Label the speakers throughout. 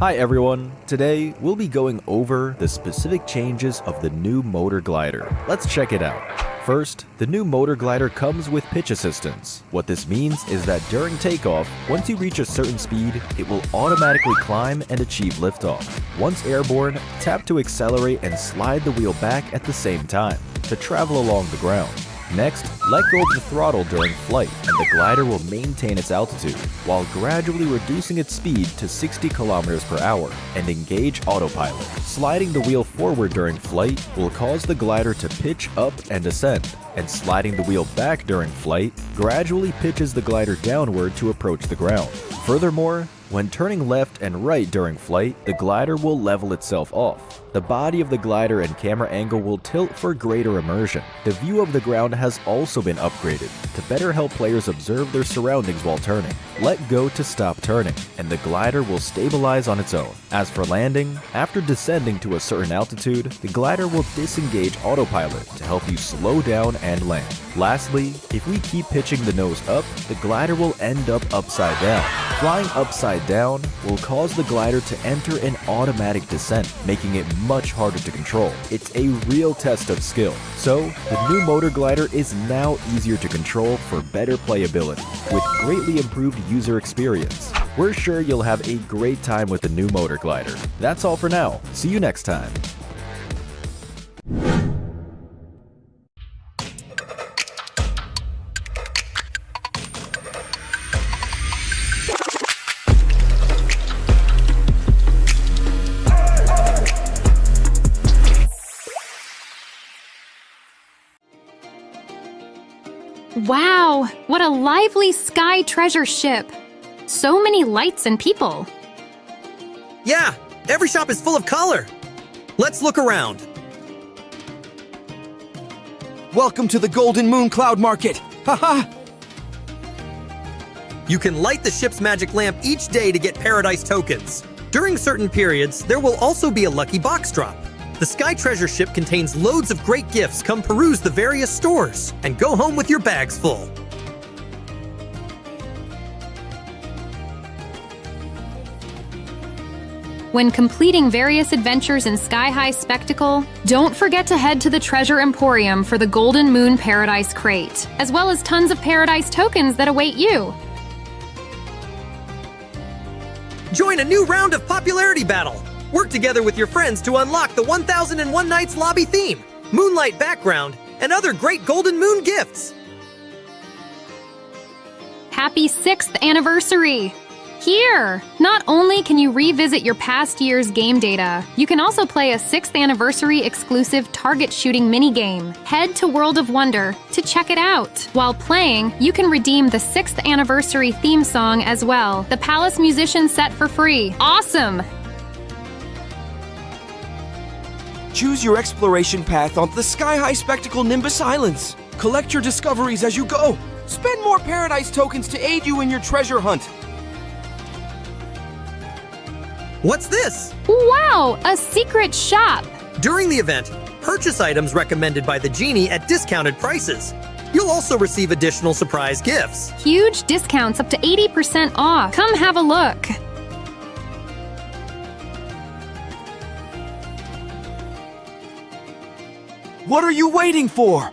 Speaker 1: Hi everyone, today we'll be going over the specific changes of the new motor glider. Let's check it out. First, the new motor glider comes with pitch assistance. What this means is that during takeoff, once you reach a certain speed, it will automatically climb and achieve liftoff. Once airborne, tap to accelerate and slide the wheel back at the same time to travel along the ground. Next, let go of the throttle during flight and the glider will maintain its altitude while gradually reducing its speed to 60 km per hour and engage autopilot. Sliding the wheel forward during flight will cause the glider to pitch up and ascend, and sliding the wheel back during flight gradually pitches the glider downward to approach the ground. Furthermore, when turning left and right during flight, the glider will level itself off. The body of the glider and camera angle will tilt for greater immersion. The view of the ground has also been upgraded to better help players observe their surroundings while turning. Let go to stop turning, and the glider will stabilize on its own. As for landing, after descending to a certain altitude, the glider will disengage autopilot to help you slow down and land. Lastly, if we keep pitching the nose up, the glider will end up upside down. Flying upside down will cause the glider to enter an automatic descent, making it much harder to control. It's a real test of skill. So, the new motor glider is now easier to control for better playability, with greatly improved user experience. We're sure you'll have a great time with the new motor glider. That's all for now. See you next time.
Speaker 2: Wow, what a lively sky treasure ship! So many lights and people.
Speaker 3: Yeah, every shop is full of color. Let's look around.
Speaker 4: Welcome to the Golden Moon Cloud Market. Haha!
Speaker 3: You can light the ship's magic lamp each day to get Paradise tokens. During certain periods, there will also be a lucky box drop. The Sky Treasure Ship contains loads of great gifts. Come peruse the various stores and go home with your bags full.
Speaker 2: When completing various adventures in Sky High Spectacle, don't forget to head to the Treasure Emporium for the Golden Moon Paradise Crate, as well as tons of Paradise tokens that await you.
Speaker 3: Join a new round of popularity battle. Work together with your friends to unlock the 1001 Nights lobby theme, moonlight background, and other great Golden Moon gifts.
Speaker 2: Happy 6th anniversary! Here! Not only can you revisit your past year's game data, you can also play a 6th anniversary exclusive target shooting minigame. Head to World of Wonder to check it out. While playing, you can redeem the 6th anniversary theme song as well. The Palace Musician set for free. Awesome!
Speaker 4: Choose your exploration path on the Sky High Spectacle Nimbus Islands. Collect your discoveries as you go. Spend more Paradise tokens to aid you in your treasure hunt.
Speaker 3: What's this?
Speaker 2: Wow! A secret shop!
Speaker 3: During the event, purchase items recommended by the genie at discounted prices. You'll also receive additional surprise gifts.
Speaker 2: Huge discounts up to 80% off. Come have a look.
Speaker 4: What are you waiting for?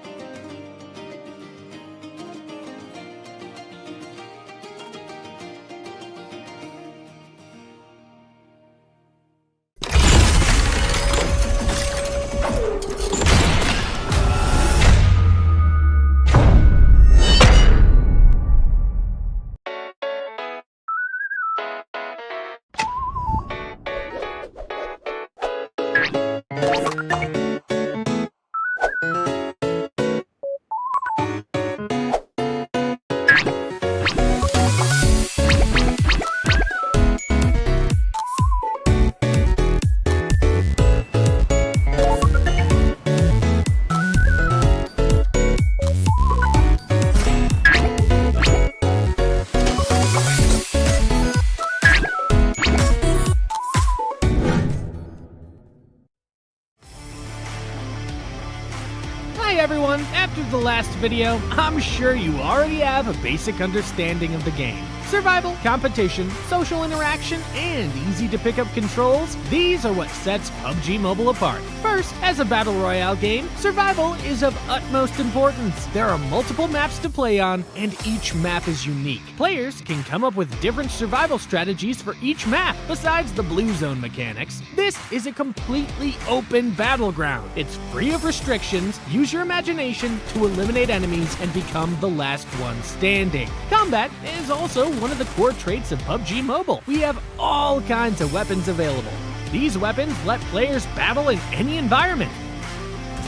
Speaker 5: everyone, after the last video, I'm sure you already have a basic understanding of the game. Survival, competition, social interaction, and easy-to-pick-up controls, these are what sets PUBG Mobile apart. First, as a battle royale game, survival is of utmost importance. There are multiple maps to play on, and each map is unique. Players can come up with different survival strategies for each map. Besides the blue zone mechanics, this is a completely open battleground. It's free of restrictions. Use your imagination to eliminate enemies and become the last one standing. Combat is also one of the core traits of PUBG Mobile. We have all kinds of weapons available. These weapons let players battle in any environment.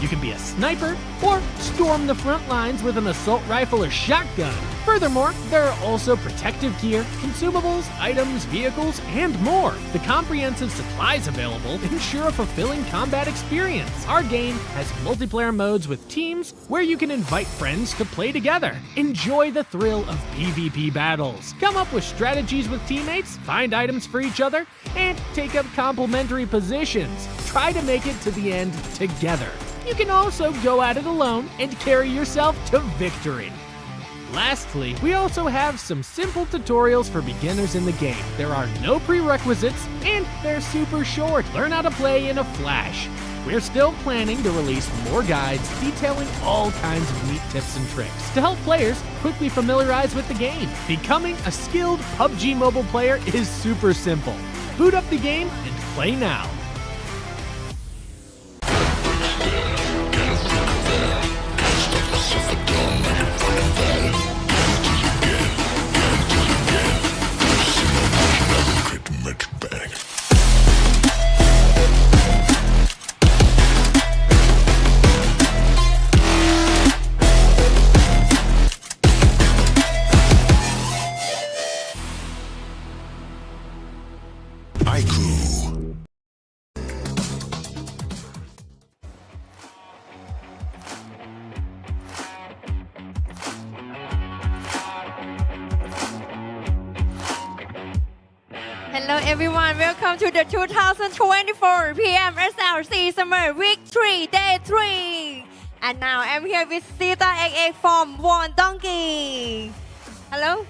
Speaker 5: You can be a sniper or storm the front lines with an assault rifle or shotgun. Furthermore, there are also protective gear, consumables, items, vehicles, and more. The comprehensive supplies available ensure a fulfilling combat experience. Our game has multiplayer modes with teams where you can invite friends to play together. Enjoy the thrill of PvP battles. Come up with strategies with teammates, find items for each other, and take up complementary positions. Try to make it to the end together. You can also go at it alone and carry yourself to victory. Lastly, we also have some simple tutorials for beginners in the game. There are no prerequisites, and they're super short. Learn how to play in a flash. We're still planning to release more guides detailing all kinds of neat tips and tricks to help players quickly familiarize with the game. Becoming a skilled PUBG Mobile player is super simple. Boot up the game and play now.
Speaker 6: IQOO.
Speaker 7: Hello everyone, welcome to the 2024 PMSL SEA Summer Week 3 Day 3. And now I'm here with Sita XX from VOIN Donkey. Hello?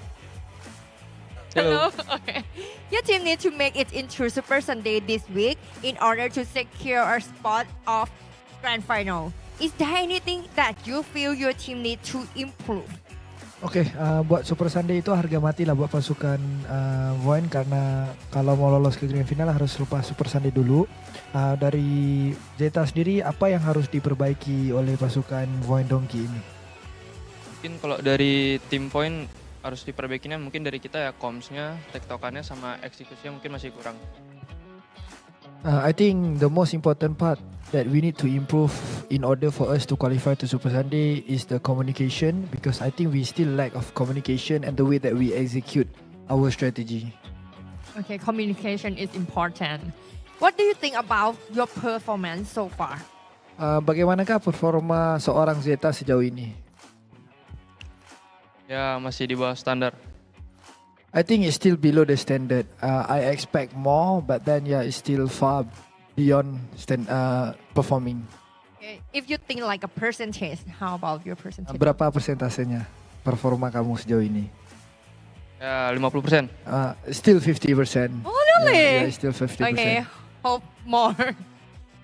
Speaker 7: Hello. Okay. Your team needs to make it into Super Sunday this week in order to secure a spot of Grand Final. Is there anything that you feel your team need to improve?
Speaker 8: Oke, buat Super Sunday itu harga mati lah buat pasukan VOIN karena kalau mau lolos ke Grand Final harus lepas Super Sunday dulu. Dari Zeta sendiri, apa yang harus diperbaiki oleh pasukan VOIN Donkey ini?
Speaker 9: Mungkin kalau dari tim VOIN harus diperbaikinya mungkin dari kita ya comms-nya, tektokannya sama eksekusinya mungkin masih kurang.
Speaker 8: I think the most important part that we need to improve in order for us to qualify to Super Sunday is the communication, because I think we still lack of communication and the way that we execute our strategy.
Speaker 7: Okay, communication is important. What do you think about your performance so far?
Speaker 8: Bagaimanakah performa seorang Zeta sejauh ini?
Speaker 9: Ya masih di bawah standar.
Speaker 8: I think it's still below the standard. I expect more, but then it's still far beyond performing.
Speaker 7: Okay. If you think like a percentage, how about your percentage?
Speaker 8: Berapa persentasenya performa kamu sejauh ini?
Speaker 9: Ya 50%.
Speaker 8: Still 50%.
Speaker 7: Oh really?
Speaker 8: Yeah, still 50%.
Speaker 7: Okay, hope more.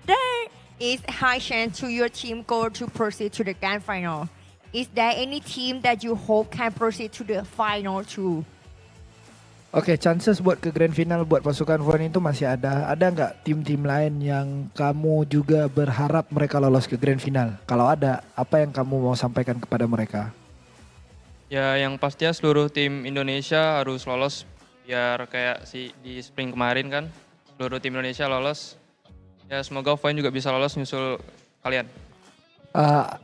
Speaker 7: There is high chance to your team go to proceed to the grand final. Is there any team that you hope can proceed to the final too?
Speaker 8: Oke, chances buat ke grand final buat pasukan VOIN itu masih ada. Ada nggak tim-tim lain yang kamu juga berharap mereka lolos ke grand final? Kalau ada, apa yang kamu mau sampaikan kepada mereka?
Speaker 9: Ya yang pastinya seluruh tim Indonesia harus lolos biar kayak di spring kemarin kan seluruh tim Indonesia lolos. Ya semoga VOIN juga bisa lolos nyusul kalian.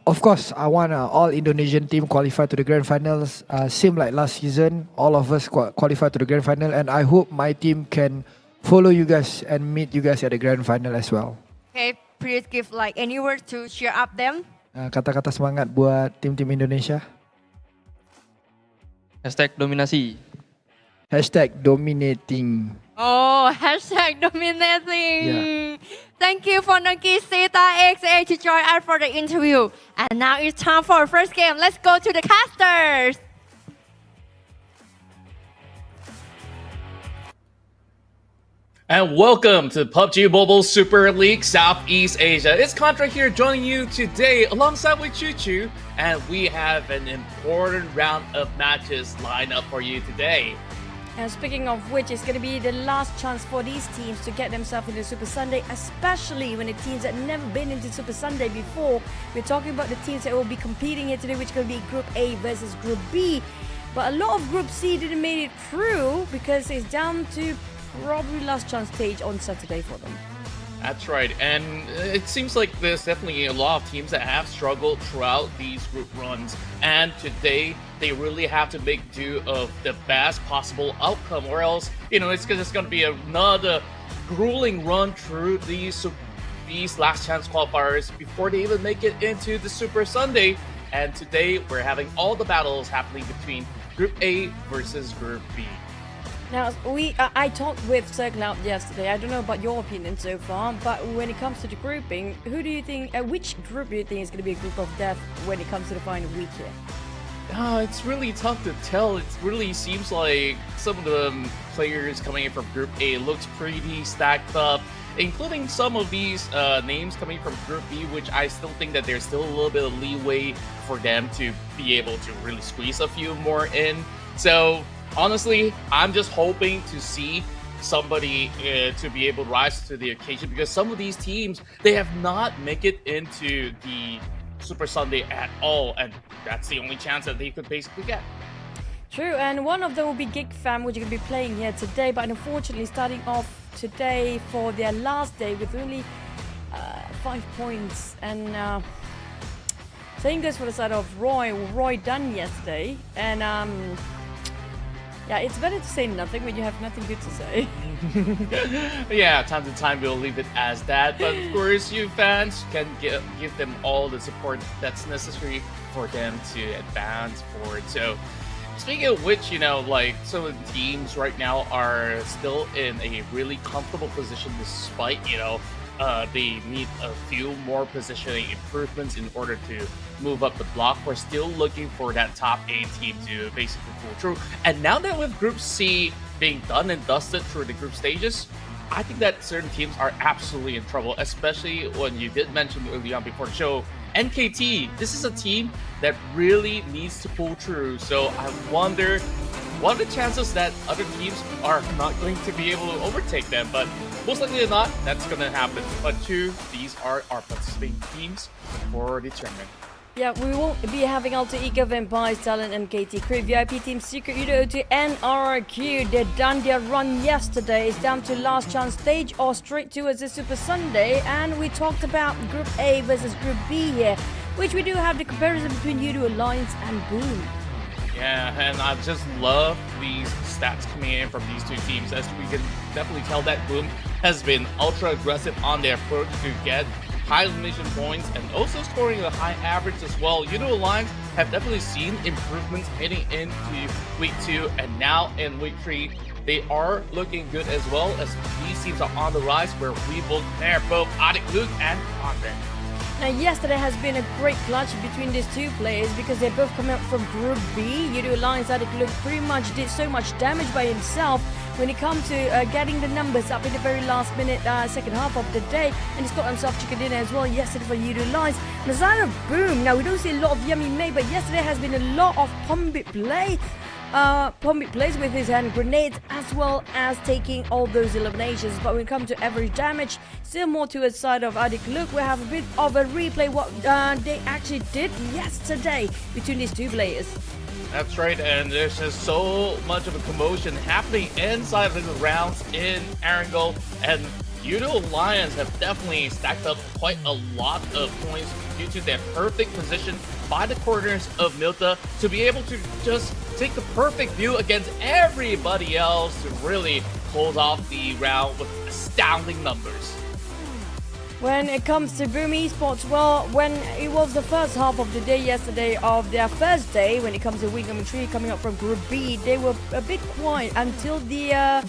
Speaker 8: Of course, I want all Indonesian team qualify to the grand finals. Same like last season, all of us qualify to the grand final, and I hope my team can follow you guys and meet you guys at the grand final as well.
Speaker 7: Okay, please give like any words to cheer up them.
Speaker 8: Kata-kata semangat buat tim-tim Indonesia.
Speaker 9: #dominasi.
Speaker 8: #dominating.
Speaker 7: Oh, #dominating.
Speaker 8: Yeah.
Speaker 7: Thank you for Nagi Sita XA to join us for the interview. And now it's time for our first game. Let's go to the casters.
Speaker 10: And welcome to PUBG Mobile Super League Southeast Asia. It's Contra here joining you today alongside with Choo Choo, and we have an important round of matches lined up for you today.
Speaker 11: And speaking of which, it's going to be the last chance for these teams to get themselves into Super Sunday, especially when the teams that never been into Super Sunday before. We're talking about the teams that will be competing here today, which is going to be Group A versus Group B. But a lot of Group C didn't make it through because it's down to probably last chance stage on Saturday for them.
Speaker 10: That's right, and it seems like there's definitely a lot of teams that have struggled throughout these group runs, and today they really have to make do of the best possible outcome, or else, it's going to be another grueling run through these last chance qualifiers before they even make it into the Super Sunday. And today we're having all the battles happening between Group A versus Group B.
Speaker 11: Now, I talked with XERXIA yesterday. I don't know about your opinion so far, but when it comes to the grouping, who do you think, which group do you think is going to be a group of death when it comes to the final week here?
Speaker 10: It's really tough to tell. It really seems like some of the players coming in from Group A looks pretty stacked up, including some of these names coming from Group B, which I still think that there's still a little bit of leeway for them to be able to really squeeze a few more in. So honestly, I'm just hoping to see somebody to be able to rise to the occasion, because some of these teams, they have not made it into the Super Sunday at all, and that's the only chance that they could basically get.
Speaker 11: True, and one of them will be GEEK fam, which are going to be playing here today, but unfortunately starting off today for their last day with only 5 points. And same goes for the side of Roy done yesterday, and yeah, it's better to say nothing when you have nothing good to say.
Speaker 10: Yeah, time to time we'll leave it as that, but of course you fans can give them all the support that's necessary for them to advance forward. So speaking of which, like some of the teams right now are still in a really comfortable position despite, they need a few more positioning improvements in order to move up the block. We're still looking for that top A team to basically pull through. And now that with Group C being done and dusted through the group stages, I think that certain teams are absolutely in trouble, especially when you did mention early on before the show, NKT. This is a team that really needs to pull through. So I wonder, what are the chances that other teams are not going to be able to overtake them? But most likely not, that's going to happen. But these are our participating teams for the tournament.
Speaker 11: Yeah, we will be having Alter Ego, Vampires, Talon, and KT Crew. VIP Team Secret YOODO to NRQ. They done their run yesterday. It's down to last chance stage or straight towards the Super Sunday. And we talked about Group A versus Group B here, which we do have the comparison between YOODO Alliance and Boom.
Speaker 10: Yeah, and I just love these stats coming in from these two teams, as we can definitely tell that Boom has been ultra aggressive on their approach to get high elimination points and also scoring a high average as well. YOODO Alliance have definitely seen improvements heading into week 2, and now in week 3 they are looking good as well, as these teams are on the rise, where we will compare both IQOO and Content.
Speaker 11: Now, yesterday has been a great clutch between these two players because they both come out from Group B. YOODO Alliance IQOO pretty much did so much damage by himself when it comes to getting the numbers up in the very last minute, second half of the day, and he's got himself chicken dinner as well yesterday for YOODO Alliance. On the side of Boom, now we don't see a lot of Yummy May, but yesterday has been a lot of Pombit play. Pombit plays with his hand grenades as well as taking all those eliminations. But when it comes to average damage, still more to the side of IQOO. We have a bit of a replay what they actually did yesterday between these two players.
Speaker 10: That's right, and there's just so much of a commotion happening inside of the rounds in Erangel, and YOODO Alliance have definitely stacked up quite a lot of points due to their perfect position by the corners of Milta to be able to just take the perfect view against everybody else to really close off the round with astounding numbers.
Speaker 11: When it comes to Boom Esports, well, when it was the first half of the day yesterday of their first day, when it comes to week number 3 coming up from Group B, they were a bit quiet until the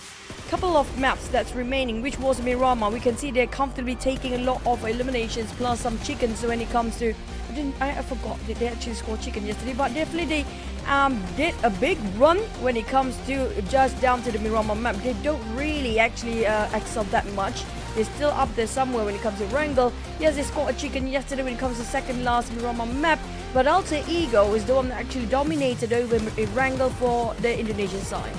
Speaker 11: couple of maps that's remaining, which was Miramar. We can see they're comfortably taking a lot of eliminations plus some chickens when it comes to I forgot that they actually scored chicken yesterday, but definitely they did a big run when it comes to just down to the Miramar map. They don't really actually excel that much. They're still up there somewhere when it comes to Wrangle. Yes, they scored a chicken yesterday when it comes to second last Miramar map, but Alter Ego is the one that actually dominated over Wrangle for the Indonesian side.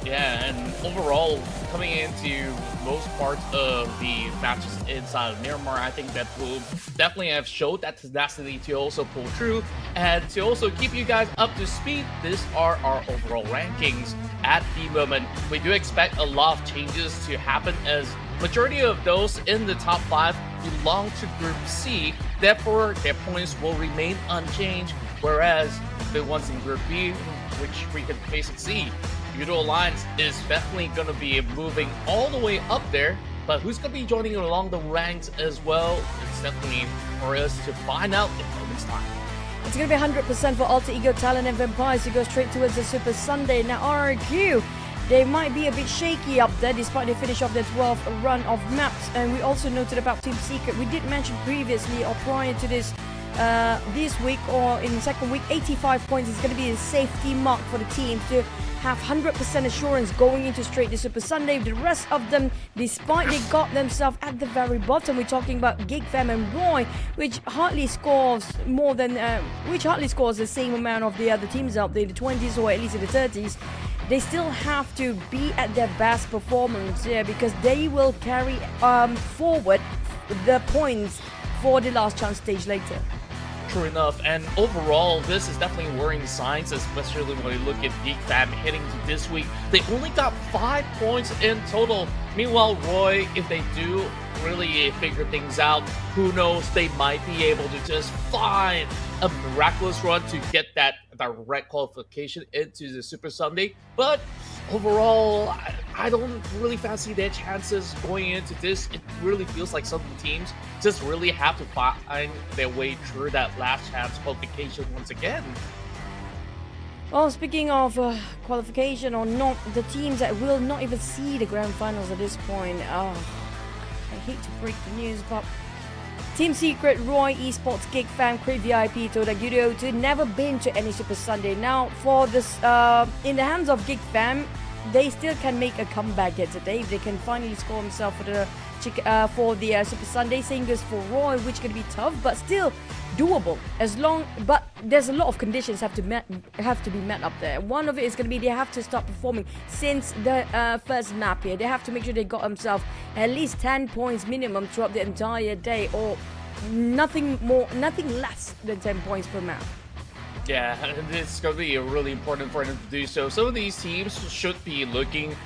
Speaker 10: Yeah, and overall, coming into most parts of the matches inside of Miramar, I think that will definitely have showed that tenacity to also pull through. And to also keep you guys up to speed, these are our overall rankings at the moment. We do expect a lot of changes to happen, as majority of those in the top 5 belong to Group C. Therefore, their points will remain unchanged, whereas the ones in Group B, which we can basically see, YOODO Alliance is definitely going to be moving all the way up there, but who's going to be joining along the ranks as well? It's definitely for us to find out in moments time.
Speaker 11: It's going to be 100% for Alter Ego, Talon and Vampires to go straight towards the Super Sunday. Now RRQ, they might be a bit shaky up there despite they finish off their 12th run of maps. And we also noted about Team Secret. We did mention previously or prior to this week or in the second week, 85 points is going to be a safety mark for the team to have 100% assurance going into straight to Super Sunday. The rest of them, despite they got themselves at the very bottom, we're talking about GEEK, Fam and Roy, which hardly scores more than, which hardly scores the same amount of the other teams out there, the 20s or at least in the 30s. They still have to be at their best performance, because they will carry forward the points for the last chance stage later.
Speaker 10: True enough, and overall, this is definitely worrying signs, especially when we look at GEEK Fam heading to this week. They only got 5 points in total. Meanwhile, Roy, if they do really figure things out, who knows, they might be able to just find a miraculous run to get that direct qualification into the Super Sunday. But overall, I don't really fancy their chances going into this. It really feels like some teams just really have to find their way through that last chance qualification once again.
Speaker 11: Well, speaking of qualification or not, the teams that will not even see the grand finals at this point. I hate to break the news, but Team Secret, Roy Esports, GEEK Fam, Crate VIP, TODAK, YOODO never been to any Super Sunday. Now, for this, in the hands of GEEK Fam, they still can make a comeback here today. They can finally score himself for the Super Sunday. Same goes for Roy, which can be tough, but still doable. But there's a lot of conditions have to be met up there. One of it is going to be they have to start performing since the first map here. They have to make sure they got themselves at least 10 points minimum throughout the entire day, or nothing less than 10 points per map.
Speaker 10: Yeah, and it's going to be really important for them to do so. Some of these teams should be looking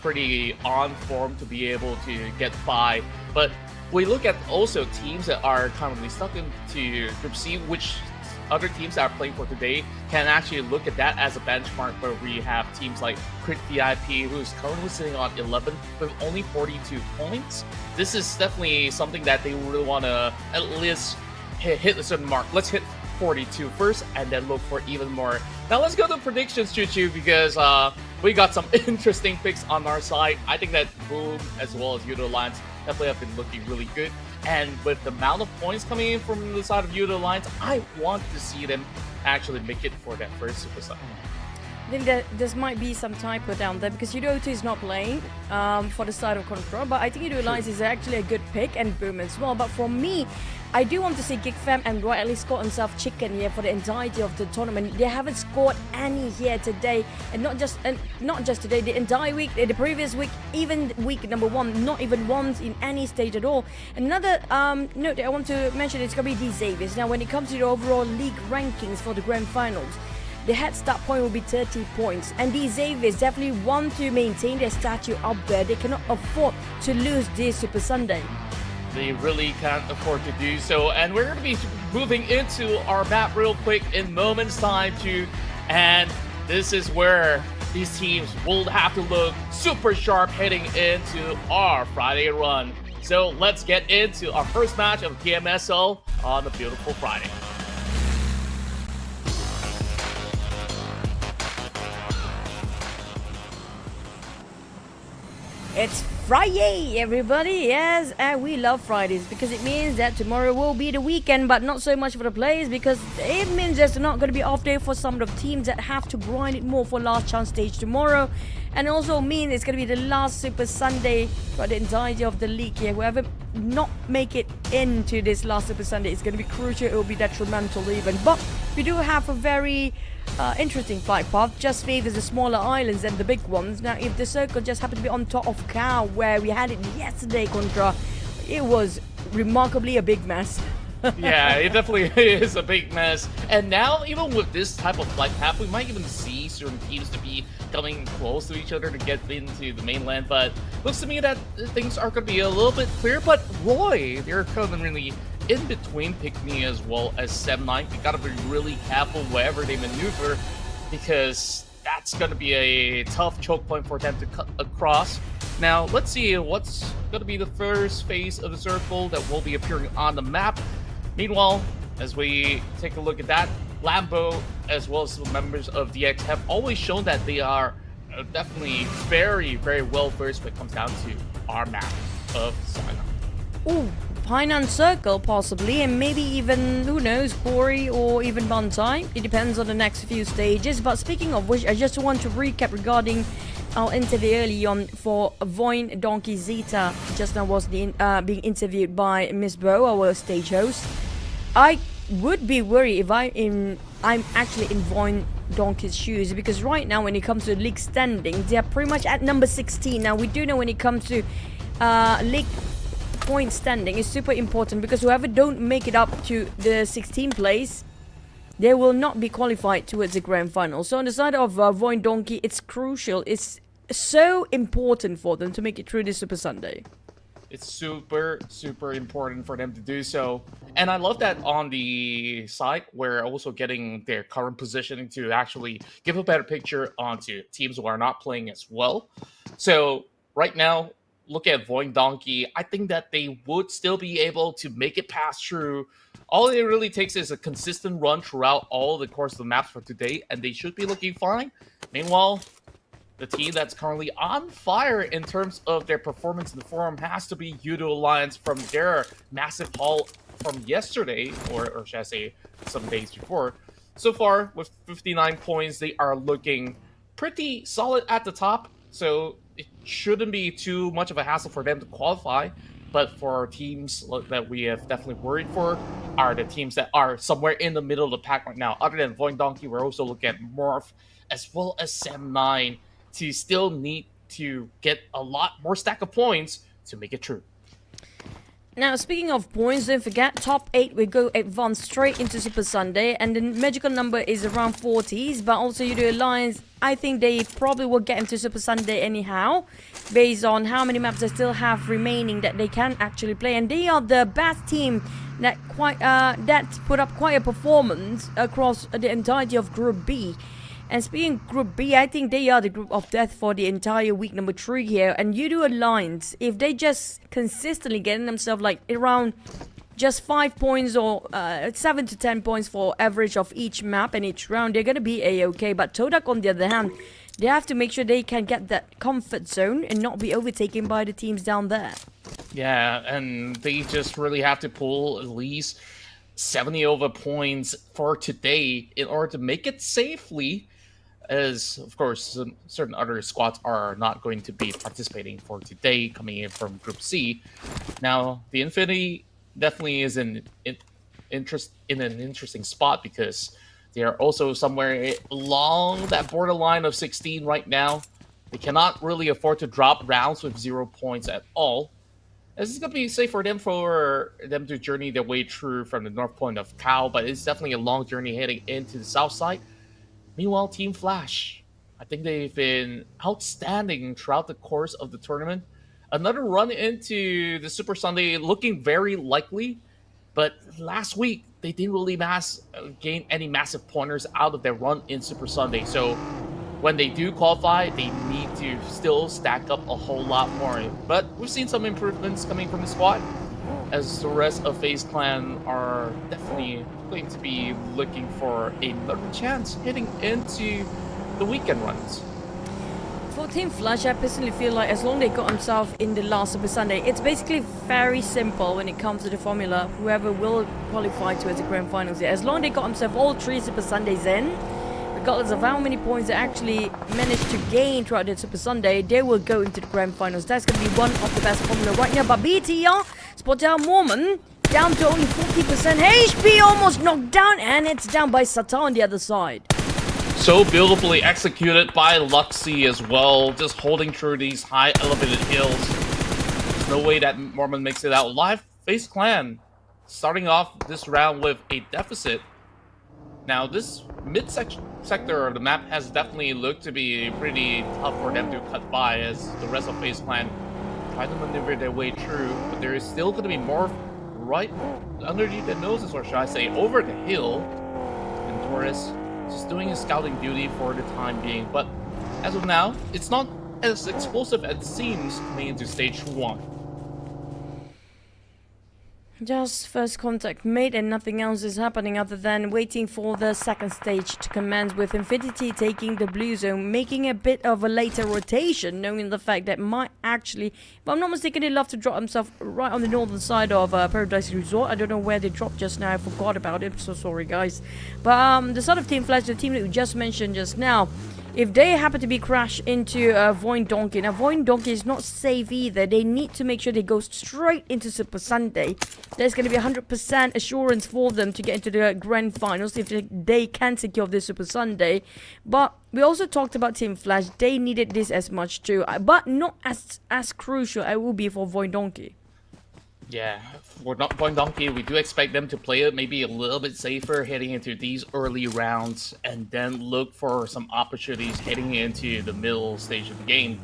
Speaker 10: pretty on form to be able to get by. But we look at also teams that are currently stuck into Group C, which other teams that are playing for today can actually look at that as a benchmark, where we have teams like Crit VIP, who's currently sitting on 11 with only 42 points. This is definitely something that they really want to at least hit a certain mark. Let's hit 42 first and then look for even more. Now let's go to predictions, Choo, because we got some interesting picks on our side. I think that Boom as well as YOODO Alliance definitely have been looking really good, and with the amount of points coming in from the side of YOODO Alliance, I want to see them actually make it for that first Super Sunday.
Speaker 11: I think that this might be some typo down there because YOODO is not playing for the side of Control, but I think YOODO Alliance is actually a good pick, and Boom as well. But for me, I do want to see GEEK Fam and Roy at least score himself chicken here for the entirety of the tournament. They haven't scored any here today, and not just today, the entire week, the previous week, even week number 1, not even once in any stage at all. Another note that I want to mention is going to be the Xaviers. Now, when it comes to the overall league rankings for the grand finals, the head start point will be 30 points, and the Xaviers definitely want to maintain their statue up there. They cannot afford to lose this Super Sunday.
Speaker 10: They really can't afford to do so, and we're going to be moving into our map real quick in moments time too, and this is where these teams will have to look super sharp heading into our Friday run. So let's get into our first match of PMSL on the beautiful Friday.
Speaker 11: It's Friday, everybody. Yes, and we love Fridays because it means that tomorrow will be the weekend, but not so much for the players because it means there's not going to be off day for some of the teams that have to grind it more for last chance stage tomorrow. And also means it's going to be the last Super Sunday for the entirety of the league here. Whoever not make it into this last Super Sunday is going to be crucial. It will be detrimental even. But we do have a very interesting flight path. Just favors the smaller islands than the big ones. Now, if the circle just happened to be on top of Cow, where we had it yesterday contra, it was remarkably a big mess.
Speaker 10: Yeah, it definitely is a big mess. And now, even with this type of flight path, we might even see certain teams to be coming close to each other to get into the mainland. But looks to me that things are going to be a little bit clear. But Roy, they're currently in between PIGMY as well as 7-9. You got to be really careful wherever they maneuver because that's going to be a tough choke point for them to cut across. Now, let's see what's going to be the first phase of the circle that will be appearing on the map. Meanwhile, as we take a look at that, Lambo as well as the members of DX have always shown that they are definitely very, very well versed when it comes down to our map of Sinai.
Speaker 11: Ooh, Painan Circle possibly, and maybe even, who knows, Bori or even Bantai. It depends on the next few stages. But speaking of which, I just want to recap regarding our interview early on for VOIN Donkey Zeta. Just now was being interviewed by Miss Bo, our stage host. I would be worried if I'm actually in VOIN Donkey's shoes, because right now when it comes to league standing, they are pretty much at number 16. Now we do know when it comes to league point standing is super important, because whoever don't make it up to the 16th place, they will not be qualified towards the grand final. So on the side of VOIN Donkey, it's crucial. It's so important for them to make it through this Super Sunday.
Speaker 10: It's super, super important for them to do so. And I love that on the side, we're also getting their current positioning to actually give a better picture onto teams who are not playing as well. So right now, look at VOIN Donkey. I think that they would still be able to make it pass through. All it really takes is a consistent run throughout all the course of the maps for today, and they should be looking fine. Meanwhile, the team that's currently on fire in terms of their performance in the forum has to be YOODO Alliance from their massive haul from yesterday, or should I say some days before. So far, with 59 points, they are looking pretty solid at the top, so it shouldn't be too much of a hassle for them to qualify. But for teams that we have definitely worried for are the teams that are somewhere in the middle of the pack right now. Other than VOIN Donkey, we're also looking at MORPH as well as Sam9 to still need to get a lot more stack of points to make it true.
Speaker 11: Now, speaking of points, don't forget, top 8 will go advance straight into Super Sunday, and the magical number is around 40s, but also YOODO Alliance, I think they probably will get into Super Sunday anyhow, based on how many maps they still have remaining that they can actually play, and they are the best team that put up quite a performance across the entirety of Group B. And speaking of Group B, I think they are the group of death for the entire week number 3 here. And YOODO Alliance, if they just consistently getting themselves like around just 5 points or 7 to 10 points for average of each map and each round, they're going to be a-okay. But TODAK, on the other hand, they have to make sure they can get that comfort zone and not be overtaken by the teams down there.
Speaker 10: Yeah, and they just really have to pull at least 70 over points for today in order to make it safely, as of course certain other squads are not going to be participating for today, coming in from Group C. Now, the Infinity definitely is in an interesting spot because they are also somewhere along that borderline of 16 right now. They cannot really afford to drop rounds with 0 points at all. This is going to be safe for them to journey their way through from the north point of Cow, but it's definitely a long journey heading into the south side. Meanwhile, Team Flash, I think they've been outstanding throughout the course of the tournament. Another run into the Super Sunday looking very likely, but last week they didn't really gain any massive pointers out of their run in Super Sunday. So when they do qualify, they need to still stack up a whole lot more. But we've seen some improvements coming from the squad, as the rest of FaZe Clan are definitely going to be looking for another chance heading into the weekend runs.
Speaker 11: For Team Flash, I personally feel like as long as they got himself in the last Super Sunday, it's basically very simple when it comes to the formula. Whoever will qualify towards the Grand Finals, as long as they got himself all 3 Super Sundays in, regardless of how many points they actually managed to gain throughout the Super Sunday, they will go into the Grand Finals. That's going to be one of the best formula right now. But BTR, spot out moment, down to only 40% HP, almost knocked down, and it's down by Sata on the other side.
Speaker 10: So beautifully executed by Luxy as well, just holding through these high elevated hills. There's no way that Mormon makes it out alive. FaZe Clan starting off this round with a deficit. Now this mid-sector of the map has definitely looked to be pretty tough for them to cut by as the rest of FaZe Clan try to maneuver their way through, but there is still going to be more right underneath their noses, or should I say over the hill, and Taurus just doing his scouting duty for the time being. But as of now, it's not as explosive as it seems coming into stage 1.
Speaker 11: Just first contact made and nothing else is happening other than waiting for the second stage to commence, with Infinity taking the blue zone, making a bit of a later rotation, knowing the fact that might actually, if I'm not mistaken, he'd love to drop himself right on the northern side of Paradise Resort. I don't know where they dropped just now, I forgot about it, I'm so sorry guys. But the sort of Team Flash, the team that we just mentioned just now, if they happen to be crashed into VOIN Donkey, now VOIN Donkey is not safe either. They need to make sure they go straight into Super Sunday. There's going to be 100% assurance for them to get into the Grand Finals if they can secure this Super Sunday. But we also talked about Team Flash. They needed this as much too, but not as crucial it will be for VOIN Donkey.
Speaker 10: Yeah, for VOIN Donkey, we do expect them to play it maybe a little bit safer heading into these early rounds, and then look for some opportunities heading into the middle stage of the game.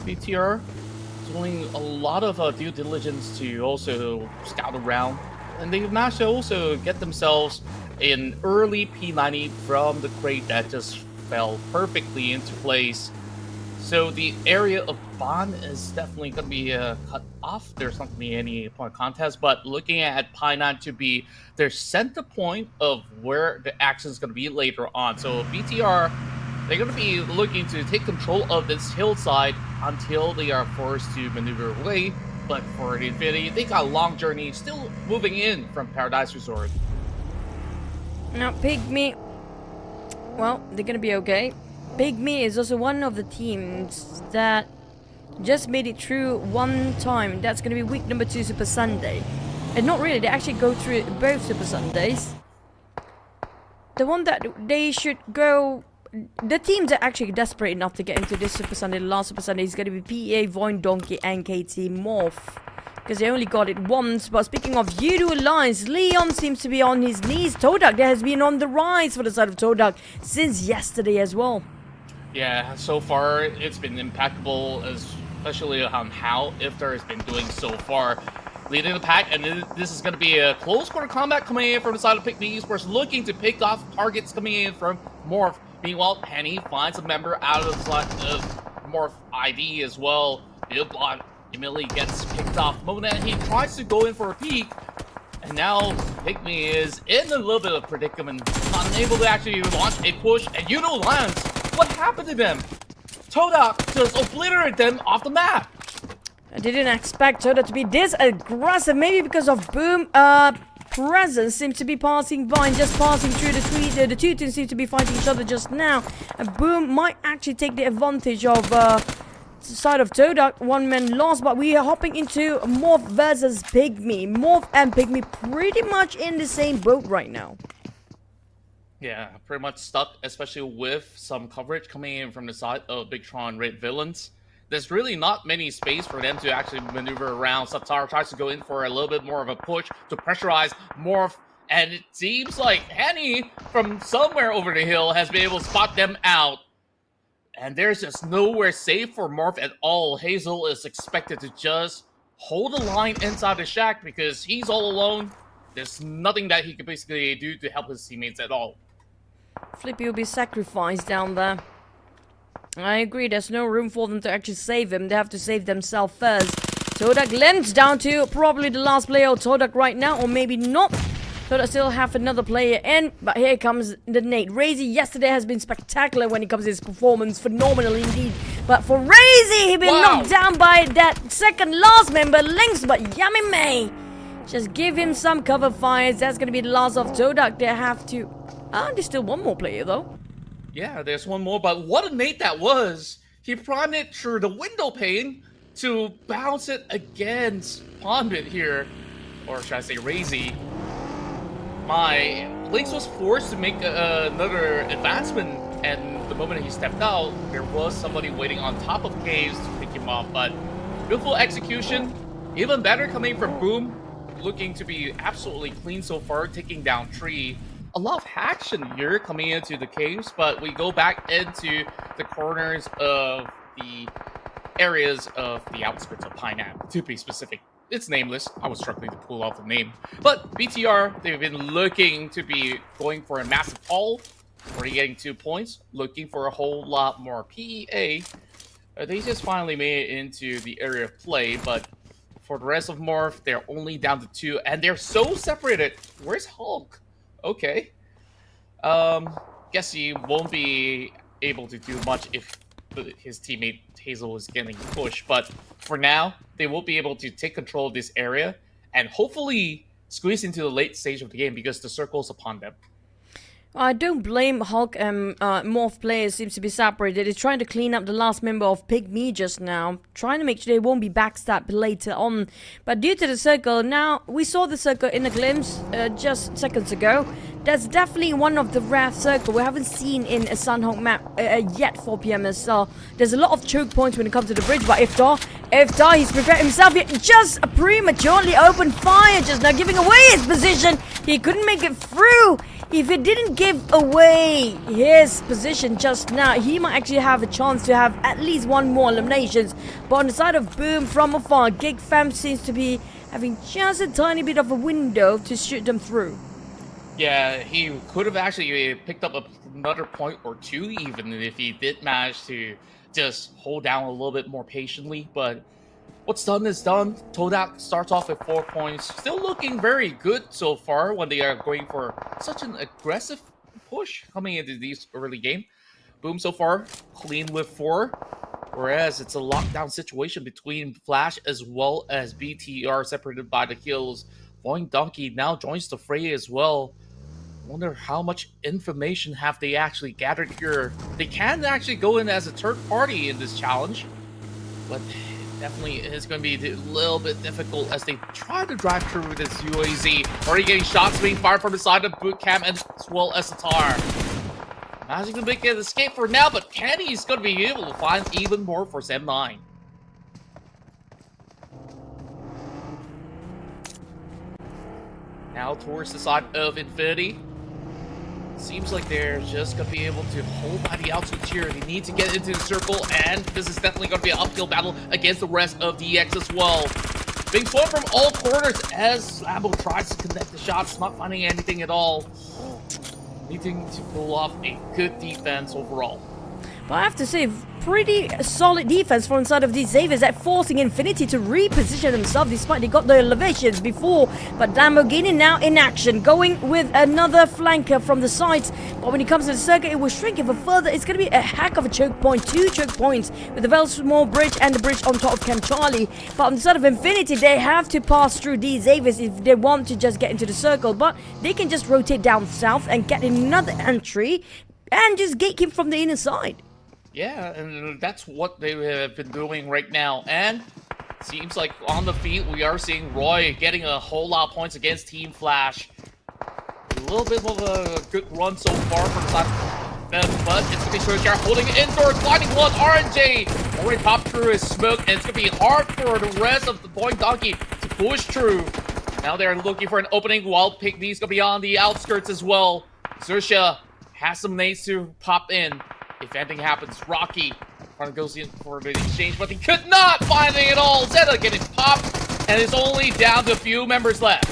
Speaker 10: BTR doing a lot of due diligence to also scout around, and they've managed to also get themselves an early P90 from the crate that just fell perfectly into place. So the area of Bond is definitely going to be cut off. There's not going to be any point contest, but looking at Pi9 to be their center point of where the action is going to be later on. So BTR, they're going to be looking to take control of this hillside until they are forced to maneuver away. But for the Infinity, they got a long journey still moving in from Paradise Resort.
Speaker 11: Now PIGMY, well, they're going to be okay. PIGMY is also one of the teams that just made it through one time. That's going to be week number 2 Super Sunday. And not really, they actually go through both Super Sundays. The one that they should go, the teams that are actually desperate enough to get into this Super Sunday, the last Super Sunday, is going to be PEA, VOIN Donkey and KT MORPH. Because they only got it once. But speaking of YOODO Alliance, Leon seems to be on his knees. TODAK, there has been on the rise for the side of TODAK since yesterday as well.
Speaker 10: Yeah, so far it's been impeccable, especially on how Iftar has been doing so far. Leading the pack, and this is going to be a close quarter combat coming in from the side of Infinity Esports, looking to pick off targets coming in from MORPH. Meanwhile, Penny finds a member out of the slot of MORPH ID as well. Billblock immediately gets picked off. Mona, he tries to go in for a peek, and now PIGMY is in a little bit of predicament, unable to actually launch a push, and YOODO lands. What happened to them? TODAK just obliterated them off the map.
Speaker 11: I didn't expect TODAK to be this aggressive, maybe because of Boom presence seems to be passing by and just passing through the two teams seem to be fighting each other just now. And Boom might actually take the advantage of the side of TODAK. One man lost, but we are hopping into MORPH versus PIGMY. MORPH and PIGMY pretty much in the same boat right now.
Speaker 10: Yeah, pretty much stuck, especially with some coverage coming in from the side of BIGETRON Red Villains. There's really not many space for them to actually maneuver around. Satar tries to go in for a little bit more of a push to pressurize MORPH, and it seems like Henny from somewhere over the hill has been able to spot them out. And there's just nowhere safe for MORPH at all. Hazel is expected to just hold the line inside the shack because he's all alone. There's nothing that he can basically do to help his teammates at all.
Speaker 11: Flippy will be sacrificed down there. I agree, there's no room for them to actually save him. They have to save themselves first. TODAK lends down to probably the last player of TODAK right now, or maybe not. TODAK still have another player in, but here comes the nade. Razy yesterday has been spectacular when it comes to his performance, phenomenal indeed. But for Razy, he been knocked down by that second last member, Lynx, but Yummy May just give him some cover fires. That's gonna be the last of TODAK. They have to... there's still one more player though.
Speaker 10: Yeah, there's one more, but what a nade that was! He primed it through the window pane to bounce it against Pondbit here. Or should I say Razy. Lynx was forced to make another advancement, and the moment he stepped out, there was somebody waiting on top of caves to pick him up. But beautiful execution, even better coming from Boom, looking to be absolutely clean so far, taking down Tree. A lot of action here coming into the caves, but we go back into the corners of the areas of the outskirts of Pineapple, to be specific. It's nameless. I was struggling to pull out the name. But BTR, they've been looking to be going for a massive haul. Already getting 2 points. Looking for a whole lot more PEA. They just finally made it into the area of play. But for the rest of MORPH, they're only down to 2. And they're so separated. Where's Hulk? Okay. Guess he won't be able to do much if his teammate Hazel is getting pushed, but for now, they will be able to take control of this area and hopefully squeeze into the late stage of the game because the circle's upon them.
Speaker 11: I don't blame Hulk and MORPH players seems to be separated. They're trying to clean up the last member of PIGMY just now, trying to make sure they won't be backstabbed later on. But due to the circle, now we saw the circle in a glimpse just seconds ago. That's definitely one of the rare circles we haven't seen in a Sunhawk map yet for PMSL. There's a lot of choke points when it comes to the bridge, but Iftar, he's prepared himself here, just prematurely opened fire, just now giving away his position. He couldn't make it through. If he didn't give away his position just now, he might actually have a chance to have at least one more eliminations. But on the side of Boom from afar, GEEK fam seems to be having just a tiny bit of a window to shoot them through.
Speaker 10: Yeah, he could have actually picked up another point or two even if he did manage to just hold down a little bit more patiently. But what's done is done. TODAK starts off with 4 points. Still looking very good so far when they are going for such an aggressive push coming into this early game. Boom so far, clean with 4. Whereas it's a lockdown situation between Flash as well as BTR separated by the kills. VOIN Donkey now joins the fray as well. Wonder how much information have they actually gathered here. They can actually go in as a third party in this challenge. But definitely is going to be a little bit difficult as they try to drive through this UAZ. Already getting shots being fired from the side of boot camp as well as the tar. Managing to make an escape for now, but Kenny's going to be able to find even more for Sem9. Now towards the side of Infinity. Seems like they're just going to be able to hold by the outskirts here. They need to get into the circle, and this is definitely going to be an uphill battle against the rest of DX as well. Being swarmed from all corners as Slambo tries to connect the shots, not finding anything at all. Needing to pull off a good defense overall.
Speaker 11: But I have to say, pretty solid defense from the side of these Xaviers at forcing Infinity to reposition themselves despite they got the elevations before. But Lamborghini now in action, going with another flanker from the sides. But when it comes to the circuit, it will shrink even further. It's going to be a heck of a choke point, 2 choke points with the very small bridge and the bridge on top of Camp Charlie. But on the side of Infinity, they have to pass through these Xaviers if they want to just get into the circle. But they can just rotate down south and get another entry and just gate him from the inner side.
Speaker 10: Yeah, and that's what they have been doing right now. And seems like on the feet, we are seeing Roy getting a whole lot of points against Team Flash. A little bit of a good run so far from the side of them, but it's going to be XERXIA holding it indoors, finding one. RNJ already popped through his smoke, and it's going to be hard for the rest of the VOIN Donkey to push through. Now they're looking for an opening while PIGMY's going to be on the outskirts as well. XERXIA has some nades to pop in. If anything happens, Rocky goes in for the exchange, but he could not find anything at all. Zeta getting popped, and it's only down to a few members left.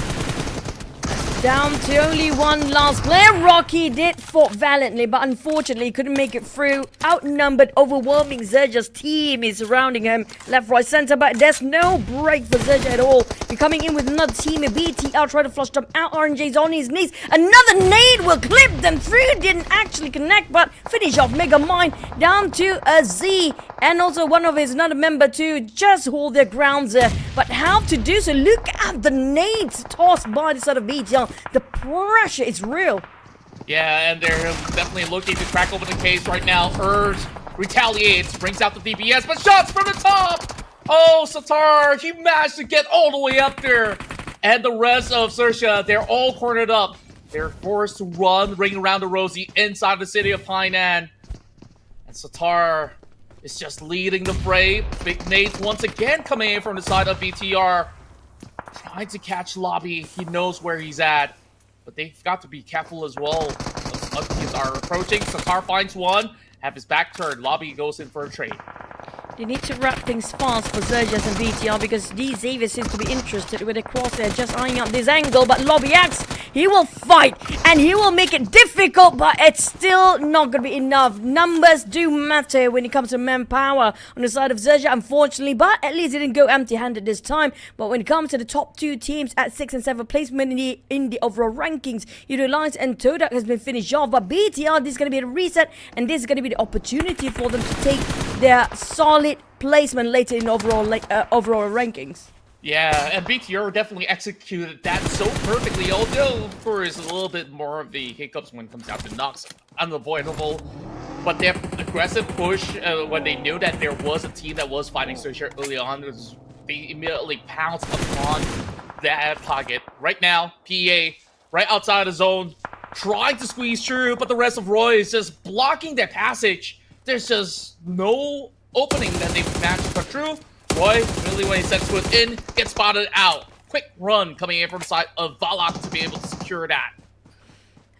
Speaker 11: Down to only one last player. Rocky did fought valiantly, but unfortunately couldn't make it through. Outnumbered, overwhelming. Xerxia's team is surrounding him left, right, center, but there's no break for Xerxia at all. You're coming in with another team. BTR try to flush them out. RNJ's on his knees. Another nade will clip them through. Didn't actually connect, but finish off Mega Mind down to a Z. And also one of his another member to just hold their grounds there. But how to do so? Look at the nades tossed by the side of BTR. The pressure is real.
Speaker 10: Yeah, and they're definitely looking to crack open the case right now. Urge retaliates, brings out the DPS, but shots from the top! Oh, Satar, he managed to get all the way up there. And the rest of XERXIA, they're all cornered up. They're forced to run, ring around the Rosie inside the city of Hainan. And Satar is just leading the fray. Big nades once again coming in from the side of BTR. Trying to catch Lobby. He knows where he's at. But they've got to be careful as well. Kids are approaching. Satar finds one. Have his back turned. Lobby goes in for a trade.
Speaker 11: They need to wrap things fast for Xerxia's and BTR because these Xavier seems to be interested with a crosshair just eyeing up this angle. But Lobby X, he will fight and he will make it difficult, but it's still not going to be enough. Numbers do matter when it comes to manpower on the side of Xerxia, unfortunately, but at least it didn't go empty-handed this time. But when it comes to the top two teams at 6 and 7 placement in the overall rankings, YOODO Alliance and TODAK has been finished off. But BTR, this is going to be a reset, and this is going to be the opportunity for them to take their solid placement later in overall rankings.
Speaker 10: Yeah, and BTR definitely executed that so perfectly, although of course a little bit more of the hiccups when it comes down to knocks, unavoidable. But their aggressive push when they knew that there was a team that was fighting XERXIA early on, they immediately pounced upon that pocket. Right now, PA right outside the zone, trying to squeeze through, but the rest of Roy is just blocking their passage. There's just no opening that they've managed to cut through. Roy, really when he sets foot in, gets spotted out. Quick run coming in from the side of Valak to be able to secure that.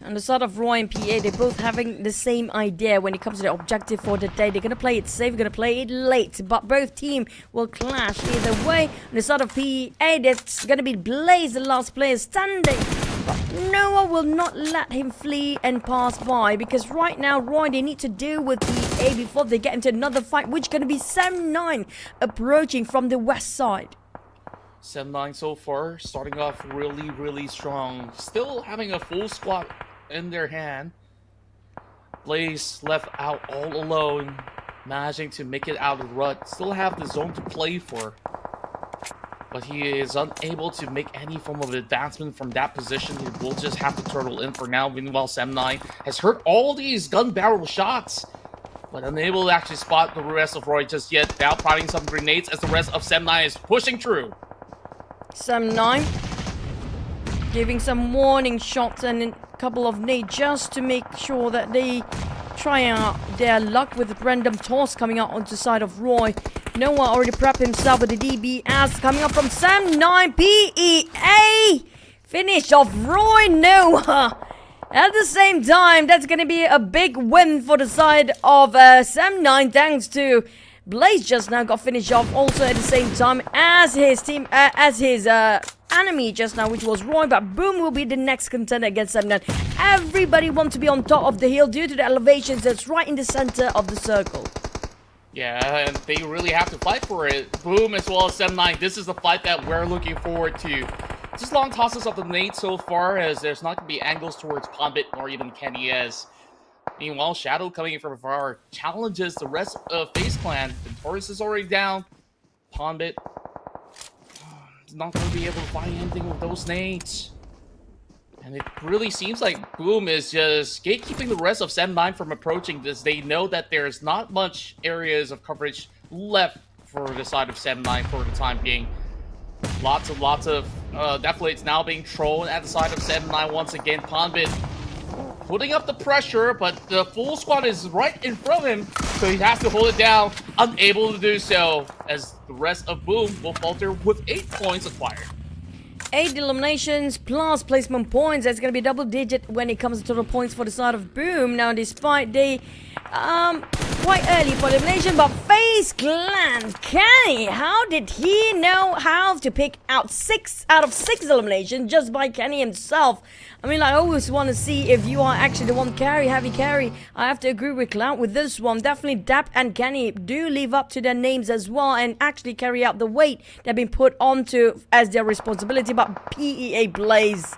Speaker 11: On the side of Roy and PA, they're both having the same idea when it comes to the objective for the day. They're going to play it safe, going to play it late, but both teams will clash either way. On the side of PA, there's going to be Blaze, the last player standing. But Noah will not let him flee and pass by because right now, Roy, they need to deal with PA before they get into another fight, which is going to be 7-9 approaching from the west side.
Speaker 10: 7-9 so far, starting off really, really strong. Still having a full squad in their hand. Blaze left out all alone, managing to make it out of the rut. Still have the zone to play for. But he is unable to make any form of advancement from that position. He will just have to turtle in for now. Meanwhile, 7-9 has heard all these gun barrel shots, but unable to actually spot the rest of Roy just yet. Now prodding some grenades as the rest of 7-9 is pushing through.
Speaker 11: 7-9 giving some warning shots and a couple of nades just to make sure that they try out their luck with the random toss coming out onto the side of Roy. Noah already prepped himself with the DBS coming up from 7-9 PEA. Finish off Roy Noah. At the same time, that's going to be a big win for the side of 7-9 thanks to Blaze just now got finished off also at the same time as his team, enemy just now, which was Roy, but Boom will be the next contender against 7-9. Everybody wants to be on top of the hill due to the elevations that's right in the center of the circle.
Speaker 10: Yeah, and they really have to fight for it. Boom as well as 7-9. This is the fight that we're looking forward to. Just long tosses of the nade so far, as there's not going to be angles towards Pombit or even Kennyez. Meanwhile, Shadow coming in from afar challenges the rest of FaZe Clan. Taurus is already down. Pombit is not going to be able to find anything with those nades. And it really seems like Boom is just gatekeeping the rest of 7-9 from approaching this. They know that there's not much areas of coverage left for the side of 7-9 for the time being. Lots of deflates now being thrown at the side of 7-9 once again. Pombit putting up the pressure, but the full squad is right in front of him, so he has to hold it down, unable to do so, as the rest of Boom will falter with 8 points acquired.
Speaker 11: 8 eliminations plus placement points. That's going to be double digit when it comes to total points for the side of Boom. Now, despite they quite early for elimination, but FaZe Clan, Kenny, how did he know how to pick out 6 out of 6 eliminations just by Kenny himself? I mean, I always want to see if you are actually the one heavy carry. I have to agree with Cloud with this one. Definitely Dap and Kenny do live up to their names as well and actually carry out the weight they've been put onto as their responsibility. But PEA Blaze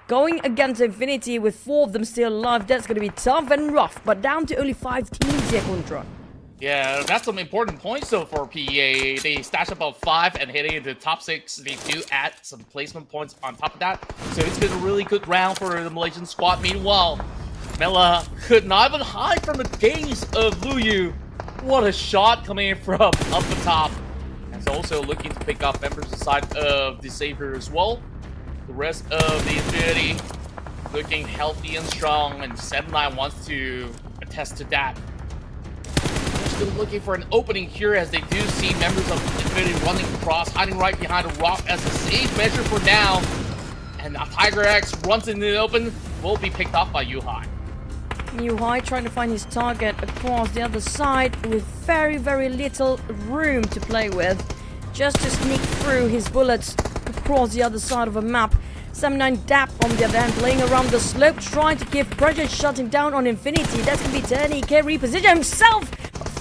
Speaker 11: going against Infinity with 4 of them still alive, that's going to be tough and rough. But down to only 5 teams here, Contra.
Speaker 10: Yeah, that's some important points though for PEA. They stash about 5 and heading into the top 6. They do add some placement points on top of that. So it's been a really good round for the Malaysian squad. Meanwhile, Mela could not even hide from the gaze of Luyu. What a shot coming in from up the top. And he's also looking to pick up members aside of the Savior as well. The rest of the Infinity looking healthy and strong, and 7-9 wants to attest to that. Still looking for an opening here as they do see members of Infinity running across, hiding right behind a rock as a safe measure for now. And Tiger X runs into the open, will be picked off by Yuhai.
Speaker 11: Yuhai trying to find his target across the other side with very, very little room to play with. Just to sneak through his bullets across the other side of a map. 7-9 Dap on the other hand playing around the slope, trying to give pressure, shutting down on Infinity. That's going to be TODAK reposition himself.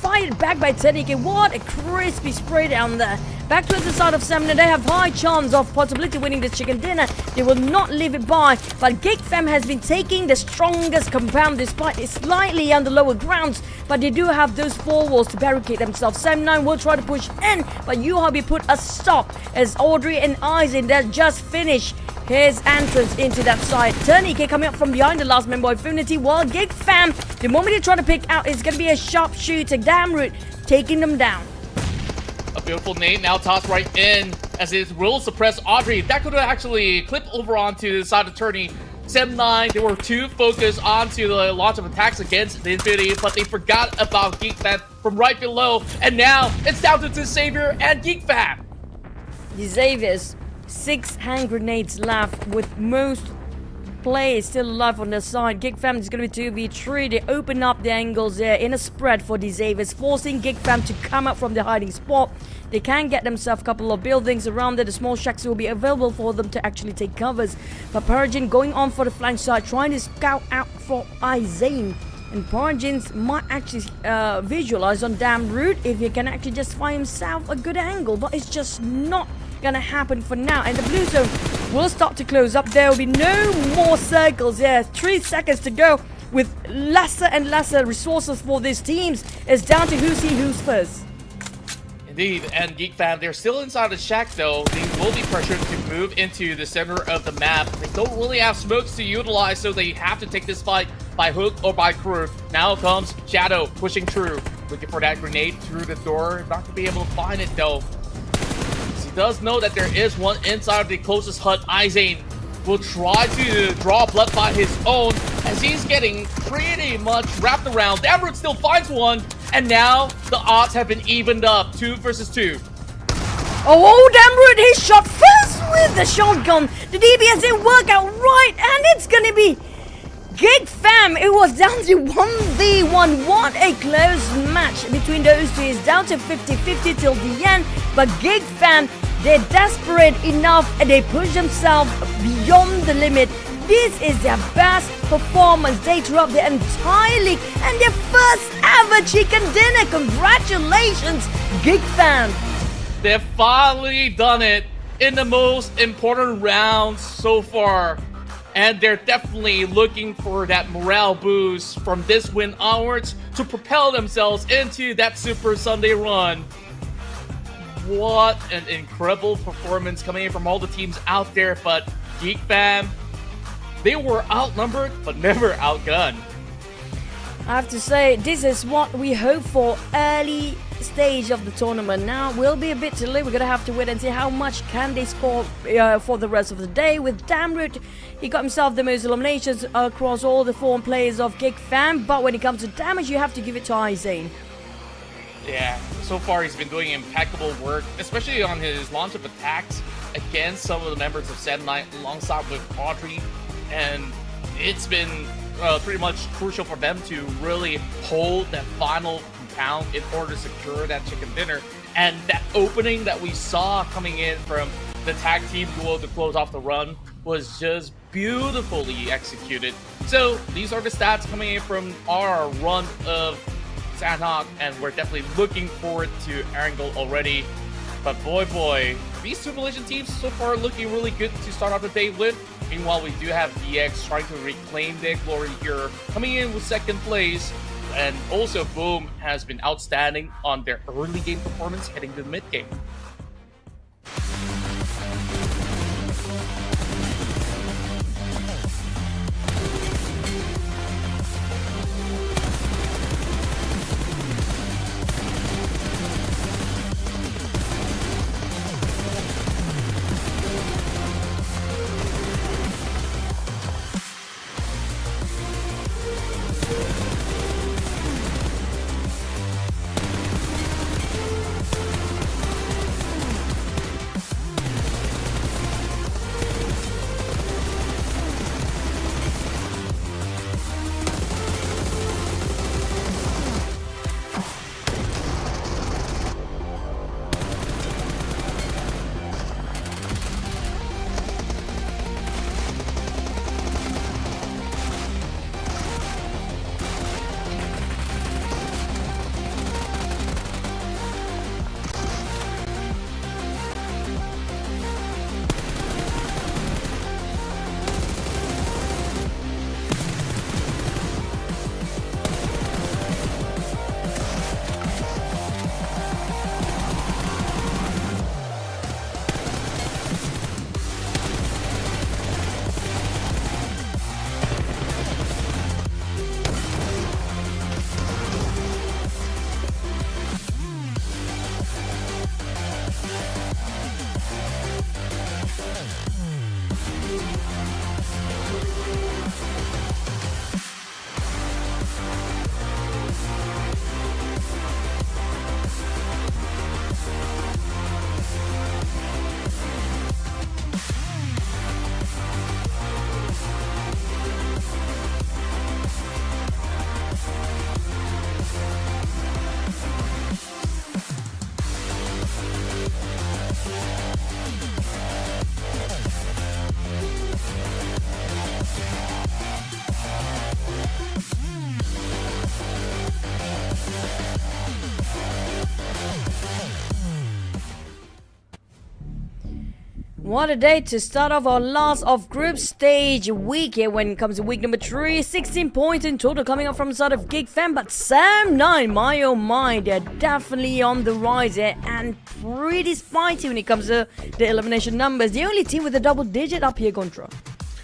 Speaker 11: Fired back by TODAK. What a crispy spray down there. Back to the side of 7, they have high chance of possibility winning this chicken dinner. They will not leave it by. But GEEK Fam has been taking the strongest compound despite it's slightly on the lower grounds. But they do have those 4 walls to barricade themselves. 7-9 will try to push in, but Yuhabi put a stop as Audrey and Aizen that just finished his entrance into that side. TODAK coming up from behind the last member of Infinity, while GEEK Fam, the moment they try to pick out, it's going to be a sharpshooter, Damroot, taking them down.
Speaker 10: A beautiful nade now tossed right in as it will suppress Audrey. That could have actually clipped over onto the side of Tourney. 7-9, they were too focused onto the launch of attacks against the Infinity, but they forgot about GEEK Fam from right below. And now it's down to the Savior and GEEK Fam.
Speaker 11: The Xavier's 6 hand grenades left with most players still alive on their side. GEEK Fam is going to be 2v3. They open up the angles there in a spread for the Xaviers, forcing GEEK Fam to come up from the hiding spot. They can get themselves a couple of buildings around there. The small shacks will be available for them to actually take covers. But Parajin going on for the flank side, trying to scout out for Aizen. And Parajin might actually visualize on Damroot if he can actually just find himself a good angle. But it's just not gonna happen for now, and the blue zone will start to close up. There will be no more circles. 3 seconds to go with lesser and lesser resources for these teams. It's down to who's first.
Speaker 10: Indeed, and GEEK Fam, they're still inside the shack though. They will be pressured to move into the center of the map. They don't really have smokes to utilize, so they have to take this fight by hook or by crook. Now comes Shadow pushing through, looking for that grenade through the door. Not gonna be able to find it though. Does know that there is one inside of the closest hut. Aizen will try to draw blood by his own as he's getting pretty much wrapped around. Damroot still finds one, and now the odds have been evened up. 2 versus 2.
Speaker 11: Oh, Damroot, he shot first with the shotgun. The DBS didn't work out right, and it's gonna be GEEK Fam. It was down to 1v1. What a close match between those two. It's down to 50-50 till the end. But GEEK Fam, they're desperate enough and they push themselves beyond the limit. This is their best performance. They threw up the entire league and their first ever chicken dinner. Congratulations, GEEK Fam.
Speaker 10: They've finally done it in the most important round so far. And they're definitely looking for that morale boost from this win onwards to propel themselves into that Super Sunday run. What an incredible performance coming in from all the teams out there, but GEEK Fam, they were outnumbered but never outgunned.
Speaker 11: I have to say, this is what we hope for early stage of the tournament. Now, we'll be a bit too late. We're going to have to wait and see how much can they score for the rest of the day. With Damroot, he got himself the most eliminations across all the 4 players of GEEK Fam. But when it comes to damage, you have to give it to Aizen.
Speaker 10: Yeah, so far he's been doing impeccable work, especially on his launch of attacks against some of the members of 7-9 alongside with Audrey. And it's been pretty much crucial for them to really hold that final town in order to secure that chicken dinner. And that opening that we saw coming in from the tag team duo to close off the run was just beautifully executed. So these are the stats coming in from our run of Sanhok, and we're definitely looking forward to Erangel already. But boy, these two Malaysian teams so far looking really good to start off the day with. Meanwhile, we do have DX trying to reclaim their glory here, coming in with second place. And also, Boom has been outstanding on their early game performance heading to the mid game.
Speaker 11: What a day to start off our last of group stage week here when it comes to week number 3. 16 points in total coming up from the side of GEEK Fam, but Sam9, my oh my, they're definitely on the rise here and pretty spicy when it comes to the elimination numbers. The only team with a double digit up here, Contra.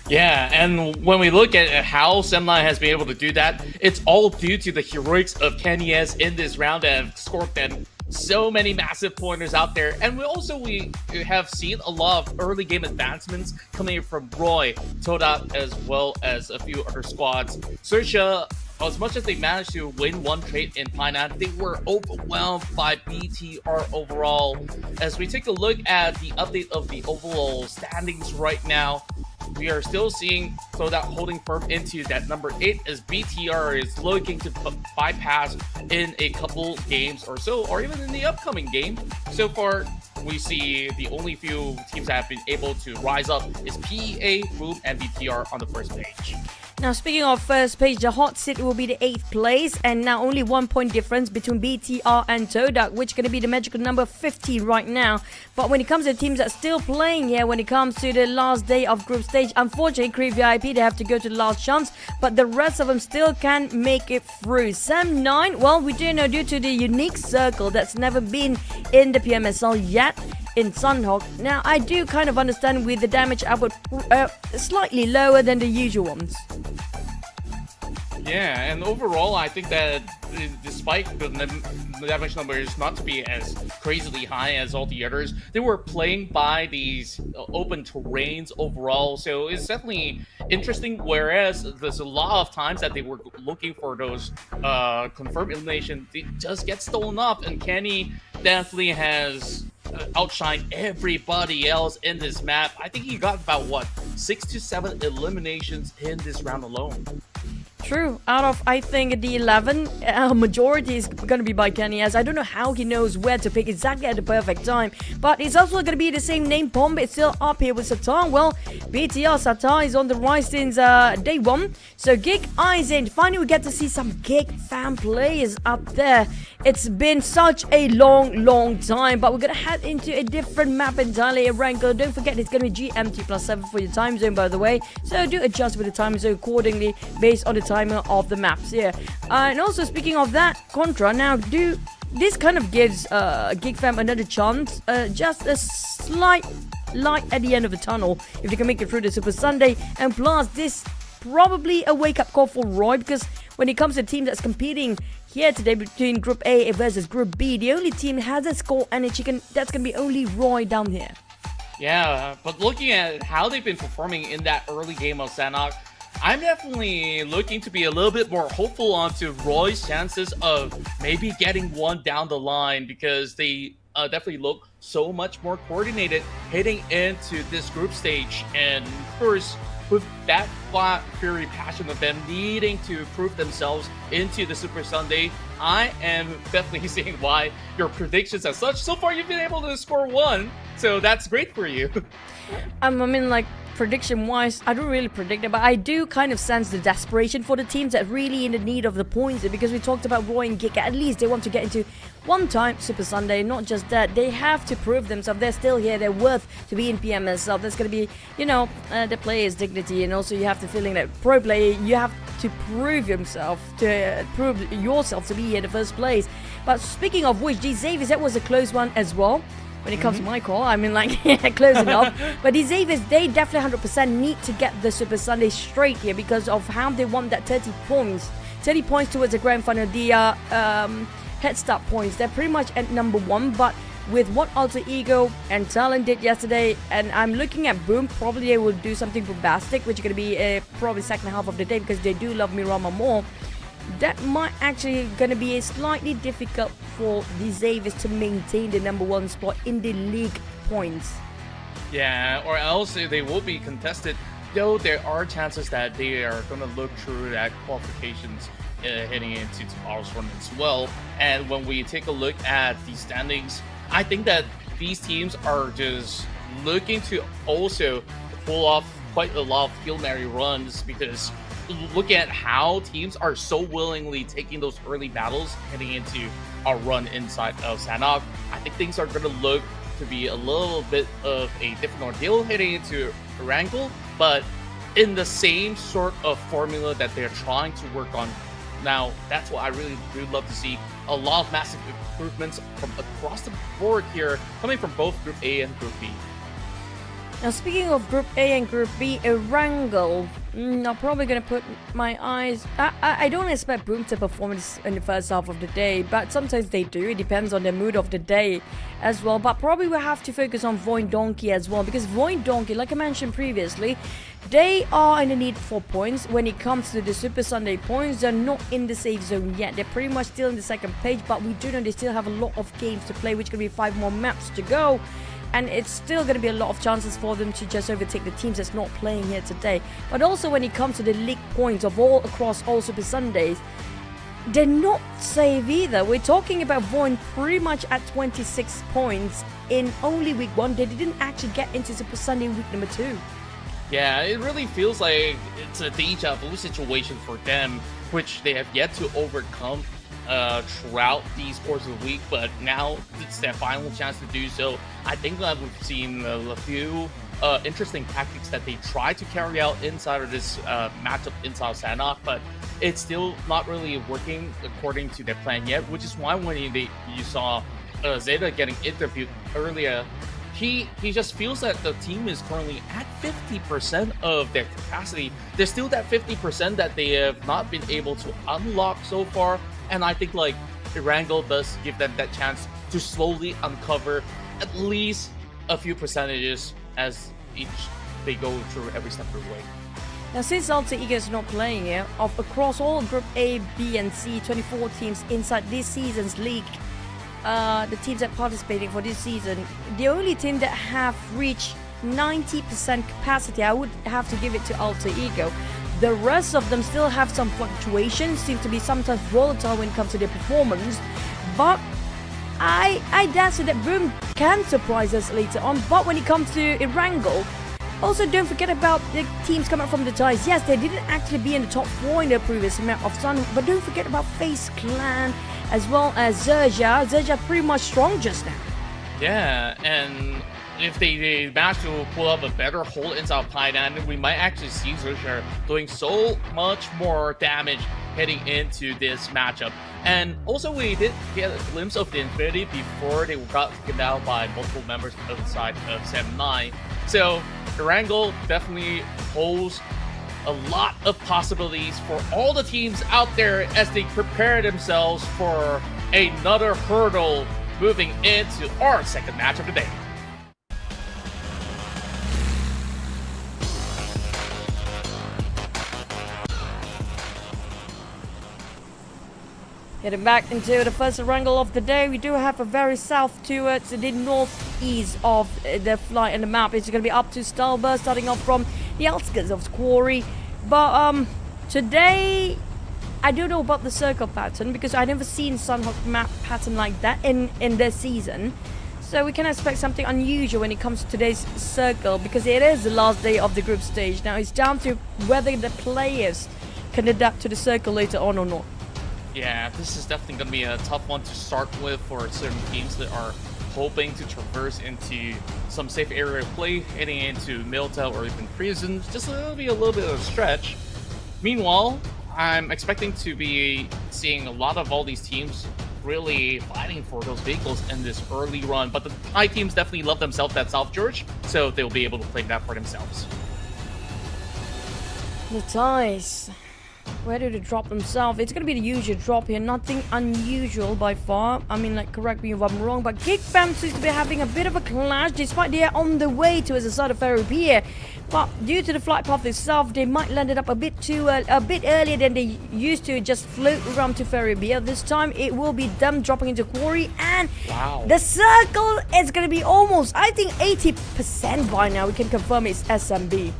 Speaker 10: Yeah, and when we look at how Sam9 has been able to do that, it's all due to the heroics of Kenny S in this round that have scored them so many massive pointers out there. And we have seen a lot of early game advancements coming from Roy, TODAK, as well as a few other squads. XERXIA, as much as they managed to win one trade in Thailand, they were overwhelmed by BTR overall. As we take a look at the update of the overall standings right now, we are still seeing TODAK holding firm into that number 8 as BTR is looking to bypass in a couple games or so, or even in the upcoming game. So far, we see the only few teams that have been able to rise up is PEA, Boom, and BTR on the first page.
Speaker 11: Now, speaking of first page, the hot seat will be the 8th place, and now only 1 point difference between BTR and TODAK, which is going to be the magical number 50 right now. But when it comes to teams that are still playing here, when it comes to the last day of group stage, unfortunately, Cree VIP, they have to go to the last chance, but the rest of them still can make it through. Sam9, well, we do know due to the unique circle that's never been in the PMSL yet, in Sanhok. Now, I do kind of understand with the damage output slightly lower than the usual ones.
Speaker 10: Yeah, and overall, I think that despite the damage numbers not to be as crazily high as all the others, they were playing by these open terrains overall, so it's definitely interesting, whereas there's a lot of times that they were looking for those confirmed elimination, they just get stolen up, and Kenny definitely has outshined everybody else in this map. I think he got about, what, 6 to 7 eliminations in this round alone.
Speaker 11: True. Out of, I think, the 11, majority is going to be by Kenny, as I don't know how he knows where to pick exactly at the perfect time. But it's also going to be the same name. Bomb is still up here with Satar. Well, BTR Satar is on the rise since day 1. So GEEK eyes in. Finally, we get to see some GEEK fan players up there. It's been such a long time, but we're going to head into a different map entirely, Erangel. Don't forget, it's going to be GMT+7 for your time zone, by the way. So do adjust with the time zone accordingly based on the timer of the maps here. And also, speaking of that, Contra, now this kind of gives GEEK fam another chance, just a slight light at the end of the tunnel if they can make it through the Super Sunday. And plus, this probably a wake-up call for Roy, because when it comes to teams that's competing here today between Group A versus Group B, the only team that hasn't scored any chicken, that's going to be only Roy down here.
Speaker 10: Yeah, but looking at how they've been performing in that early game of Sanhok, I'm definitely looking to be a little bit more hopeful onto Roy's chances of maybe getting one down the line, because they definitely look so much more coordinated heading into this group stage. And of course, with that fury passion of them needing to prove themselves into the Super Sunday, I am definitely seeing why your predictions as such. So far, you've been able to score 1, so that's great for you.
Speaker 11: I mean, like, prediction-wise, I don't really predict it, but I do kind of sense the desperation for the teams that really in the need of the points, because we talked about Roy and GEEK. At least they want to get into one-time Super Sunday. Not just that, they have to prove themselves. They're still here. They're worth to be in PMSL. There's going to be, you know, the player's dignity, and also you have the feeling that pro player, you have to prove yourself to be here in the first place. But speaking of which, these Xaviers, that was a close one as well. When it comes to my call, I mean, like, yeah, close enough. But the Xaviers, they definitely 100% need to get the Super Sunday straight here because of how they want that 30 points. 30 points towards the grand final. The head start points, they're pretty much at number 1. But with what Alter Ego and TALON did yesterday, and I'm looking at Boom, probably they will do something bombastic, which is going to be probably second half of the day, because they do love Mirama more. That might actually going to be a slightly difficult for the Xaviers to maintain the number 1 spot in the league points.
Speaker 10: Yeah, or else they will be contested, though there are chances that they are going to look through that qualifications heading into tomorrow's run as well. And when we take a look at the standings, I think that these teams are just looking to also pull off quite a lot of Hail Mary runs, because look at how teams are so willingly taking those early battles heading into our run inside of Sanhok. I think things are going to look to be a little bit of a different ordeal heading into Erangel, but in the same sort of formula that they're trying to work on now. That's what I really do love to see. A lot of massive improvements from across the board here, coming from both Group A and Group B.
Speaker 11: Now, speaking of Group A and Group B, Erangel, I'm probably going to put my eyes... I don't expect Boom to perform in the first half of the day, but sometimes they do. It depends on the mood of the day as well. But probably we'll have to focus on VOIN Donkey as well, because VOIN Donkey, like I mentioned previously, they are in the need for points. When it comes to the Super Sunday points, they're not in the safe zone yet. They're pretty much still in the second page, but we do know they still have a lot of games to play, which is going to be 5 more maps to go. And it's still going to be a lot of chances for them to just overtake the teams that's not playing here today. But also when it comes to the league points of all across all Super Sundays, they're not safe either. We're talking about VOIN pretty much at 26 points in only week 1. They didn't actually get into Super Sunday week number 2.
Speaker 10: Yeah, it really feels like it's a deja vu situation for them, which they have yet to overcome throughout these course of the week, but now it's their final chance to do so. I think that we've seen a few interesting tactics that they try to carry out inside of this matchup inside Sanhok, but it's still not really working according to their plan yet, which is why when you saw Zeta getting interviewed earlier, he just feels that the team is currently at 50% of their capacity. There's still that 50% that they have not been able to unlock so far. And I think like Erangel does give them that chance to slowly uncover at least a few percentages as they go through every step of the way.
Speaker 11: Now, since Alter Ego is not playing here, across all Group A, B, and C, 24 teams inside this season's league, the teams that are participating for this season, the only team that have reached 90% capacity, I would have to give it to Alter Ego. The rest of them still have some fluctuations, seem to be sometimes volatile when it comes to their performance. But I dare say that Boom can surprise us later on. But when it comes to Erangel, also don't forget about the teams coming from the ties. Yes, they didn't actually be in the top 4 in the previous map of Sun, but don't forget about FaZe Clan as well as XERXIA. XERXIA pretty much strong just now.
Speaker 10: Yeah, and if they manage to pull up a better hold inside Thailand, we might actually see XERXIA doing so much more damage heading into this matchup. And also we did get a glimpse of the Infinity before they got taken down by multiple members outside of 7-9. So Erangel definitely holds a lot of possibilities for all the teams out there as they prepare themselves for another hurdle moving into our second match of the day.
Speaker 11: Heading back into the first Erangel of the day, we do have a very south towards the northeast of the flight and the map. It's going to be up to Starburst, starting off from the outskirts of Quarry. But today, I don't know about the circle pattern because I never seen Sunhawk map pattern like that in this season. So we can expect something unusual when it comes to today's circle because it is the last day of the group stage. Now it's down to whether the players can adapt to the circle later on or not.
Speaker 10: Yeah, this is definitely going to be a tough one to start with for certain teams that are hoping to traverse into some safe area of play, heading into Milta or even Prison. Just a little bit of a stretch. Meanwhile, I'm expecting to be seeing a lot of all these teams really fighting for those vehicles in this early run. But the Thai teams definitely love themselves at South George, so they'll be able to claim that for themselves.
Speaker 11: The Thais, where do they drop themselves? It's going to be the usual drop here. Nothing unusual by far. I mean, like, correct me if I'm wrong, but GEEK fam seems to be having a bit of a clash despite they are on the way towards the side of Ferropier. But due to the flight path itself, they might land it up a bit earlier than they used to just float around to Ferropier. This time, it will be them dropping into Quarry, and the circle is going to be almost, I think, 80% by now. We can confirm it's SMB.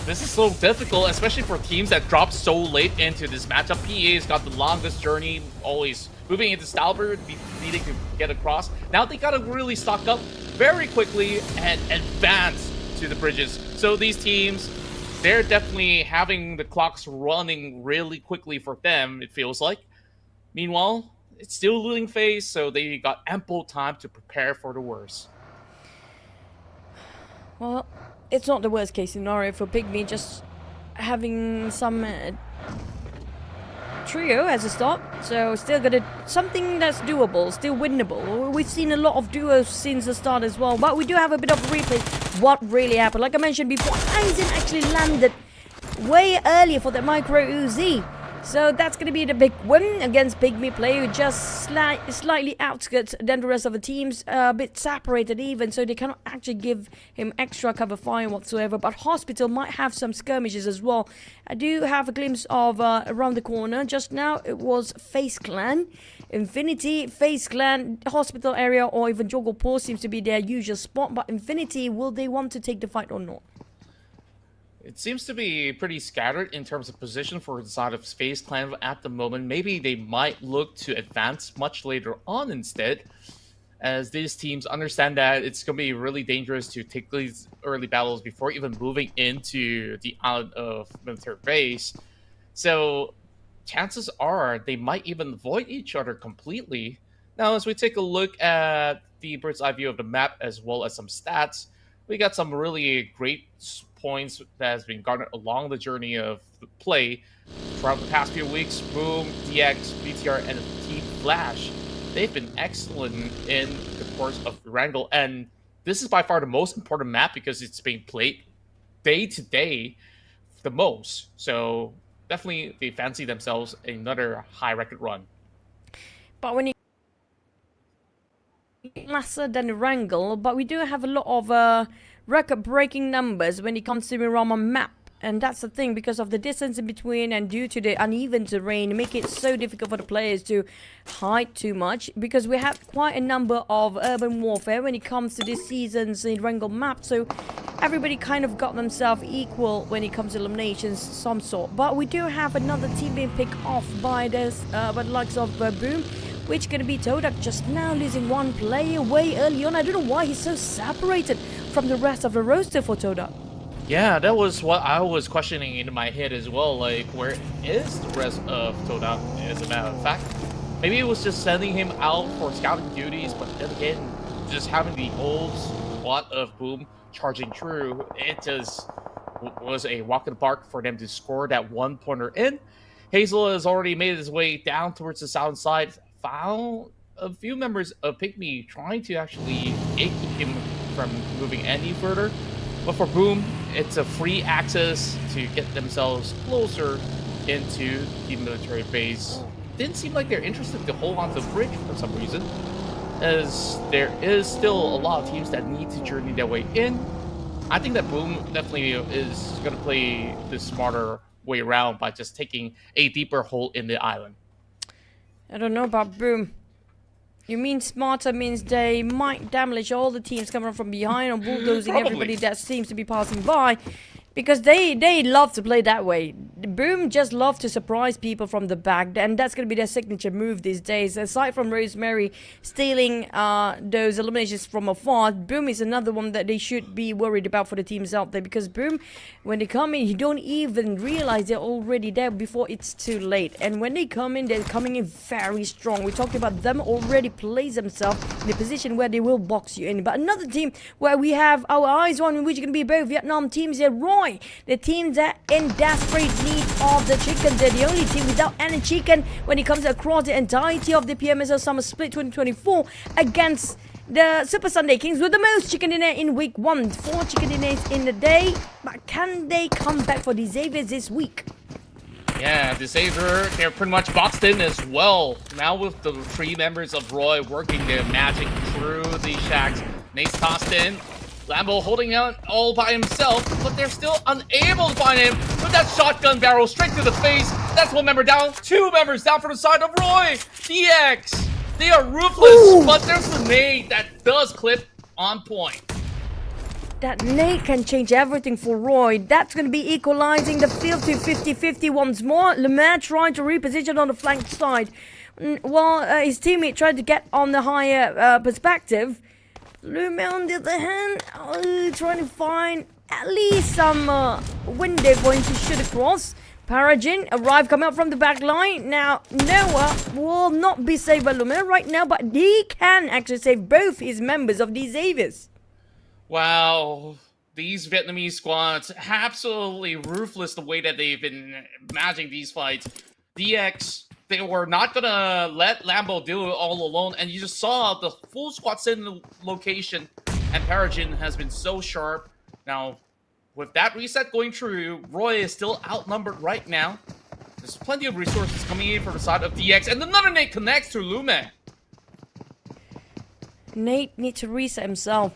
Speaker 10: This is so difficult, especially for teams that drop so late into this matchup. PA's got the longest journey, always moving into Stalbert, needing to get across. Now they gotta really stock up very quickly and advance to the bridges. So these teams, they're definitely having the clocks running really quickly for them, it feels like. Meanwhile, it's still looting phase, so they got ample time to prepare for the worst.
Speaker 11: Well, it's not the worst case scenario for PIGMY, just having some trio as a start. So still got something that's doable, still winnable. We've seen a lot of duos since the start as well, but we do have a bit of a replay. What really happened? Like I mentioned before, Aizen actually landed way earlier for the micro Uzi. So that's going to be the big win against PIGMY player, who just slightly outskirts than the rest of the teams, a bit separated even, so they cannot actually give him extra cover fire whatsoever. But Hospital might have some skirmishes as well. I do have a glimpse of around the corner. Just now it was FaZe Clan. Infinity, FaZe Clan, Hospital area, or even Jogopur seems to be their usual spot. But Infinity, will they want to take the fight or not?
Speaker 10: It seems to be pretty scattered in terms of position for the side of FaZe Clan at the moment. Maybe they might look to advance much later on instead, as these teams understand that it's going to be really dangerous to take these early battles before even moving into the island of military base. So chances are they might even avoid each other completely. Now, as we take a look at the bird's eye view of the map as well as some stats, we got some really great points that has been garnered along the journey of the play throughout the past few weeks. Boom, DX, BTR, and Team Flash, they've been excellent in the course of Erangel, and this is by far the most important map because it's being played day to day the most. So definitely they fancy themselves another high record run.
Speaker 11: But when you lesser than Erangel, but we do have a lot of record-breaking numbers when it comes to Miramar map And that's the thing, because of the distance in between and due to the uneven terrain, make it so difficult for the players to hide too much. Because we have quite a number of urban warfare when it comes to this season's Wrangle map. So everybody kind of got themselves equal when it comes to eliminations, some sort. But we do have another team being picked off by the likes of Boom, which gonna be TODAK just now losing one player way early on. I don't know why he's so separated from the rest of the roster for TODAK.
Speaker 10: Yeah, that was what I was questioning in my head as well. Like, where is the rest of TODAK, as a matter of fact? Maybe it was just sending him out for scouting duties, but then again, just having the whole squad of Boom charging through, it just was a walk in the park for them to score that one-pointer in. Hazel has already made his way down towards the south side, found a few members of PIGMY trying to actually keep him from moving any further. But for Boom, it's a free access to get themselves closer into the military base. Didn't seem like they're interested to hold on to the bridge for some reason, as there is still a lot of teams that need to journey their way in. I think that Boom definitely is going to play the smarter way around by just taking a deeper hole in the island.
Speaker 11: I don't know about Boom. You mean smarter means they might damage all the teams coming from behind and bulldozing everybody that seems to be passing by. Because they love to play that way. Boom just love to surprise people from the back, and that's going to be their signature move these days. Aside from Rosemary stealing those eliminations from afar, Boom is another one that they should be worried about for the teams out there. Because Boom, when they come in, you don't even realize they're already there before it's too late. And when they come in, they're coming in very strong. We talked about them already place themselves in a position where they will box you in. But another team where we have our eyes on, which is going to be both Vietnam teams, they're Roy. The team that in desperate need of the chicken. They're the only team without any chicken when it comes across the entirety of the PMSL Summer Split 2024 against the Super Sunday Kings with the most chicken dinner in week 1. 4 chicken dinners in the day. But can they come back for the Xaviers this week?
Speaker 10: Yeah, the Xavier, they're pretty much boxed in as well. Now with the 3 members of Roy working their magic through the shacks. Nate's tossed in. Lambo holding out all by himself, but they're still unable to find him with that shotgun barrel straight to the face. That's 1 member down, 2 members down for the side of Roy. DX, they are ruthless, but there's a nade that does clip on point.
Speaker 11: That nade can change everything for Roy. That's going to be equalizing the field to 50-50 once more. Lemare trying to reposition on the flank side. While his teammate tried to get on the higher perspective. Lume on the other hand, trying to find at least some window for him to shoot across. Paragin arrived, coming up from the back line. Now, Noah will not be saved by Lume right now, but he can actually save both his members of the Xaviers.
Speaker 10: Wow, these Vietnamese squads, absolutely ruthless the way that they've been managing these fights. DX, they were not gonna let Lambo do it all alone, and you just saw the full squad sit in the location, and Paragin has been so sharp. Now, with that reset going through, Roy is still outnumbered right now. There's plenty of resources coming in from the side of DX, and another Nate connects to Lume.
Speaker 11: Nate needs to reset himself.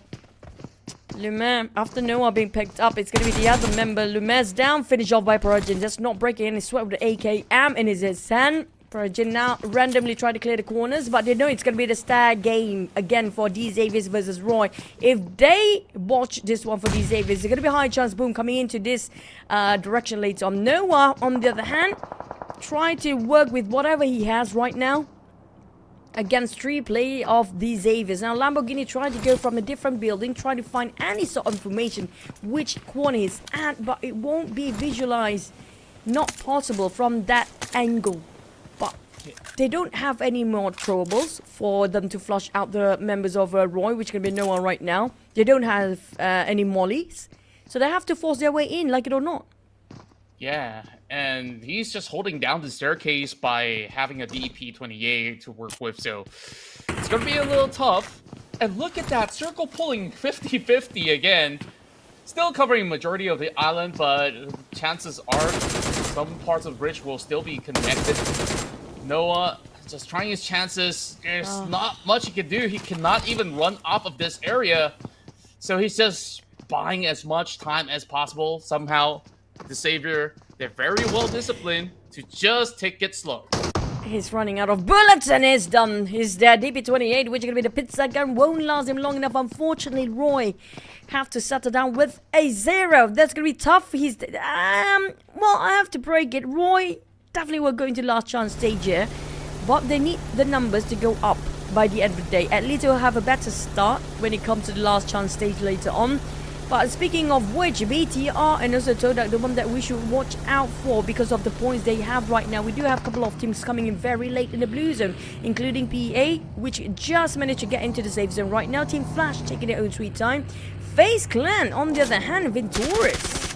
Speaker 11: Lume, after Noah being picked up, it's going to be the other member. Lume's down, finished off by Paragin, just not breaking any sweat with the AKM in his hand. Paragin now randomly trying to clear the corners, but they know it's going to be the stag game again for D Xaviers versus Roy. If they watch this one for D Xaviers, there's going to be a high chance Boom coming into this direction later on. Noah, on the other hand, trying to work with whatever he has right now against 3 play of the Xaviers. Now Lamborghini trying to go from a different building, trying to find any sort of information which corner he's at, but it won't be visualized, not possible from that angle. But they don't have any more throwables for them to flush out the members of Roy, which can be Noah right now. They don't have any mollies, so they have to force their way in, like it or not.
Speaker 10: Yeah, and he's just holding down the staircase by having a DP-28 to work with, so it's going to be a little tough. And look at that, circle pulling 50-50 again. Still covering majority of the island, but chances are some parts of the bridge will still be connected. Noah just trying his chances. There's not much he can do. He cannot even run off of this area. So he's just buying as much time as possible. Somehow the Savior, they're very well disciplined to just take it slow.
Speaker 11: He's running out of bullets and he's done. He's dead. DP28, which is going to be the pizza gun, won't last him long enough. Unfortunately, Roy have to settle down with a 0. That's going to be tough. He's... well, I have to break it. Roy definitely will go into last chance stage here. But they need the numbers to go up by the end of the day. At least they'll have a better start when it comes to the last chance stage later on. But speaking of which, BTR and also TODAK, the one that we should watch out for because of the points they have right now. We do have a couple of teams coming in very late in the blue zone, including PA, which just managed to get into the safe zone right now. Team Flash taking their own sweet time. FaZe Clan, on the other hand, victorious.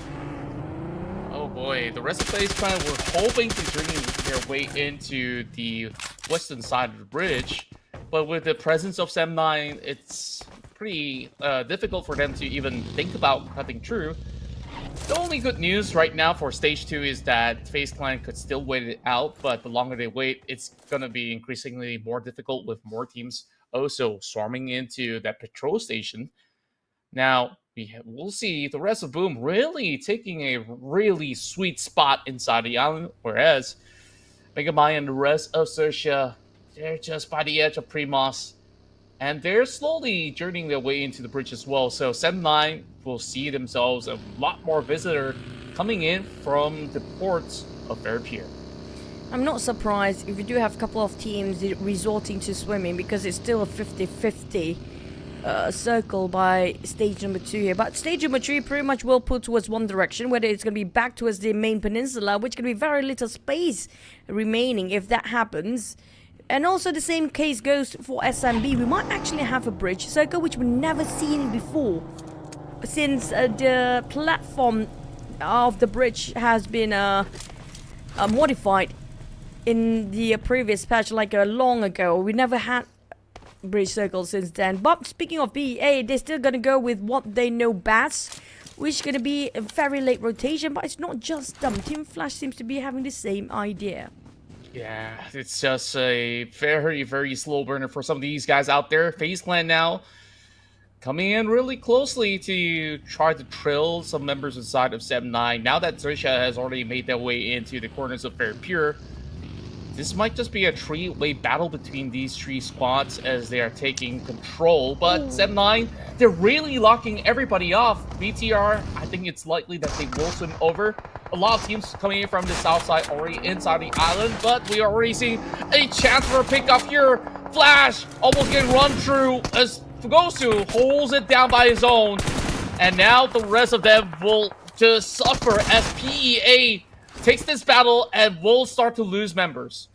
Speaker 10: Oh boy, the rest of FaZe Clan were hoping to journey their way into the western side of the bridge, but with the presence of Sam9, it's pretty difficult for them to even think about cutting through. The only good news right now for stage 2 is that FaZe Clan could still wait it out, but the longer they wait, it's gonna be increasingly more difficult with more teams also swarming into that patrol station. Now, we'll see the rest of Boom really taking a really sweet spot inside the island, whereas PIGMY and the rest of XERXIA, they're just by the edge of Primos. And they're slowly journeying their way into the bridge as well. So 7-9 will see themselves a lot more visitor coming in from the ports of Fairpier.
Speaker 11: I'm not surprised if you do have a couple of teams resorting to swimming because it's still a 50-50 circle by stage number 2 here. But stage number 3 pretty much will pull towards one direction, whether it's going to be back towards the main peninsula, which can be very little space remaining if that happens. And also the same case goes for SMB. We might actually have a bridge circle which we've never seen before, since the platform of the bridge has been modified in the previous patch like long ago. We never had bridge circle since then. But speaking of BEA, they're still gonna go with what they know best, which is gonna be a very late rotation. But it's not just them. Team Flash seems to be having the same idea.
Speaker 10: Yeah, it's just a very, very slow burner for some of these guys out there. FaZe Clan now coming in really closely to try to trail some members inside of 7-9. Now that XERXIA has already made their way into the corners of Fairpier, this might just be a three-way battle between these three squads as they are taking control. But 7-9, they're really locking everybody off. BTR, I think it's likely that they will swim over. A lot of teams coming in from the south side already inside the island, but we are already seeing a chance for a pickup here. Flash almost getting run through as Fugosu holds it down by his own. And now the rest of them will just suffer as PEA takes this battle and will start to lose members.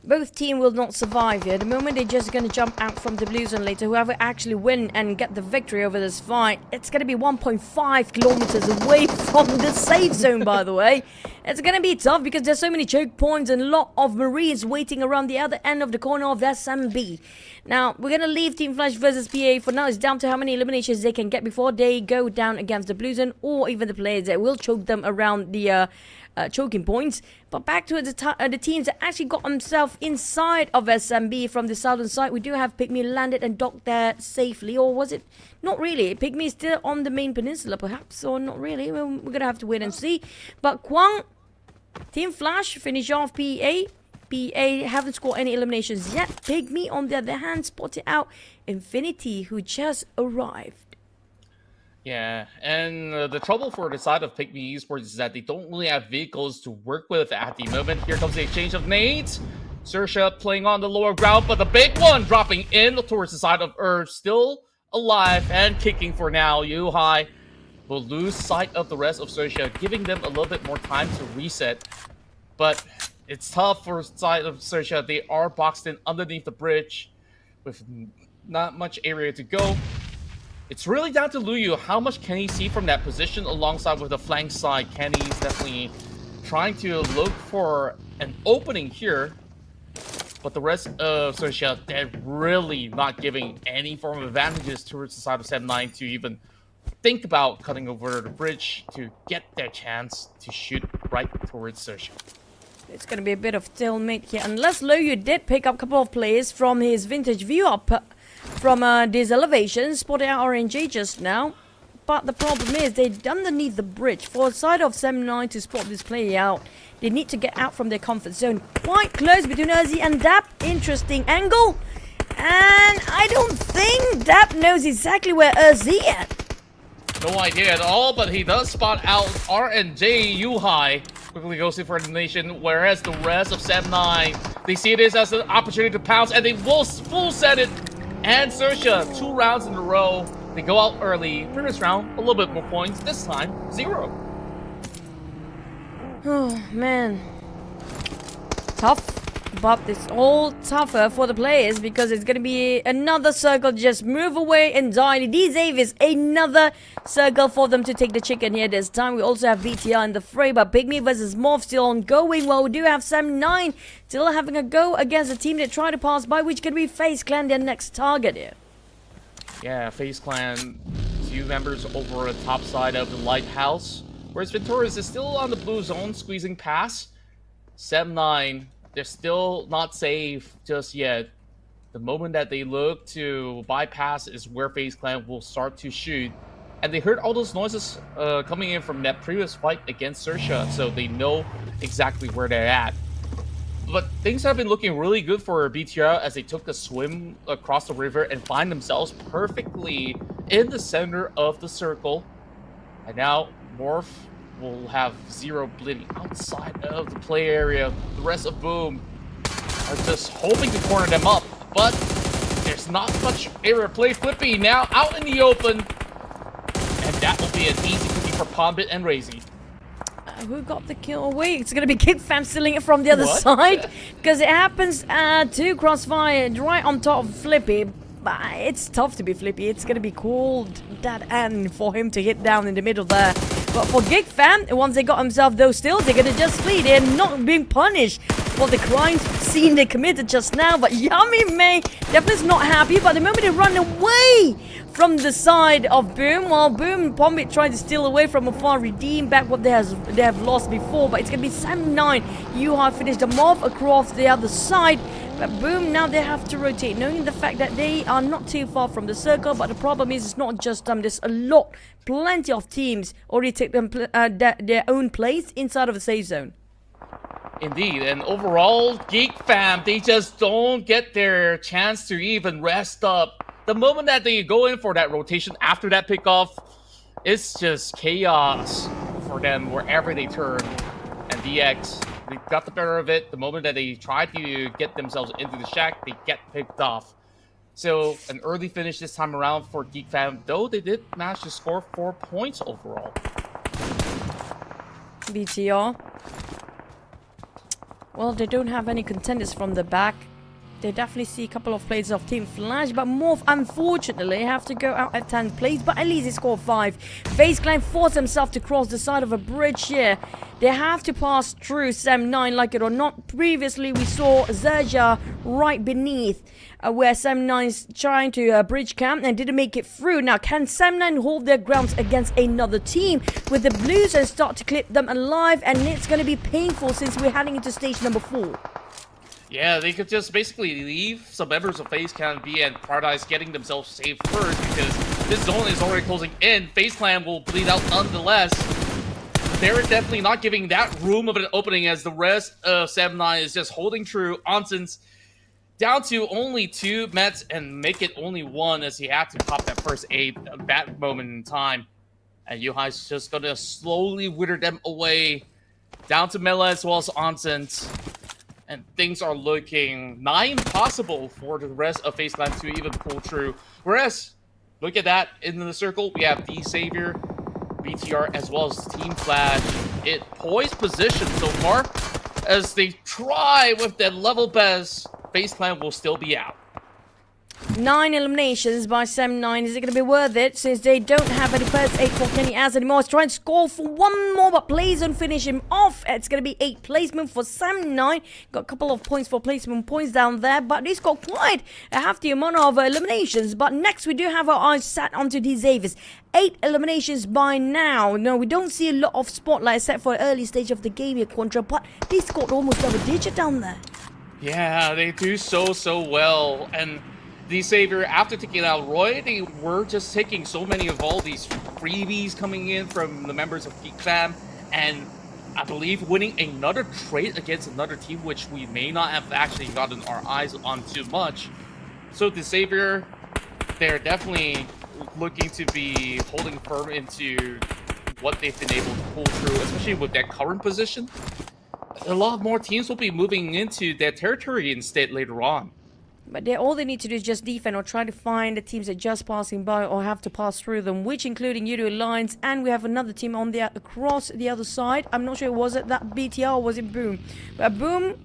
Speaker 11: Both teams will not survive here. The moment they're just going to jump out from the blue zone later, whoever actually win and get the victory over this fight, it's going to be 1.5 kilometers away from the safe zone, by the way. It's going to be tough because there's so many choke points and a lot of Marines waiting around the other end of the corner of that SMB. Now, we're going to leave Team Flash versus PA for now. It's down to how many eliminations they can get before they go down against the blue zone, or even the players that will choke them around the choking points. But back to the teams that actually got themselves inside of SMB from the southern side. We do have PIGMY landed and docked there safely, or was it not really? PIGMY is still on the main peninsula perhaps, or not really. We're gonna have to wait and see. But Kwang, Team Flash finish off PA. PA haven't scored any eliminations yet. PIGMY on the other hand spotted out Infinity, who just arrived.
Speaker 10: Yeah, and the trouble for the side of PIGMY Esports is that they don't really have vehicles to work with at the moment. Here comes the exchange of nades. XERXIA playing on the lower ground, but the big one dropping in towards the side of Earth. Still alive and kicking for now. Yuhai will lose sight of the rest of XERXIA, giving them a little bit more time to reset. But it's tough for the side of XERXIA. They are boxed in underneath the bridge with not much area to go. It's really down to Luyu. How much can he see from that position alongside with the flank side? Kenny's definitely trying to look for an opening here. But the rest of XERXIA, they're really not giving any form of advantages towards the side of 7-9 to even think about cutting over the bridge to get their chance to shoot right towards XERXIA.
Speaker 11: It's going to be a bit of stalemate here. Unless Luyu did pick up a couple of players from his vintage view up from these elevations. Spotted out RNG just now. but the problem is they're underneath the bridge. For a side of Sem9 to spot this play out, they need to get out from their comfort zone. Quite close between Urzi and Dap. Interesting angle. And I don't think Dap knows exactly where Urzi at.
Speaker 10: No idea at all, but he does spot out RNJ Yuhai. Quickly goes in for elimination, whereas the rest of Sem9, they see this as an opportunity to pounce, and they will full set it. And XERXIA, 2 rounds in a row. They go out early. Previous round, a little bit more points. This time, 0.
Speaker 11: Oh, man. Tough. But it's all tougher for the players because it's going to be another circle. Just move away entirely. D-Zavis, another circle for them to take the chicken here this time. We also have VTR in the fray, but PIGMY versus MORPH still ongoing. Well, we do have Sem9 still having a go against a team that try to pass by, which could be FaZe Clan, their next target here.
Speaker 10: Yeah, FaZe Clan, 2 members over the top side of the lighthouse, whereas Venturas is still on the blue zone, squeezing past. Sem9, they're still not safe just yet. The moment that they look to bypass is where FaZe Clan will start to shoot. And they heard all those noises coming in from that previous fight against XERXIA, so they know exactly where they're at. But things have been looking really good for BTR as they took a swim across the river and find themselves perfectly in the center of the circle. And now MORPH will have 0 bleeding outside of the play area. The rest of Boom are just hoping to corner them up, but there's not much area to play. Flippy now out in the open, and that will be an easy cookie for Pombit and Razy.
Speaker 11: Who got the kill away? It's going to be GEEK fam stealing it from the other side because it happens to crossfire right on top of Flippy. But it's tough to be Flippy. It's going to be called that end for him to hit down in the middle there. But for GEEK fam, once they got themselves those stills, they're going to just flee. They're not being punished for the crime scene they committed just now. But Yummy May definitely not happy. But the moment they run away from the side of Boom, while Boom and Pombit trying to steal away from afar, redeem back what they have lost before. But it's going to be Sem9. Yuhai finished the MORPH across the other side. But Boom, now they have to rotate, knowing the fact that they are not too far from the circle. But the problem is, it's not just them. There's plenty of teams already take them their own place inside of the safe zone.
Speaker 10: Indeed, and overall, GEEK fam, they just don't get their chance to even rest up. The moment that they go in for that rotation after that pickoff, it's just chaos for them wherever they turn. And DX, they got the better of it. The moment that they try to get themselves into the shack, they get picked off. So, an early finish this time around for GEEK fam, though they did manage to score 4 points overall.
Speaker 11: BTR. Well, they don't have any contenders from the back. They definitely see a couple of players of Team Flash, but MORPH, unfortunately, have to go out at 10th place, but at least they score 5. FaZe Clan force themselves to cross the side of a bridge here. They have to pass through Sem9, like it or not. Previously, we saw XERXIA right beneath where Sem9 is trying to bridge camp and didn't make it through. Now, can Sem9 hold their grounds against another team with the Blues and start to clip them alive? And it's going to be painful since we're heading into stage number 4.
Speaker 10: Yeah, they could just basically leave some members of FaZe Clan be and prioritize getting themselves saved first because this zone is already closing in. FaZe Clan will bleed out nonetheless. They're definitely not giving that room of an opening as the rest of Sem9 is just holding true. Onsens down to only 2 mets and make it only 1 as he had to pop that first aid at that moment in time. And Yuhai's just going to slowly wither them away down to Mela as well as Onsens. And things are looking nigh impossible for the rest of FaZe Clan to even pull through. Whereas, look at that, in the circle, we have D-Savior, BTR, as well as Team Flash. It poised position so far. As they try with that level best, FaZe Clan will still be out.
Speaker 11: 9 eliminations by Sem9. Is it going to be worth it since they don't have any first 8 for Kenny Az anymore? He's trying to score for 1 more, but plays and finish him off. It's going to be 8 placement for Sem9. Got a couple of points for placement points down there, but he's got quite a hefty amount of eliminations. But next, we do have our eyes set onto D-Zavis. 8 eliminations by now. No, we don't see a lot of spotlight except for early stage of the game here, Contra, but they scored almost double digit down there.
Speaker 10: Yeah, they do so well. And the Savior, after taking out Roy, they were just taking so many of all these freebies coming in from the members of GEEK fam, and I believe winning another trade against another team, which we may not have actually gotten our eyes on too much. So the Savior, they're definitely looking to be holding firm into what they've been able to pull through, especially with their current position. A lot more teams will be moving into their territory instead later on.
Speaker 11: But all they need to do is just defend or try to find the teams that are just passing by or have to pass through them, which including YOODO Alliance, and we have another team on the across the other side. I'm not sure, was it that BTR or was it Boom? But Boom,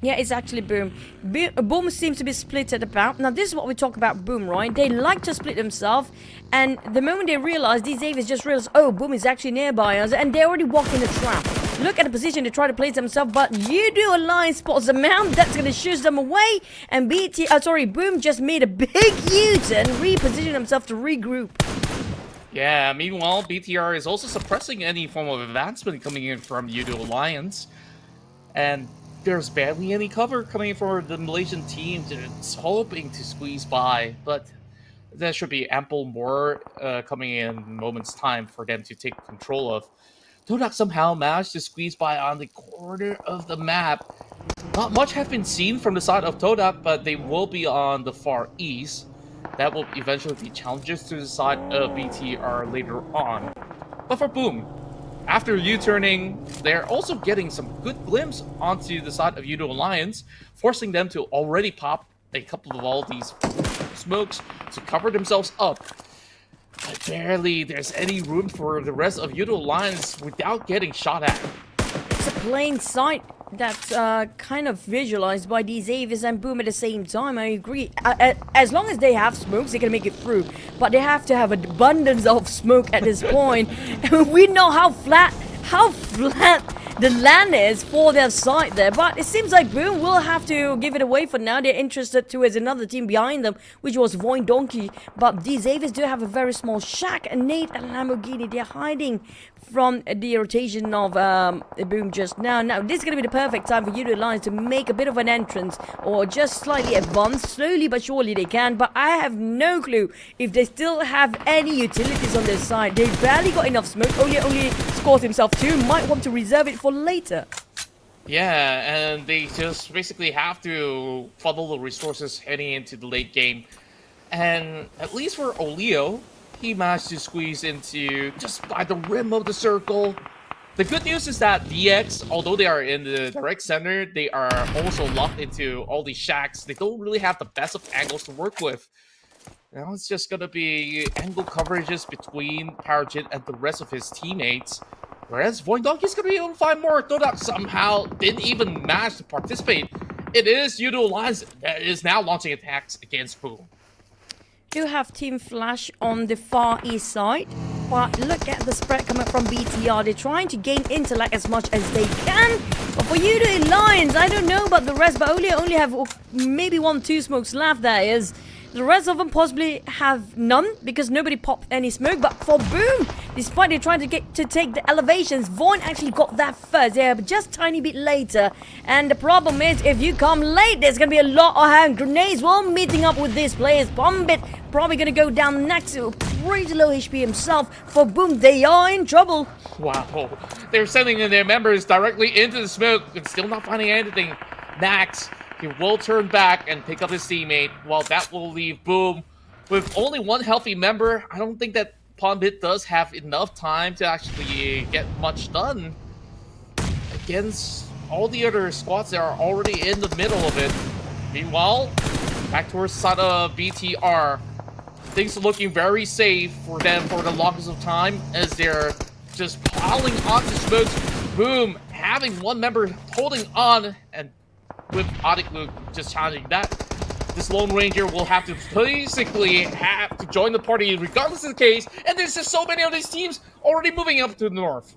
Speaker 11: yeah, it's actually Boom. Boom seems to be split at about. Now this is what we talk about Boom, right? They like to split themselves, and the moment they realize, these Avies just realize, oh, Boom is actually nearby us, and they already walk in the trap. Look at the position they try to place themselves, but YOODO Alliance spots a mount that's going to shoo them away, and Boom just made a big U-turn, repositioned himself to regroup.
Speaker 10: Yeah, meanwhile, BTR is also suppressing any form of advancement coming in from YOODO Alliance, and there's barely any cover coming for the Malaysian team that's hoping to squeeze by, but there should be ample more coming in moments' time for them to take control of. TODAK somehow managed to squeeze by on the corner of the map. Not much have been seen from the side of TODAK, but they will be on the far east. That will eventually be challenges to the side of BTR later on. But for Boom, after U-turning, they're also getting some good glimpse onto the side of YOODO Alliance, forcing them to already pop a couple of all these smokes to cover themselves up. But barely there's any room for the rest of YOODO Alliance without getting shot at.
Speaker 11: It's a plain sight that's kind of visualized by these Avies and Boom at the same time. I agree. As long as they have smokes, they can make it through. But they have to have an abundance of smoke at this point. We know how flat the land is for their side there, but it seems like Boom will have to give it away for now. They're interested towards another team behind them, which was VOIN Donkey, but these Avies do have a very small shack, and Nate and Lamborghini, they're hiding from the rotation of Boom just now. Now this is going to be the perfect time for YOODO Alliance to make a bit of an entrance, or just slightly advance. Slowly but surely they can, but I have no clue if they still have any utilities on their side. They barely got enough smoke. Only scored himself 2, might want to reserve it for later.
Speaker 10: Yeah, and they just basically have to funnel the resources heading into the late game. And at least for Olio, he managed to squeeze into just by the rim of the circle. The good news is that DX, although they are in the direct center, they are also locked into all these shacks. They don't really have the best of angles to work with. Now it's just gonna be angle coverages between Parajit and the rest of his teammates. Whereas VOIN Donkey's gonna be able to find more. TODAK somehow didn't even manage to participate. It is YOODO Alliance that is now launching attacks against Boom.
Speaker 11: Do have Team Flash on the far east side, but look at the spread coming from BTR. They're trying to gain intellect as much as they can, but for YOODO Alliance, I don't know about the rest, but only have maybe 1-2 smokes left. There is. The rest of them possibly have none because nobody popped any smoke. But for Boom, despite they trying to take the elevations, VOIN actually got that first. Yeah, but just tiny bit later. And the problem is, if you come late, there's gonna be a lot of hand grenades while meeting up with these players. Bombit probably gonna go down next to pretty low HP himself. For Boom, they are in trouble.
Speaker 10: Wow, they're sending their members directly into the smoke and still not finding anything. Max, he will turn back and pick up his teammate, while that will leave Boom with only one healthy member. I don't think that Bombit does have enough time to actually get much done against all the other squads that are already in the middle of it. Meanwhile, back towards the side of BTR, things are looking very safe for them for the longest of time as they're just piling onto smokes. Boom, having one member holding on, and with IQOO just challenging that, this Lone Ranger will have to basically have to join the party regardless of the case, and there's just so many of these teams already moving up to the north.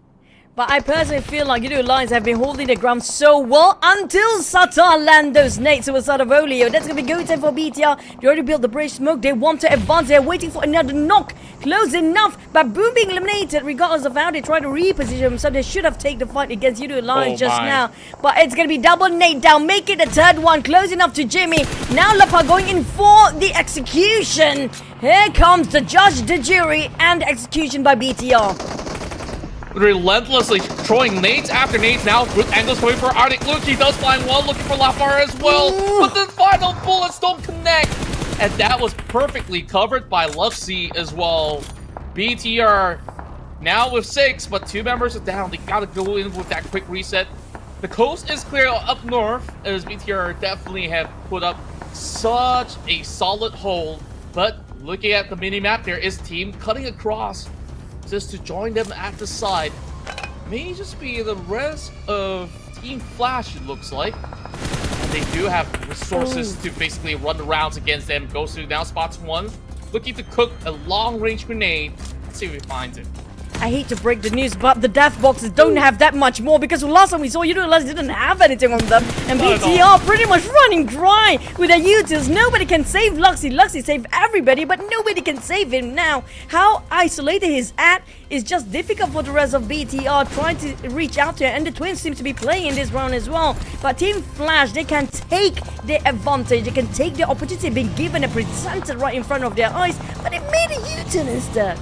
Speaker 11: But I personally feel like YOODO Alliance have been holding their ground so well until Satar land those nades to the side of Olio. That's going to be go time for BTR. They already built the bridge smoke. They want to advance. They're waiting for another knock. Close enough. But Boom being eliminated, regardless of how they try to reposition themselves, they should have taken the fight against YOODO Alliance just now. But it's going to be double nade down. Make it a third one. Close enough to Jimmy. Now Lapa going in for the execution. Here comes the judge, the jury, and execution by BTR.
Speaker 10: Relentlessly throwing nades after nades now. Good angles coming for Arctic. Look, he does find one, looking for Lafar as well. But the final bullets don't connect. And that was perfectly covered by Luxy as well. BTR now with 6, but 2 members are down. They gotta go in with that quick reset. The coast is clear up north, as BTR definitely have put up such a solid hold. But looking at the mini-map, there is a team cutting across just to join them at the side. May just be the rest of Team Flash, it looks like. And they do have resources to basically run the rounds against them. Goes to now spots 1, looking to cook a long-range grenade. Let's see if he finds it.
Speaker 11: I hate to break the news, but the death boxes don't have that much more because last time we saw YOODO didn't have anything on them. And BTR pretty much running dry with their utils. Nobody can save Luxy. Luxy saved everybody, but nobody can save him now. How isolated he's at is just difficult for the rest of BTR trying to reach out to him. And the Twins seem to be playing in this round as well. But Team Flash, they can take the advantage. They can take the opportunity being given and presented right in front of their eyes. But they made a U-turn instead.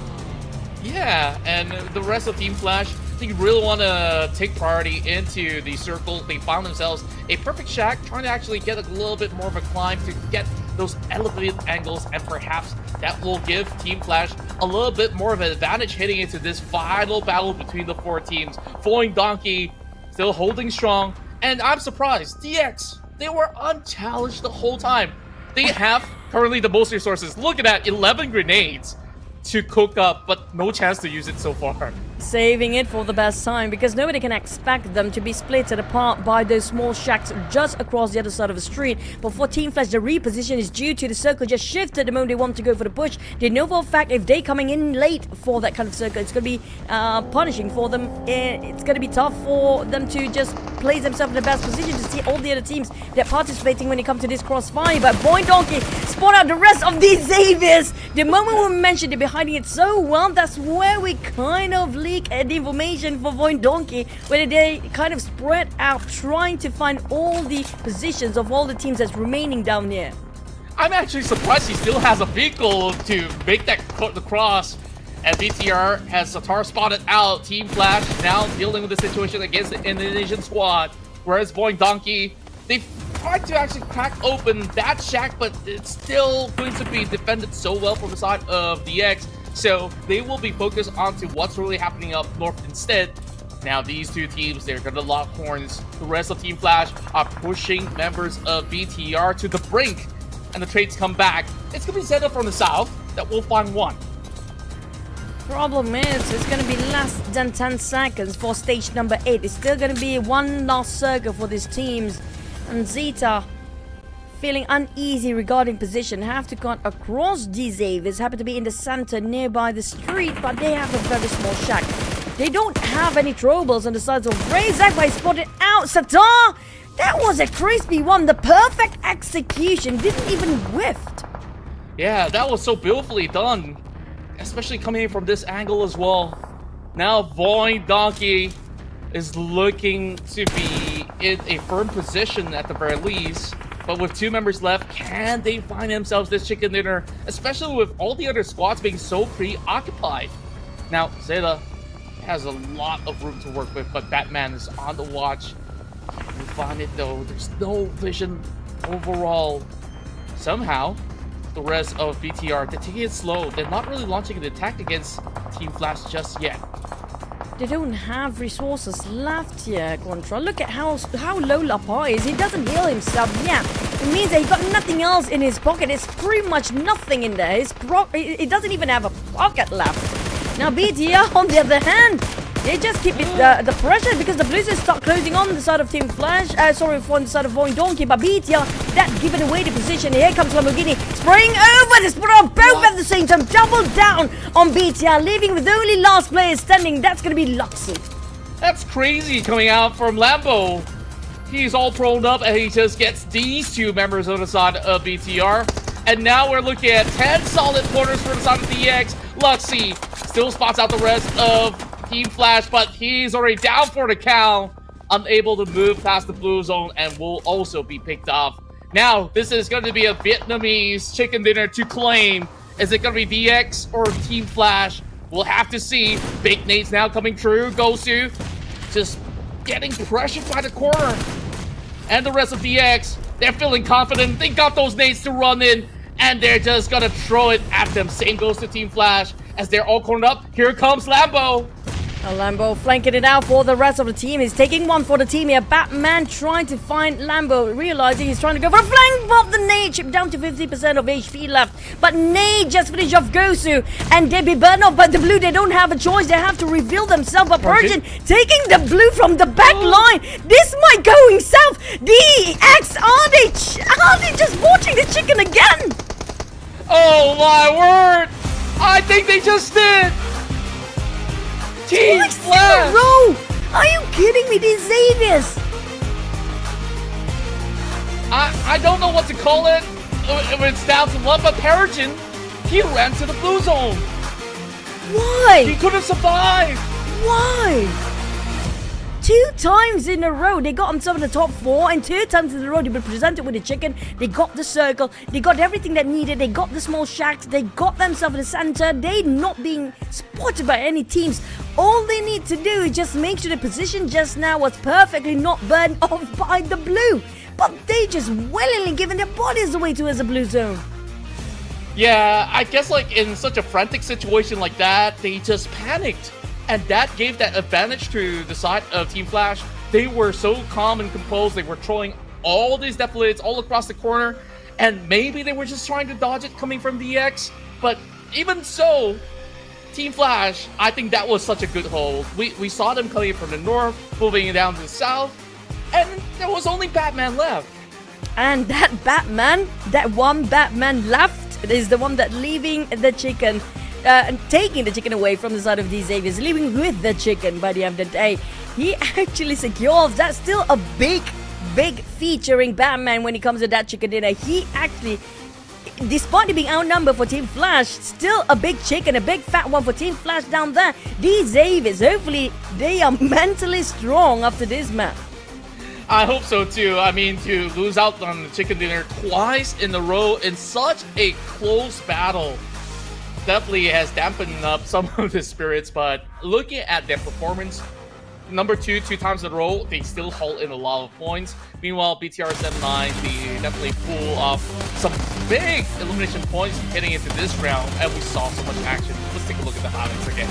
Speaker 10: Yeah, and the rest of Team Flash, they really want to take priority into the circle. They found themselves a perfect shack, trying to actually get a little bit more of a climb to get those elevated angles, and perhaps that will give Team Flash a little bit more of an advantage heading into this final battle between the 4 teams. VOIN Donkey still holding strong, and I'm surprised, DX, they were unchallenged the whole time. They have currently the most resources. Look at that, 11 grenades to cook up, but no chance to use it so far.
Speaker 11: Saving it for the best time because nobody can expect them to be split apart by those small shacks just across the other side of the street. But for Team Flash, the reposition is due to the circle just shifted the moment they want to go for the push. They know for a fact if they coming in late for that kind of circle, it's going to be punishing for them. It's going to be tough for them to just place themselves in the best position to see all the other teams that are participating when it comes to this crossfire. But VOIN Donkey spot out the rest of these Xaviers. The moment we mentioned they've been hiding it so well, that's where we kind of leak the information for VOIN Donkey, where they kind of spread out trying to find all the positions of all the teams that's remaining down there.
Speaker 10: I'm actually surprised he still has a vehicle to make that the cross. And BTR has Satar spotted out. Team Flash now dealing with the situation against the Indonesian squad. Whereas VOIN Donkey, they've tried to actually crack open that shack, but it's still going to be defended so well from the side of DX. So they will be focused onto what's really happening up north instead. Now these 2 teams, they're going to lock horns. The rest of Team Flash are pushing members of BTR to the brink. And the trades come back. It's going to be set up from the south that will find one.
Speaker 11: Problem is, it's going to be less than 10 seconds for stage number 8. It's still going to be one last circle for these teams. And Zeta, feeling uneasy regarding position, have to cut across these Xaviers. Happen to be in the center nearby the street, but they have a very small shack. They don't have any troubles on the sides of Ray. Zakbai spotted out. Satar, that was a crispy one. The perfect execution, didn't even whiffed.
Speaker 10: Yeah, that was so beautifully done, especially coming in from this angle as well. Now VOIN Donkey is looking to be in a firm position at the very least. But with 2 members left, can they find themselves this chicken dinner? Especially with all the other squads being so preoccupied. Now, Zeta has a lot of room to work with, but Batman is on the watch. We find it though, there's no vision overall. Somehow, the rest of BTR, they're taking it slow. They're not really launching an attack against Team Flash just yet.
Speaker 11: They don't have resources left here, Contra. Look at how low Lapa is. He doesn't heal himself. Yeah, it means that he got nothing else in his pocket. It's pretty much nothing in there. He doesn't even have a pocket left. Now BTR, on the other hand, they just keep it, the pressure because the Blizzards start closing on the side of Team Flash. Sorry, on the side of VOIN Donkey. But BTR, that giving away the position. Here comes Lamborghini, spraying over the spot both at the same time. Double down on BTR, leaving with the only last player standing. That's going to be Luxy.
Speaker 10: That's crazy coming out from Lambo. He's all proned up and he just gets these 2 members on the side of BTR. And now we're looking at 10 solid corners for the side of DX. Luxy still spots out the rest of Team Flash, but he's already down for the count. Unable to move past the blue zone and will also be picked off. Now, this is going to be a Vietnamese chicken dinner to claim. Is it gonna be VX or Team Flash? We'll have to see. Big nades now coming through. Gosu just getting pressured by the corner. And the rest of VX, they're feeling confident. They got those nades to run in, and they're just gonna throw it at them. Same goes to Team Flash. As they're all cornered up, here comes Lambo.
Speaker 11: Lambo flanking it out for the rest of the team. He's taking one for the team here. Batman trying to find Lambo, realizing he's trying to go for a flank, but the nade chip down to 50% of HP left. But nade just finished off Gosu, and they'd be burned off. But the blue, they don't have a choice. They have to reveal themselves. But Persian taking the blue from the back line. This might going south. The X, are they just watching the chicken again?
Speaker 10: Oh my word! I think they just did. Team Flash!
Speaker 11: Bro, are you kidding me? These Xaviers!
Speaker 10: I don't know what to call it. If it's down to love, but Perogen, he ran to the blue zone.
Speaker 11: Why?
Speaker 10: He couldn't survive.
Speaker 11: Why? 2 times in a row, they got themselves in the top 4, and 2 times in a row, they've been presented with the chicken. They got the circle, they got everything that needed, they got the small shacks, they got themselves in the center. They not being spotted by any teams. All they need to do is just make sure the position just now was perfectly not burned off by the blue. But they just willingly giving their bodies away towards the blue zone.
Speaker 10: Yeah, I guess like in such a frantic situation like that, they just panicked. And that gave that advantage to the side of Team Flash. They were so calm and composed. They were throwing all these deflates all across the corner. And maybe they were just trying to dodge it coming from VX. But even so, Team Flash, I think that was such a good hold. We saw them coming from the north, moving down to the south. And there was only Batman left.
Speaker 11: And that Batman, that one Batman left, is the one that leaving the chicken. Taking the chicken away from the side of these Xaviers, leaving with the chicken by the end of the day. He actually secures. That's still a big featuring Batman when it comes to that chicken dinner. He actually, despite being outnumbered for Team Flash, still a big chicken, a big fat one for Team Flash down there. These Xaviers, hopefully they are mentally strong after this match.
Speaker 10: I hope so too. I mean, to lose out on the chicken dinner twice in a row in such a close battle definitely has dampened up some of the spirits, but looking at their performance, number 2 times in a row, they still hold in a lot of points. Meanwhile, BTR79, they definitely pull off some big elimination points heading into this round, and we saw so much action. Let's take a look at the highlights again.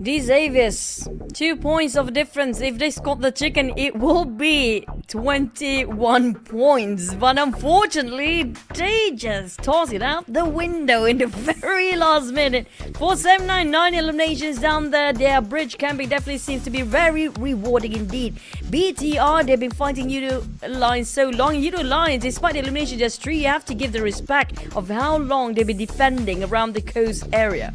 Speaker 11: These Avis, 2 points of difference. If they score the chicken, it will be 21 points. But unfortunately, they just toss it out the window in the very last minute. For 799 eliminations down there, their bridge camping definitely seems to be very rewarding indeed. BTR, they've been fighting YOODO Lions so long. YOODO Lions, despite the elimination just 3, you have to give the respect of how long they've been defending around the coast area.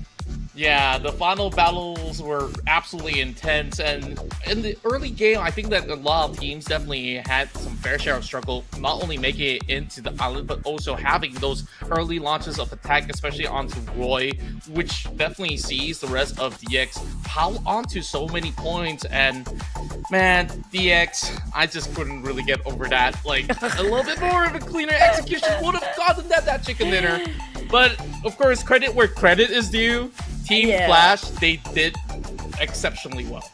Speaker 10: Yeah, the final battles were absolutely intense, and in the early game, I think that a lot of teams definitely had some fair share of struggle, not only making it into the island, but also having those early launches of attack, especially onto Roy, which definitely sees the rest of DX pile onto so many points, and man, DX, I just couldn't really get over that. Like, a little bit more of a cleaner execution would have gotten that chicken dinner. But, of course, credit where credit is due. Team Flash, they did exceptionally well.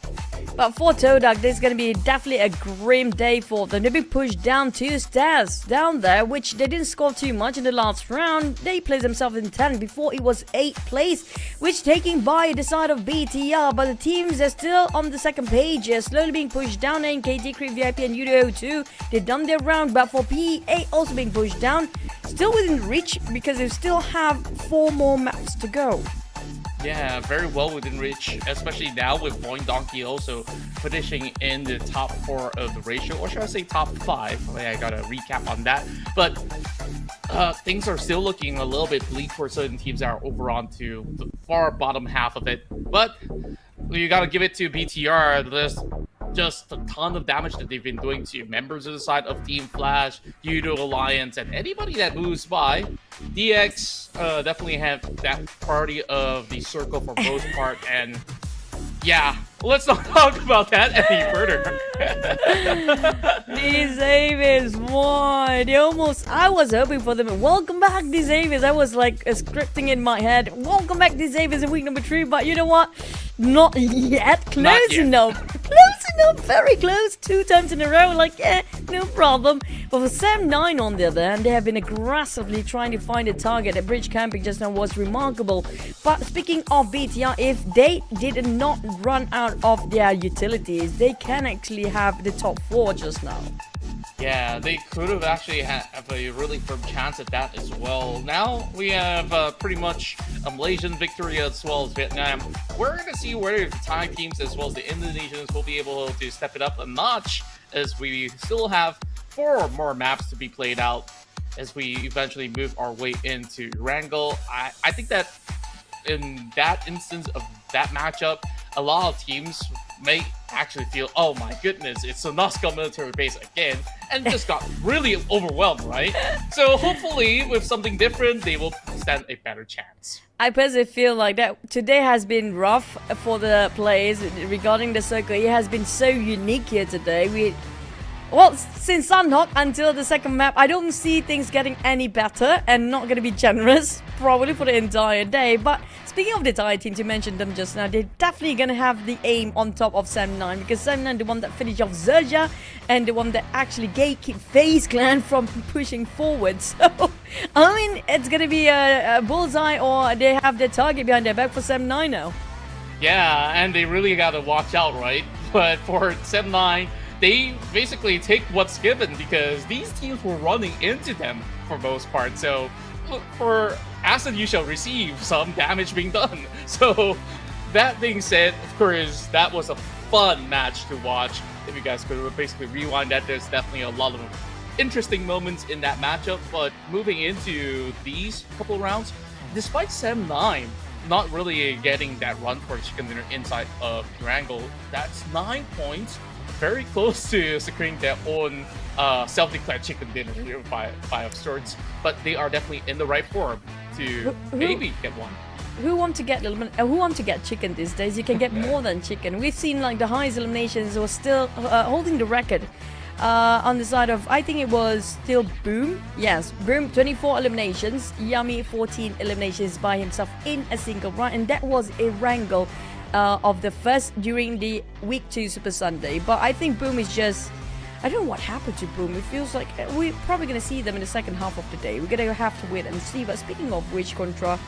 Speaker 11: But for TODAK, this is going to be definitely a grim day for them. They've been pushed down 2 stairs down there, which they didn't score too much in the last round. They placed themselves in 10th before it was 8th place, which taking by the side of BTR. But the teams are still on the second page, slowly being pushed down. NKT, Creep VIP, and YOODO 2, they've done their round. But for PA also being pushed down, still within reach because they still have 4 more maps to go.
Speaker 10: Yeah, very well within reach, especially now with VOIN Donkey also finishing in the top 4 of the ratio, or should I say top 5? I gotta recap on that. But things are still looking a little bit bleak for certain teams that are over onto the far bottom half of it. But you gotta give it to BTR. There's just a ton of damage that they've been doing to members of the side of Team Flash, YOODO Alliance, and anybody that moves by. DX definitely have that party of the circle for most part, and yeah, let's not talk about that any further.
Speaker 11: These Avis, why? I was hoping for them. Welcome back, these Avis. I was like scripting in my head. Welcome back, these Avis in week number 3, but you know what? Not yet. Close enough. Close enough. Very close. 2 times in a row. Like, yeah, no problem. But for Sam 9 on the other hand, they have been aggressively trying to find a target. The bridge camping just now was remarkable. But speaking of BTR, if they did not run out of their utilities, they can actually have the top 4 just now.
Speaker 10: Yeah, they could have actually had a really firm chance at that as well. Now we have pretty much a Malaysian victory as well as Vietnam. We're going to see whether the Thai teams as well as the Indonesians will be able to step it up a notch, as we still have 4 more maps to be played out as we eventually move our way into Wrangell. I think that in that instance of that matchup, a lot of teams may actually feel, oh my goodness, it's a Moscow military base again, and just got really overwhelmed, right? So hopefully with something different, they will stand a better chance.
Speaker 11: I personally feel like that today has been rough for the players regarding the circle. It has been so unique here today. Well, since Sunhawk until the second map, I don't see things getting any better, and not going to be generous probably for the entire day. But speaking of the Thai teams, you mentioned them just now, they're definitely going to have the aim on top of Sam 9, because Sam 9, the one that finished off XERXIA, and the one that actually gatekeep FaZe Clan from pushing forward. So, I mean, it's going to be a bullseye, or they have their target behind their back for Sam 9 now.
Speaker 10: Yeah, and they really got to watch out, right? But for Sam 9, they basically take what's given, because these teams were running into them for most part. So, for Acid, you shall receive some damage being done. So, that being said, of course, that was a fun match to watch. If you guys could basically rewind that, there's definitely a lot of interesting moments in that matchup. But moving into these couple rounds, despite Sam 9 not really getting that run for the chicken dinner inside of Wrangell, that's 9 points. Very close to securing their own self-declared chicken dinner by of sorts, but they are definitely in the right form to maybe get one.
Speaker 11: Who want to get chicken these days? You can get more than chicken. We've seen like the highest eliminations was still holding the record on the side of, I think it was still Boom. Yes, Boom, 24 eliminations. Yummy, 14 eliminations by himself in a single run, and that was a Wrangell of the first during the week 2 Super Sunday. But I think Boom is just, I don't know what happened to Boom. It feels like we're probably going to see them in the second half of the day. We're going to have to wait and see. But speaking of which, Contra,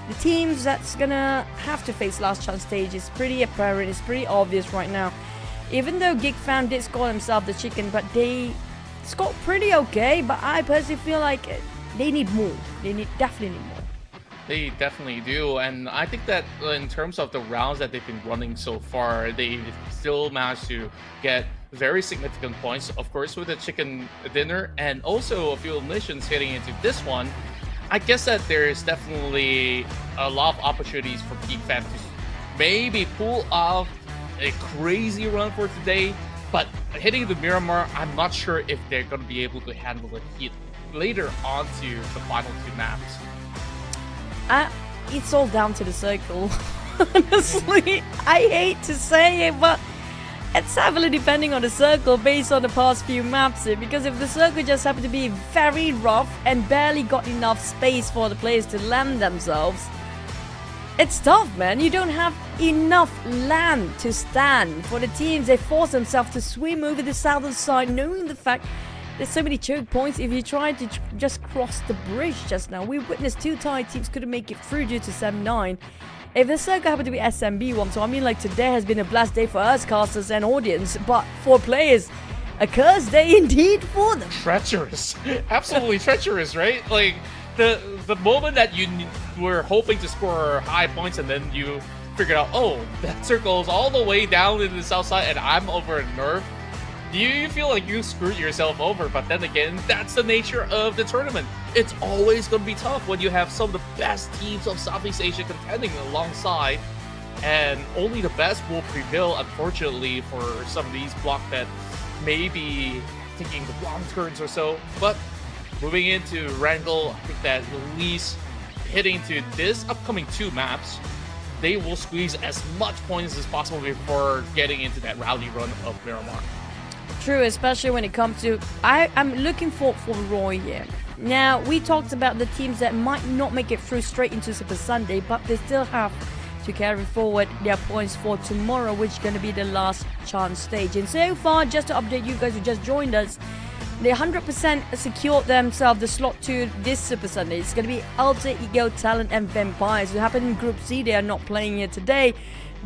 Speaker 11: the teams that's gonna have to face last chance stage is pretty apparent, it's pretty obvious right now. Even though GEEK fan did score himself the chicken, but they scored pretty okay, but I personally feel like they need more. Definitely need more.
Speaker 10: They definitely do, and I think that in terms of the rounds that they've been running so far, they still managed to get very significant points, of course, with the chicken dinner, and also a few eliminations heading into this one. I guess that there's definitely a lot of opportunities for GEEK fam to maybe pull off a crazy run for today, but hitting the Miramar, I'm not sure if they're going to be able to handle the heat later on to the final two maps.
Speaker 11: It's all down to the circle. Honestly, I hate to say it, but it's heavily depending on the circle based on the past few maps here, because if the circle just happened to be very rough and barely got enough space for the players to land themselves, it's tough, man. You don't have enough land to stand. For the teams, they force themselves to swim over the southern side, knowing the fact there's so many choke points. If you try to just cross the bridge just now, we witnessed two Thai teams couldn't make it through due to 7-9. If the circle happened to be SMB one, so I mean, like, today has been a blast day for us casters and audience, but for players, a cursed day indeed for them.
Speaker 10: Treacherous. Absolutely treacherous, right? Like, the moment that you were hoping to score high points and then you figured out, oh, that circle's all the way down in the south side and I'm over in North, you feel like you screwed yourself over. But then again, that's the nature of the tournament. It's always going to be tough when you have some of the best teams of Southeast Asia contending alongside, and only the best will prevail, unfortunately, for some of these block that may be taking the wrong turns or so. But moving into Wrangle, I think that at least hitting to this upcoming two maps, they will squeeze as much points as possible before getting into that rally run of Miramar.
Speaker 11: True, especially when it comes to... I'm looking for Roy here. Now, we talked about the teams that might not make it through straight into Super Sunday, but they still have to carry forward their points for tomorrow, which is going to be the last chance stage. And so far, just to update you guys who just joined us, they 100% secured themselves the slot to this Super Sunday. It's going to be Alter Ego, Talon, and Vampires, who happen in Group C. They are not playing here today.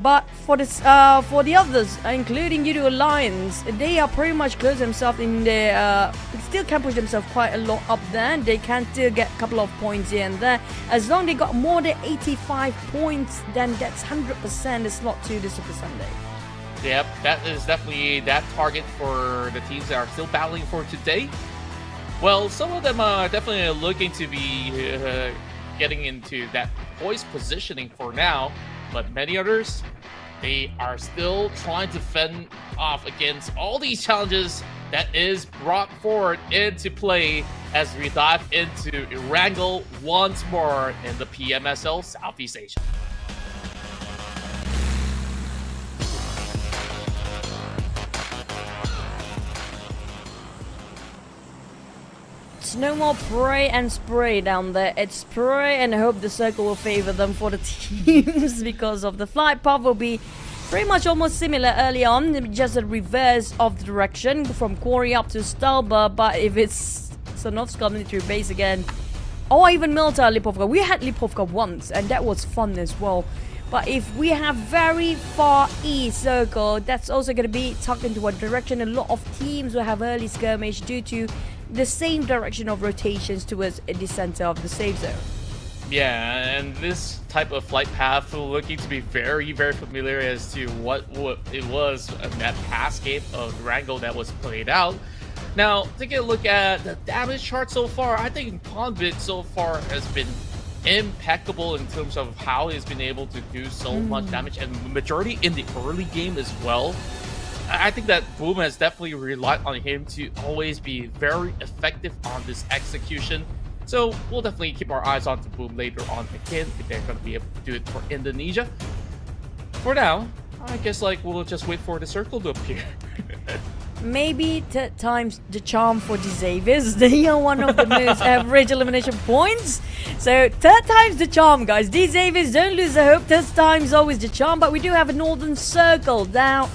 Speaker 11: But for this, for the others, including YOODO Alliance, they are pretty much close themselves in their... still can push themselves quite a lot up there. They can still get a couple of points here and there. As long as they got more than 85 points, then that's 100% the slot to the Super Sunday.
Speaker 10: Yep, that is definitely that target for the teams that are still battling for today. Well, some of them are definitely looking to be getting into that poise positioning for now, but many others, they are still trying to fend off against all these challenges that is brought forward into play as we dive into Wrangle once more in the PMSL Southeast Asia.
Speaker 11: It's no more pray and spray down there. It's pray and hope the circle will favor them for the teams because of the flight path will be pretty much almost similar early on, just a reverse of the direction from Quarry up to Stalba. But if it's Sanovska military base again, or even Milta Lipovka, we had Lipovka once and that was fun as well. But if we have very far east circle, that's also going to be tucked into one direction. A lot of teams will have early skirmish due to the same direction of rotations towards the center of the safe zone.
Speaker 10: Yeah, and this type of flight path looking to be very, very familiar as to what it was in that past game of Wrangle that was played out. Now, taking a look at the damage chart so far, I think Convid so far has been impeccable in terms of how he's been able to do so much damage, and majority in the early game as well. I think that Boom has definitely relied on him to always be very effective on this execution. So we'll definitely keep our eyes on to Boom later on again if they're going to be able to do it for Indonesia. For now, I guess we'll just wait for the circle to appear.
Speaker 11: Maybe third time's the charm for the Xaviers. They are one of the most average elimination points. So third time's the charm, guys. These Xaviers, don't lose the hope. Third time's always the charm. But we do have a northern circle. Now,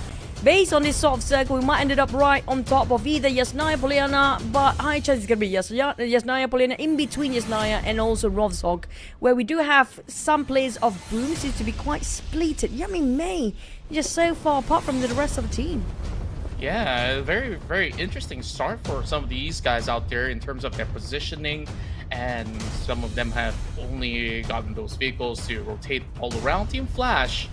Speaker 11: Based on this sort of circle, we might ended up right on top of either Yasnaya Poliana, but high chance it's going to be Yasnaya Poliana in between Yasnaya and also Rovzog, where we do have some players of Boom seems to be quite splitted. Yummy May just so far apart from the rest of the team.
Speaker 10: Yeah, very, very interesting start for some of these guys out there in terms of their positioning, and some of them have only gotten those vehicles to rotate all around. Team Flash,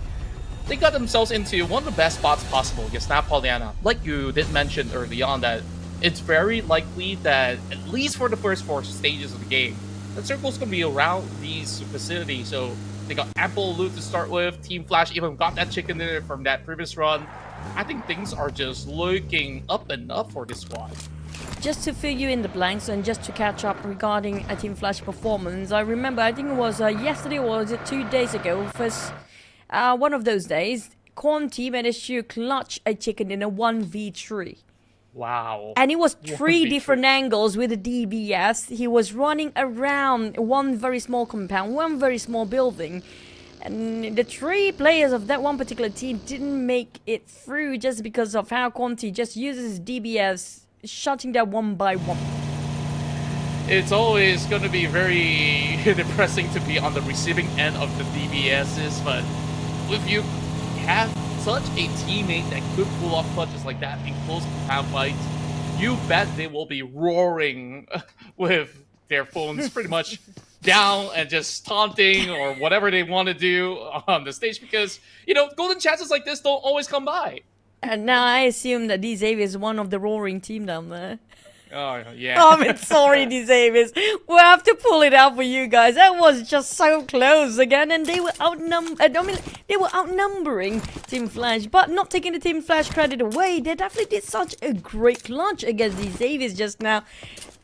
Speaker 10: they got themselves into one of the best spots possible against Poliana. Like you did mention early on, that it's very likely that, at least for the first 4 stages of the game, the circle's going to be around these facilities, so they got ample loot to start with. Team Flash even got that chicken dinner from that previous run. I think things are just looking up and up for this squad.
Speaker 11: Just to fill you in the blanks and just to catch up regarding a Team Flash performance, I remember, I think it was yesterday or was it 2 days ago, first one of those days, Conti managed to clutch a chicken in a 1v3.
Speaker 10: Wow.
Speaker 11: And it was 3 different angles with a DBS. He was running around one very small compound, one very small building. And the 3 players of that one particular team didn't make it through just because of how Conti just uses DBS, shutting down one by one.
Speaker 10: It's always going to be very depressing to be on the receiving end of the DBSs, but if you have such a teammate that could pull off clutches like that in close compound fights, you bet they will be roaring with their phones pretty much down and just taunting or whatever they want to do on the stage, because, you know, golden chances like this don't always come by.
Speaker 11: And now I assume that D-Xavier is one of the roaring team down there.
Speaker 10: Oh, yeah.
Speaker 11: I'm sorry, D-Xavier. We'll have to pull it out for you guys. That was just so close again, and they were they were outnumbering Team Flash, but not taking the Team Flash credit away. They definitely did such a great clutch against D-Xavier just now.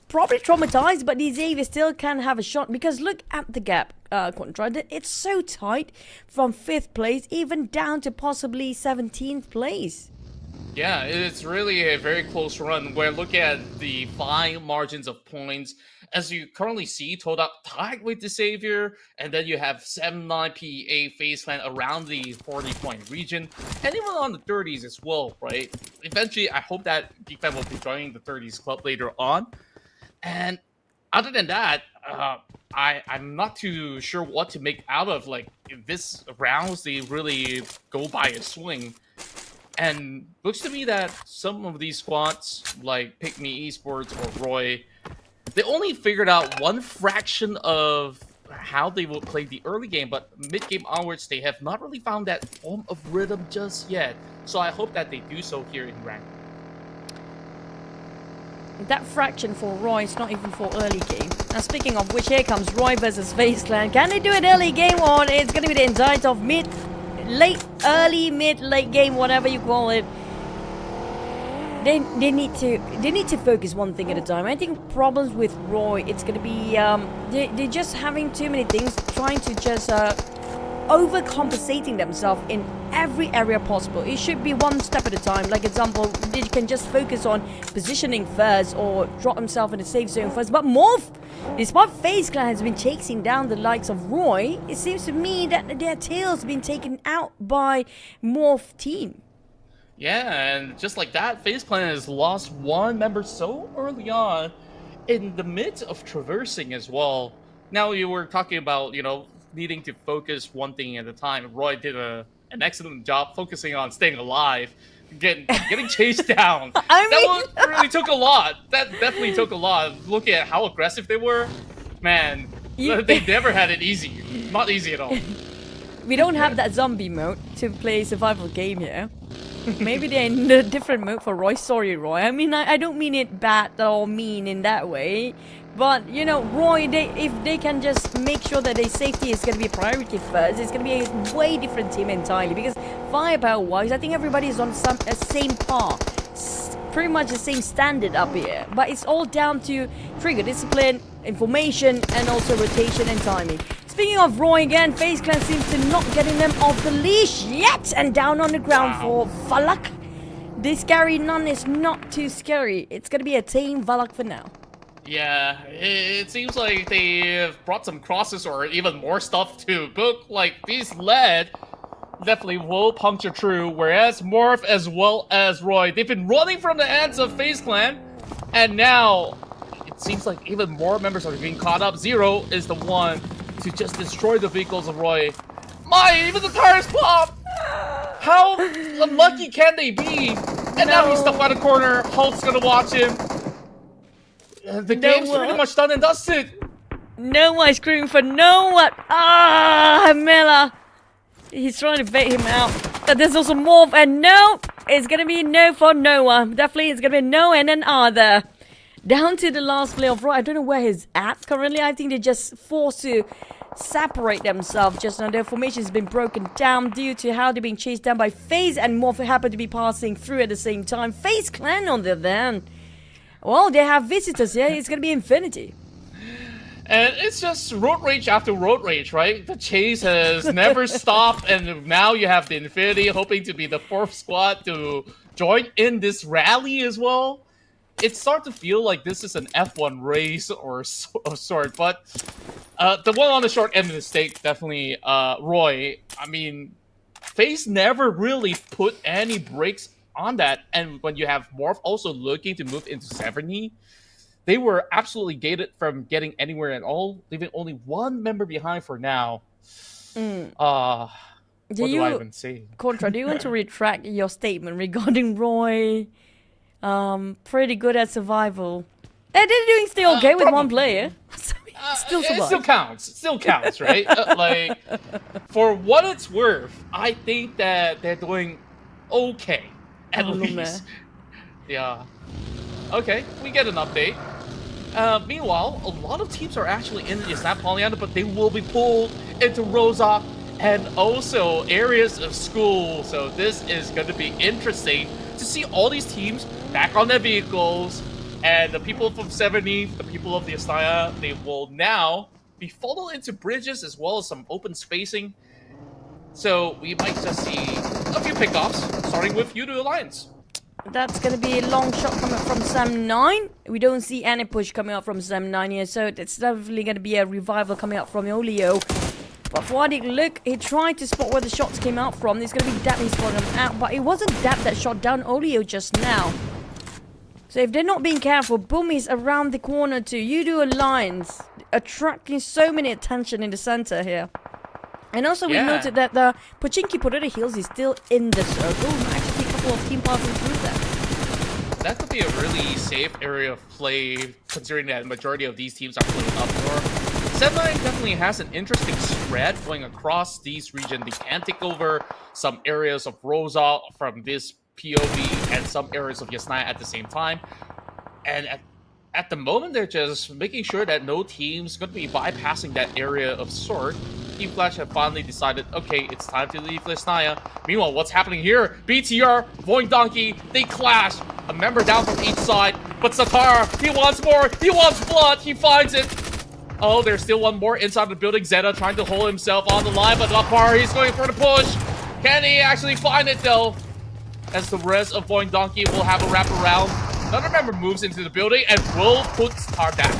Speaker 11: Probably traumatized, but D-Xavier still can have a shot, because look at the gap, Contra. It's so tight from 5th place even down to possibly 17th place.
Speaker 10: Yeah, it's really a very close run where look at the fine margins of points. As you currently see, TODAK tied with the Savior, and then you have 7-9 PA FaZe Clan around the 40-point region, and even on the 30s as well, right? Eventually, I hope that GEEK will be joining the 30s club later on. And other than that, I'm not too sure what to make out of, like, if this rounds, they really go by a swing. And looks to me that some of these squads, like PIGMY Esports or Roy, they only figured out one fraction of how they will play the early game, but mid-game onwards, they have not really found that form of rhythm just yet. So I hope that they do so here in rank.
Speaker 11: That fraction for Roy is not even for early game. Now speaking of which, here comes Roy versus FaZe Clan. Can they do it early game, or it's going to be the entirety of early, mid, late game, whatever you call it? They need to focus one thing at a time. I think problems with Roy, it's going to be they're just having too many things, trying to just overcompensating themselves in every area possible. It should be one step at a time. Like example, they can just focus on positioning first or drop themselves in a safe zone first. But MORPH, despite FaZe Clan has been chasing down the likes of Roy, it seems to me that their tail's been taken out by MORPH team.
Speaker 10: Yeah, and just like that, FaZe Clan has lost one member so early on in the midst of traversing as well. Now you were talking about, you know, needing to focus one thing at a time. Roy did an excellent job focusing on staying alive, getting chased down. That one really took a lot. That definitely took a lot. Looking at how aggressive they were, man, they never had it easy. Not easy at all.
Speaker 11: We don't have that zombie mode to play survival game here. Maybe they're in a different mode for Roy. Sorry, Roy. I mean, I don't mean it bad or mean in that way. But, you know, Roy, if they can just make sure that their safety is going to be a priority first, it's going to be a way different team entirely. Because firepower-wise, I think everybody is on a same par. Pretty much the same standard up here. But it's all down to trigger discipline, information, and also rotation and timing. Speaking of Roy again, FaZe Clan seems to not getting them off the leash yet. And down on the ground for Valak. This scary nun is not too scary. It's going to be a team Valak for now.
Speaker 10: Yeah, it seems like they've brought some crosses or even more stuff to book. Like, these led definitely will puncture through, whereas MORPH as well as Roy, they've been running from the hands of FaZe Clan, and now it seems like even more members are being caught up. Zero is the one to just destroy the vehicles of Roy. Even the tires pop! How unlucky can they be? And now he's stuck by the corner. Hulk's gonna watch him. The game's pretty much done and dusted.
Speaker 11: Noah is screaming for Noah. Miller. He's trying to bait him out. But there's also MORPH, and no, it's gonna be no for Noah. Definitely, it's gonna be no and an other. Down to the last player of Roy. I don't know where he's at currently. I think they're just forced to separate themselves just now. Their formation has been broken down due to how they're being chased down by FaZe, and MORPH happen to be passing through at the same time. FaZe Clan on the other hand, well, they have visitors here. It's gonna be Infinity.
Speaker 10: And it's just road rage after road rage, right? The chase has never stopped, and now you have the Infinity hoping to be the fourth squad to join in this rally as well. It starts to feel like this is an F1 race or of sort, but the one on the short end of the stick, definitely Roy. I mean, FaZe never really put any brakes on that, and when you have MORPH also looking to move into 70, they were absolutely gated from getting anywhere at all, leaving only one member behind for now. What do I even say?
Speaker 11: Contra, do you want to retract your statement regarding Roy? Pretty good at survival. They're doing still okay with one player. Still
Speaker 10: it still counts, right? Like, for what it's worth, I think that they're doing okay, at least. Yeah. Okay, we get an update. Meanwhile, a lot of teams are actually in the Snap Polyana, but they will be pulled into Rosa and also areas of school. So this is going to be interesting to see all these teams back on their vehicles. And the people from 70, the people of the Astaya, they will now be funneled into bridges as well as some open spacing. So we might just see a few pickoffs, starting with YOODO Alliance.
Speaker 11: That's going to be a long shot coming from Sam9. We don't see any push coming up from Sam9 here, so it's definitely going to be a revival coming up from Olio. But for what it looked, he tried to spot where the shots came out from. It's going to be Dap he spotted him out, but it wasn't Dap that shot down Olio just now. So if they're not being careful, Boom is around the corner too. YOODO Alliance attracting so many attention in the center here. And also we noted that the Pochinki Poretta Hills is still in the circle. Actually a couple of team passing through that.
Speaker 10: That could be a really safe area of play, considering that the majority of these teams are playing up north. 7-9 definitely has an interesting spread going across these regions. They can take over some areas of Rosa from this POV and some areas of Yasnaya at the same time. And at the moment, they're just making sure that no team's going to be bypassing that area of sort. Team Flash have finally decided, okay, it's time to leave Yasnaya. Meanwhile, what's happening here? BTR, VOIN Donkey, they clash. A member down from each side, but Satar, he wants more, he wants blood, he finds it. Oh, there's still one more inside the building. Zeta trying to hold himself on the line, but Lapar, he's going for the push. Can he actually find it though? As the rest of VOIN Donkey will have a wraparound. Another member moves into the building and will put TODAK.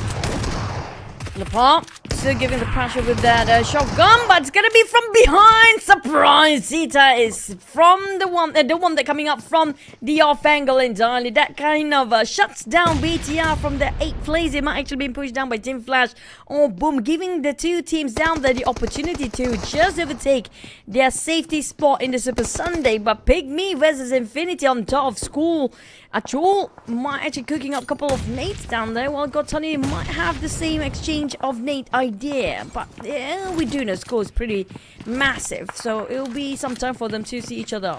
Speaker 11: Lapar still giving the pressure with that shotgun, but it's gonna be from behind. Surprise! Zeta is from the one that coming up from the off angle entirely. That kind of shuts down BTR from the 8th place. They might actually be pushed down by Team Flash or Boom, giving the two teams down there the opportunity to just overtake their safety spot in the Super Sunday. But PIGMY versus Infinity on top of school. Achul might actually cooking up a couple of nades down there, while Gotani might have the same exchange of nade idea. But yeah, we do know score is pretty massive, so it'll be some time for them to see each other.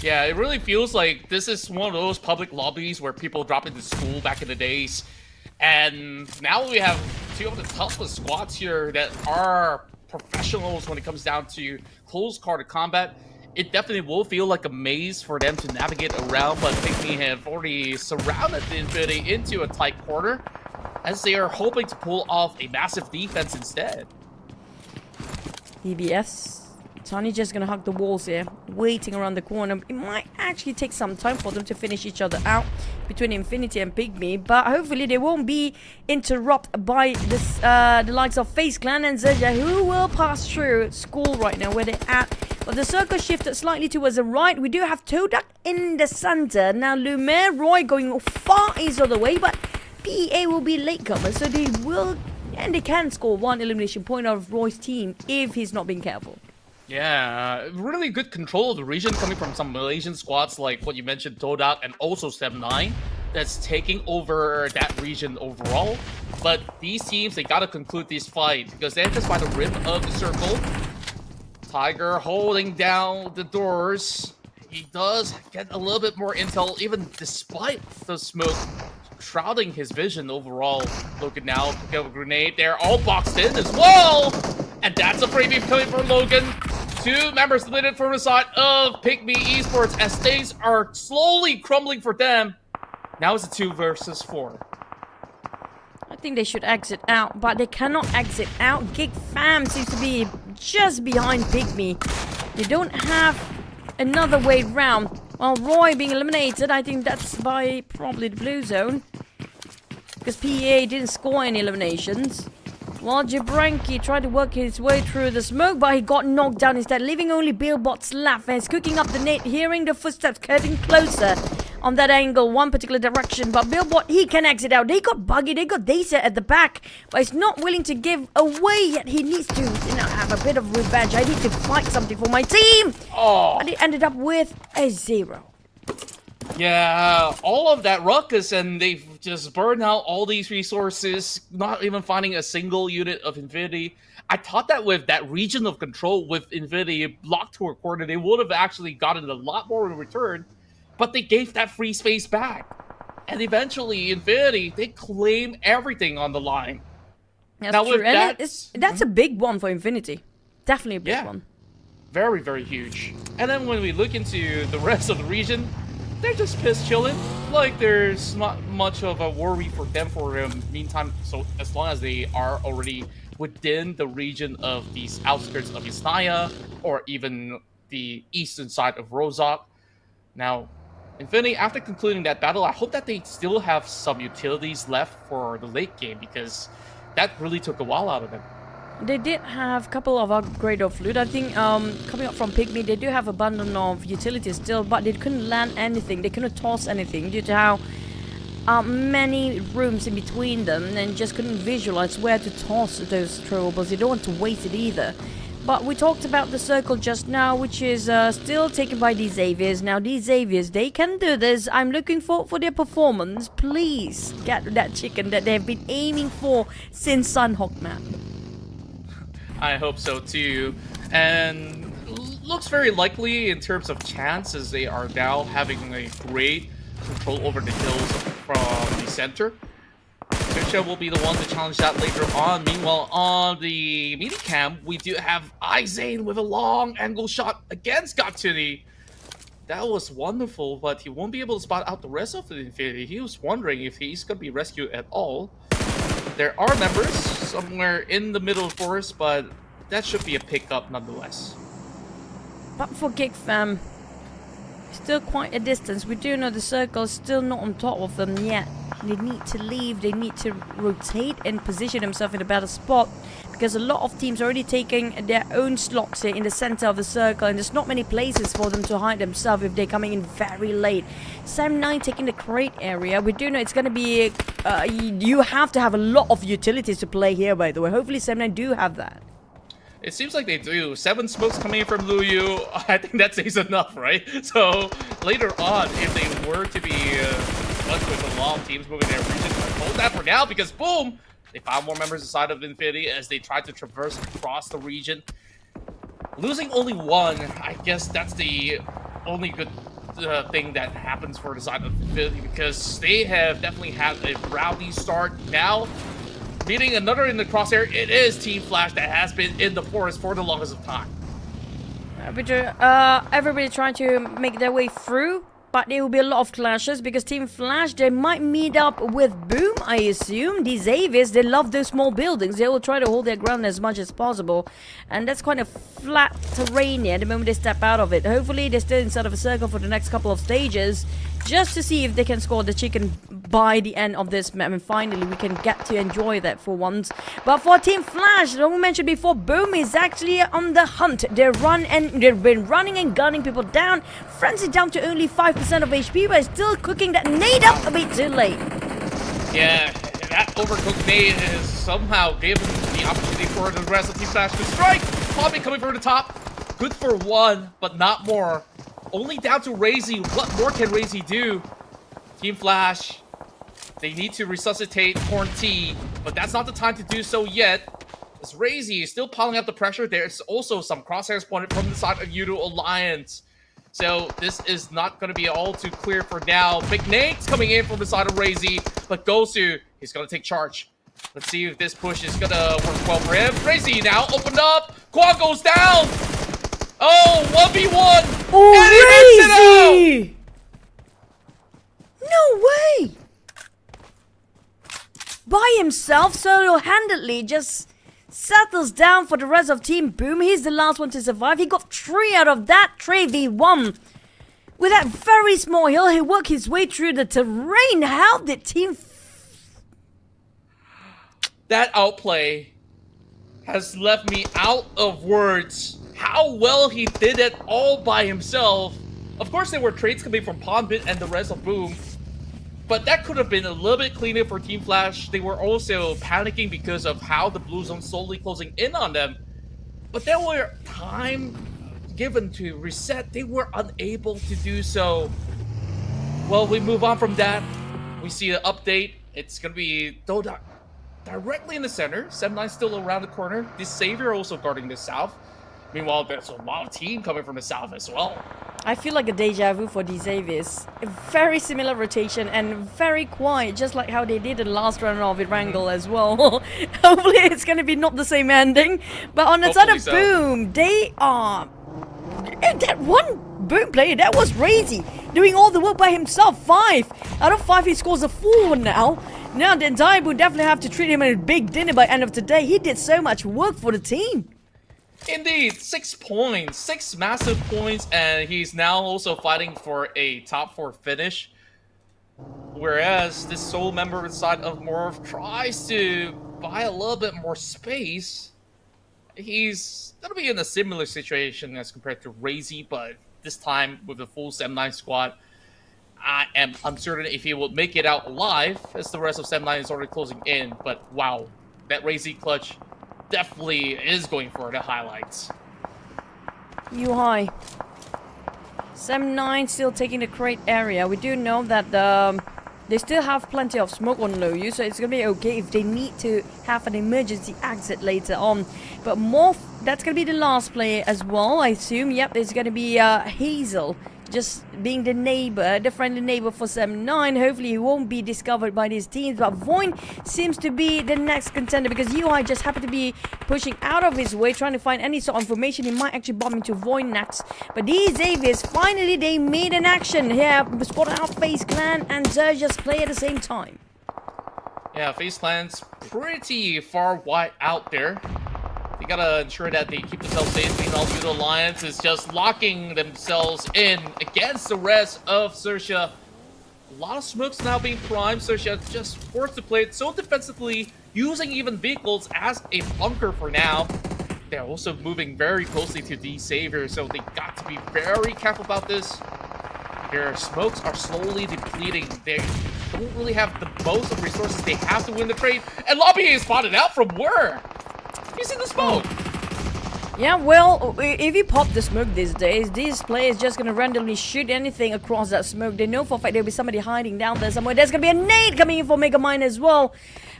Speaker 10: Yeah, it really feels like this is one of those public lobbies where people drop into school back in the days. And now we have two of the toughest squads here that are professionals when it comes down to close quarter combat. It definitely will feel like a maze for them to navigate around, but PIGMY have already surrounded the Infinity into a tight corner as they are hoping to pull off a massive defense instead.
Speaker 11: EBS. Tony just gonna hug the walls here, waiting around the corner. It might actually take some time for them to finish each other out between Infinity and PIGMY, but hopefully they won't be interrupted by this, the likes of FaZe Clan and XERXIA, who will pass through school right now where they're at. But the circle shifted slightly towards the right. We do have TODAK in the center. Now Lumiere, Roy going far east of the way, but PEA will be latecomers, so they will, and they can score one elimination point out of Roy's team if he's not being careful.
Speaker 10: Yeah, really good control of the region coming from some Malaysian squads like what you mentioned, TODAK, and also 7-9. That's taking over that region overall. But these teams, they gotta conclude this fight because they're just by the rim of the circle. Tiger holding down the doors. He does get a little bit more intel, even despite the smoke shrouding his vision overall. Logan now pick up a grenade. They're all boxed in as well. And that's a freebie coming from Logan. 2 members eliminated from the side of PIGMY Esports as things are slowly crumbling for them. Now it's a 2 versus 4.
Speaker 11: I think they should exit out, but they cannot exit out. GEEK fam seems to be just behind PIGMY. They don't have another way round. While Roy being eliminated, I think that's by probably the blue zone. Because PEA didn't score any eliminations. While Jabranki tried to work his way through the smoke, but he got knocked down instead, leaving only Billbots left. And he's cooking up the net, hearing the footsteps getting closer on that angle, one particular direction. But Billbot, he can exit out. They got Buggy, they got Dacer at the back, but he's not willing to give away yet. He needs to, have a bit of revenge. I need to fight something for my team.
Speaker 10: Oh.
Speaker 11: And he ended up with a 0.
Speaker 10: Yeah, all of that ruckus, and they've just burned out all these resources, not even finding a single unit of Infinity. I thought that with that region of control with Infinity blocked to a corner, they would have actually gotten a lot more in return, but they gave that free space back. And eventually, Infinity, they claim everything on the line.
Speaker 11: That's
Speaker 10: now,
Speaker 11: true.
Speaker 10: With
Speaker 11: that's a big one for Infinity. Definitely a big one.
Speaker 10: Very, very huge. And then when we look into the rest of the region, they're just pissed chilling. Like, there's not much of a worry for them for the meantime. So as long as they are already within the region of these outskirts of Yasnaya, or even the eastern side of Rozhok. Now, Infinity, after concluding that battle, I hope that they still have some utilities left for the late game, because that really took a while out of them.
Speaker 11: They did have a couple of upgrade of loot. I think coming up from PIGMY, they do have a bundle of utilities still, but they couldn't land anything. They couldn't toss anything due to how many rooms in between them, and just couldn't visualize where to toss those throwables. They don't want to waste it either. But we talked about the circle just now, which is still taken by these Xaviers. Now, these Xaviers, they can do this. I'm looking for their performance. Please get that chicken that they've been aiming for since Sunhawk map.
Speaker 10: I hope so too, and looks very likely in terms of chance, as they are now having a great control over the hills from the center. XERXIA will be the one to challenge that later on. Meanwhile, on the minicam, we do have Izane with a long angle shot against Gatsuni. That was wonderful, but he won't be able to spot out the rest of the Infinity. He was wondering if he's going to be rescued at all. There are members somewhere in the middle of the forest, but that should be a pickup nonetheless.
Speaker 11: But for GEEK fam, still quite a distance. We do know the circle is still not on top of them yet. They need to leave, they need to rotate and position themselves in a better spot, because a lot of teams are already taking their own slots here in the center of the circle, and there's not many places for them to hide themselves if they're coming in very late. Sam9 taking the crate area. We do know it's going to be you have to have a lot of utilities to play here, by the way. Hopefully Sam9 do have that.
Speaker 10: It seems like they do. 7 smokes coming in from Luyu. I think that says enough, right? So later on, if they were to be left with a lot of teams moving their region, hold that for now, because boom, they found more members inside of Infinity as they tried to traverse across the region. Losing only 1, I guess that's the only good thing that happens for the side of Infinity, because they have definitely had a rowdy start. Now, meeting another in the crosshair, it is Team Flash that has been in the forest for the longest of time.
Speaker 11: Everybody trying to make their way through, but there will be a lot of clashes, because Team Flash, they might meet up with Boom, I assume. These Xaviers, they love those small buildings. They will try to hold their ground as much as possible, and that's kind of flat terrain here the moment they step out of it. Hopefully they're still inside of a circle for the next couple of stages. just to see if they can score the chicken by the end of this map, and finally we can get to enjoy that for once. But for Team Flash, like we mentioned before, Boom is actually on the hunt. They've been running and gunning people down. Frenzy down to only 5% of HP, but still cooking that nade up a bit too late.
Speaker 10: Yeah, that overcooked nade has somehow given the opportunity for the rest of Team Flash to strike. Poppy coming from the top. Good for one, but not more. Only down to Razy. What more can Razy do? Team Flash, they need to resuscitate Corn T, but that's not the time to do so yet. As Razy is still piling up the pressure, there's also some crosshairs pointed from the side of YOODO Alliance. So this is not going to be all too clear for now. Big Nate's coming in from the side of Razy, but Gosu, he's going to take charge. Let's see if this push is going to work well for him. Razy now opened up. Quad goes down. Oh, 1v1.
Speaker 11: Oh, Razy! No way! By himself, solo-handedly, just settles down for the rest of Team Boom. He's the last one to survive. He got 3 out of that 3v1. With that very small hill, he worked his way through the terrain. How did Team...
Speaker 10: That outplay has left me out of words. How well he did it all by himself. Of course, there were trades coming from Pondbit and the rest of Boom. But that could have been a little bit cleaner for Team Flash. They were also panicking because of how the Blue Zone slowly closing in on them. But there were time given to reset. They were unable to do so. Well, we move on from that. We see the update. It's going to be TODAK directly in the center. 7-9 still around the corner. This Savior also guarding the south. Meanwhile, there's a lot of team coming from the south as well.
Speaker 11: I feel like a deja vu for these Avis. A very similar rotation and very quiet, just like how they did in the last round of Erangel as well. Hopefully it's going to be not the same ending. But on the side of Boom, they are... That one Boom player, that was Razy, doing all the work by himself. 5 out of 5, he scores a 4 now. Now the entire Boom definitely have to treat him a big dinner by end of today. He did so much work for the team.
Speaker 10: Indeed, 6 points, 6 massive points, and he's now also fighting for a top 4 finish. Whereas this sole member inside of MORPH tries to buy a little bit more space. He's gonna be in a similar situation as compared to Razy, but this time with the full 7-9 squad. I am uncertain if he will make it out alive, as the rest of 7-9 is already closing in. But wow, that Razy clutch definitely is going for the highlights.
Speaker 11: UI 7-9 still taking the crate area. We do know that they still have plenty of smoke on Loyu, so it's gonna be okay if they need to have an emergency exit later on. But MORPH, that's gonna be the last player as well, I assume. Yep, it's gonna be Hazel, just being the neighbor, the friendly neighbor for 7-9. Hopefully he won't be discovered by these teams, but VOIN seems to be the next contender because UI just happened to be pushing out of his way, trying to find any sort of information. He might actually bump into VOIN next. But these Avies, finally they made an action here, spotted out FaZe Clan and XERXIA's play at the same time.
Speaker 10: Yeah, FaZe Clan's pretty far wide out there. They gotta ensure that they keep themselves safe. Meanwhile, YOODO Alliance is just locking themselves in against the rest of XERXIA. A lot of smokes now being primed. XERXIA just forced to play it so defensively, using even vehicles as a bunker for now. They're also moving very closely to the Savior, so they got to be very careful about this. Their smokes are slowly depleting. They don't really have the most of resources they have to win the trade. And Lobby is spotted out from where? He's in the smoke!
Speaker 11: Yeah, well, if you pop the smoke these days, these players just gonna randomly shoot anything across that smoke. They know for a fact there'll be somebody hiding down there somewhere. There's gonna be a nade coming in for Megamind as well.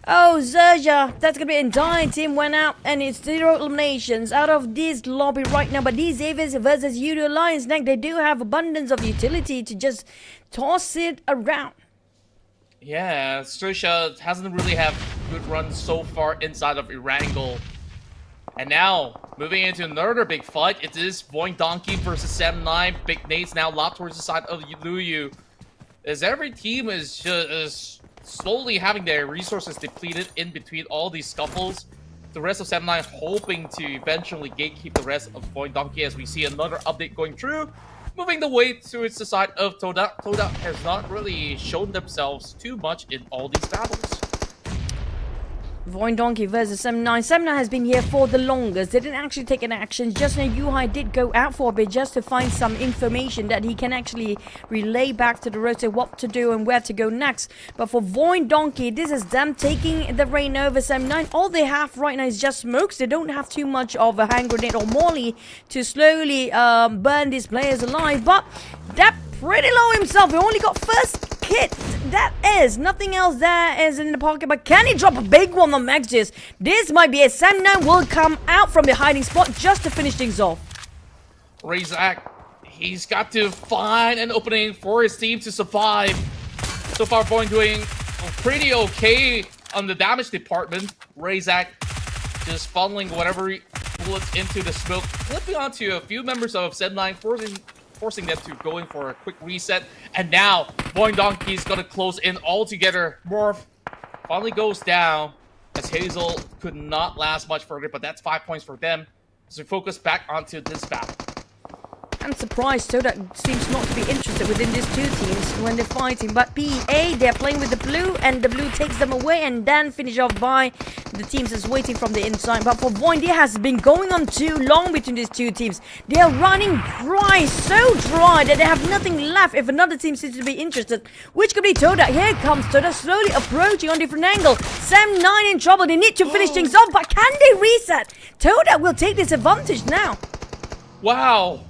Speaker 11: Oh, XERXIA, that's gonna be an entire team went out, and it's 0 eliminations out of this lobby right now. But these Avis versus YOODO Alliance, they do have abundance of utility to just toss it around.
Speaker 10: Yeah, XERXIA hasn't really had good runs so far inside of Erangel. And now, moving into another big fight, it is VOIN Donkey versus 7-9. Big Nate's now locked towards the side of Loyu. As every team is just slowly having their resources depleted in between all these scuffles. The rest of 7-9 hoping to eventually gatekeep the rest of VOIN Donkey as we see another update going through. moving the way towards the side of TODAK. TODAK has not really shown themselves too much in all these battles.
Speaker 11: VOIN Donkey versus 79. 79 has been here for the longest. They didn't actually take an action. Just now, Yuhai did go out for a bit just to find some information that he can actually relay back to the roster what to do and where to go next. But for VOIN Donkey, this is them taking the reign over 79. All they have right now is just smokes. They don't have too much of a hand grenade or molly to slowly burn these players alive. But that pretty low himself. He only got first kit. That is nothing else there is in the pocket. But can he drop a big one on Maxis? This might be a 79 will come out from the hiding spot just to finish things off.
Speaker 10: Razak, he's got to find an opening for his team to survive. So far, VOIN doing pretty okay on the damage department. Razak just funneling whatever bullets into the smoke, flipping onto a few members of 79, forcing them to go in for a quick reset. And now, VOIN Donkey's gonna close in all together. MORPH finally goes down as Hazel could not last much further, but that's 5 points for them. So focus back onto this battle.
Speaker 11: I'm surprised TODAK seems not to be interested within these two teams when they're fighting. But PEA, they're playing with the blue, and the blue takes them away and then finish off by the teams that's waiting from the inside. But for VOIN, it has been going on too long between these two teams. They are running dry, so dry that they have nothing left if another team seems to be interested, which could be TODAK. Here comes TODAK slowly approaching on different angle. 79 in trouble. They need to finish things off, but can they reset? TODAK will take this advantage now.
Speaker 10: Wow.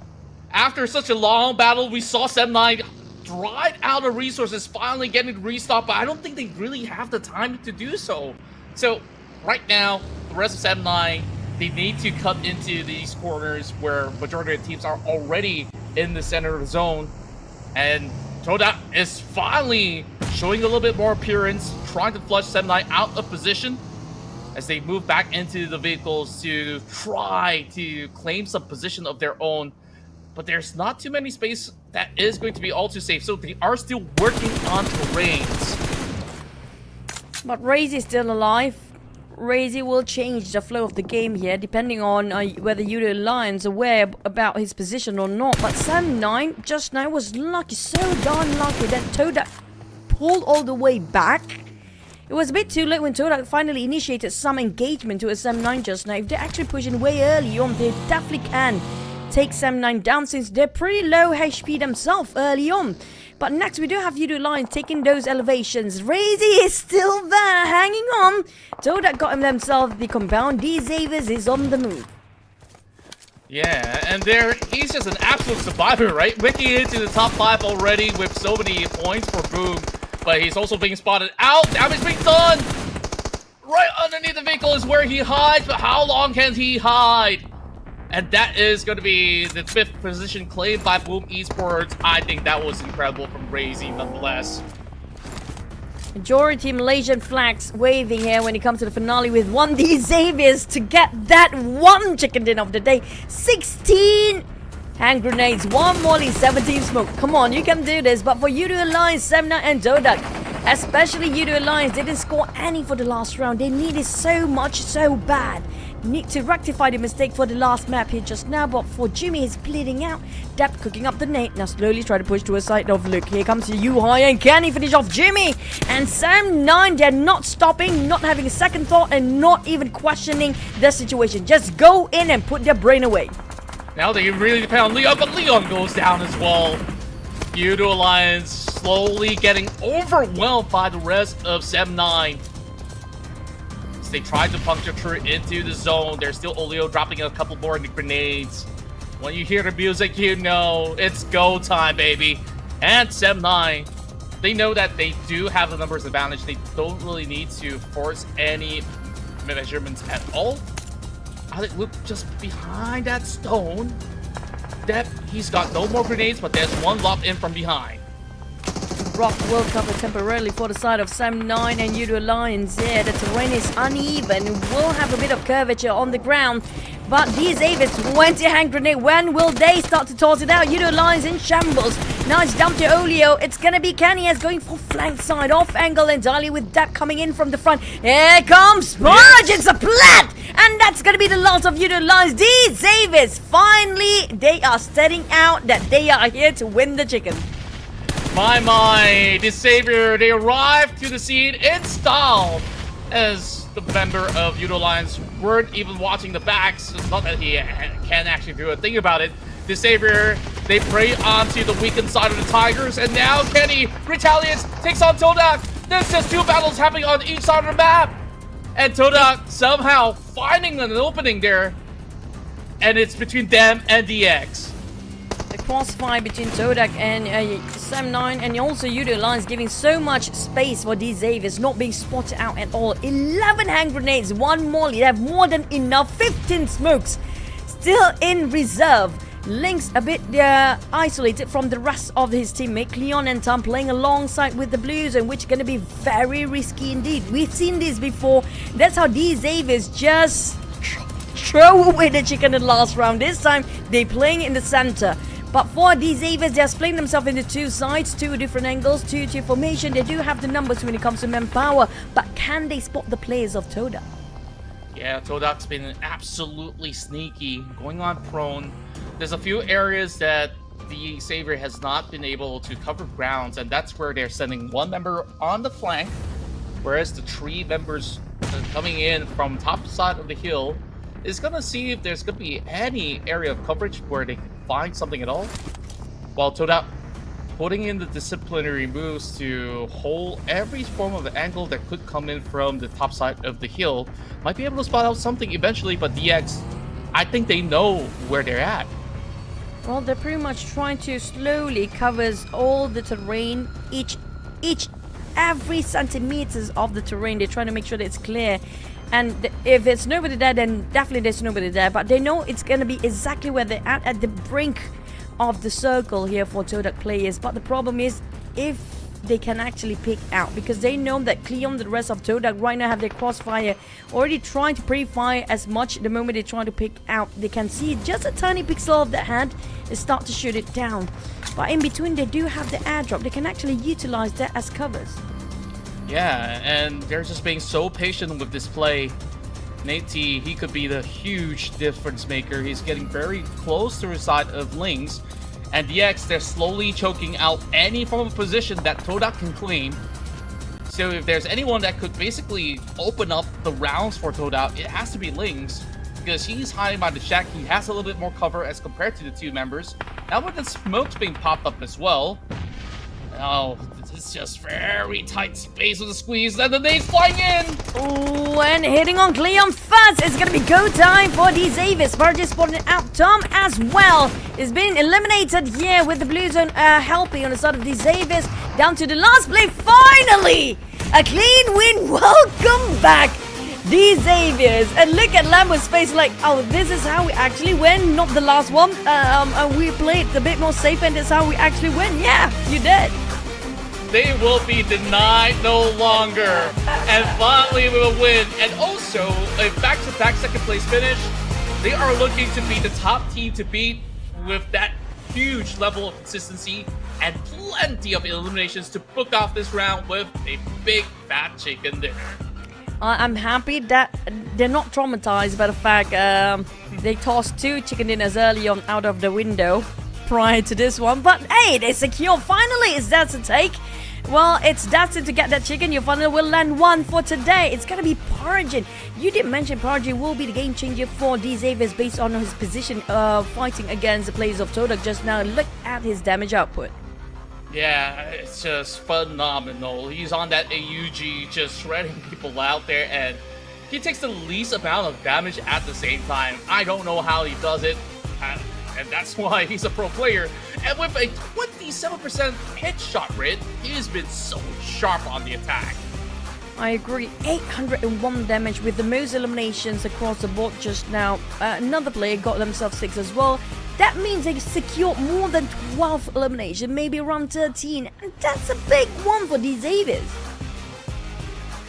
Speaker 10: After such a long battle, we saw 79 dried out of resources, finally getting restocked, but I don't think they really have the time to do so. So, right now, the rest of 79, they need to cut into these corners where majority of the teams are already in the center of the zone. And TODAK is finally showing a little bit more appearance, trying to flush 79 out of position as they move back into the vehicles to try to claim some position of their own. But there's not too many space that is going to be all too safe, so they are still working on terrains.
Speaker 11: But Raze is still alive. Raze will change the flow of the game here, depending on whether YOODO Alliance are aware about his position or not. But 79 just now was lucky, so darn lucky that TODAK pulled all the way back. It was a bit too late when TODAK finally initiated some engagement to a 79 just now. If they're actually pushing way early on, they definitely can take 79 down since they're pretty low HP themselves early on. But next we do have YOODO Alliance taking those elevations. Razy is still there, hanging on. TODAK got him themselves the compound. D Xaviers is on the move.
Speaker 10: Yeah, and there he's just an absolute survivor, right? Making it into the top 5 already with so many points for Boom. But he's also being spotted out. Damage being done. Right underneath the vehicle is where he hides, but how long can he hide? And that is going to be the 5th position claimed by Boom Esports. I think that was incredible from Razy nonetheless.
Speaker 11: Majority Malaysian flags waving here when it comes to the finale with 1D Xaviers to get that one chicken dinner of the day. 16 hand grenades, 1 molly, 17 smoke. Come on, you can do this. But for YOODO Alliance, 79 and TODAK, especially YOODO Alliance, they didn't score any for the last round. They needed so much, so bad. Need to rectify the mistake for the last map here just now, but for Jimmy is bleeding out. Depp cooking up the nade. Now slowly try to push to a side of look. Here comes Yuhai, and can he finish off Jimmy? And 79, they're not stopping, not having a second thought, and not even questioning the situation. Just go in and put their brain away.
Speaker 10: Now they really depend on Leon, but Leon goes down as well. YOODO Alliance slowly getting overwhelmed by the rest of 79. They tried to puncture through into the zone. There's still Olio dropping a couple more grenades. When you hear the music, you know it's go time, baby. And 79, they know that they do have the numbers advantage. They don't really need to force any measurements at all. I look just behind that stone. That he's got no more grenades, but there's one locked in from behind.
Speaker 11: Rock will cover temporarily for the side of 79 and YOODO Alliance. Yeah, the terrain is uneven. Will have a bit of curvature on the ground. But these Avis 20 hand grenade. When will they start to toss it out? YOODO Alliance in shambles. Now it's down to Olio. It's gonna be Kenny as going for flank side off angle entirely with Depp coming in from the front. Here comes Sparge. It's a plat! And that's gonna be the last of YOODO Lions. These Xaviers, finally, they are setting out that they are here to win the chicken.
Speaker 10: My, this Savior, they arrived to the scene in style as the member of YOODO Lions weren't even watching the backs. Not that he can actually do a thing about it. The Savior, they prey onto the weakened side of the Tigers, and now Kenny retaliates, takes on TODAK. There's just 2 battles happening on each side of the map. And TODAK somehow finding an opening there. And it's between them and DX.
Speaker 11: The crossfire between TODAK and Sam9 and also YOODO Lions giving so much space for these Xaviers not being spotted out at all. 11 hand grenades, 1 molly, they have more than enough, 15 smokes still in reserve. Lynx a bit isolated from the rest of his teammate. Cleon and Tom playing alongside with the Blues, and which is going to be very risky indeed. We've seen this before. That's how these Xaviers just throw away the chicken in the last round. This time they're playing in the center. But for these Xaviers, they're splitting themselves into 2 sides, 2 different angles, 2 formation. They do have the numbers when it comes to manpower, but can they spot the players of TODAK?
Speaker 10: Yeah, TODAK's been absolutely sneaky, going on prone. There's a few areas that the Savior has not been able to cover grounds, and that's where they're sending 1 member on the flank, whereas the 3 members coming in from top side of the hill is gonna see if there's gonna be any area of coverage where they can find something at all. While TODAK putting in the disciplinary moves to hold every form of angle that could come in from the top side of the hill, might be able to spot out something eventually, but DX, I think they know where they're at.
Speaker 11: Well, they're pretty much trying to slowly covers all the terrain, every centimeters of the terrain. They're trying to make sure that it's clear. And if there's nobody there, then definitely there's nobody there. But they know it's going to be exactly where they're at the brink of the circle here for TODAK players. But the problem is if they can actually pick out, because they know that Cleon, the rest of TODAK right now have their crossfire already trying to pre-fire as much. The moment they try to pick out, they can see just a tiny pixel of that hand and start to shoot it down. But in between, they do have the airdrop. They can actually utilize that as covers.
Speaker 10: Yeah, and they're just being so patient with this play. Nate T, he could be the huge difference maker. He's getting very close to the side of Lynx. And DX, they're slowly choking out any form of position that TODAK can claim. So if there's anyone that could basically open up the rounds for TODAK, it has to be Lynx. Because he's hiding by the shack, he has a little bit more cover as compared to the 2 members. Now with the smokes being popped up as well. Oh, it's just very tight space with the squeeze, and the nade's flying in!
Speaker 11: Oh, and hitting on Cleon first. It's gonna be go time for these Xaviers. Burgess spotting out. Tom as well is being eliminated here with the blue zone helping on the side of these Xaviers. Down to the last play. Finally! A clean win. Welcome back, these Xaviers. And look at Lambo's face like, oh, this is how we actually win, not the last one. We played a bit more safe and that's how we actually win. Yeah, you did.
Speaker 10: They will be denied no longer. And finally we will win. And also, a back-to-back second place finish. They are looking to be the top team to beat with that huge level of consistency and plenty of eliminations to book off this round with a big fat chicken dinner.
Speaker 11: I'm happy that they're not traumatized by the fact they tossed 2 chicken dinners early on out of the window prior to this one. But hey, they secure finally. Is that to take? Well, it's destined to get that chicken. You finally will land 1 for today. It's gonna be Parajin. You did mention Parajin will be the game changer for these Xaviers based on his position fighting against the players of TODAK just now. Look at his damage output.
Speaker 10: Yeah, it's just phenomenal. He's on that AUG just shredding people out there, and he takes the least amount of damage at the same time. I don't know how he does it, and that's why he's a pro player. And with a 27% headshot rate, he's been so sharp on the attack.
Speaker 11: I agree. 801 damage with the most eliminations across the board just now. Another player got themselves 6 as well. That means they secured more than 12 eliminations, maybe around 13. And that's a big one for these Xaviers.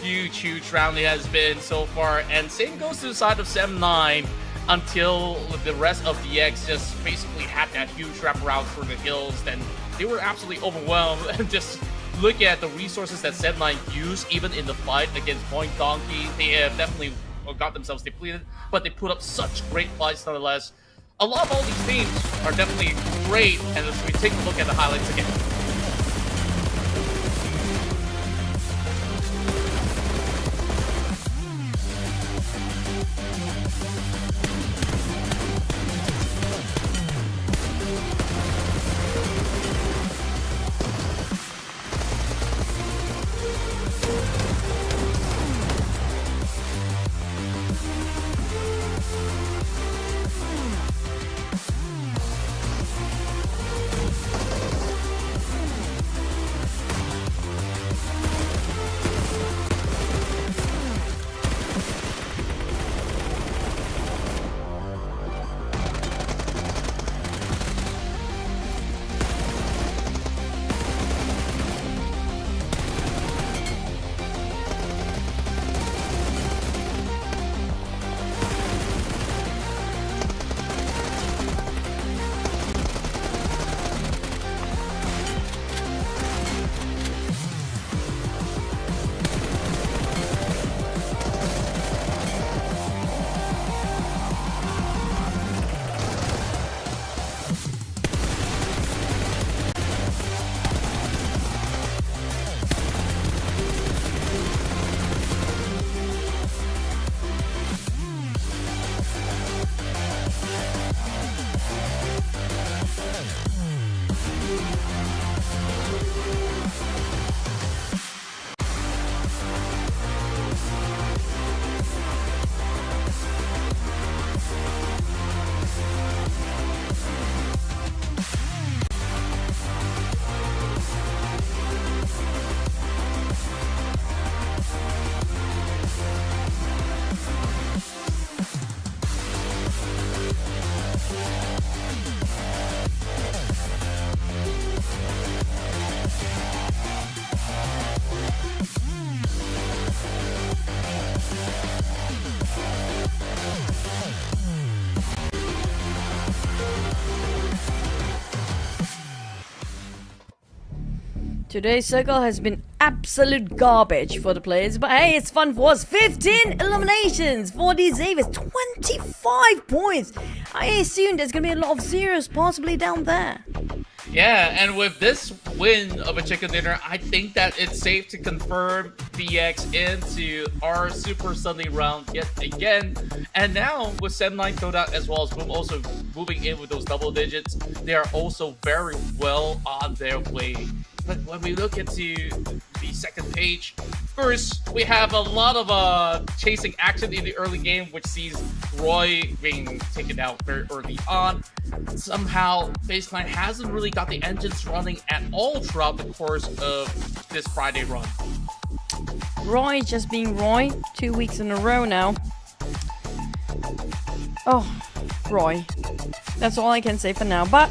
Speaker 10: Huge round it has been so far. And same goes to the side of Sem9 until the rest of the X just basically had that huge wraparound for the hills. Then they were absolutely overwhelmed. And just look at the resources that Sem9 used even in the fight against Point Donkey. They have definitely or got themselves depleted, but they put up such great fights nonetheless. A lot of all these teams are definitely great, and as we take a look at the highlights again.
Speaker 11: Today's circle has been absolute garbage for the players, but hey, it's fun for us. 15 eliminations for the Xaviers, 25 points. I assume there's gonna be a lot of zeros possibly down there.
Speaker 10: Yeah, and with this win of a chicken dinner, I think that it's safe to confirm BX into our Super Sunday round yet again. And now with Sem9, TODAK, as well as Boom also moving in with those double digits, they are also very well on their way. But when we look into the second page, first, we have a lot of chasing action in the early game, which sees Roy being taken out very early on. Somehow, FaZe Clan hasn't really got the engines running at all throughout the course of this Friday run.
Speaker 11: Roy just being Roy, 2 weeks in a row now. Oh, Roy. That's all I can say for now, but...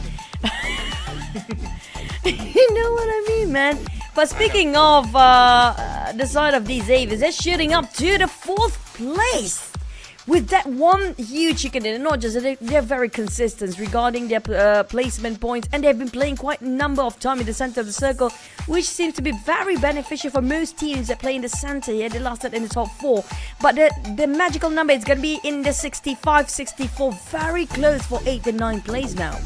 Speaker 11: You know what I mean, man. But speaking of the side of these Xaviers, they're shooting up to the 4th place with that one huge chicken dinner. Not just they're very consistent regarding their placement points, and they've been playing quite a number of time in the center of the circle, which seems to be very beneficial for most teams that play in the center here. They lasted in the top 4, but the magical number is going to be in the 65, 64, very close for 8th and 9th place now.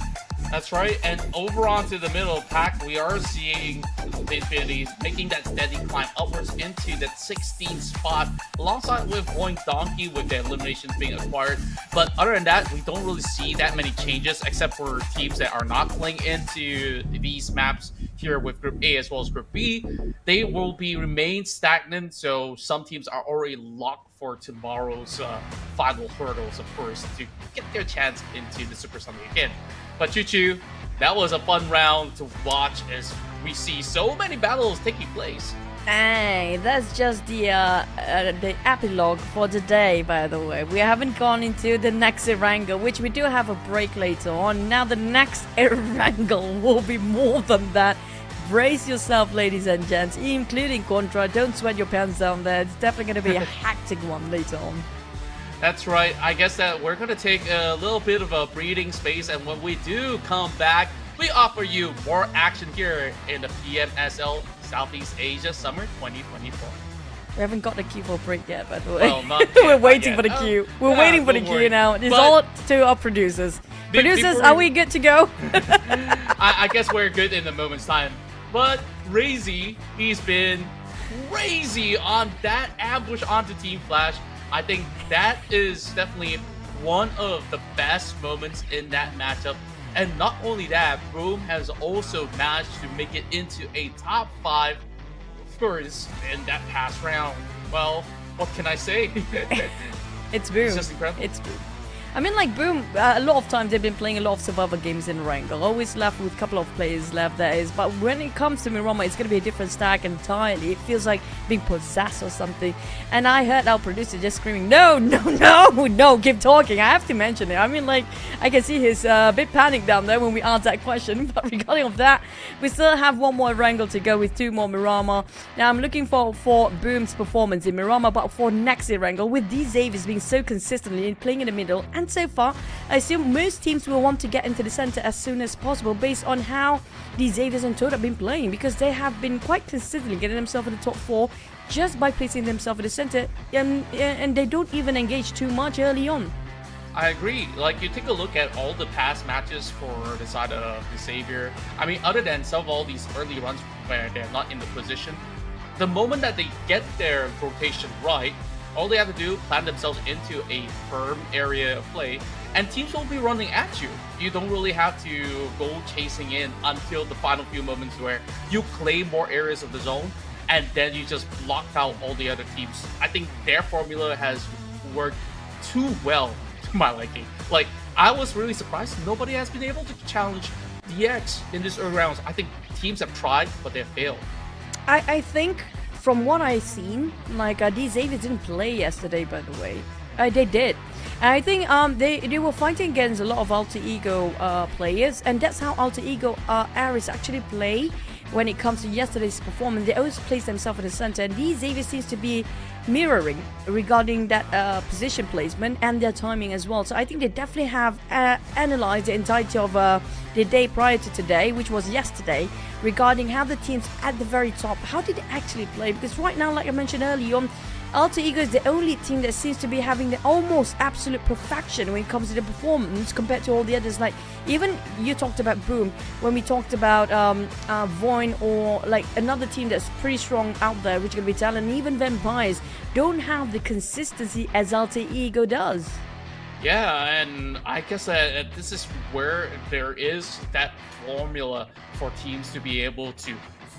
Speaker 10: That's right, and over onto the middle pack, we are seeing the Infinity making that steady climb upwards into that 16th spot, alongside with VOIN Donkey with the eliminations being acquired. But other than that, we don't really see that many changes, except for teams that are not playing into these maps here with Group A as well as Group B. They will remain stagnant, so some teams are already locked for tomorrow's final hurdles, of course, to get their chance into the Super Sunday again. But Choo-Choo, that was a fun round to watch as we see so many battles taking place.
Speaker 11: Hey, that's just the epilogue for today, by the way. We haven't gone into the next Erangel, which we do have a break later on. Now the next Erangel will be more than that. Brace yourself, ladies and gents, including Contra. Don't sweat your pants down there. It's definitely going to be a hectic one later on.
Speaker 10: That's right. I guess that we're going to take a little bit of a breathing space, and when we do come back, we offer you more action here in the PMSL Southeast Asia Summer 2024.
Speaker 11: We haven't got the queue for break yet, by the way.
Speaker 10: Well, not
Speaker 11: We're
Speaker 10: yet,
Speaker 11: waiting
Speaker 10: not
Speaker 11: for the
Speaker 10: yet.
Speaker 11: queue. We're waiting for the
Speaker 10: don't
Speaker 11: queue
Speaker 10: worry.
Speaker 11: now. It's
Speaker 10: But-
Speaker 11: all to our producers. Producers,
Speaker 10: before
Speaker 11: are
Speaker 10: we-
Speaker 11: we good to go?
Speaker 10: I guess we're good in a moment's time. But Razy, he's been crazy on that ambush onto Team Flash. I think that is definitely one of the best moments in that matchup. And not only that, Boom has also managed to make it into a top 5, of course, in that past round. Well, what can I say?
Speaker 11: It's Boom.
Speaker 10: It's just incredible.
Speaker 11: It's Boom. I mean, like, Boom, a lot of times they've been playing a lot of survival games in rank. They're always left with a couple of players left, that is. But when it comes to Miramar, it's going to be a different stack entirely. It feels like being possessed or something. And I heard our producer just screaming, no, no, no, no, keep talking. I have to mention it. I mean, like, I can see his bit panic down there when we asked that question. But regarding of that, we still have one more wrangle to go with 2 more Miramar. Now, I'm looking for Boom's performance in Miramar, but for next year wrangle, with these Xaviers being so consistently playing in the middle, and so far, I assume most teams will want to get into the center as soon as possible based on how these Xaviers and TODAK have been playing, because they have been quite consistently getting themselves in the top 4 just by placing themselves in the center, and they don't even engage too much early on.
Speaker 10: I agree. Like, you take a look at all the past matches for the side of the Savior. I mean, other than some of all these early runs where they're not in the position, the moment that they get their rotation right, all they have to do, plan themselves into a firm area of play, and teams will be running at you. You don't really have to go chasing in until the final few moments where you claim more areas of the zone, and then you just block out all the other teams. I think their formula has worked too well to my liking. Like, I was really surprised nobody has been able to challenge DX in this early rounds. I think teams have tried, but they have failed.
Speaker 11: I think from what I've seen, like these Xaviers didn't play yesterday, by the way. They did. And I think they were fighting against a lot of Alter Ego players, and that's how Alter Ego Ares actually play when it comes to yesterday's performance. They always place themselves in the center, and these Xaviers seems to be mirroring regarding that position placement and their timing as well. So I think they definitely have analyzed the entirety of the day prior to today, which was yesterday, regarding how the teams at the very top, how did they actually play? Because right now, like I mentioned earlier on, Alter Ego is the only team that seems to be having the almost absolute perfection when it comes to the performance compared to all the others. Like, even you talked about Boom, when we talked about VOIN, or like another team that's pretty strong out there, which can be TALON, and even Vampires don't have the consistency as Alter Ego does.
Speaker 10: Yeah, and I guess that this is where there is that formula for teams to be able to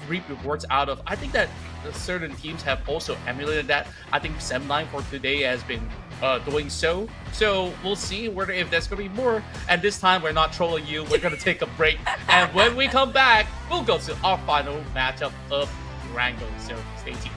Speaker 10: reap rewards out of. I think that certain teams have also emulated that. I think Sem9 for today has been doing so. So we'll see if there's going to be more. And this time we're not trolling you. We're going to take a break. And when we come back, we'll go to our final matchup of Wrangle. So stay tuned.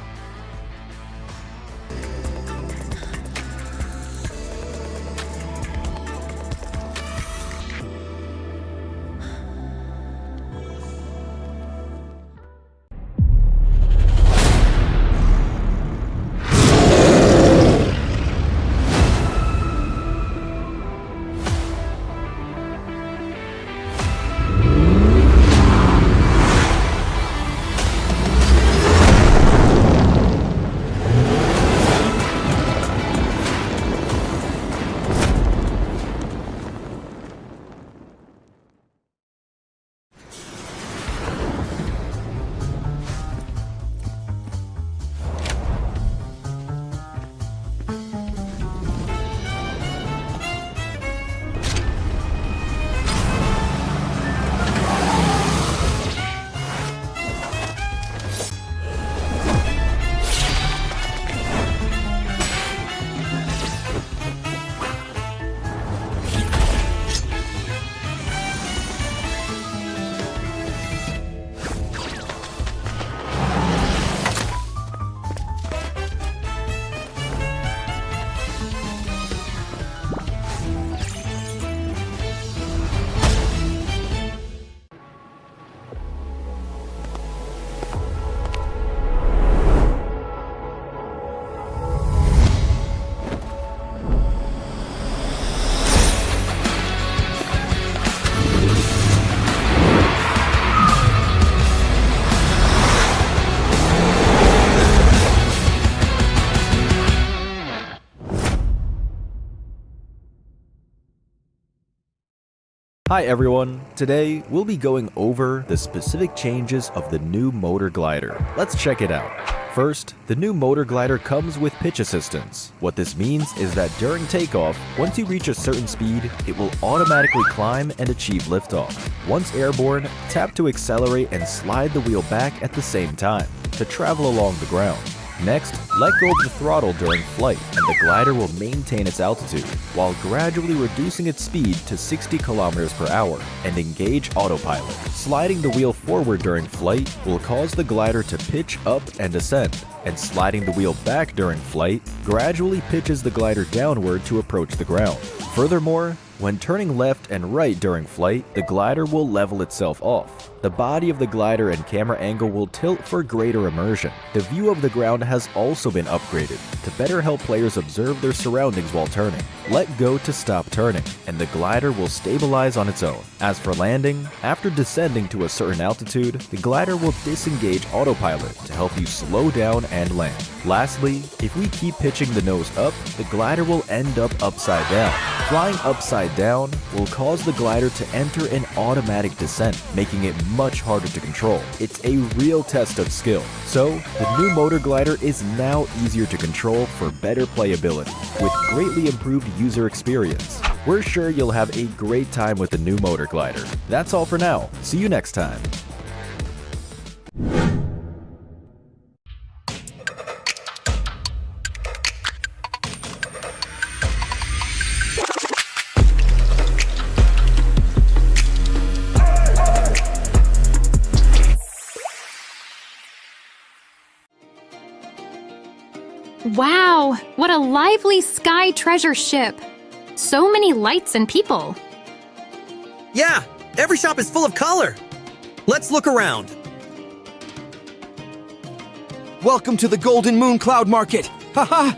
Speaker 1: Hi everyone, today we'll be going over the specific changes of the new motor glider. Let's check it out. First, the new motor glider comes with pitch assistance. What this means is that during takeoff, once you reach a certain speed, it will automatically climb and achieve liftoff. Once airborne, tap to accelerate and slide the wheel back at the same time to travel along the ground. Next, let go of the throttle during flight and the glider will maintain its altitude while gradually reducing its speed to 60 km per hour and engage autopilot. Sliding the wheel forward during flight will cause the glider to pitch up and ascend, and sliding the wheel back during flight gradually pitches the glider downward to approach the ground. Furthermore, when turning left and right during flight, the glider will level itself off. The body of the glider and camera angle will tilt for greater immersion. The view of the ground has also been upgraded to better help players observe their surroundings while turning. Let go to stop turning, and the glider will stabilize on its own. As for landing, after descending to a certain altitude, the glider will disengage autopilot to help you slow down and land. Lastly, if we keep pitching the nose up, the glider will end up upside down. Flying upside down will cause the glider to enter an automatic descent, making it much harder to control. It's a real test of skill. So, the new motor glider is now easier to control for better playability, with greatly improved user experience. We're sure you'll have a great time with the new motor glider. That's all for now. See you next time.
Speaker 2: Wow, what a lively sky treasure ship! So many lights and people.
Speaker 3: Yeah, every shop is full of color. Let's look around.
Speaker 4: Welcome to the Golden Moon Cloud Market! Haha!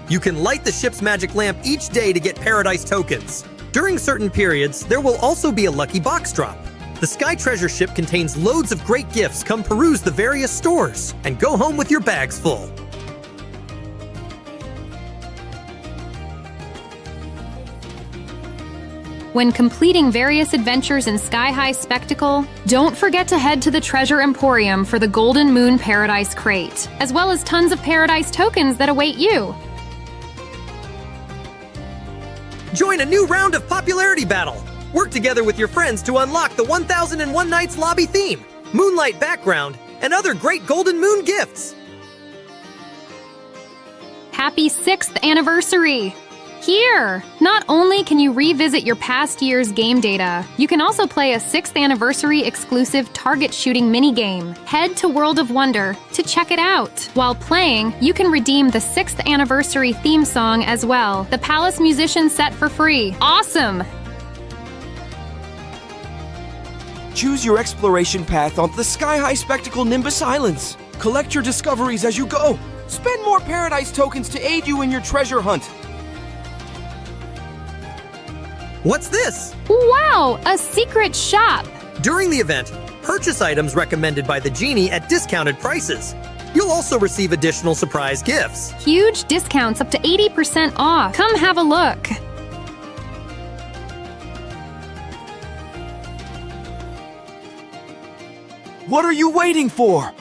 Speaker 3: You can light the ship's magic lamp each day to get Paradise tokens. During certain periods, there will also be a lucky box drop. The Sky Treasure Ship contains loads of great gifts. Come peruse the various stores and go home with your bags full.
Speaker 2: When completing various adventures in Sky High Spectacle, don't forget to head to the Treasure Emporium for the Golden Moon Paradise Crate, as well as tons of Paradise tokens that await you.
Speaker 3: Join a new round of popularity battle. Work together with your friends to unlock the 1001 Nights lobby theme, moonlight background, and other great Golden Moon gifts.
Speaker 2: Happy 6th anniversary! Here! Not only can you revisit your past year's game data, you can also play a 6th anniversary exclusive target shooting minigame. Head to World of Wonder to check it out. While playing, you can redeem the 6th anniversary theme song as well. The Palace Musician set for free. Awesome!
Speaker 4: Choose your exploration path on the Sky High Spectacle Nimbus Islands. Collect your discoveries as you go. Spend more Paradise tokens to aid you in your treasure hunt.
Speaker 3: What's this?
Speaker 2: Wow! A secret shop!
Speaker 3: During the event, purchase items recommended by the genie at discounted prices. You'll also receive additional surprise gifts.
Speaker 2: Huge discounts up to 80% off. Come have a look.
Speaker 4: What are you waiting for?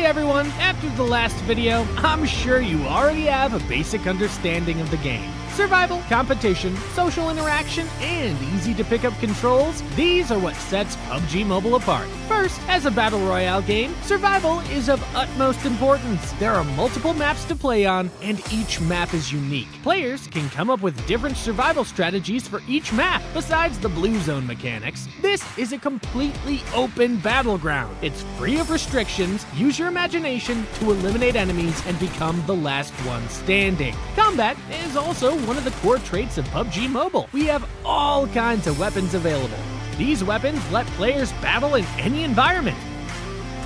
Speaker 5: Hi everyone, after the last video, I'm sure you already have a basic understanding of the game. Survival, competition, social interaction, and easy to pick up controls, these are what sets PUBG Mobile apart. First, as a battle royale game, survival is of utmost importance. There are multiple maps to play on, and each map is unique. Players can come up with different survival strategies for each map. Besides the blue zone mechanics, this is a completely open battleground. It's free of restrictions. Use your imagination to eliminate enemies and become the last one standing. Combat is also one of the core traits of PUBG Mobile. We have all kinds of weapons available. These weapons let players battle in any environment.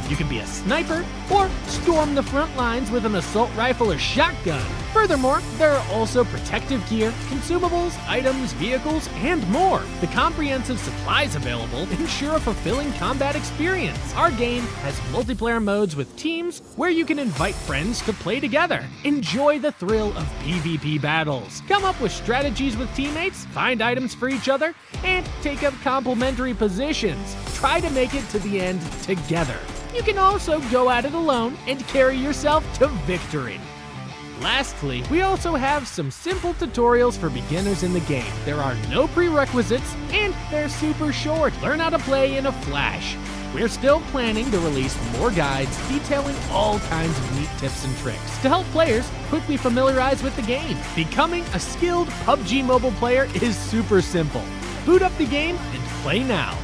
Speaker 5: You can be a sniper or storm the front lines with an assault rifle or shotgun. Furthermore, there are also protective gear, consumables, items, vehicles, and more. The comprehensive supplies available ensure a fulfilling combat experience. Our game has multiplayer modes with teams where you can invite friends to play together. Enjoy the thrill of PvP battles. Come up with strategies with teammates, find items for each other, and take up complementary positions. Try to make it to the end together. You can also go at it alone and carry yourself to victory. Lastly, we also have some simple tutorials for beginners in the game. There are no prerequisites, and they're super short. Learn how to play in a flash. We're still planning to release more guides detailing all kinds of neat tips and tricks to help players quickly familiarize with the game. Becoming a skilled PUBG Mobile player is super simple. Boot up the game and play now.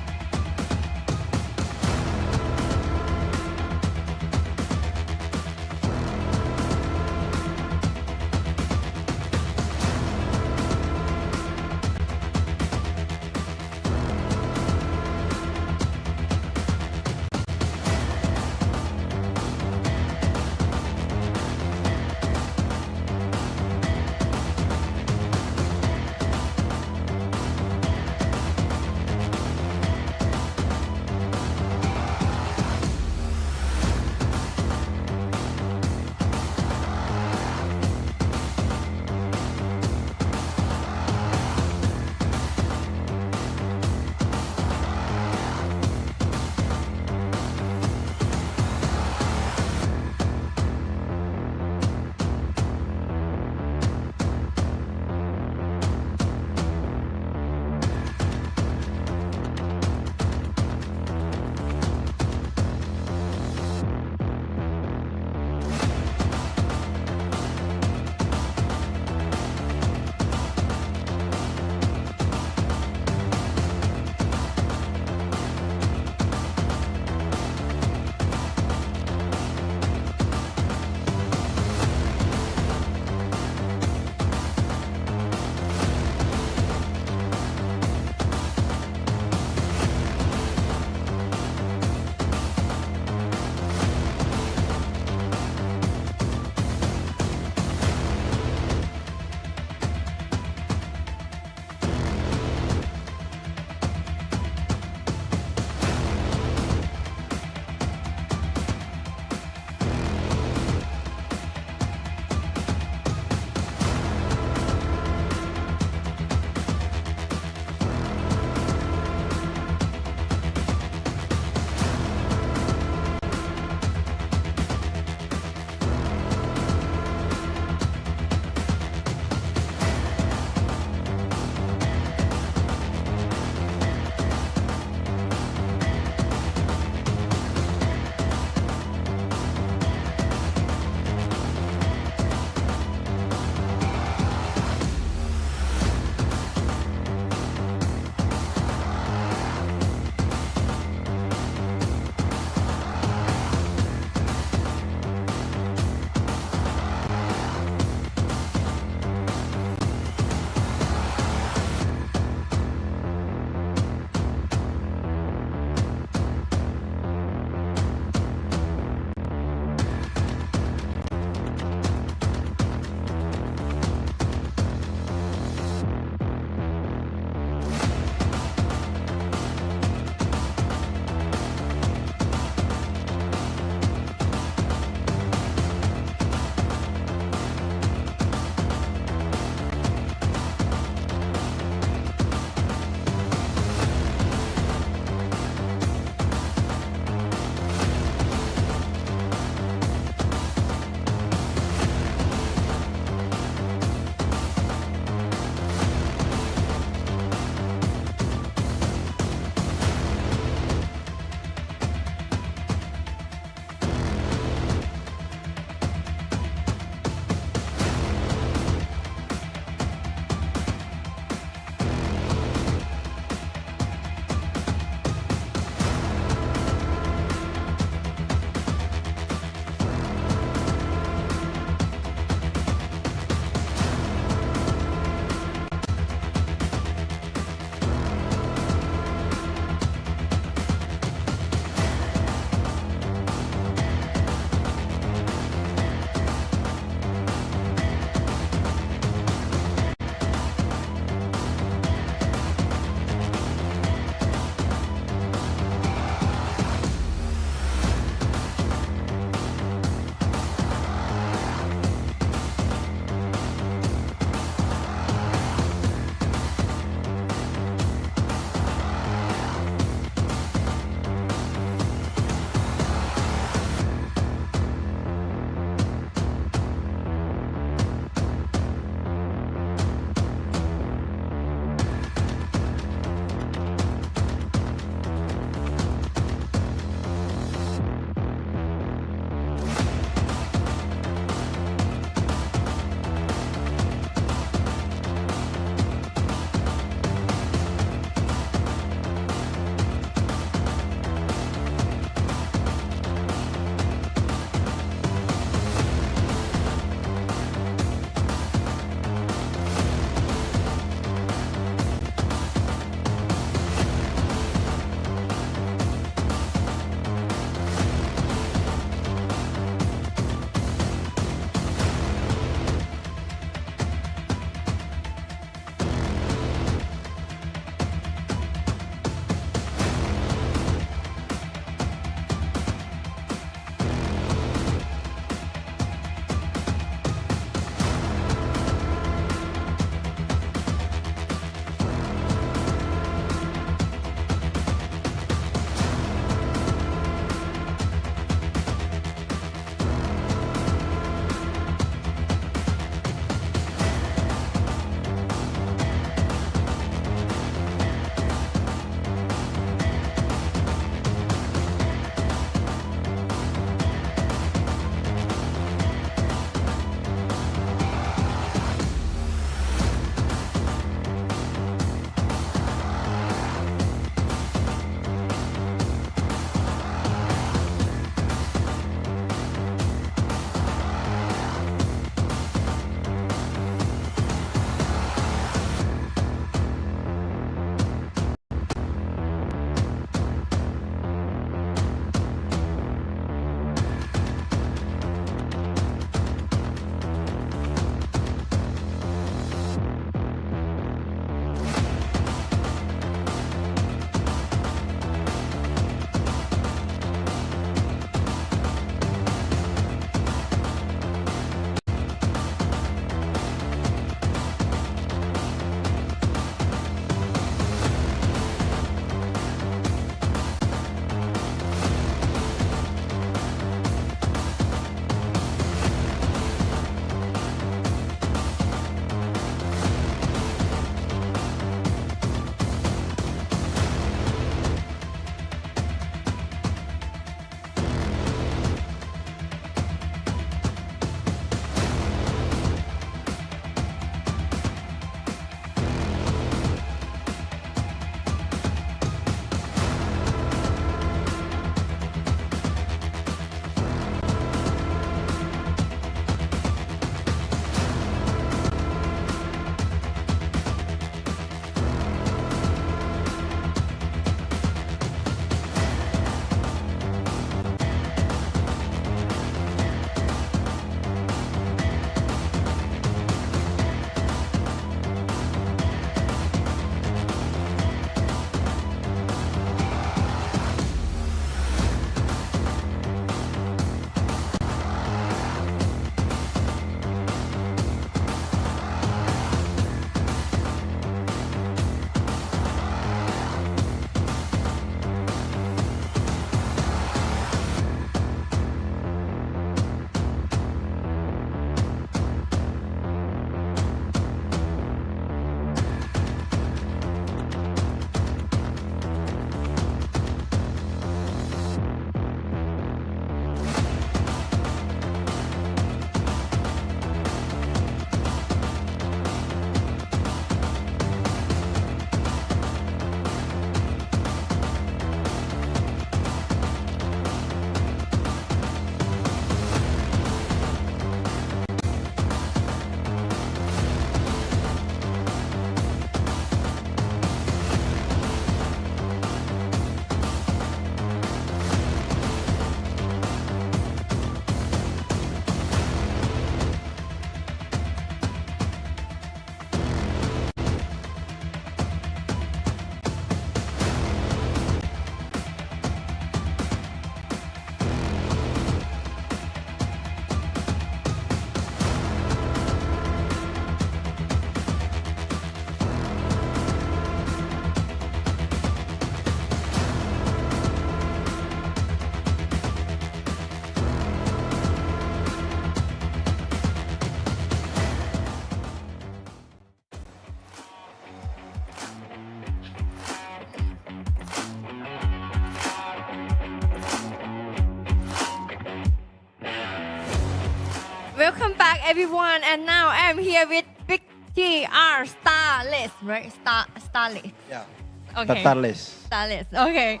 Speaker 7: everyone, and now I'm here with Big TR Starless, right? Starless.
Speaker 12: Yeah.
Speaker 7: Okay.
Speaker 12: Starless.
Speaker 7: Starless. Okay.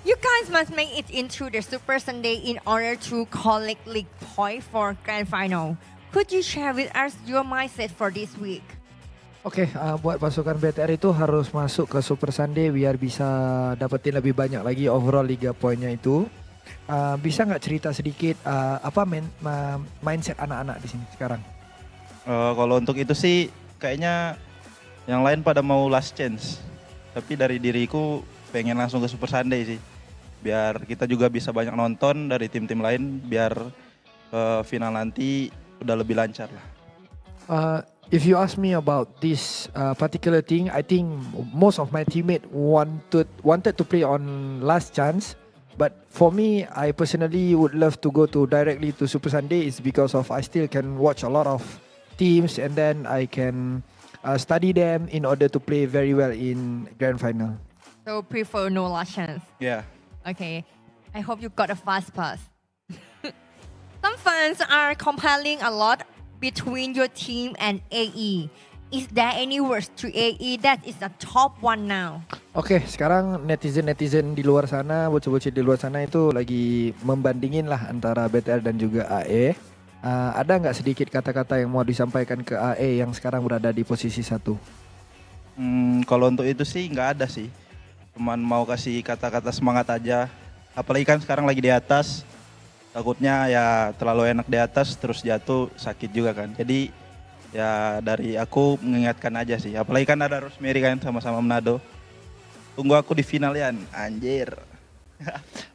Speaker 7: You guys must make it into the Super Sunday in order to collect league point for Grand Final. Could you share with us your mindset for this week?
Speaker 8: Oke, buat pasukan BTR itu harus masuk ke Super Sunday biar bisa dapetin lebih banyak lagi overall liga poinnya itu. Bisa nggak cerita sedikit apa mindset anak-anak di sini sekarang?
Speaker 12: Kalau untuk itu sih kayaknya yang lain pada mau last chance. Tapi dari diriku pengen langsung ke Super Sunday sih. Biar kita juga bisa banyak nonton dari tim-tim lain biar final nanti udah lebih lancar lah.
Speaker 8: If you ask me about this particular thing, I think most of my teammates wanted to play on last chance. But for me, I personally would love to go directly to Super Sunday. It's because of I still can watch a lot of teams and then I can study them in order to play very well in Grand Final.
Speaker 7: So prefer no last chance.
Speaker 12: Yeah.
Speaker 7: Okay. I hope you got a fast pass. Some fans are comparing a lot between your team and AE. Is there any words to AE that is the top one now?
Speaker 8: Oke, sekarang netizen di luar sana, bocil-bocil di luar sana itu lagi membandingin lah antara BTR dan juga AE. Ada nggak sedikit kata-kata yang mau disampaikan ke AE yang sekarang berada di posisi 1?
Speaker 12: Kalau untuk itu sih nggak ada sih. Cuman mau kasih kata-kata semangat aja. Apalagi kan sekarang lagi di atas. Takutnya ya terlalu enak di atas terus jatuh sakit juga kan. Jadi ya dari aku mengingatkan aja sih. Apalagi kan ada Rosemary kan sama-sama Manado. Tunggu aku di final ya, anjir.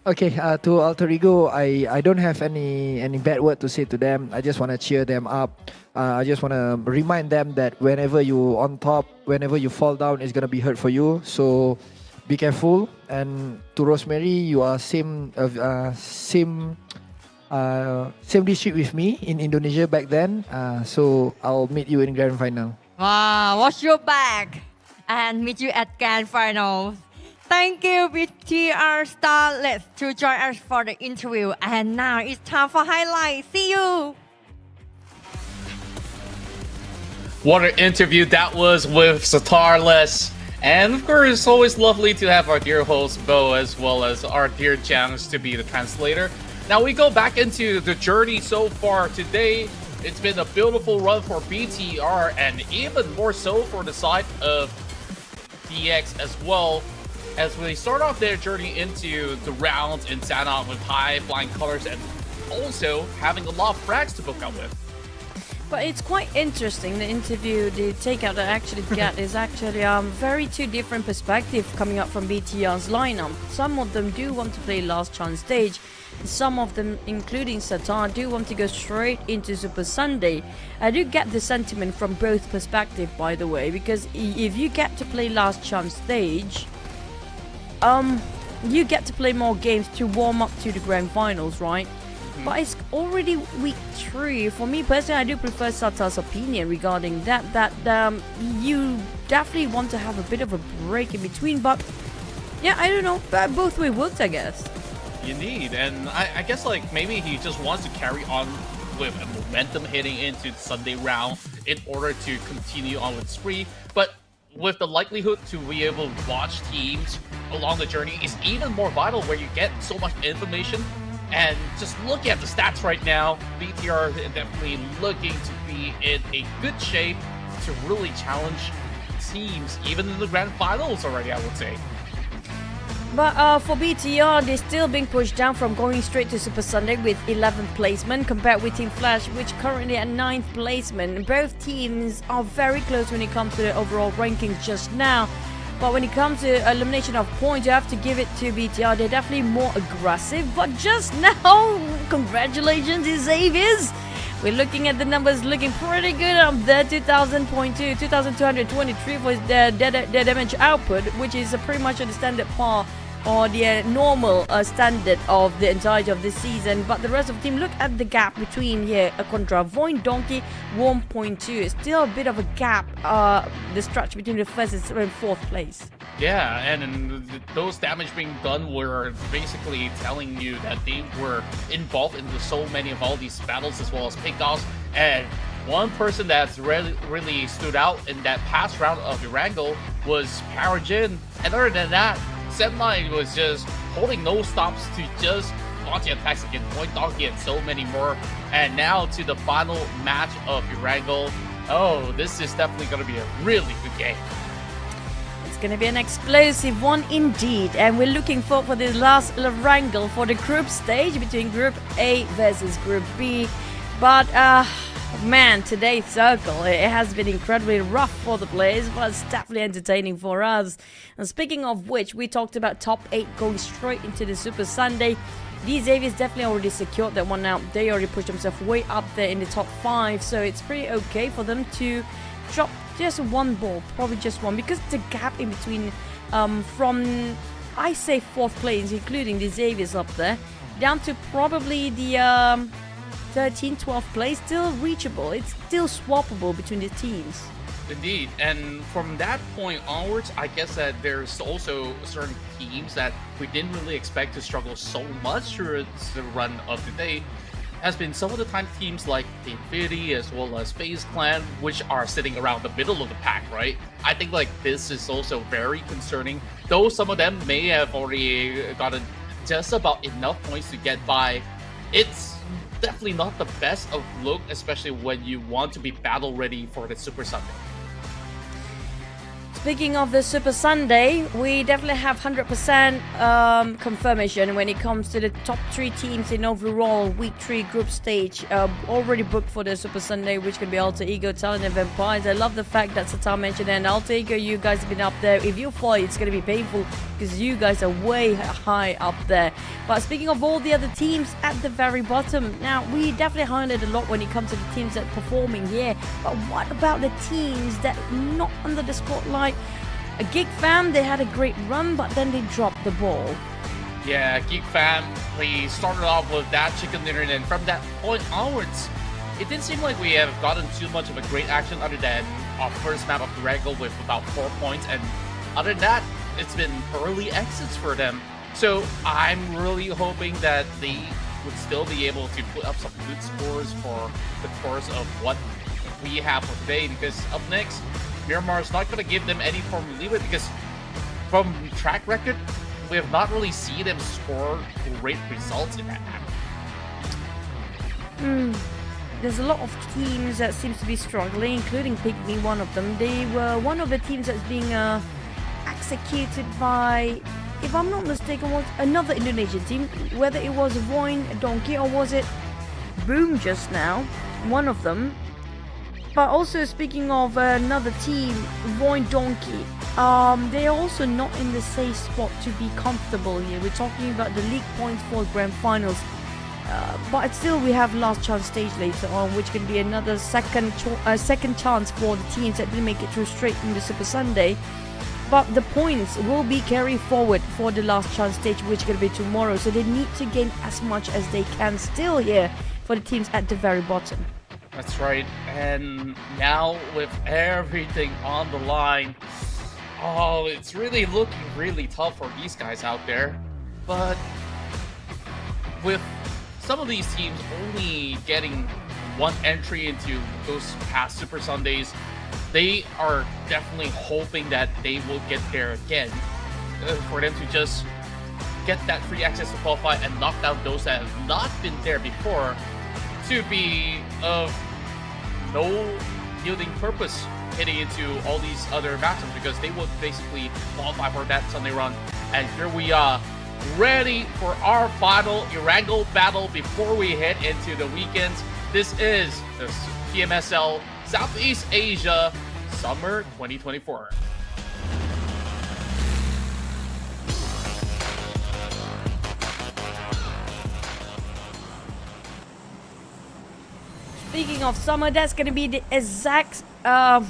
Speaker 8: Okay, to Alter Ego, I don't have any bad word to say to them. I just want to cheer them up. I just want to remind them that whenever you on top, whenever you fall down, it's gonna be hurt for you. So be careful. And to Rosemary, you are same district with me in Indonesia back then. So I'll meet you in Grand Final.
Speaker 7: Wow, watch your back and meet you at Grand Finals. Thank you, BTR Starless, to join us for the interview. And now it's time for highlights. See you.
Speaker 10: What an interview that was with Starless. And of course, it's always lovely to have our dear host Bo as well as our dear Jangs to be the translator. Now we go back into the journey so far today. It's been a beautiful run for BTR and even more so for the side of DX as well. As they start off their journey into the rounds in Sanaa with high flying colors and also having a lot of frags to book out with.
Speaker 11: But it's quite interesting, the interview, the takeout that I actually get is actually very two different perspectives coming up from BTR's lineup. Some of them do want to play last chance stage. Some of them, including Satar, do want to go straight into Super Sunday. I do get the sentiment from both perspectives, by the way, because if you get to play last chance stage, you get to play more games to warm up to the grand finals, right? But it's already week 3. For me personally, I do prefer Satar's opinion regarding that you definitely want to have a bit of a break in between. But yeah, I don't know. Both way works, I guess.
Speaker 10: Indeed, and I guess like maybe he just wants to carry on with a momentum heading into the Sunday round in order to continue on with spree. But with the likelihood to be able to watch teams along the journey is even more vital, where you get so much information. And just look at the stats right now, BTR is definitely looking to be in a good shape to really challenge teams, even in the grand finals already, I would say.
Speaker 11: But for BTR, they're still being pushed down from going straight to Super Sunday with 11th placement compared with Team Flash, which currently at 9th placement. Both teams are very close when it comes to the overall rankings just now. But when it comes to elimination of points, you have to give it to BTR. They're definitely more aggressive. But just now, congratulations, Xaviers. We're looking at the numbers looking pretty good on the 2,223 for their damage output, which is pretty much at the standard par or the normal standard of the entirety of this season. But the rest of the team, look at the gap between here contra VOIN, Donkey, 1.2. It's still a bit of a gap, the stretch between the first and 4th place.
Speaker 10: Yeah, and those damage being done were basically telling you that they were involved in so many of all these battles, as well as pickoffs, And one person that's really stood out in that past round of Erangel was PUBGM. And other than that, Semi was just holding no stops to just launching attacks against Point Donkey and so many more. And now to the final match of Erangel. Oh, this is definitely going to be a really good game.
Speaker 11: It's going to be an explosive one indeed, and we're looking forward for the last wrangle for the group stage between Group A versus Group B. But man, today's circle, it has been incredibly rough for the players, but it's definitely entertaining for us. And speaking of which, we talked about top 8 going straight into the Super Sunday. These Xaviers definitely already secured that one out. They already pushed themselves way up there in the top 5, so it's pretty okay for them to drop just one ball, probably just one, because the gap in between from, I say, 4th place, including the Xaviers up there, down to probably the 13th, 12th place, still reachable. It's still swappable between the teams.
Speaker 10: Indeed, and from that point onwards, I guess that there's also certain teams that we didn't really expect to struggle so much through the run of the day. Has been some of the time teams like Infinity as well as FaZe Clan, which are sitting around the middle of the pack, right? I think like this is also very concerning, though some of them may have already gotten just about enough points to get by. It's definitely not the best of look, especially when you want to be battle ready for the Super Sunday.
Speaker 11: Speaking of the Super Sunday, we definitely have 100% confirmation when it comes to the top 3 teams in overall Week 3 group stage already booked for the Super Sunday, which can be Alter Ego, Talon and Vampires. I love the fact that Satan mentioned, and Alter Ego, you guys have been up there. If you fall, it's going to be painful because you guys are way high up there. But speaking of all the other teams at the very bottom, now we definitely highlight a lot when it comes to the teams that are performing here. But what about the teams that are not under the spotlight? A GEEK fam, they had a great run, but then they dropped the ball.
Speaker 10: Yeah, GEEK fam, we started off with that chicken dinner, and then from that point onwards, it didn't seem like we have gotten too much of a great action other than our first map of the Regal with about 4 points, and other than that, it's been early exits for them. So I'm really hoping that they would still be able to put up some good scores for the course of what we have for today, because up next, Miramar is not going to give them any form of leeway, because from track record, we have not really seen them score great results in that map.
Speaker 11: There's a lot of teams that seems to be struggling, including PIGMY, one of them. They were one of the teams that's being executed by, if I'm not mistaken, was another Indonesian team, whether it was VOIN, Donkey, or was it Boom just now, one of them. But also speaking of another team, VOIN Donkey, they're also not in the safe spot to be comfortable here. We're talking about the league points for grand finals. But still we have last chance stage later on, which can be another second chance for the teams that didn't make it through straight in the Super Sunday. But the points will be carried forward for the last chance stage, which is going to be tomorrow. So they need to gain as much as they can still here for the teams at the very bottom.
Speaker 10: That's right, and now with everything on the line, oh, it's really looking really tough for these guys out there. But with some of these teams only getting one entry into those past Super Sundays, they are definitely hoping that they will get there again for them to just get that free access to qualify and knock down those that have not been there before, to be of no yielding purpose heading into all these other matches, because they will basically qualify for that Sunday run. And here we are, ready for our final Erangel battle before we head into the weekends. This is the PMSL Southeast Asia Summer 2024.
Speaker 11: Speaking of summer, that's going to be the exact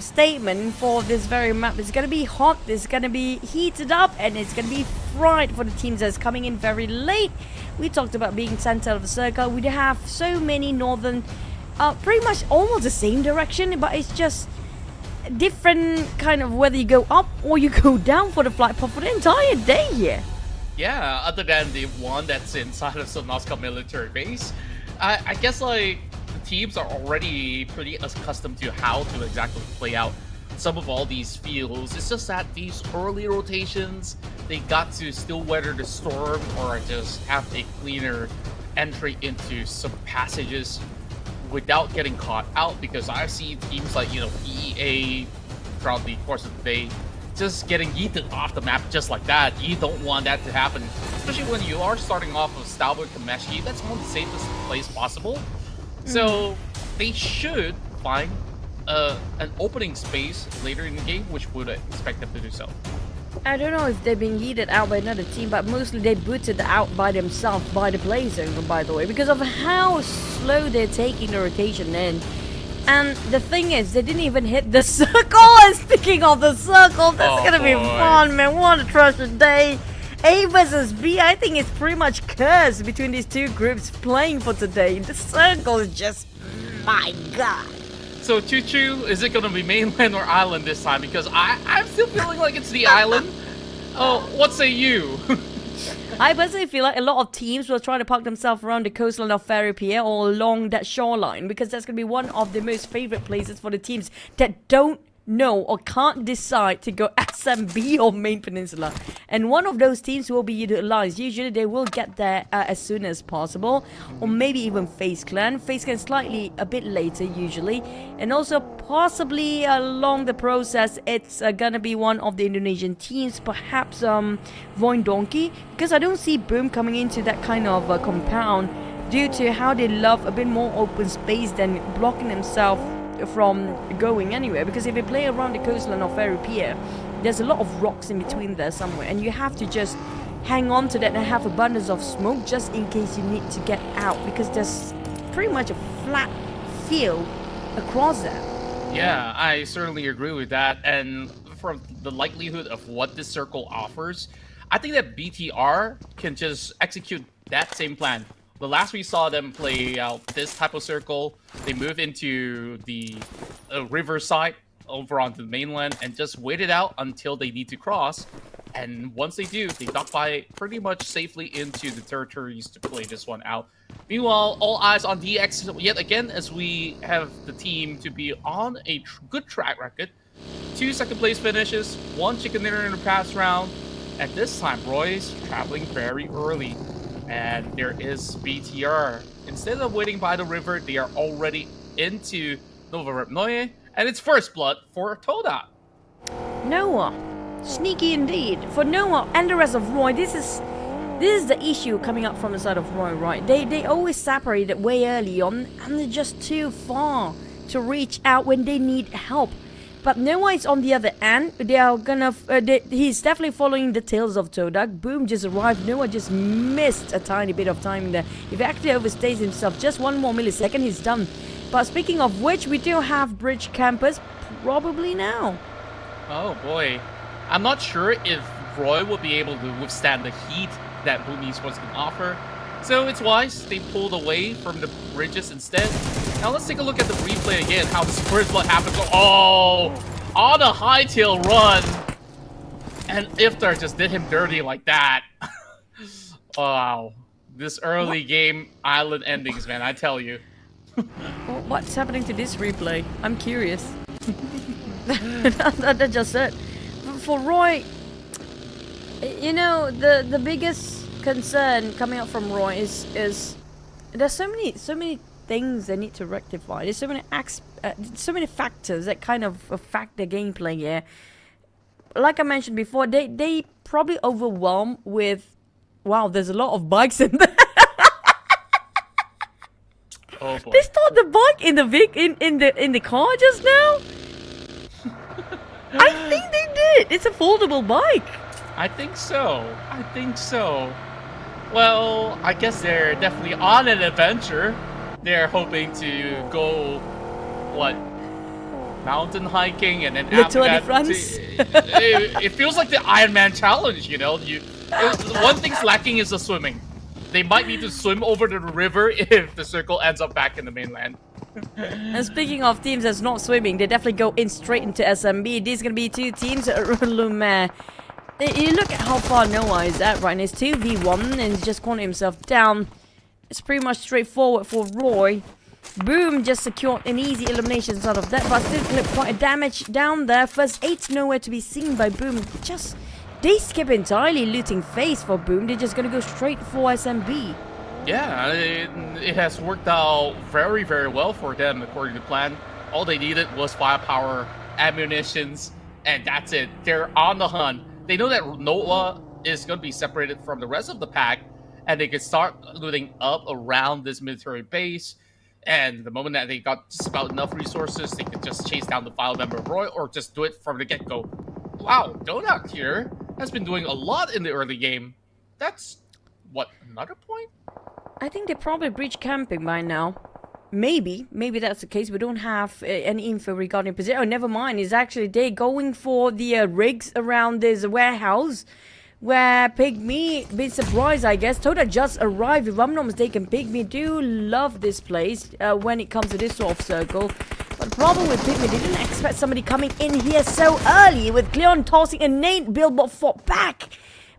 Speaker 11: statement for this very map. It's going to be hot, it's going to be heated up, and it's going to be fried for the teams that's coming in very late. We talked about being center of the circle. We have so many northern, pretty much almost the same direction, but it's just different kind of whether you go up or you go down for the flight path for the entire day here.
Speaker 10: Yeah, other than the one that's inside of Sonoska military base, I guess like teams are already pretty accustomed to how to exactly play out some of all these fields. It's just that these early rotations, they got to still weather the storm or just have a cleaner entry into some passages without getting caught out, because I've seen teams like, PEA throughout the course of the day just getting yeeted off the map just like that. You don't want that to happen, especially when you are starting off with Stalwart Kameshi. That's one of the safest place possible. So they should find an opening space later in the game, which would expect them to do so.
Speaker 11: I don't know if they've been yeeted out by another team, but mostly they booted out by themselves by the play zone, by the way, because of how slow they're taking the rotation in. And the thing is, they didn't even hit the circle. And speaking of the circle, that's gonna be fun, man. What a treasure day. A versus B, I think it's pretty much cursed between these two groups playing for today. The circle is just, my god.
Speaker 10: So Choo Choo, is it gonna be mainland or island this time? Because I'm still feeling like it's the island. Oh, what say you?
Speaker 11: I personally feel like a lot of teams will try to park themselves around the coastline of Ferry Pier or along that shoreline, because that's going to be one of the most favorite places for the teams that don't know or can't decide to go SMB or Main Peninsula. And one of those teams will be utilized. Usually they will get there as soon as possible, or maybe even FaZe Clan. FaZe Clan slightly a bit later usually, and also possibly along the process it's gonna be one of the Indonesian teams, perhaps VOIN Donkey, because I don't see Boom coming into that kind of compound due to how they love a bit more open space than blocking themselves from going anywhere. Because if you play around the coastline of Ferry Pier, there's a lot of rocks in between there somewhere, and you have to just hang on to that and have abundance of smoke just in case you need to get out, because there's pretty much a flat field across there.
Speaker 10: Yeah, I certainly agree with that. And from the likelihood of what this circle offers, I think that BTR can just execute that same plan. The last we saw them play out this type of circle, they move into the riverside over onto the mainland and just wait it out until they need to cross. And once they do, they duck by pretty much safely into the territories to play this one out. Meanwhile, all eyes on DX yet again, as we have the team to be on a good track record. 2 second place finishes, 1 chicken dinner in the past round. At this time, Roy's traveling very early. And there is BTR. Instead of waiting by the river, they are already into Nova Repnoye, and it's first blood for TODAK.
Speaker 11: Noah, sneaky indeed. For Noah and the rest of Roy, this is the issue coming up from the side of Roy, right? They always separate it way early on, and they're just too far to reach out when they need help. But Noah is on the other end. They are gonna. He's definitely following the tails of TODAK. Boom just arrived. Noah just missed a tiny bit of time there. If he actually overstays himself just 1 more millisecond, he's done. But speaking of which, we do have bridge campers probably now.
Speaker 10: Oh boy, I'm not sure if Roy will be able to withstand the heat that Boom Esports can offer. So it's wise they pulled away from the bridges instead. Now let's take a look at the replay again, how this first blood happens. Oh, on a hightail run. And Iftar just did him dirty like that. Wow. This early game island endings, man, I tell you.
Speaker 11: What's happening to this replay? I'm curious. That's just it. For Roy, you know, the biggest concern coming up from Roy is there's so many things they need to rectify. There's so many factors that kind of affect the gameplay here. Like I mentioned before, they probably overwhelmed with, wow, there's a lot of bikes in there.
Speaker 10: Oh boy.
Speaker 11: They stored the bike in the car just now. I think they did. It's a foldable bike.
Speaker 10: I think so. Well, I guess they're definitely on an adventure. They're hoping to go, what, mountain hiking, and then after that, it feels like the Ironman challenge, you know? One thing's lacking is the swimming. They might need to swim over the river if the circle ends up back in the mainland.
Speaker 11: And speaking of teams that's not swimming, they definitely go in straight into SMB. These are going to be 2 teams. Lumiere. You look at how far Noah is at right now. It's 2v1 and he's just calling himself down. It's pretty much straightforward for Roy. Boom just secured an easy elimination out of that, but still clipped quite a damage down there. First 8 nowhere to be seen by Boom. Just, they skip entirely looting FaZe for Boom. They're just gonna go straight for SMB.
Speaker 10: Yeah, it has worked out very, very well for them according to plan. All they needed was firepower, ammunitions, and that's it. They're on the hunt. They know that Noah is going to be separated from the rest of the pack, and they can start looting up around this military base. And the moment that they got just about enough resources, they could just chase down the file member Roy or just do it from the get-go. Wow, TODAK here has been doing a lot in the early game. That's, what, another point?
Speaker 11: I think they probably breached camping by now. Maybe that's the case. We don't have any info regarding position. Oh, never mind. It's actually they going for the rigs around this warehouse where PIGMY, bit surprised, I guess. TODAK just arrived. If I'm not mistaken, PIGMY do love this place when it comes to this sort of circle. But the problem with PIGMY, they didn't expect somebody coming in here so early with Cleon tossing a nade. Billboard fought back.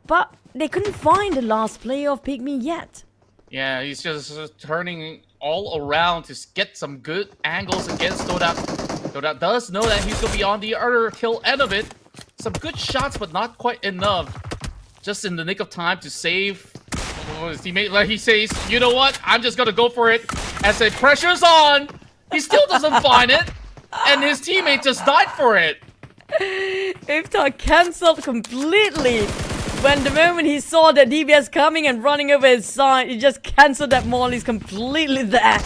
Speaker 11: But they couldn't find the last player of PIGMY yet.
Speaker 10: Yeah, he's just turning all around to get some good angles against TODAK. TODAK does know that he's going to be on the other kill end of it. Some good shots, but not quite enough. Just in the nick of time to save his teammate. Like he says, you know what? I'm just going to go for it. As the pressure's on, he still doesn't find it. And his teammate just died for it.
Speaker 11: Iftar cancelled completely. When the moment he saw that DBS coming and running over his side, he just cancelled that mollies completely there.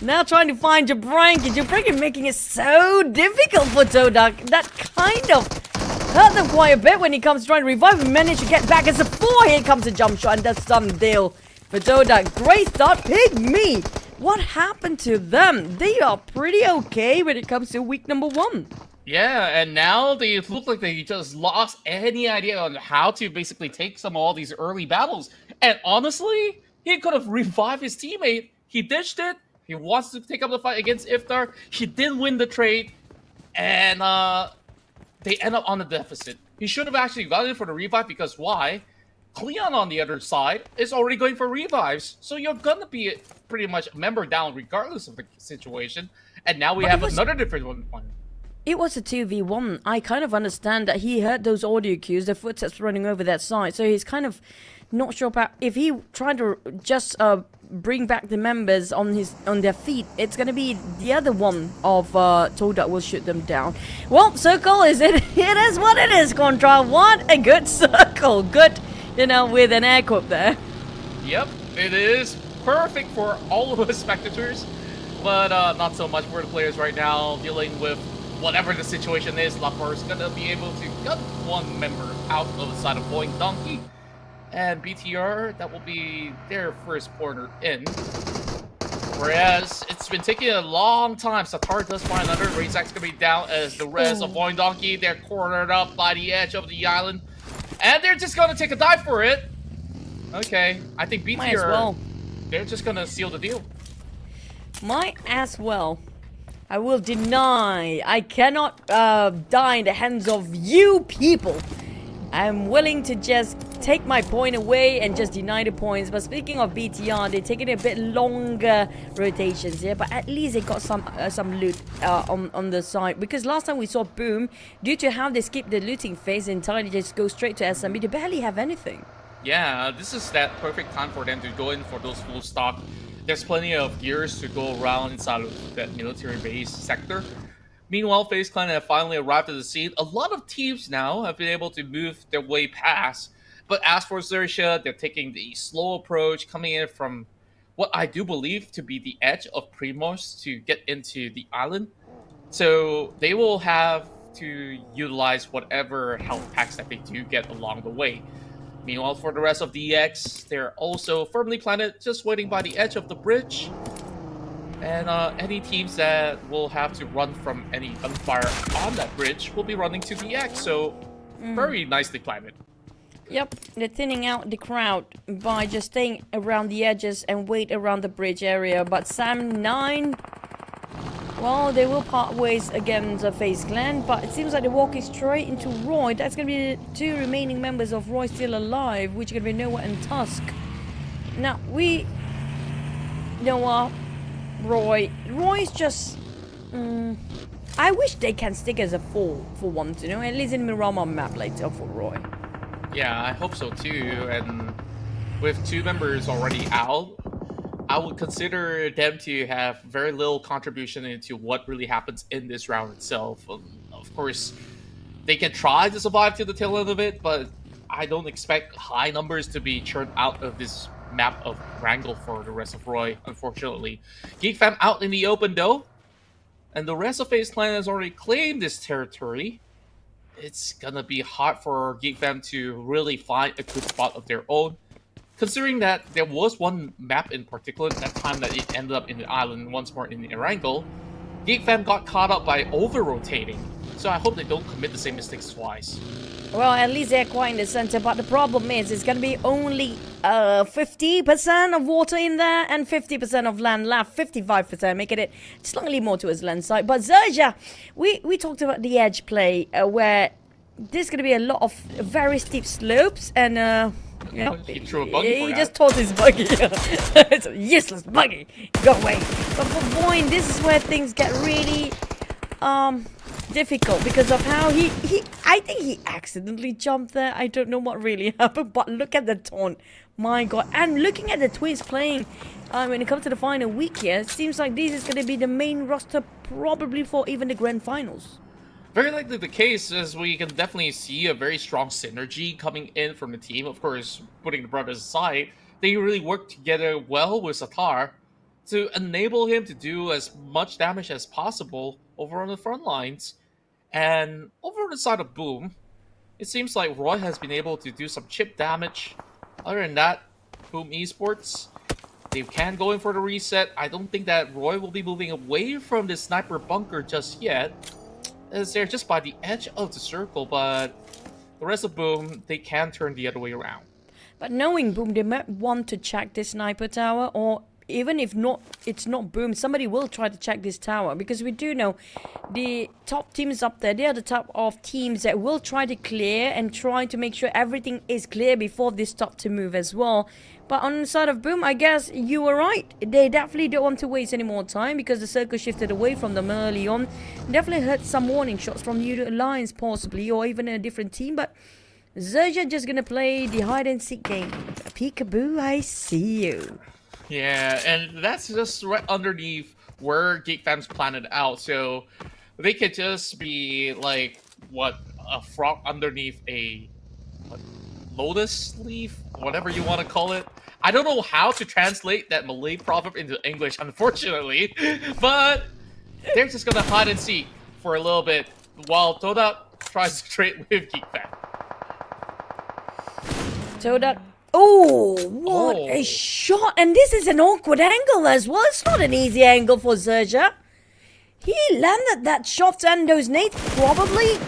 Speaker 11: Now trying to find Jabranki. Jabranki making it so difficult for TODAK. That kind of hurt them quite a bit when he comes trying to revive and manage to get back as a 4. Here comes a jump shot and that's some deal for TODAK. Great start, PIGMY. What happened to them? They are pretty okay when it comes to week number 1.
Speaker 10: Yeah, and now they look like they just lost any idea on how to basically take some of all these early battles. And honestly, he could have revived his teammate. He ditched it. He wants to take up the fight against Iftar. He didn't win the trade. And they end up on a deficit. He should have actually gone in for the revive because why? Cleon on the other side is already going for revives. So you're going to be pretty much a member down regardless of the situation. And now we have another different one.
Speaker 11: It was a 2v1. I kind of understand that he heard those audio cues, the footsteps running over that side. So he's kind of not sure about if he tried to just bring back the members on their feet. It's going to be the other one of TODAK will shoot them down. Well, circle is it? It is what it is, Contra. What a good circle. Good, you know, with an air quote there.
Speaker 10: Yep, it is perfect for all of us spectators, but not so much for the players right now dealing with whatever the situation is. Lapar is gonna be able to cut one member out of the side of VOIN Donkey. And BTR, that will be their first corner in. Whereas, it's been taking a long time. Satar does find another. Razak's gonna be down as the rest of VOIN Donkey. They're cornered up by the edge of the island. And they're just gonna take a dive for it. Okay, I think BTR,
Speaker 11: Might as well.
Speaker 10: They're just gonna seal the deal.
Speaker 11: Might as well. I will deny. I cannot die in the hands of you people. I'm willing to just take my point away and just deny the points. But speaking of BTR, they're taking a bit longer rotations here. But at least they got some loot on the side. Because last time we saw Boom, due to how they skipped the looting phase entirely, just go straight to SMB. They barely have anything.
Speaker 10: Yeah, this is that perfect time for them to go in for those full stock. There's plenty of gears to go around inside of that military base sector. Meanwhile, FaZe Clan have finally arrived at the scene. A lot of teams now have been able to move their way past. But as for XERXIA, they're taking the slow approach, coming in from what I do believe to be the edge of Primos to get into the island. So they will have to utilize whatever health packs that they do get along the way. Meanwhile, for the rest of the EX, they're also firmly planted, just waiting by the edge of the bridge. And any teams that will have to run from any gunfire on that bridge will be running to the EX, so very nicely planned.
Speaker 11: Yep, they're thinning out the crowd by just staying around the edges and wait around the bridge area. But Sam9, well, they will part ways against FaZe Clan, but it seems like they're walking straight into Roy. That's going to be the 2 remaining members of Roy still alive, which are going to be Noah and Tusk. Now, Noah Roy's just... I wish they can stick as a 4 for once, you know, at least in Miramar map later for Roy.
Speaker 10: Yeah, I hope so too. And with 2 members already out, I would consider them to have very little contribution into what really happens in this round itself. Of course, they can try to survive to the tail end of it, but I don't expect high numbers to be churned out of this map of Wrangle for the rest of Roy, unfortunately. GEEK Fam out in the open though, and the rest of FaZe Clan has already claimed this territory. It's gonna be hard for GEEK Fam to really find a good spot of their own, considering that there was one map in particular that time that it ended up in the island once more in the Erangel. GEEK Fam got caught up by over-rotating, so I hope they don't commit the same mistakes twice.
Speaker 11: Well, at least they're quite in the center, but the problem is it's gonna be only 50% of water in there and 50% of land left, 55%, making it slightly more towards land side. But XERXIA, we talked about the edge play, where there's gonna be a lot of very steep slopes, and you know,
Speaker 10: He threw a buggy for
Speaker 11: he
Speaker 10: that.
Speaker 11: just tossed his buggy. It's a useless buggy. Go away. But for VOIN, this is where things get really difficult because of how I think he accidentally jumped there. I don't know what really happened, but look at the taunt. My god. And looking at the twins playing when it comes to the final week here, it seems like this is going to be the main roster probably for even the grand finals.
Speaker 10: Very likely the case, as we can definitely see a very strong synergy coming in from the team. Of course, putting the brothers aside, they really work together well with Satar to enable him to do as much damage as possible over on the front lines. And over on the side of Boom, it seems like Roy has been able to do some chip damage. Other than that, Boom Esports, they can go in for the reset. I don't think that Roy will be moving away from the sniper bunker just yet, as they're just by the edge of the circle, but the rest of Boom, they can turn the other way around.
Speaker 11: But knowing Boom, they might want to check this sniper tower, or even if not, it's not Boom, somebody will try to check this tower, because we do know the top teams up there, they are the type of teams that will try to clear and try to make sure everything is clear before they start to move as well. But on the side of Boom, I guess you were right. They definitely don't want to waste any more time because the circle shifted away from them early on. Definitely heard some warning shots from YOODO Alliance possibly, or even a different team, but XERXIA just gonna play the hide and seek game. Peekaboo, I see you.
Speaker 10: Yeah, and that's just right underneath where GEEK Fam's planned out, so they could just be like, what, a frog underneath a lotus leaf? Whatever you want to call it. I don't know how to translate that Malay proverb into English, unfortunately, but they're just gonna hide and seek for a little bit while TODAK tries to trade with GEEK Fam.
Speaker 11: TODAK. Oh, what a shot! And this is an awkward angle as well. It's not an easy angle for XERXIA. He landed that shot and those nades probably.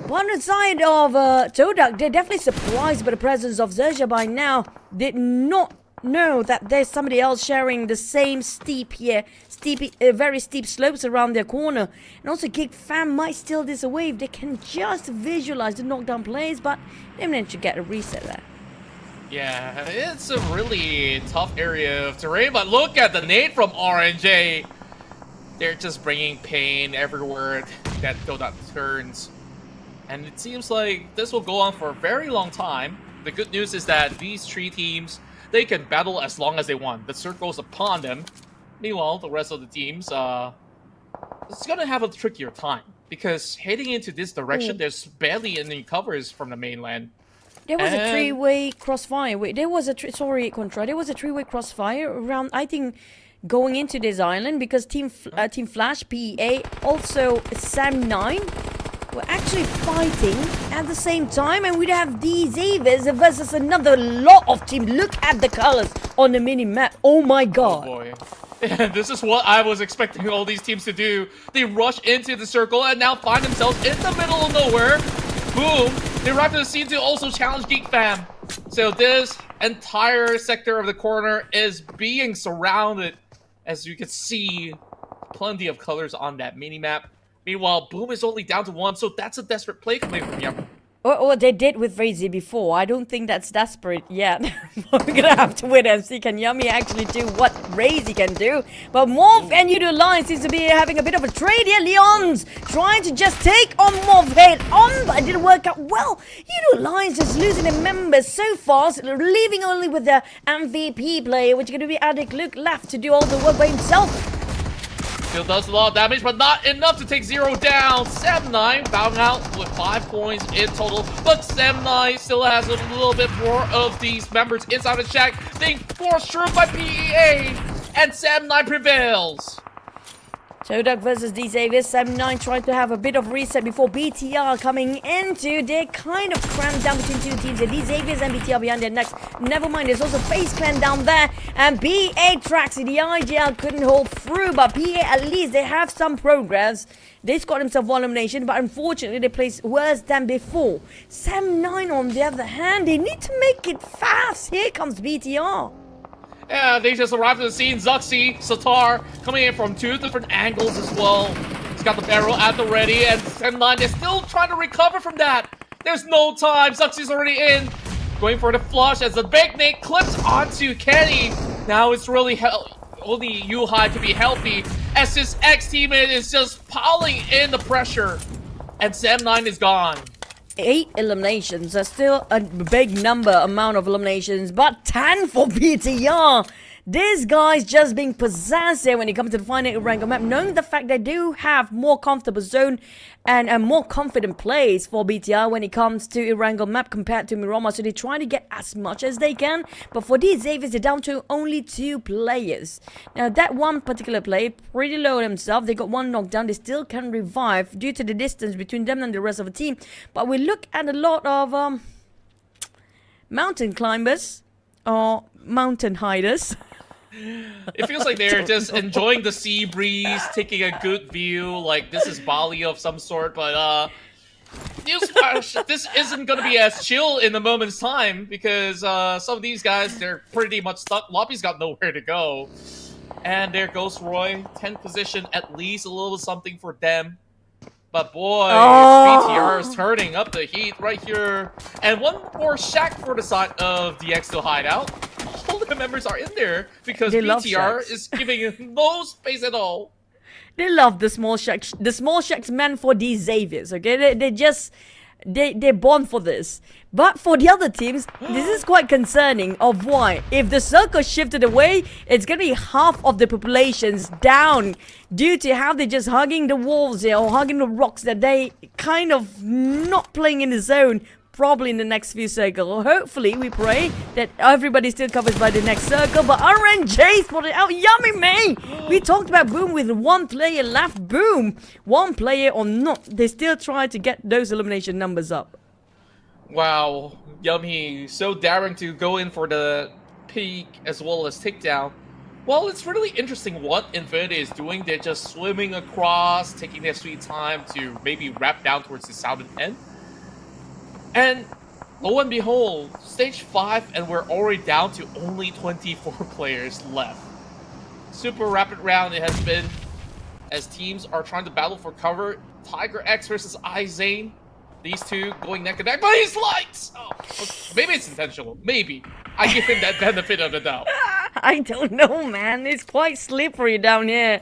Speaker 11: But on the side of TODAK, they're definitely surprised by the presence of XERXIA by now. Did not know that there's somebody else sharing the same steep here, very steep slopes around their corner. And also GEEK Fam might steal this away if they can just visualize the knockdown plays, but they managed to get a reset there.
Speaker 10: Yeah, it's a really tough area of terrain, but look at the nade from RNJ. They're just bringing pain everywhere that TODAK turns. And it seems like this will go on for a very long time. The good news is that these 3 teams, they can battle as long as they want. The circle's upon them. Meanwhile, the rest of the teams, it's gonna have a trickier time. Because heading into this direction, there's barely any covers from the mainland.
Speaker 11: There was a three-way crossfire. Wait, there was a Contra. There was a three-way crossfire around, I think, going into this island, because Team Flash, PEA, also Sam9 were actually fighting at the same time, and we'd have these Evas versus another lot of team. Look at the colors on the mini map. Oh my god.
Speaker 10: Oh boy. And this is what I was expecting all these teams to do. They rush into the circle and now find themselves in the middle of nowhere. Boom. They arrive to the scene to also challenge GEEK Fam. So this entire sector of the corner is being surrounded. As you can see, plenty of colors on that mini-map. Meanwhile, Boom is only down to 1, so that's a desperate play coming from him.
Speaker 11: Or they did with FaZe before. I don't think that's desperate yet. We're gonna have to wait and see can Yummy actually do what FaZe can do. But MORPH and YOODO Lion seems to be having a bit of a trade here. Leon's trying to just take on MORPH head on, but it didn't work out well. YOODO Lions just losing their members so fast, leaving only with the MVP player, which is gonna be Addict Luke left to do all the work by himself.
Speaker 10: Still does a lot of damage, but not enough to take 0 down. Sam9 bowing out with 5 points in total, but Sam9 still has a little bit more of these members inside the shack, being forced through by PEA, and Sam9 prevails.
Speaker 11: TODAK versus D-Xavier. Sam9 trying to have a bit of reset before BTR coming into. They're kind of crammed down between two teams. D-Xaviers and BTR behind their necks. Never mind, there's also FaZe Clan down there. And BA Tracks, the IGL couldn't hold through, but PA at least they have some progress. They scored themselves one elimination, but unfortunately they placed worse than before. Sam9 on the other hand, they need to make it fast. Here comes BTR.
Speaker 10: Yeah, they just arrived at the scene. XERXIA, Satar coming in from 2 different angles as well. He's got the barrel at the ready, and Sam9 is still trying to recover from that. There's no time. XERXIA's already in. Going for the flush as the big Nate clips onto Kenny. Now it's really only Yuhai to be healthy as his ex-teammate is just piling in the pressure. And Sam9 is gone.
Speaker 11: 8 eliminations. That's still a big amount of eliminations, but 10 for BTR. This guy's just being possessed here when it comes to the final rank map, knowing the fact they do have more comfortable zone and more confident plays for BTR when it comes to Erangel map compared to Miramar, so they try to get as much as they can. But for these Xaviers, they're down to only 2 players. Now that one particular player, pretty low himself, they got 1 knockdown, they still can revive due to the distance between them and the rest of the team. But we look at a lot of mountain climbers or mountain hiders.
Speaker 10: It feels like they're just enjoying the sea breeze, taking a good view, like this is Bali of some sort, but newsflash, this isn't gonna be as chill in a moment's time, because some of these guys, they're pretty much stuck. Lobby's got nowhere to go. And there goes Roy, 10th position, at least a little something for them. But boy, BTR is turning up the heat right here. And one more shack for the side of the XO hideout. All the members are in there because BTR is giving no space at all.
Speaker 11: They love the small shacks. The small shacks meant for these Xaviers, okay? They're born for this. But for the other teams, this is quite concerning of why. If the circle shifted away, it's gonna be half of the populations down due to how they're just hugging the walls here or hugging the rocks that they kind of not playing in the zone. Probably in the next few circles. Hopefully, we pray that everybody still covers by the next circle. But RNJ spotted out. Yummy me! We talked about Boom with 1 player left. Boom! 1 player or not, they still try to get those elimination numbers up.
Speaker 10: Wow, Yummy so daring to go in for the peak as well as takedown. Well, it's really interesting what Infinity is doing. They're just swimming across, taking their sweet time to maybe wrap down towards the southern end. And lo and behold, stage 5 and we're already down to only 24 players left. Super rapid round it has been as teams are trying to battle for cover. Tiger X versus iZane. These two going neck and neck, but he's lights! Oh, maybe it's intentional. Maybe. I give him that benefit of the doubt.
Speaker 11: I don't know, man. It's quite slippery down here.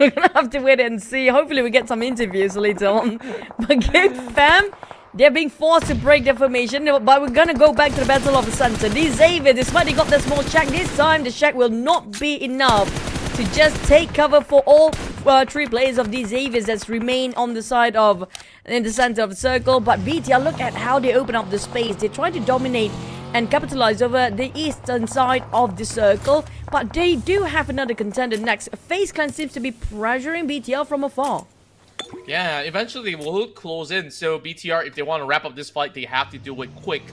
Speaker 11: We're gonna have to wait and see. Hopefully we get some interviews later on. But GEEK fam, they're being forced to break their formation, but we're gonna go back to the Battle of the Center. These Xavier, despite they got the small shack, this time the shack will not be enough to just take cover for all 3 players of these Xaviers that remain on the side of, in the center of the circle. But BTR, look at how they open up the space. They try to dominate and capitalize over the eastern side of the circle, but they do have another contender next. FaZe Clan seems to be pressuring BTR from afar.
Speaker 10: Yeah, eventually they will close in, so BTR, if they want to wrap up this fight, they have to do it quick.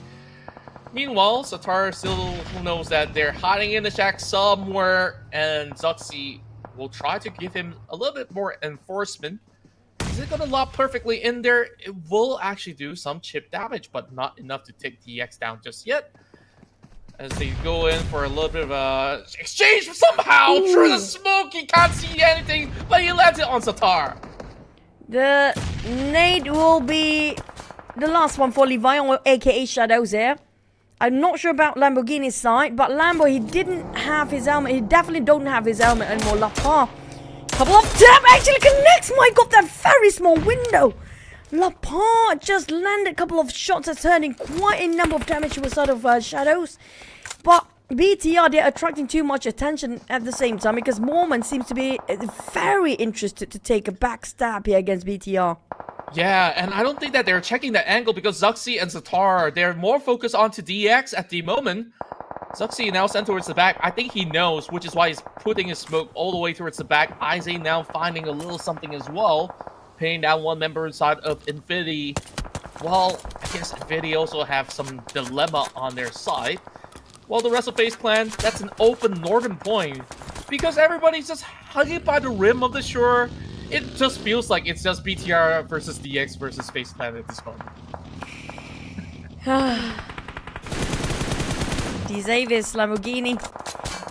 Speaker 10: Meanwhile, Satar still knows that they're hiding in the shack somewhere, and XERXIA will try to give him a little bit more enforcement. Is it going to lock perfectly in there? It will actually do some chip damage, but not enough to take DX down just yet. As they go in for a little bit of a exchange somehow through the smoke. He can't see anything, but he lands it on Satar.
Speaker 11: The nade will be the last one for Levi, aka Shadows here. I'm not sure about Lamborghini's side, but Lambo, he didn't have his helmet. He definitely don't have his helmet anymore. Lapar, couple of tap actually connects. My God, that very small window. Lapar just landed a couple of shots that's turning quite a number of damage to a sort of Shadows. But BTR, they're attracting too much attention at the same time because Mormon seems to be very interested to take a backstab here against BTR.
Speaker 10: Yeah, and I don't think that they're checking that angle because Zuxi and Zatar, they're more focused onto DX at the moment. Zuxi now sent towards the back. I think he knows, which is why he's putting his smoke all the way towards the back. Izay now finding a little something as well, pinning down one member inside of Infinity. Well, I guess Infinity also have some dilemma on their side. While the rest of FaZe Clan, that's an open northern point. Because everybody's just hugging by the rim of the shore. It just feels like it's just BTR versus DX versus FaZe Clan at this moment.
Speaker 11: Dizavis, Lamborghini.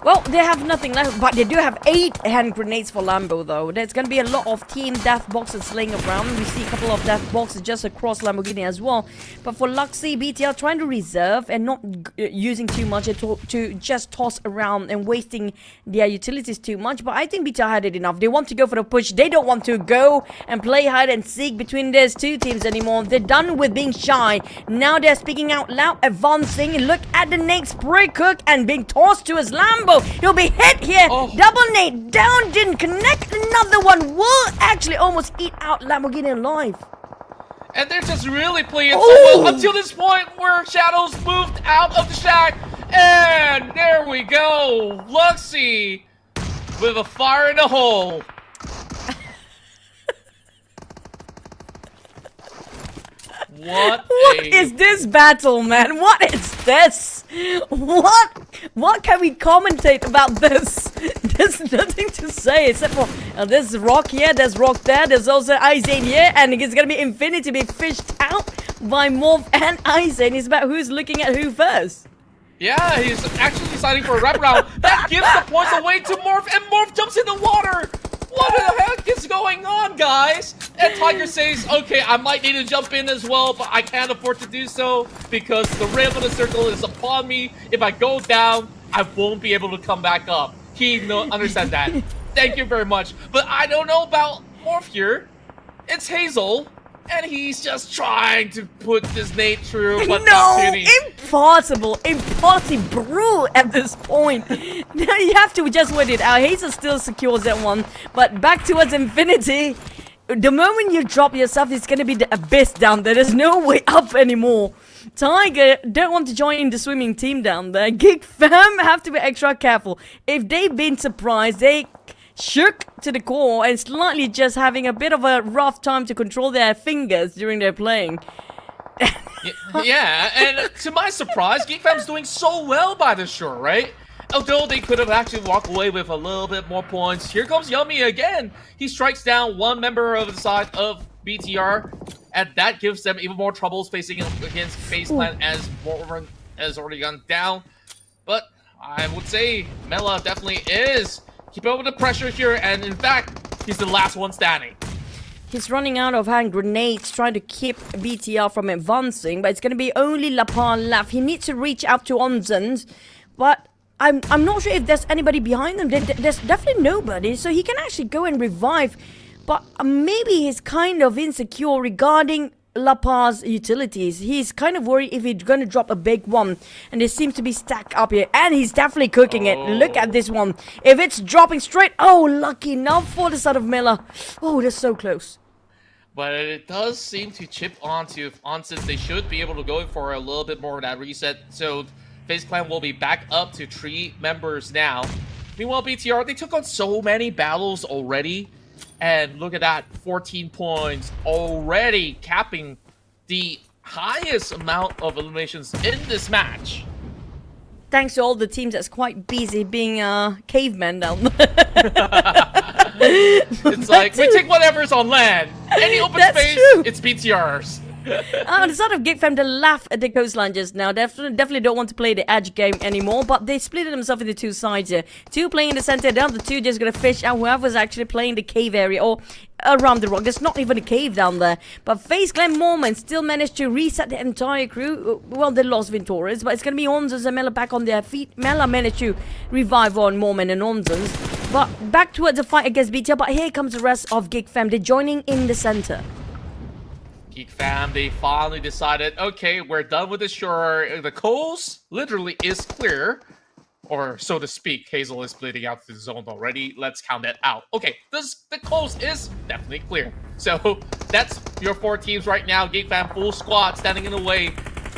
Speaker 11: Well, they have nothing left, but they do have 8 hand grenades for Lambo, though. There's going to be a lot of team death boxes laying around. We see a couple of death boxes just across Lamborghini as well. But for Luxy, BTR trying to reserve and not using too much to just toss around and wasting their utilities too much. But I think BTR had it enough. They want to go for the push. They don't want to go and play hide and seek between these two teams anymore. They're done with being shy. Now they're speaking out loud, advancing. Look at the nade spray cook and being tossed to his Lambo. He'll be hit here. Double nade down, didn't connect. Another one will actually almost eat out Lamborghini alive.
Speaker 10: And they're just really playing so well until this point where Shadows moved out of the shack. And there we go. Luxy with a fire in the hole. What
Speaker 11: is this battle, man? What is this? What can we commentate about this? There's nothing to say except for there's rock here, there's rock there, there's also Izane here, and it's gonna be Infinity be fished out by MORPH and Izane. It's about who's looking at who first.
Speaker 10: Yeah, he's actually deciding for a wraparound. That gives the points away to MORPH, and MORPH jumps in the water. What the heck is going on, guys? And Tiger says, okay, I might need to jump in as well, but I can't afford to do so because the rim of the circle is upon me. If I go down, I won't be able to come back up. He understands that. Thank you very much. But I don't know about MORPH here. It's Hazel, and he's just trying to put this nade through. But
Speaker 11: no, impossible at this point. Now you have to just wait it out. Hazel still secures that one, but back towards Infinity. The moment you drop yourself, it's gonna be the abyss down there. There's no way up anymore. Tiger don't want to join the swimming team down there. GEEK fam have to be extra careful. If they've been surprised, they shook to the core and slightly just having a bit of a rough time to control their fingers during their playing.
Speaker 10: Yeah, and to my surprise, GEEK fam's doing so well by the shore, right? Although they could have actually walked away with a little bit more points. Here comes Yummy again. He strikes down one member of the side of BTR, and that gives them even more troubles facing against FaZe Clan as Warren has already gone down. But I would say Mela definitely is keeping up with the pressure here, and in fact, he's the last one standing.
Speaker 11: He's running out of hand grenades, trying to keep BTR from advancing, but it's going to be only Lapar left. He needs to reach out to Onzens, but I'm not sure if there's anybody behind them. There's definitely nobody, so he can actually go and revive. But maybe he's kind of insecure regarding Lapar's utilities. He's kind of worried if he's going to drop a big one. And they seem to be stacked up here. And he's definitely cooking it. Look at this one. If it's dropping straight, lucky enough for the side of Miller. Oh, they're so close.
Speaker 10: But it does seem to chip onto Onsens. They should be able to go for a little bit more of that reset. So FaZe Clan will be back up to 3 members now. Meanwhile, BTR, they took on so many battles already. And look at that, 14 points already capping the highest amount of eliminations in this match.
Speaker 11: Thanks to all the teams that's quite busy being cavemen down there.
Speaker 10: It's like, we take whatever's on land. Any open space, it's BTR's.
Speaker 11: On the side of GEEK fam, they laugh at the coastline just now. Definitely don't want to play the edge game anymore, but they split themselves into two sides here. Two playing in the center, the other two just gonna fish out whoever's actually playing the cave area or around the rock. There's not even a cave down there. But FaZe Clan Mormon still managed to reset the entire crew. Well, they lost Venturas, but it's gonna be Onzons and Mela back on their feet. Mela managed to revive on Mormon and Onzons. But back towards the fight against BTL, but here comes the rest of GEEK fam. They're joining in the center.
Speaker 10: GEEK fam, they finally decided, okay, we're done with the shore. The coast literally is clear. Or so to speak, Hazel is bleeding out to the zone already. Let's count that out. Okay, the coast is definitely clear. So that's your 4 teams right now. GEEK fam, full squad standing in the way.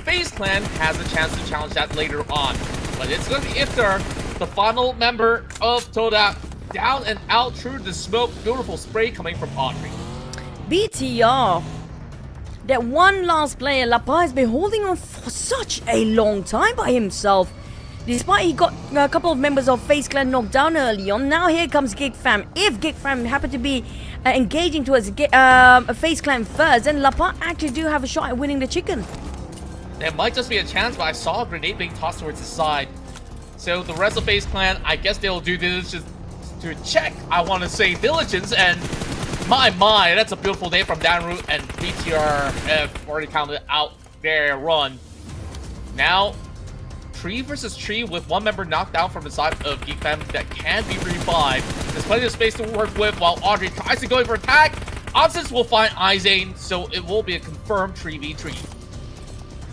Speaker 10: FaZe Clan has a chance to challenge that later on. But it's going to be Iftar, the final member of TODAK, down and out through the smoke. Beautiful spray coming from Audrey.
Speaker 11: BTR. That one last player, Lapa, has been holding on for such a long time by himself. Despite he got a couple of members of FaZe Clan knocked down early on, now here comes GEEK fam. If GEEK fam happen to be engaging towards FaZe Clan first, then Lapa actually do have a shot at winning the chicken.
Speaker 10: There might just be a chance, but I saw a grenade being tossed towards the side. So the rest of FaZe Clan, I guess they'll do diligence to check. I want to say diligence, and my, that's a beautiful day from Danru, and BTR have already counted out their run. Now, tree versus tree with one member knocked down from the side of GEEK fam that can be revived. There's plenty of space to work with while Audrey tries to go in for attack. Options will find Izane, so it will be a confirmed 3v3.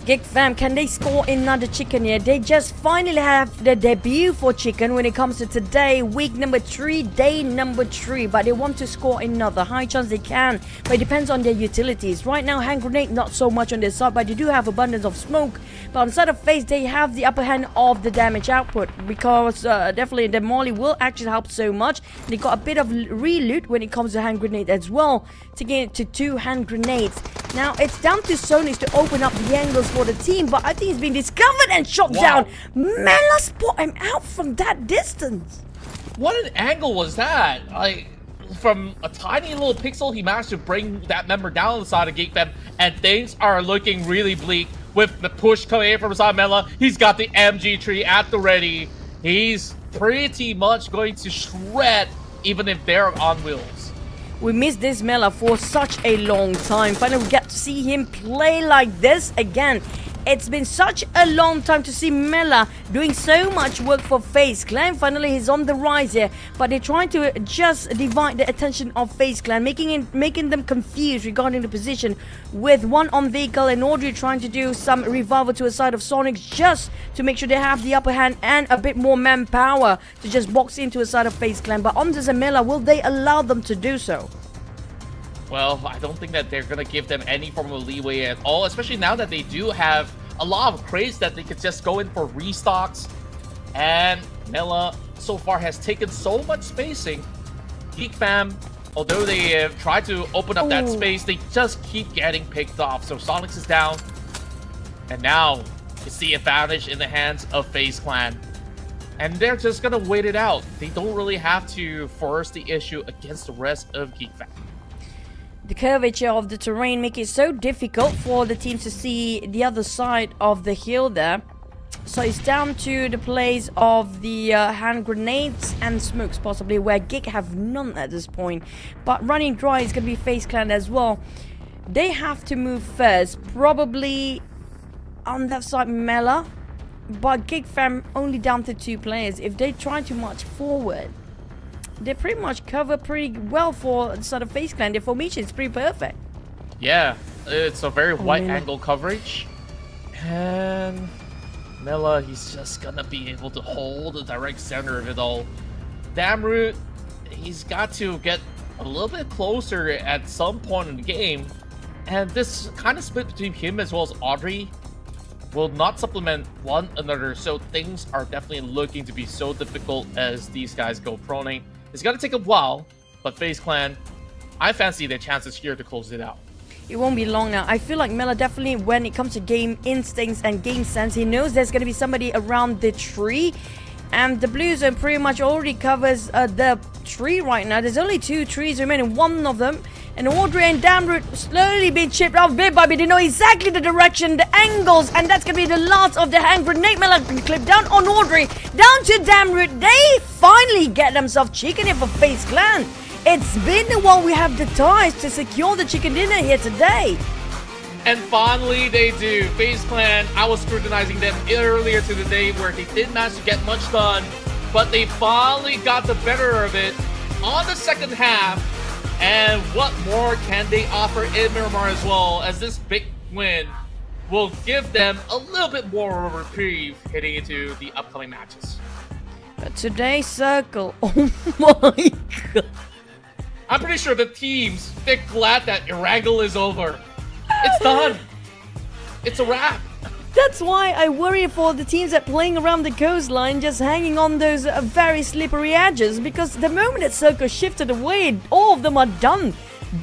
Speaker 11: GEEK fam, can they score another chicken here? They just finally have their debut for chicken when it comes to today, week number 3, day number 3. But they want to score another. High chance they can, but it depends on their utilities. Right now, hand grenade not so much on their side, but they do have abundance of smoke. But on the side of FaZe, they have the upper hand of the damage output, because definitely the molly will actually help so much. They got a bit of re-loot when it comes to hand grenade as well, to get to 2 hand grenades. Now it's down to Sonix to open up the angles for the team, but I think he's been discovered and shot down. Mela spot him out from that distance.
Speaker 10: What an angle was that? Like, from a tiny little pixel, he managed to bring that member down on the side of GEEK fam, and things are looking really bleak with the push coming in from side Mela. He's got the MG tree at the ready. He's pretty much going to shred even if they're on wheels.
Speaker 11: We missed this Mela for such a long time. Finally, we get to see him play like this again. It's been such a long time to see Mela doing so much work for FaZe Clan. Finally, he's on the rise here, but they're trying to just divide the attention of FaZe Clan, making them confused regarding the position, with one on vehicle and Audrey trying to do some revival to the side of Sonic just to make sure they have the upper hand and a bit more manpower to just box into the side of FaZe Clan. But Onzons and Mela, will they allow them to do so?
Speaker 10: Well, I don't think that they're going to give them any form of leeway at all, especially now that they do have a lot of crates that they could just go in for restocks. And Mela so far has taken so much spacing. GEEK fam, although they have tried to open up that space, they just keep getting picked off. So Sonix is down. And now it's the advantage in the hands of FaZe Clan. And they're just going to wait it out. They don't really have to force the issue against the rest of GEEK fam.
Speaker 11: The curvature of the terrain make it so difficult for the teams to see the other side of the hill there. So it's down to the place of the hand grenades and smokes, possibly, where GEEK have none at this point. But running dry is going to be FaZe Clan as well. They have to move first, probably on that side Mela. But GEEK fam only down to 2 players. If they try to march forward, they pretty much cover pretty well for the side of FaZe Clan. Their formation is pretty perfect.
Speaker 10: Yeah, it's a very wide angle coverage. And Mela, he's just gonna be able to hold the direct center of it all. Damru, he's got to get a little bit closer at some point in the game. And this kind of split between him as well as Audrey will not supplement one another. So things are definitely looking to be so difficult as these guys go proning. It's gonna take a while, but FaZe Clan, I fancy their chances here to close it out.
Speaker 11: It won't be long now. I feel like Mela definitely, when it comes to game instincts and game sense, he knows there's gonna be somebody around the tree. And the blue zone pretty much already covers the tree right now. There's only 2 trees remaining, one of them. And Audrey and Damroot slowly being chipped off bit by bit. They know exactly the direction, the angles, and that's going to be the last of the hand grenade melon clip down on Audrey, down to Damroot. They finally get themselves chicken here for FaZe Clan. It's been a while we have the ties to secure the chicken dinner here today.
Speaker 10: And finally they do. FaZe Clan, I was scrutinizing them earlier to the day where they didn't manage to get much done, but they finally got the better of it on the second half. And what more can they offer in Miramar as well, as this big win will give them a little bit more of a reprieve heading into the upcoming matches.
Speaker 11: But today's circle, oh my god.
Speaker 10: I'm pretty sure the teams, they're glad that Erangel is over. It's done. It's a wrap.
Speaker 11: That's why I worry for the teams that are playing around the coastline, just hanging on those very slippery edges, because the moment that Circle shifted away, all of them are done.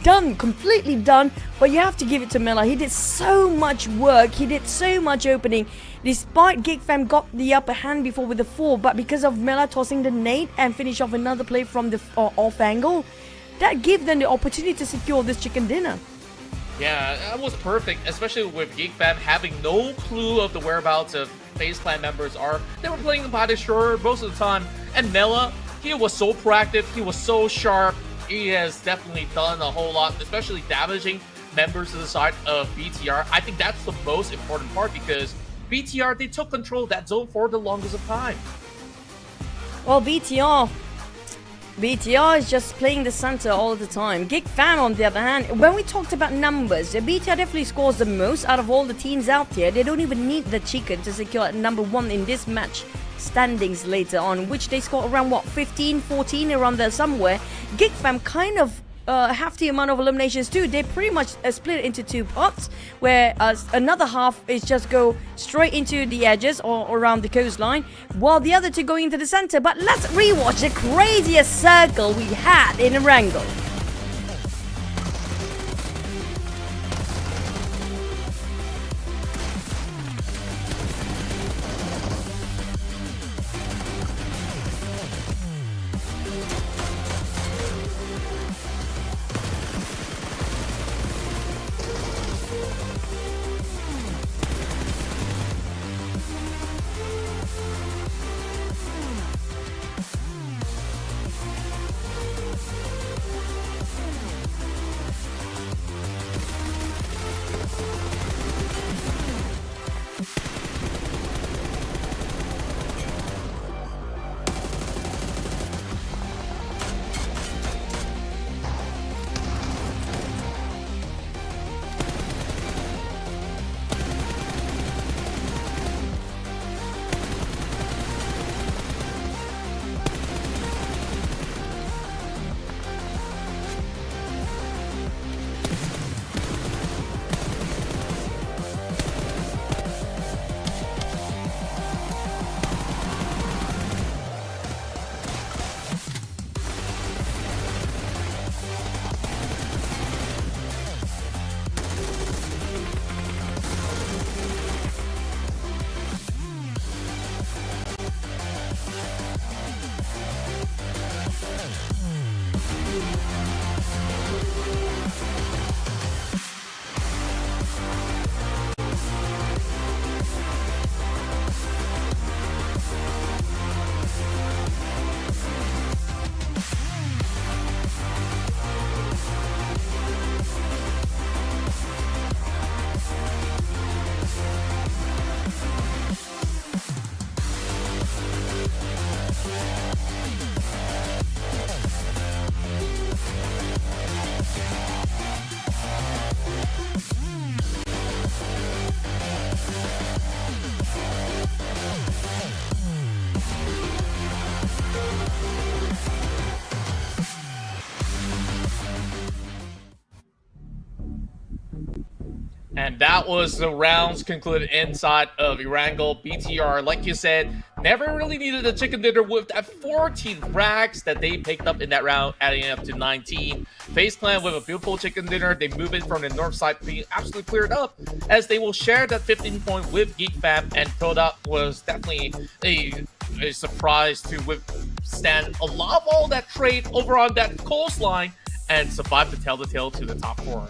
Speaker 11: Done, completely done. But you have to give it to Mela. He did so much work. He did so much opening. Despite GEEK Fam got the upper hand before with the 4, but because of Mela tossing the nade and finish off another play from the off angle, that gave them the opportunity to secure this chicken dinner.
Speaker 10: Yeah, that was perfect, especially with GEEK Fam having no clue of the whereabouts of FaZe Clan members are. They were playing by the shore most of the time. And Mela, he was so proactive, he was so sharp. He has definitely done a whole lot, especially damaging members to the side of BTR. I think that's the most important part, because BTR, they took control of that zone for the longest of time.
Speaker 11: Well, BTR is just playing the center all the time. GEEK Fam, on the other hand, when we talked about numbers, BTR definitely scores the most out of all the teams out here. They don't even need the chicken to secure number 1 in this match standings later on, which they score around, what, 15, 14, around there somewhere. GEEK Fam kind of hefty amount of eliminations too. They pretty much split it into 2 parts, where another half is just go straight into the edges or around the coastline, while the other 2 going into the center. But let's rewatch the craziest circle we had in Erangel.
Speaker 10: And that was the rounds concluded inside of Erangel. BTR, like you said, never really needed a chicken dinner with that 14 frags that they picked up in that round, adding up to 19. FaZe Clan with a beautiful chicken dinner. They move it from the north side, being absolutely cleared up, as they will share that 15 point with GEEK Fam, and TODAK was definitely a is surprised to withstand a lot of all that trade over on that coastline and survive to tell the tale to the top 4.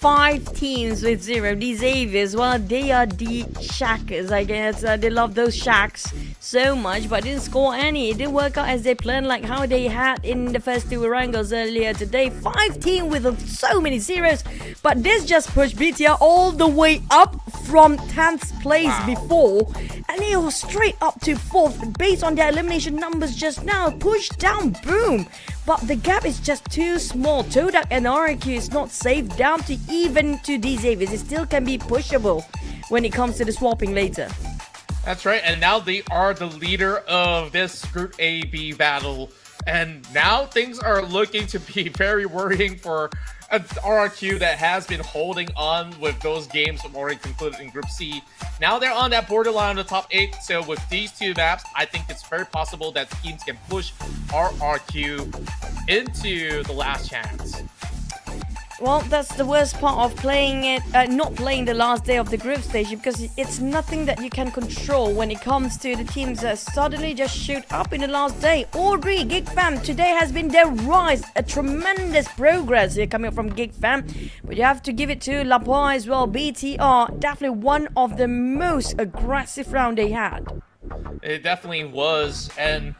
Speaker 11: 5 teams with 0. These Avies, well, they are the shackers, I guess. They love those shacks so much, but didn't score any. It didn't work out as they planned, like how they had in the first 2 wrangles earlier today. 5 teams with so many zeros, but this just pushed BTR all the way up from 10th place before, and they were straight up to 4th based on their elimination numbers just now. Pushed down, boom. But the gap is just too small. TODAK and IQOO is not safe down to even to these Avies. It still can be pushable when it comes to the swapping later.
Speaker 10: That's right, and now they are the leader of this Group A-B battle. And now things are looking to be very worrying for an RRQ that has been holding on with those games already concluded in Group C. Now they're on that borderline of the top 8, so with these 2 maps, I think it's very possible that teams can push RRQ into the last chance.
Speaker 11: Well, that's the worst part of playing it, not playing the last day of the group stage, because it's nothing that you can control when it comes to the teams that suddenly just shoot up in the last day. Audrey, GEEK Fam, today has been their rise, a tremendous progress here coming from GEEK Fam, but you have to give it to Lapoy as well. BTR, definitely one of the most aggressive round they had.
Speaker 10: It definitely was, and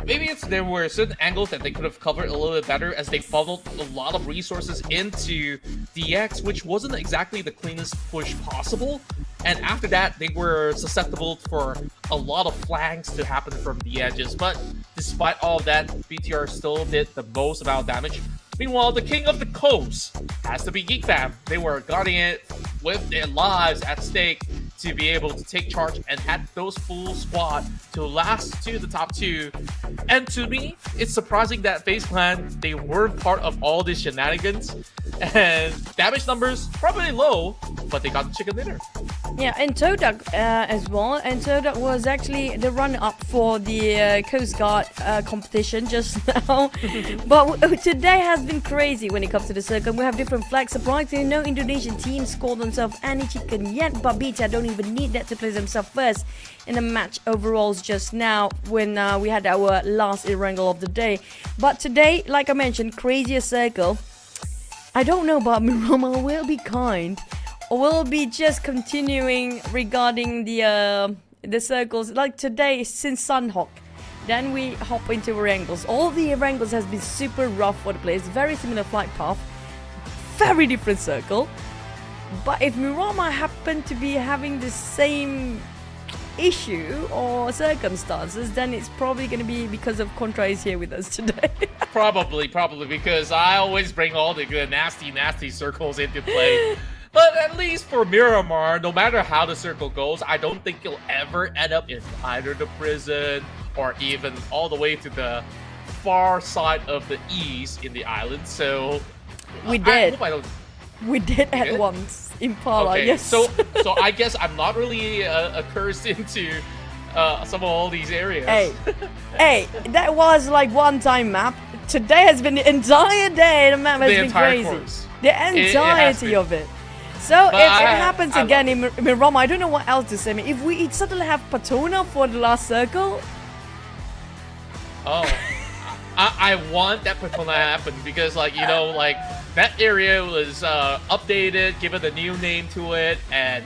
Speaker 10: maybe there were certain angles that they could have covered a little bit better as they funneled a lot of resources into DX, which wasn't exactly the cleanest push possible. And after that, they were susceptible for a lot of flanks to happen from the edges. But despite all of that, BTR still did the most amount of damage. Meanwhile, the king of the coast has to be GEEK Fam. They were guarding it with their lives at stake to be able to take charge and had those full squad to last to the top 2. And to me, it's surprising that FaZe Clan, they weren't part of all these shenanigans. And damage numbers probably low, but they got the chicken dinner.
Speaker 11: Yeah, and TODAK as well. And TODAK was actually the run-up for the Coast Guard competition just now. But today has been crazy when it comes to the circle. We have different flags. Surprisingly, no Indonesian team scored themselves any chicken yet, but BTA don't even need that to place themselves first in the match overalls just now when we had our last wrangle of the day. But today, like I mentioned, crazier circle. I don't know, but Mirama will be kind, or will be just continuing regarding the circles. Like today, since Sunhawk, then we hop into wrangles. All the wrangles has been super rough for the players. Very similar flight path, very different circle. But if Mirama happen to be having the same issue or circumstances, then it's probably going to be because of Contra is here with us today.
Speaker 10: Probably, because I always bring all the good nasty circles into play. But at least for Miramar, no matter how the circle goes, I don't think you'll ever end up in either the prison or even all the way to the far side of the east in the island. So
Speaker 11: we did.
Speaker 10: I hope I don't.
Speaker 11: We did at once in Pala,
Speaker 10: okay,
Speaker 11: yes.
Speaker 10: So I guess I'm not really cursed into some of all these areas.
Speaker 11: Hey, that was like one-time map. Today has been the entire day. The map has been crazy.
Speaker 10: Course.
Speaker 11: The entirety of it. So if it happens again in Mirama, I don't know what else to say. I mean, if we suddenly have Patona for the last circle.
Speaker 10: Oh, I want that Patona to happen because, like, you know, like that area was updated, given a new name to it, and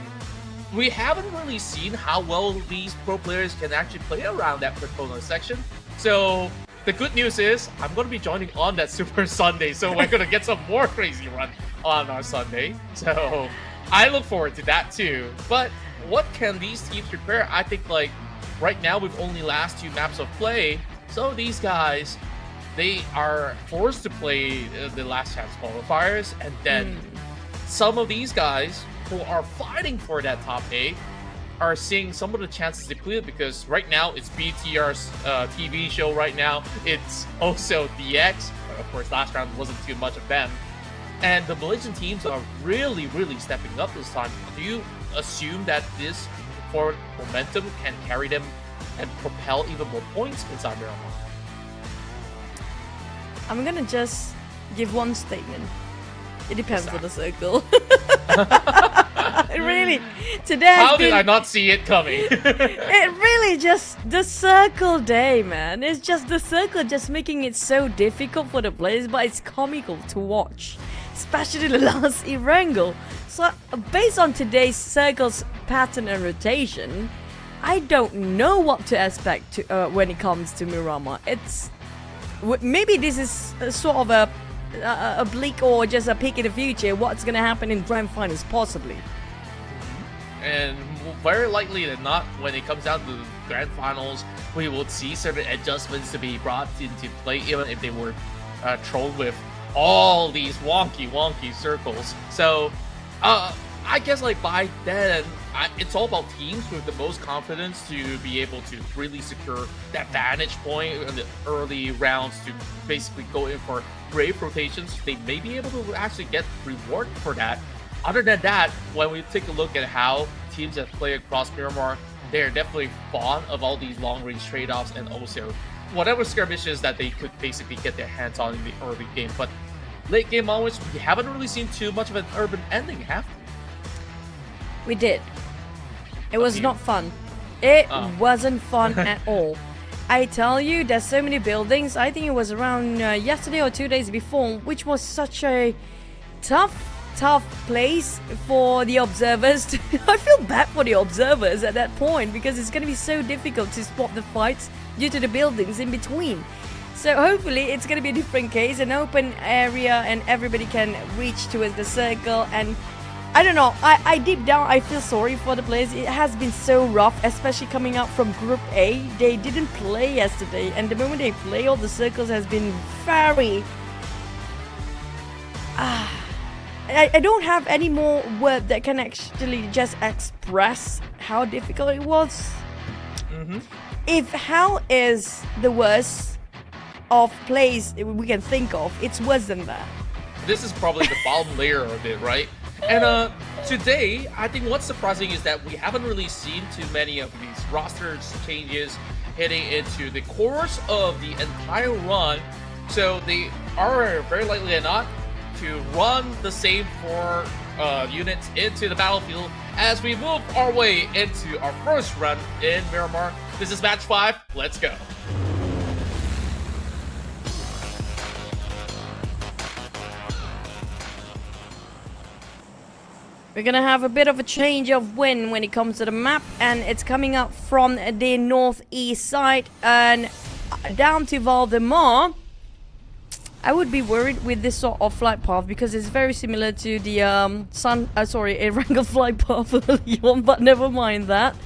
Speaker 10: we haven't really seen how well these pro players can actually play around that Patona section. So the good news is I'm going to be joining on that Super Sunday, so we're going to get some more crazy run on our Sunday. So I look forward to that too. But what can these teams prepare? I think, like, right now with only last 2 maps of play, so these guys, they are forced to play the last chance qualifiers, and then some of these guys who are fighting for that top 8 are seeing some of the chances depleted because right now it's BTR's TV show right now. It's also DX, but of course last round wasn't too much of them. And the Malaysian teams are really stepping up this time. Do you assume that this forward momentum can carry them and propel even more points inside Miramar?
Speaker 11: I'm gonna just give one statement. It depends on the circle. Really, today has
Speaker 10: How did
Speaker 11: been-
Speaker 10: I not see it coming?
Speaker 11: It really just the circle day, man. It's just the circle just making it so difficult for the players, but it's comical to watch, especially the last Erangel. So based on today's circle's pattern and rotation, I don't know what to expect to, when it comes to Miramar. It's maybe this is a sort of a bleak or just a peek in the future. What's gonna happen in grand finals, possibly.
Speaker 10: And very likely than not, when it comes down to the grand finals, we will see certain adjustments to be brought into play, even if they were trolled with all these wonky circles. So, I guess like by then, it's all about teams with the most confidence to be able to really secure that vantage point in the early rounds to basically go in for brave rotations. They may be able to actually get reward for that. Other than that, when we take a look at how teams that play across Miramar, they're definitely fond of all these long-range trade-offs and also whatever skirmishes that they could basically get their hands on in the early game. But late game onwards, we haven't really seen too much of an urban ending, have we?
Speaker 11: We did. It was not fun. It wasn't fun at all. I tell you, there's so many buildings. I think it was around yesterday or 2 days before, which was such a tough place for the observers. I feel bad for the observers at that point because it's going to be so difficult to spot the fights due to the buildings in between. So hopefully it's going to be a different case, an open area, and everybody can reach towards the circle. And I don't know, I deep down I feel sorry for the players. It has been so rough, especially coming out from Group A. They didn't play yesterday, and the moment they play, all the circles has been very... I don't have any more word that can actually just express how difficult it was. If hell is the worst of plays we can think of, it's worse than that.
Speaker 10: This is probably the bottom layer of it, right? And today, I think what's surprising is that we haven't really seen too many of these roster changes heading into the course of the entire run. So they are very likely than not to run the same four units into the battlefield as we move our way into our first run in Miramar. This is match 5. Let's go.
Speaker 11: We're gonna have a bit of a change of wind when it comes to the map, and it's coming up from the northeast side and down to Valdemar. I would be worried with this sort of flight path because it's very similar to the Erangel flight path early on, but never mind that.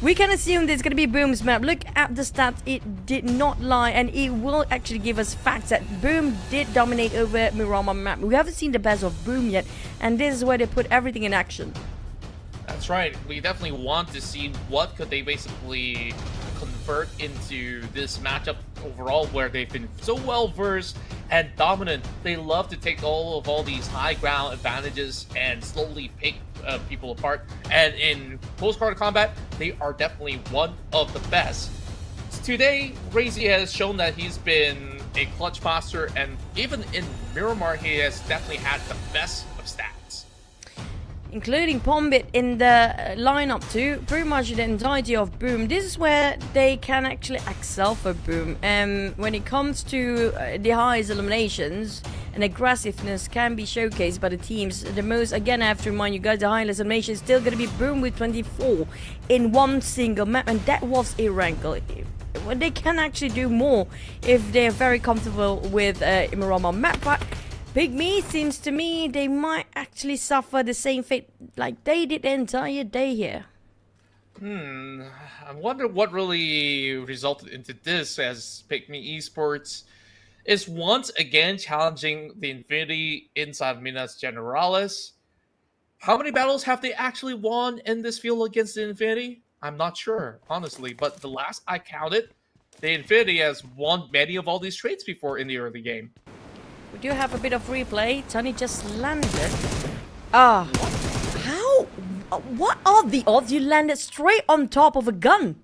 Speaker 11: We can assume there's gonna be Boom's map. Look at the stats, it did not lie, and it will actually give us facts that Boom did dominate over Miramar map. We haven't seen the best of Boom yet, and this is where they put everything in action.
Speaker 10: That's right. We definitely want to see what could they basically convert into this matchup overall, where they've been so well versed and dominant. They love to take all these high ground advantages and slowly pick people apart. And in close-quarter combat, they are definitely one of the best. Today, Razy has shown that he's been a clutch master, and even in Miramar, he has definitely had the best of stats.
Speaker 11: Including Pombit in the lineup too, pretty much the entirety of Boom. This is where they can actually excel for Boom. When it comes to the highest eliminations, and aggressiveness can be showcased by the teams. The most, again, I have to remind you guys, the highest elimination is still going to be Boom with 24 in one single map, and that was Erangel. They can actually do more if they're very comfortable with Miramar map, but PIGMY seems to me they might actually suffer the same fate like they did the entire day here.
Speaker 10: I wonder what really resulted into this, as PIGMY Esports is once again challenging the Infinity inside Minas Generalis. How many battles have they actually won in this field against the Infinity? I'm not sure, honestly, but the last I counted, the Infinity has won many of all these trades before in the early game.
Speaker 11: We do have a bit of replay. Tony just landed. How? What are the odds you landed straight on top of a gun?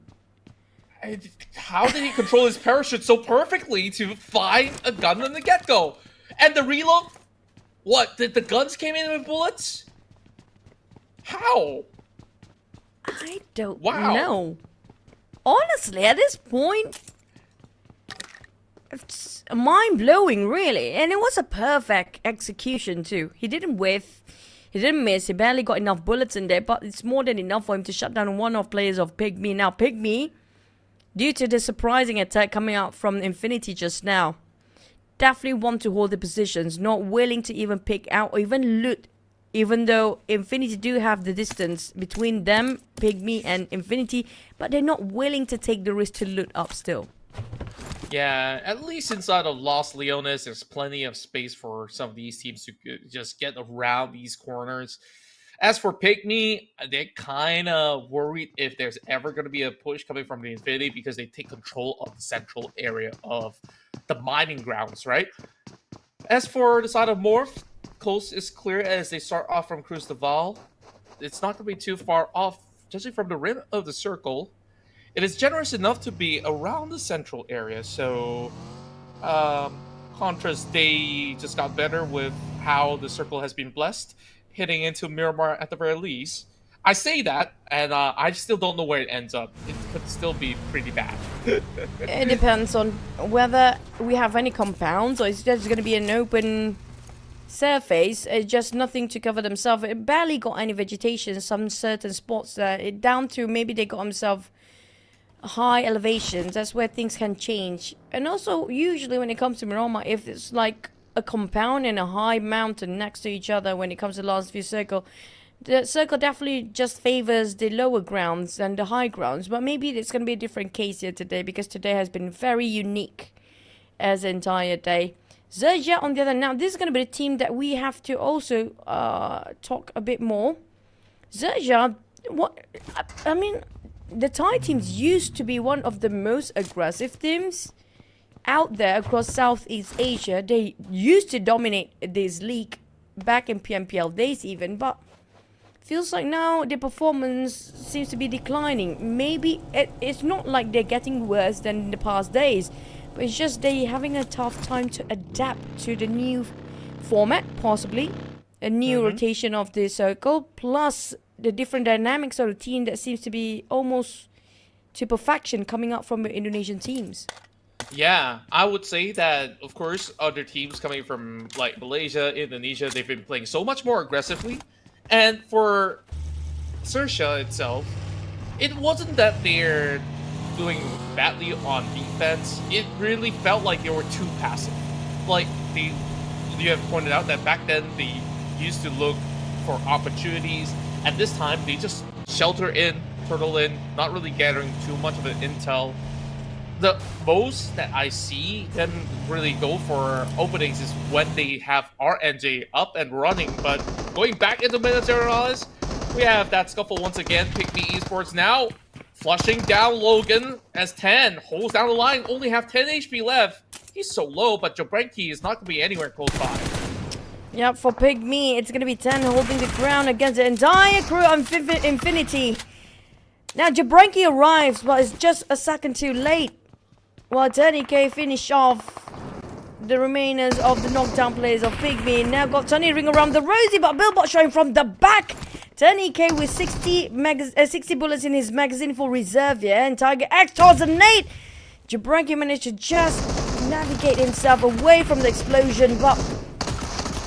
Speaker 10: How did he control his parachute so perfectly to find a gun in the get-go? And the reload? What, did the guns came in with bullets? How?
Speaker 11: I don't
Speaker 10: Wow.
Speaker 11: know. Honestly, at this point, it's mind-blowing, really. And it was a perfect execution, too. He didn't whiff. He didn't miss. He barely got enough bullets in there, but it's more than enough for him to shut down one of players of PIGMY. Now, PIGMY, due to the surprising attack coming out from Infinity just now, definitely want to hold the positions, not willing to even pick out or even loot. Even though Infinity do have the distance between them, PIGMY and Infinity, but they're not willing to take the risk to loot up still.
Speaker 10: Yeah, at least inside of Los Leones, there's plenty of space for some of these teams to just get around these corners. As for PIGMY, they're kind of worried if there's ever going to be a push coming from the Infinity because they take control of the central area of the mining grounds, right? As for the side of MORPH, coast is clear as they start off from Cruz de Val. It's not going to be too far off, judging from the rim of the circle. It is generous enough to be around the central area, so Contras, they just got better with how the circle has been blessed, hitting into Miramar at the very least. I say that, and I still don't know where it ends up. It could still be pretty bad.
Speaker 11: It depends on whether we have any compounds or it's just going to be an open surface. It's just nothing to cover themselves. It barely got any vegetation. Some certain spots there, it down to maybe they got themselves high elevations. That's where things can change. And also, usually when it comes to Miramar, if it's like a compound and a high mountain next to each other, when it comes to the last view circle, the circle definitely just favors the lower grounds than the high grounds. But maybe it's going to be a different case here today, because today has been very unique as the entire day. XERXIA on the other, now this is going to be the team that we have to also talk a bit more. XERXIA, I mean, the Thai teams used to be one of the most aggressive teams out there across Southeast Asia. They used to dominate this league back in PMPL days even, but feels like now the performance seems to be declining. Maybe it's not like they're getting worse than in the past days, but it's just they having a tough time to adapt to the new format, possibly a new rotation of the circle, plus the different dynamics of the team that seems to be almost to perfection coming out from the Indonesian teams.
Speaker 10: Yeah, I would say that, of course, other teams coming from like Malaysia, Indonesia, they've been playing so much more aggressively. And for XERXIA itself, it wasn't that they're doing badly on defense. It really felt like they were too passive. Like, you have pointed out that back then they used to look for opportunities. At this time, they just shelter in, turtle in, not really gathering too much of an intel. The most that I see them really go for openings is when they have RNJ up and running. But going back into Militaris, we have that scuffle once again. PIGMY Esports now flushing down Logan as 10 holds down the line, only have 10 HP left. He's so low, but Jabrenki is not going to be anywhere close by.
Speaker 11: Yep, for PIGMY, it's going to be 10 holding the ground against the entire crew of Infinity. Now, Jabrenki arrives, but it's just a second too late. While TODAK finish off the remainers of the knockdown players of PIGMY. Now got Tony ring around the rosy, but Billbot showing from the back. TODAK with 60 bullets in his magazine for reserve, yeah. And Tiger X towards the nade. Jabrenki managed to just navigate himself away from the explosion, but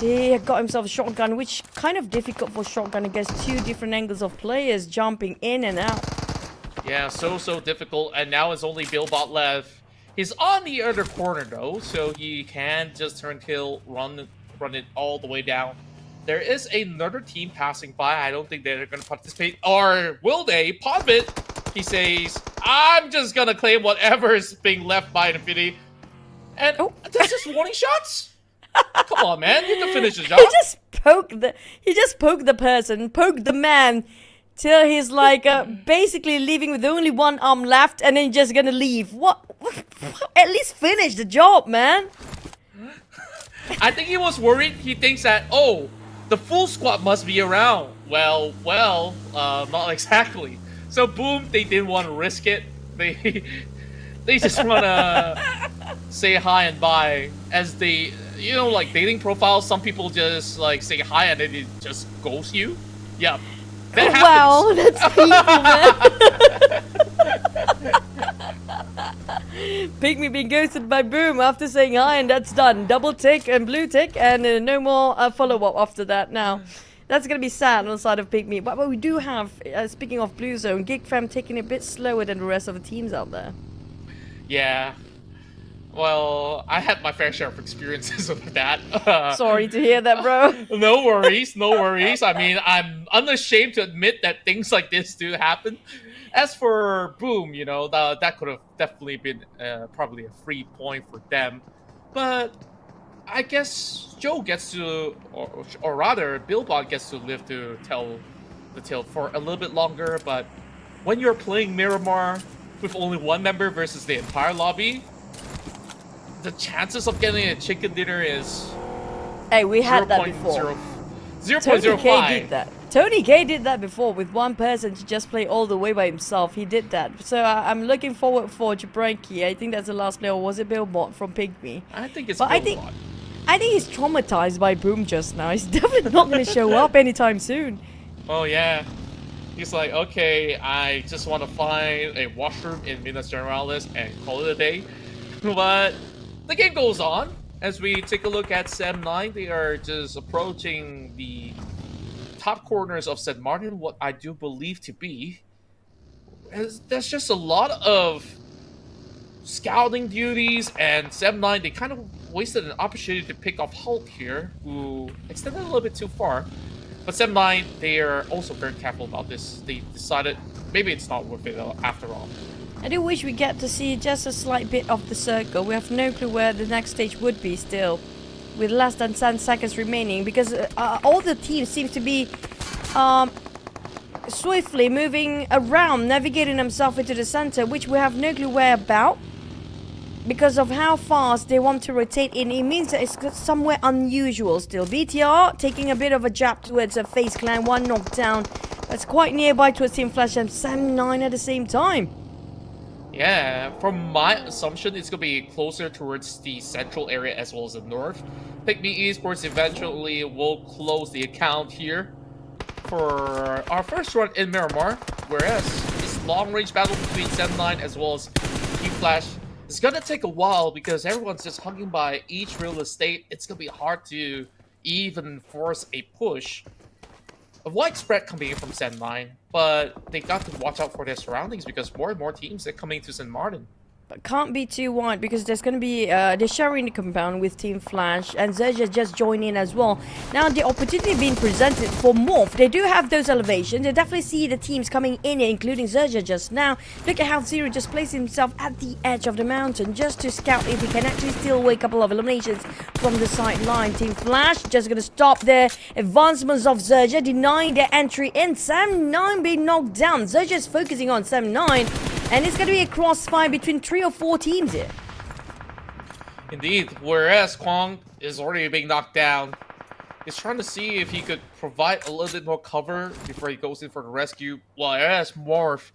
Speaker 11: he got himself a shotgun, which kind of difficult for shotgun against two different angles of players jumping in and out.
Speaker 10: Yeah, so difficult, and now it's only Billbot left. He's on the other corner though, so he can just turn kill, run it all the way down. There is another team passing by. I don't think they're going to participate, or will they? Podbit, he says, I'm just going to claim whatever is being left by Infinity. And this is warning shots? Come on, man, you can finish the job.
Speaker 11: He just poked the person, poked the man, till he's like basically leaving with only one arm left, and then just gonna leave. What? At least finish the job, man.
Speaker 10: I think he was worried. He thinks that, oh, the full squad must be around. Well, not exactly. So boom, they didn't want to risk it. They just want to say hi and bye. As they, you know, like dating profiles, some people just like say hi and then it just ghost you. Yeah. That
Speaker 11: Wow, that's painful, man. Pygmy being ghosted by Boom after saying hi, and that's done. Double tick and blue tick, and no more follow-up after that now. That's going to be sad on the side of Pygmy. But we do have, speaking of Blue Zone, GEEK fam taking it a bit slower than the rest of the teams out there.
Speaker 10: Yeah. Well, I had my fair share of experiences with that.
Speaker 11: Sorry to hear that, bro.
Speaker 10: No worries, no worries. I mean, I'm unashamed to admit that things like this do happen. As for Boom, you know, that could have definitely been probably a free point for them. But I guess Joe gets to, or rather, Billbot gets to live to tell the tale for a little bit longer. But when you're playing Miramar with only one member versus the entire lobby, the chances of getting a chicken dinner is...
Speaker 11: Hey, we had that before.
Speaker 10: 0.05.
Speaker 11: did that. Tony K did that before with one person to just play all the way by himself. He did that. So I'm looking forward for Jabranki. I think that's the last player. Or was it Billbot from Pygmy?
Speaker 10: I think it's
Speaker 11: but
Speaker 10: Billbot.
Speaker 11: I think he's traumatized by Boom just now. He's definitely not going to show up anytime soon.
Speaker 10: Oh yeah. He's like, okay, I just want to find a washroom in Minas Generalis and call it a day. But the game goes on. As we take a look at SEM9, they are just approaching the top corners of St. Martin, what I do believe to be. There's just a lot of scouting duties, and SEM9, they kind of wasted an opportunity to pick off Hulk here, who extended a little bit too far. But SEM9, they are also very careful about this. They decided maybe it's not worth it after all.
Speaker 11: I do wish we get to see just a slight bit of the circle. We have no clue where the next stage would be still, with less than 10 seconds remaining, because all the teams seem to be swiftly moving around, navigating themselves into the center, which we have no clue where about. Because of how fast they want to rotate in, it means that it's somewhere unusual still. BTR taking a bit of a jab towards a FaZe Clan, one knockdown. That's quite nearby towards Team Flash and SEM9 at the same time.
Speaker 10: Yeah, from my assumption, it's going to be closer towards the central area as well as the north. PIGMY Esports eventually will close the account here for our first run in Miramar, whereas this long-range battle between SEM9 as well as Team Flash is going to take a while because everyone's just hugging by each real estate. It's going to be hard to even force a push. A wide spread coming in from SEM9, but they got to watch out for their surroundings because more and more teams are coming to St. Martin.
Speaker 11: But can't be too wide because there's going to be, they're sharing the compound with Team Flash and XERXIA just joined in as well. Now the opportunity being presented for MORPH, they do have those elevations. They definitely see the teams coming in, including XERXIA just now. Look at how Zero just placed himself at the edge of the mountain just to scout if he can actually steal away a couple of eliminations from the sideline. Team Flash just going to stop their advancements of XERXIA, denying their entry in. SEM9 being knocked down. XERXIA is focusing on SEM9. And it's going to be a crossfire between 3 or 4 teams here.
Speaker 10: Indeed, whereas Kwang is already being knocked down. He's trying to see if he could provide a little bit more cover before he goes in for the rescue. Whereas MORPH,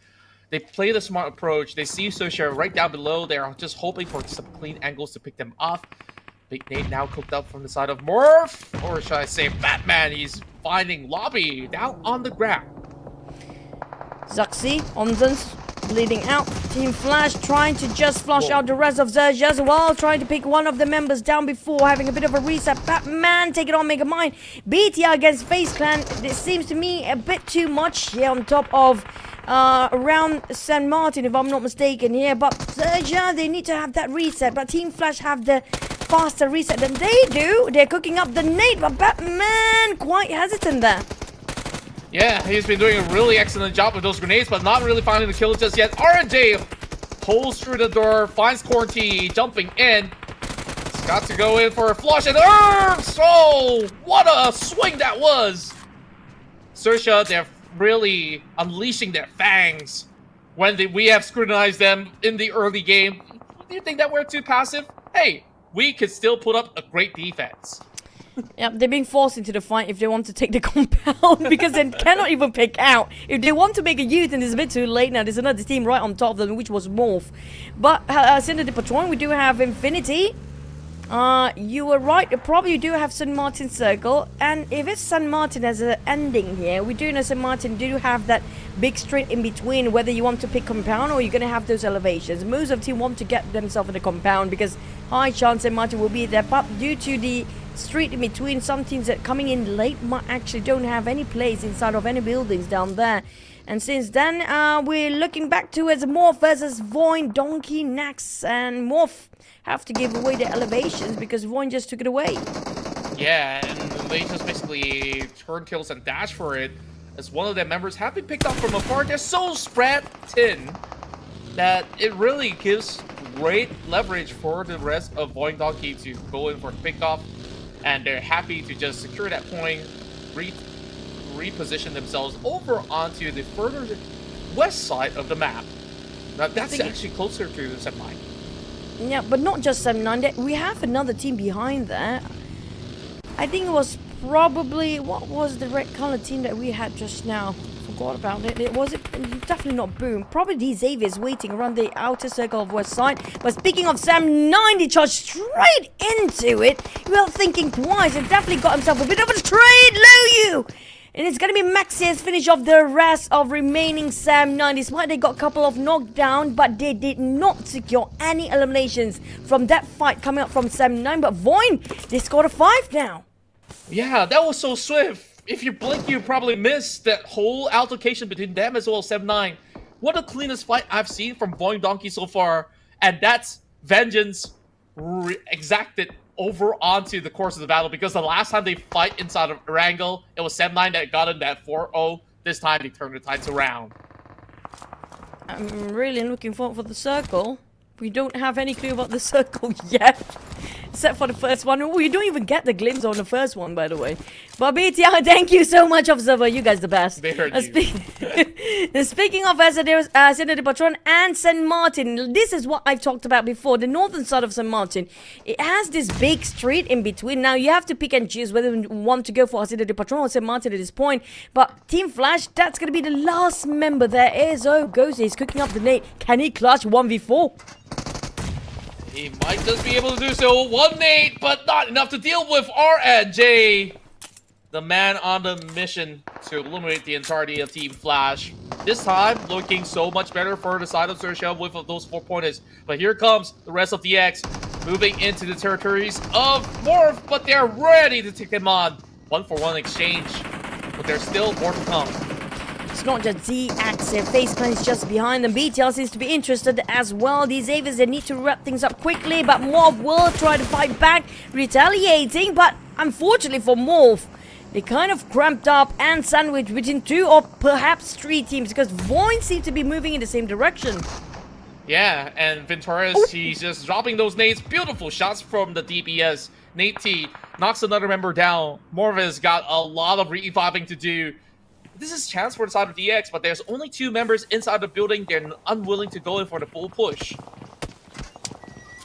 Speaker 10: they play the smart approach. They see XERXIA right down below. They're just hoping for some clean angles to pick them off. Big Nate now cooked up from the side of MORPH. Or should I say Batman? He's finding Lobby down on the ground.
Speaker 11: Zuxi, Onzens bleeding out. Team Flash trying to just flush out the rest of XERXIA as well, trying to pick one of the members down before having a bit of a reset. Batman take it on Megamind. BTR against FaZe Clan. This seems to me a bit too much here on top of around St. Martin, if I'm not mistaken here. But XERXIA, they need to have that reset. But Team Flash have the faster reset than they do. They're cooking up the nade, but Batman quite hesitant there.
Speaker 10: Yeah, he's been doing a really excellent job with those grenades, but not really finding the kill just yet. RNJ pulls through the door, finds Corty jumping in. He's got to go in for a flush, and oh, what a swing that was! XERXIA, they're really unleashing their fangs when we have scrutinized them in the early game. Do you think that we're too passive? Hey, we could still put up a great defense.
Speaker 11: Yep, they're being forced into the fight if they want to take the compound because they cannot even pick out. If they want to make a U-turn, it's a bit too late now. There's another team right on top of them, which was MORPH. But Cinder de Patron, we do have Infinity You were right. Probably you do have San Martin Circle, and if it's San Martin as an ending here, we do know San Martin do have that big street in between. Whether you want to pick compound or you're gonna have those elevations, most of the team want to get themselves in the compound because high chance San Martin will be there. But due to the street in between, some teams that coming in late might actually don't have any place inside of any buildings down there. And since then, we're looking back towards MORPH versus VOIN, Donkey, Nax, and MORPH have to give away the elevations because VOIN just took it away.
Speaker 10: Yeah, and they just basically turn kills and dash for it, as one of their members have been picked up from afar. They're so spread thin that it really gives great leverage for the rest of VOIN Donkey to go in for the pickoff, and they're happy to just secure that point, reposition themselves over onto the further west side of the map. Now that's actually closer to the Sem 9.
Speaker 11: Yeah, but not just Sem 9. We have another team behind there. I think it was probably, what was the red color team that we had just now? Forgot about it. It was definitely not Boom. Probably these Xaviers waiting around the outer circle of west side. But speaking of Sem 9, he charged straight into it without thinking twice and definitely got himself a bit of a trade, Luyu. And it's going to be Maxius finish off the rest of remaining Sem 9. Despite they got a couple of knockdown, but they did not secure any eliminations from that fight coming up from Sem 9. But VOIN, they scored a 5 now.
Speaker 10: Yeah, that was so swift. If you blink, you probably missed that whole altercation between them as well as Sem 9. What the cleanest fight I've seen from VOIN Donkey so far. And that's vengeance exacted over onto the course of the battle, because the last time they fight inside of Erangel, it was Sem 9 that got in that 4-0. This time they turned the tides around.
Speaker 11: I'm really looking forward for the circle. We don't have any clue about the circle yet. Except for the first one. We don't even get the glimpse on the first one, by the way. But BTR, thank you so much, Observer. You guys the best.
Speaker 10: They heard you.
Speaker 11: Speaking of Infinity Patron and San Martin, this is what I've talked about before. The northern side of San Martin, it has this big street in between. Now, you have to pick and choose whether you want to go for Infinity Patron or San Martin at this point. But Team Flash, that's going to be the last member there. Ezo goes. He's cooking up the nade. Can he clutch 1v4?
Speaker 10: He might just be able to do so. 1 nade, but not enough to deal with RNJ. The man on the mission to eliminate the entirety of Team Flash. This time, looking so much better for the side of XERXIA with those 4 pointers. But here comes the rest of DX, moving into the territories of MORPH, but they're ready to take them on. 1-for-1 exchange, but there's still more to come.
Speaker 11: It's not just ZX, FaZe Clan is just behind them. BTL seems to be interested as well. These Xaviers, they need to wrap things up quickly, but MORPH will try to fight back, retaliating. But unfortunately for MORPH, they kind of cramped up and sandwiched between 2 or perhaps 3 teams, because VOIN seems to be moving in the same direction.
Speaker 10: Yeah, and Venturas, he's just dropping those nades. Beautiful shots from the DPS. Nate T knocks another member down. MORPH has got a lot of reviving to do. This is a chance for the side of DX, but there's only 2 members inside the building. They're unwilling to go in for the full push.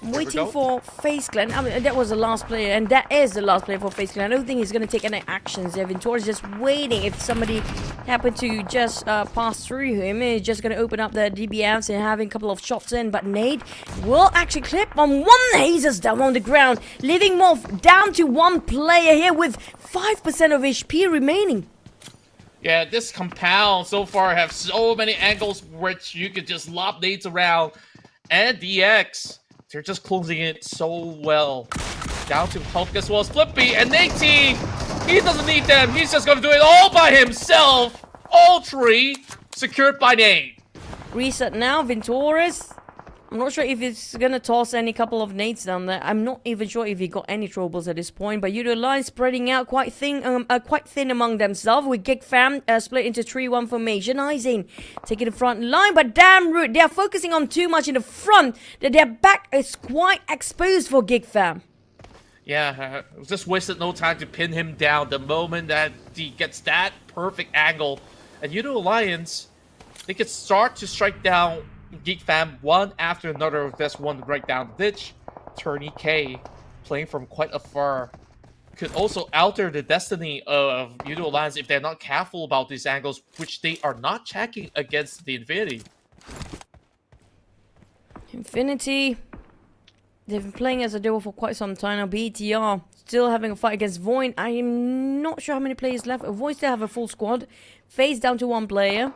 Speaker 11: I'm waiting for FaZe Clan. I mean, that was the last player, and that is the last player for FaZe Clan. I don't think he's going to take any actions there. Venturas just waiting. If somebody happened to just pass through him, he's just going to open up the DBFs and having a couple of shots in. But Nade will actually clip on 1 Hazers down on the ground, leaving MORPH down to 1 player here with 5% of HP remaining.
Speaker 10: Yeah, this compound so far have so many angles which you could just lob nades around. And DX, they're just closing it so well. Down to Hulk as well as Flippy. And Nate T, he doesn't need them. He's just going to do it all by himself. All 3 secured by Nate.
Speaker 11: Reset now, Venturas. I'm not sure if he's gonna toss any couple of nades down there. I'm not even sure if he got any troubles at this point. But YOODO line spreading out quite thin among themselves, with GEEK fam split into 3-1 formation. Izane taking the front line, but damn rude. They are focusing on too much in the front that their back is quite exposed for GEEK fam.
Speaker 10: Yeah, just wasted no time to pin him down the moment that he gets that perfect angle. And YOODO Alliance, they could start to strike down GEEK fam one after another. That's one right down the ditch. Turney K, playing from quite afar, could also alter the destiny of YOODO Alliance if they're not careful about these angles, which they are not checking against the Infinity.
Speaker 11: Infinity, They've been playing as a duo for quite some time now. BTR still having a fight against VOIN. I am not sure how many players left. VOIN still have a full squad. FaZe down to 1 player.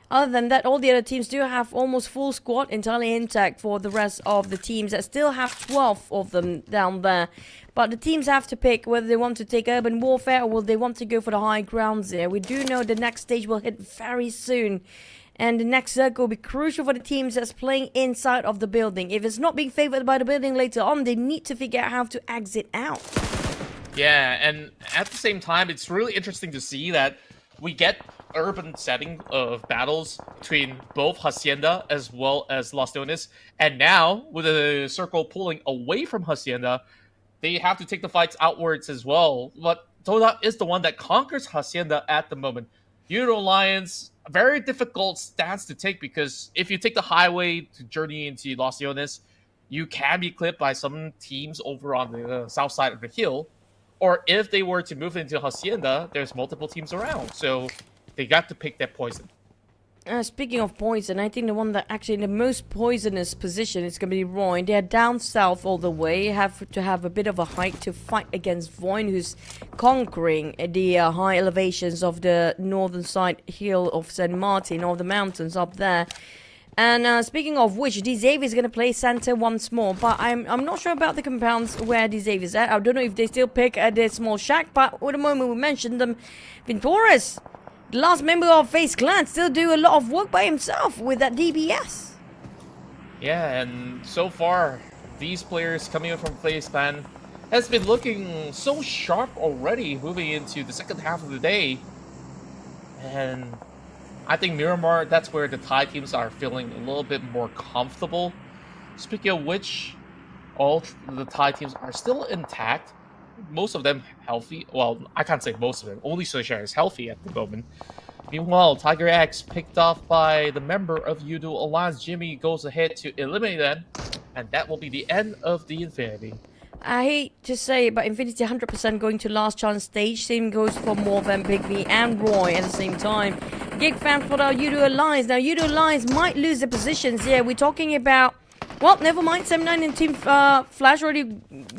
Speaker 11: Other than that, all the other teams do have almost full squad entirely intact for the rest of the teams that still have 12 of them down there. But the teams have to pick whether they want to take urban warfare or will they want to go for the high grounds there. We do know the next stage will hit very soon. And the next circle will be crucial for the teams that's playing inside of the building. If it's not being favored by the building later on, they need to figure out how to exit out.
Speaker 10: Yeah, and at the same time, it's really interesting to see that we get urban setting of battles between both Hacienda as well as Los Leones. And now, with the circle pulling away from Hacienda, they have to take the fights outwards as well. But TODAK is the one that conquers Hacienda at the moment. YOODO Alliance, a very difficult stance to take because if you take the highway to journey into Los Leones, you can be clipped by some teams over on the south side of the hill. Or if they were to move into Hacienda, there's multiple teams around. So they got to pick that poison.
Speaker 11: Speaking of poison, I think the one that actually in the most poisonous position is going to be VOIN. They're down south all the way. Have to have a bit of a hike to fight against VOIN, who's conquering the high elevations of the northern side hill of San Martin, or the mountains up there. And speaking of which, DZav is going to play center once more, but I'm not sure about the compounds where DZav is at. I don't know if they still pick at their small shack, but at the moment we mentioned them, Vintoris, the last member of FaZe Clan, still do a lot of work by himself with that DBS.
Speaker 10: Yeah, and so far, these players coming in from FaZe Clan has been looking so sharp already moving into the second half of the day. And I think Miramar, that's where the Thai teams are feeling a little bit more comfortable. Speaking of which, all the Thai teams are still intact. Most of them healthy. Well, I can't say most of them. Only Soshar is healthy at the moment. Meanwhile, Tiger X picked off by the member of YOODO Alliance. Jimmy goes ahead to eliminate them. And that will be the end of the Infinity.
Speaker 11: I hate to say it, but Infinity 100% going to last chance stage. Same goes for MORPH, PIGMY, and Roy at the same time. GEEK fan for our YOODO Alliance. Now, YOODO Alliance might lose their positions here. We're talking about... Well, never mind. 7-9 and Team Flash already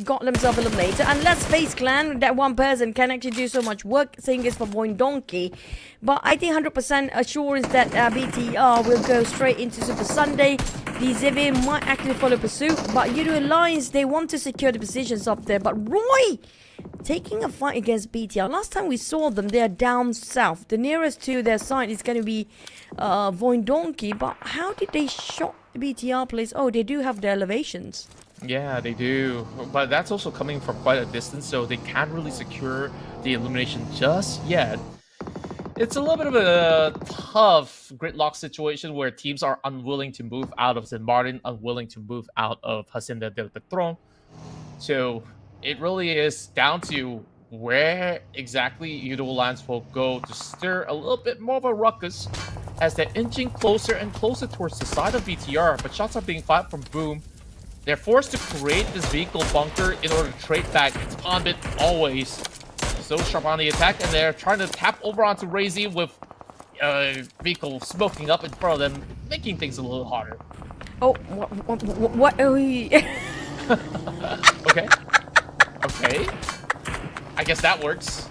Speaker 11: got themselves eliminated. Unless FaZe Clan, that one person can actually do so much work. Same goes for VOIN Donkey. But I think 100% assurance that BTR will go straight into Super Sunday. DZav might actually follow pursuit. But YOODO Alliance, they want to secure the positions up there. But Roy taking a fight against BTR. Last time we saw them, they are down south. The nearest to their side is going to be VOIN Donkey. But how did they shot the BTR place? Oh, they do have the elevations.
Speaker 10: Yeah, they do. But that's also coming from quite a distance, so they can't really secure the elimination just yet. It's a little bit of a tough gridlock situation where teams are unwilling to move out of San Martin, unwilling to move out of Hacienda del Petron. So it really is down to where exactly YOODO Alliance will go to stir a little bit more of a ruckus as they're inching closer and closer towards the side of BTR, but shots are being fired from Boom. They're forced to create this vehicle bunker in order to trade back. It's Pondit always so sharp on the attack, and they're trying to tap over onto Razy with vehicle smoking up in front of them, making things a little harder.
Speaker 11: Oh, what are we...
Speaker 10: Okay. Okay. I guess that works.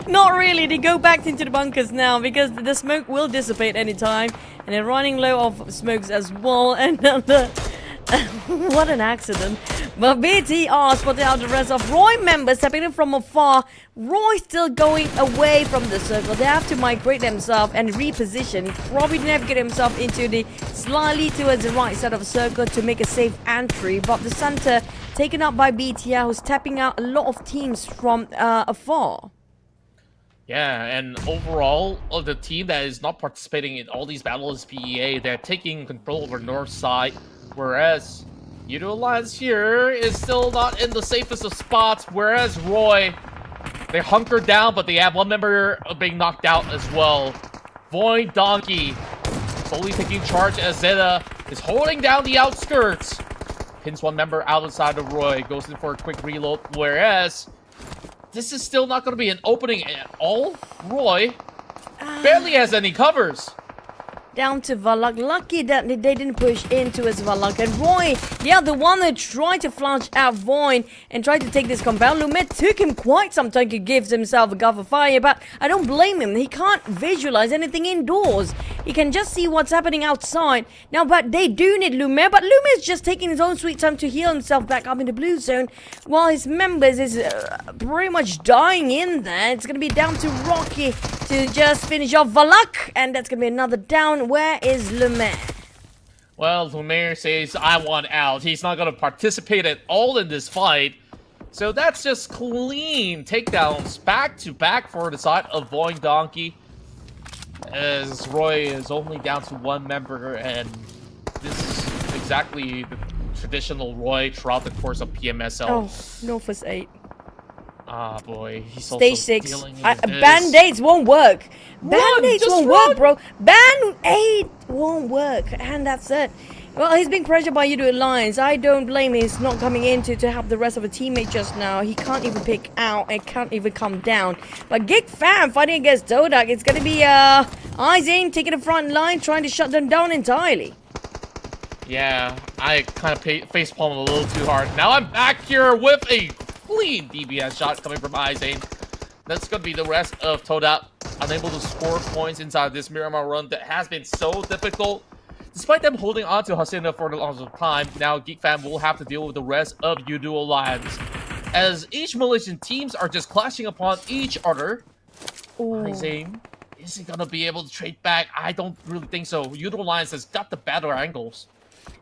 Speaker 11: Not really. They go back into the bunkers now because the smoke will dissipate anytime. And they're running low of smokes as well. Another... What an accident. But BTR spotted out the rest of Roy members stepping in from afar. Roy still going away from the circle. They have to migrate themselves and reposition. Probably navigate himself into the slightly towards the right side of the circle to make a safe entry. But the center taken up by BTR, who's tapping out a lot of teams from afar.
Speaker 10: Yeah, and overall, the team that is not participating in all these battles is PEA. They're taking control over north side, whereas YOODO Alliance here is still not in the safest of spots, whereas Roy, they hunker down, but they have one member being knocked out as well. VOIN Donkey slowly taking charge as Zeta is holding down the outskirts. Pins one member outside of Roy, goes in for a quick reload, whereas this is still not going to be an opening at all. Roy barely has any covers.
Speaker 11: down to Valak. Lucky that they didn't push into his Valak. And Roy, yeah, the one that tried to flash out VOIN and tried to take this compound. Lumet took him quite some time to give himself a cover fire, but I don't blame him. He can't visualize anything indoors. He can just see what's happening outside. Now, but they do need Lumet, but Lumet's just taking his own sweet time to heal himself back up in the blue zone, while his members is pretty much dying in there. It's going to be down to Rocky to just finish off Valak, and that's going to be another down. Where is Lumet?
Speaker 10: Well, Lumet says, I want out. He's not going to participate at all in this fight. So that's just clean takedowns back to back for the side of VOIN Donkey. As Roy is only down to one member, and this is exactly the traditional Roy throughout the course of PMSL.
Speaker 11: Oh, no first 8.
Speaker 10: Ah, boy. He's
Speaker 11: Stage
Speaker 10: also
Speaker 11: 6.
Speaker 10: dealing with this.
Speaker 11: Band-aids won't work. Band-aids
Speaker 10: just
Speaker 11: won't work, bro. Band-aid won't work. And that's it. Well, he's being pressured by YOODO Alliance. I don't blame him. He's not coming in to help the rest of the teammate just now. He can't even pick out and can't even come down. But GEEK fam fighting against TODAK. It's going to be IQOO taking the front line, trying to shut them down entirely.
Speaker 10: Yeah, I kind of facepalmed a little too hard. Now I'm back here with a clean DBS shot coming from IQOO. That's going to be the rest of TODAK. Unable to score points inside this Miramar run that has been so difficult. Despite them holding on to Hasina for the longest time, now GEEK fam will have to deal with the rest of YOODO Alliance. As each Malaysian teams are just clashing upon each other. IQOO isn't going to be able to trade back. I don't really think so. YOODO Alliance has got the better angles.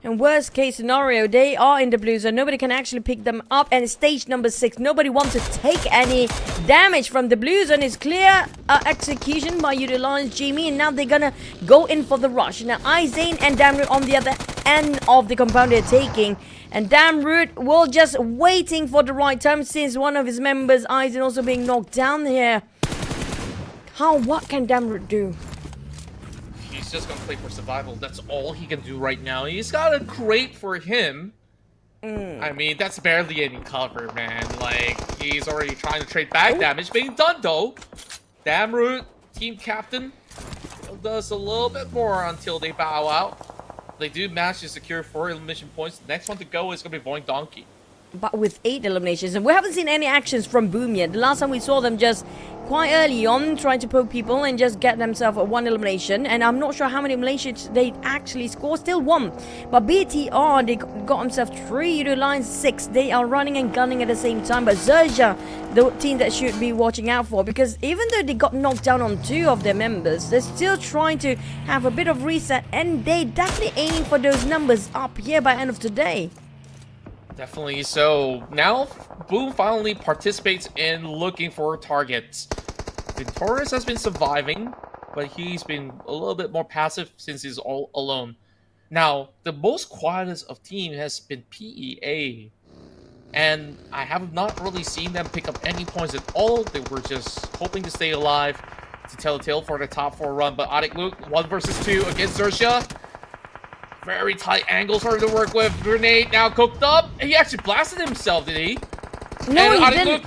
Speaker 11: And worst case scenario, they are in the blue zone. Nobody can actually pick them up. And stage number 6, nobody wants to take any damage from the blue zone. It's clear execution by YOODO Alliance, Jimmy. And now they're gonna go in for the rush. Now, IQOO and Damroot on the other end of the compound they're taking. And Damroot will just waiting for the right time since one of his members, IQOO, also being knocked down here. What can Damroot do?
Speaker 10: He's just gonna play for survival. That's all he can do right now. He's got a crate for him. I mean, that's barely any cover, man. Like, he's already trying to trade back damage being done, though. Damroot, team captain, does a little bit more until they bow out. They do manage to secure 4 elimination points. The next one to go is gonna be VOIN Donkey.
Speaker 11: But with 8 eliminations, and we haven't seen any actions from Boom yet. The last time we saw them just quite early on trying to poke people and just get themselves 1 elimination, and I'm not sure how many eliminations they actually scored. Still 1, but BTR, they got themselves 3, YOODO Alliance 6. They are running and gunning at the same time, but XERXIA, the team that should be watching out for, because even though they got knocked down on 2 of their members, they're still trying to have a bit of reset, and they definitely aiming for those numbers up here by end of today.
Speaker 10: Definitely so. Now, Boom finally participates in looking for targets. Victorious has been surviving, but he's been a little bit more passive since he's all alone. Now, the most quietest of team has been PEA. And I have not really seen them pick up any points at all. They were just hoping to stay alive to tell a tale for the top 4 run. But IQOO, 1 versus 2 against XERXIA. Very tight angles for him to work with. Grenade now cooked up. He actually blasted himself, did he?
Speaker 11: No, he didn't.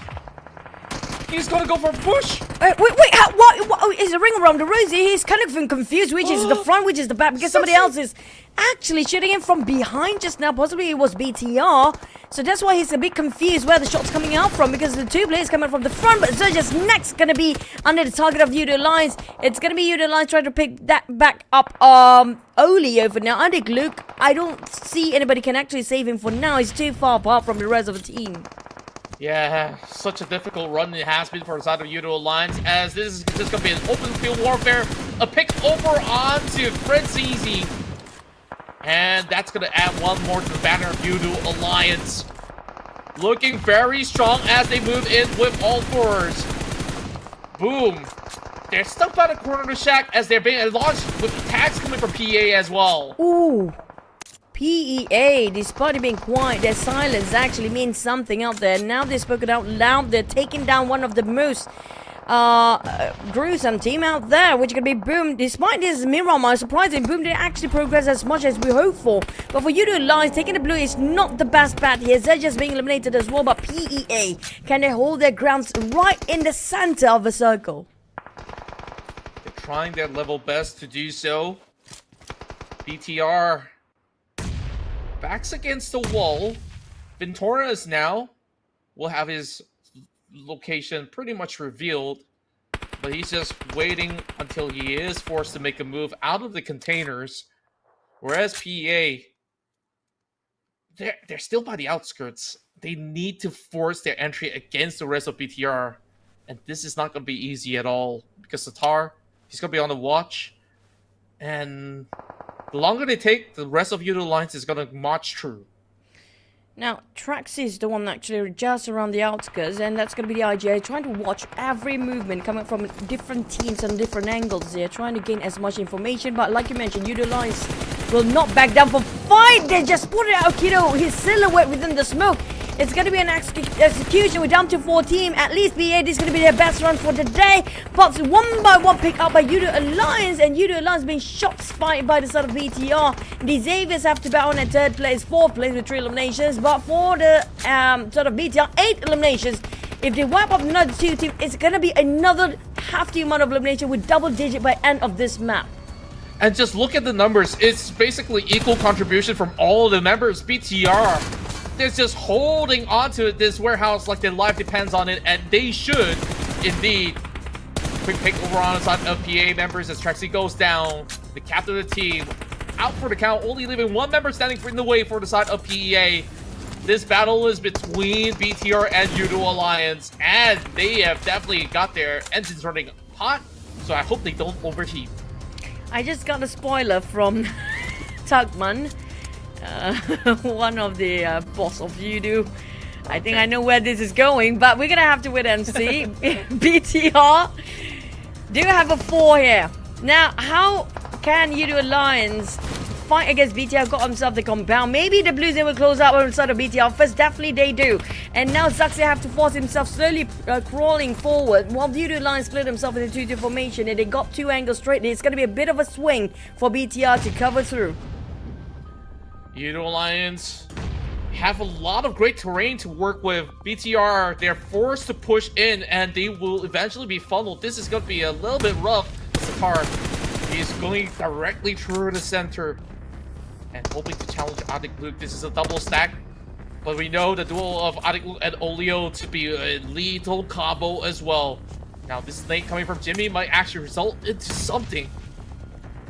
Speaker 10: He's gonna go for a push.
Speaker 11: Wait, what is the ring around the rosy? He's kind of confused which is the front, which is the back, because somebody else is actually shooting him from behind just now. Possibly it was BTR. So that's why he's a bit confused where the shot's coming out from, because the 2 players coming from the front, but XERXIA's next gonna be under the target of YOODO Alliance. It's gonna be YOODO Alliance trying to pick that back up Oli over now. IQOO, I don't see anybody can actually save him for now. He's too far apart from the rest of the team.
Speaker 10: Yeah, such a difficult run it has been for the side of YOODO Alliance, as this is just gonna be an open field warfare. A pick over onto Frenzy. And that's gonna add 1 more to the banner of YOODO Alliance. Looking very strong as they move in with all 4s. Boom. They're stuck by the corner of the shack as they're being launched with attacks coming from PA as well.
Speaker 11: Ooh. PEA, despite it being quiet, their silence actually means something out there. Now they've spoken out loud. They're taking down one of the most gruesome team out there, which could be Boom. Despite this Miramar, surprising, Boom didn't actually progress as much as we hoped for. But for YOODO Alliance, taking the blue is not the best bet here. They're just being eliminated as well. But PEA, can they hold their grounds right in the center of the circle?
Speaker 10: They're trying their level best to do so. BTR backs against the wall. Ventoras now will have his location pretty much revealed, but he's just waiting until he is forced to make a move out of the containers. Whereas PEA, they're still by the outskirts. They need to force their entry against the rest of BTR, and this is not going to be easy at all because Satar, he's going to be on the watch, and the longer they take, the rest of YOODO Alliance is going to march through.
Speaker 11: Now, Traxi is the one actually just around the outskirts, and that's going to be the IGA, trying to watch every movement coming from different teams and different angles here, trying to gain as much information. But like you mentioned, YOODO Alliance will not back down for fight. They just spotted out Kido, his silhouette within the smoke. It's going to be an execution. We're down to 4 teams. At least BA, this is going to be their best run for the day. But one by one pick up by YOODO Alliance. And YOODO Alliance being shot spiked by the side of BTR. The Xaviers have to battle in 3rd place, 4th place with 3 eliminations. But for the sort of BTR, 8 eliminations. If they wipe up another 2 teams, it's going to be another hefty amount of elimination with double digit by end of this map.
Speaker 10: And just look at the numbers. It's basically equal contribution from all of the members. BTR, they're just holding onto this warehouse like their life depends on it, and they should indeed. Quick pick over on the side of PA members as Traxi goes down. The captain of the team out for the count, only leaving 1 member standing in the way for the side of PEA. This battle is between BTR and YOODO Alliance, and they have definitely got their engines running hot, so I hope they don't overheat.
Speaker 11: I just got a spoiler from Tugman, one of the boss of YOODO. I think I know where this is going, but we're gonna have to wait and see. BTR do have a 4 here. Now, how can YOODO Alliance fight against BTR? Got himself the compound. Maybe the Blues will close out on the side of BTR first. Definitely they do. And now XERXIA have to force himself slowly crawling forward while YOODO Alliance split himself into 2-2 formation, and they got 2 angles straight. It's going to be a bit of a swing for BTR to cover through.
Speaker 10: YOODO Alliance have a lot of great terrain to work with. BTR, they're forced to push in, and they will eventually be funneled. This is going to be a little bit rough. Satar, he's going directly through the center and hoping to challenge IQOO. This is a double stack, but we know the duel of IQOO and Olio to be a lethal combo as well. Now, this nade coming from Jimmy might actually result into something.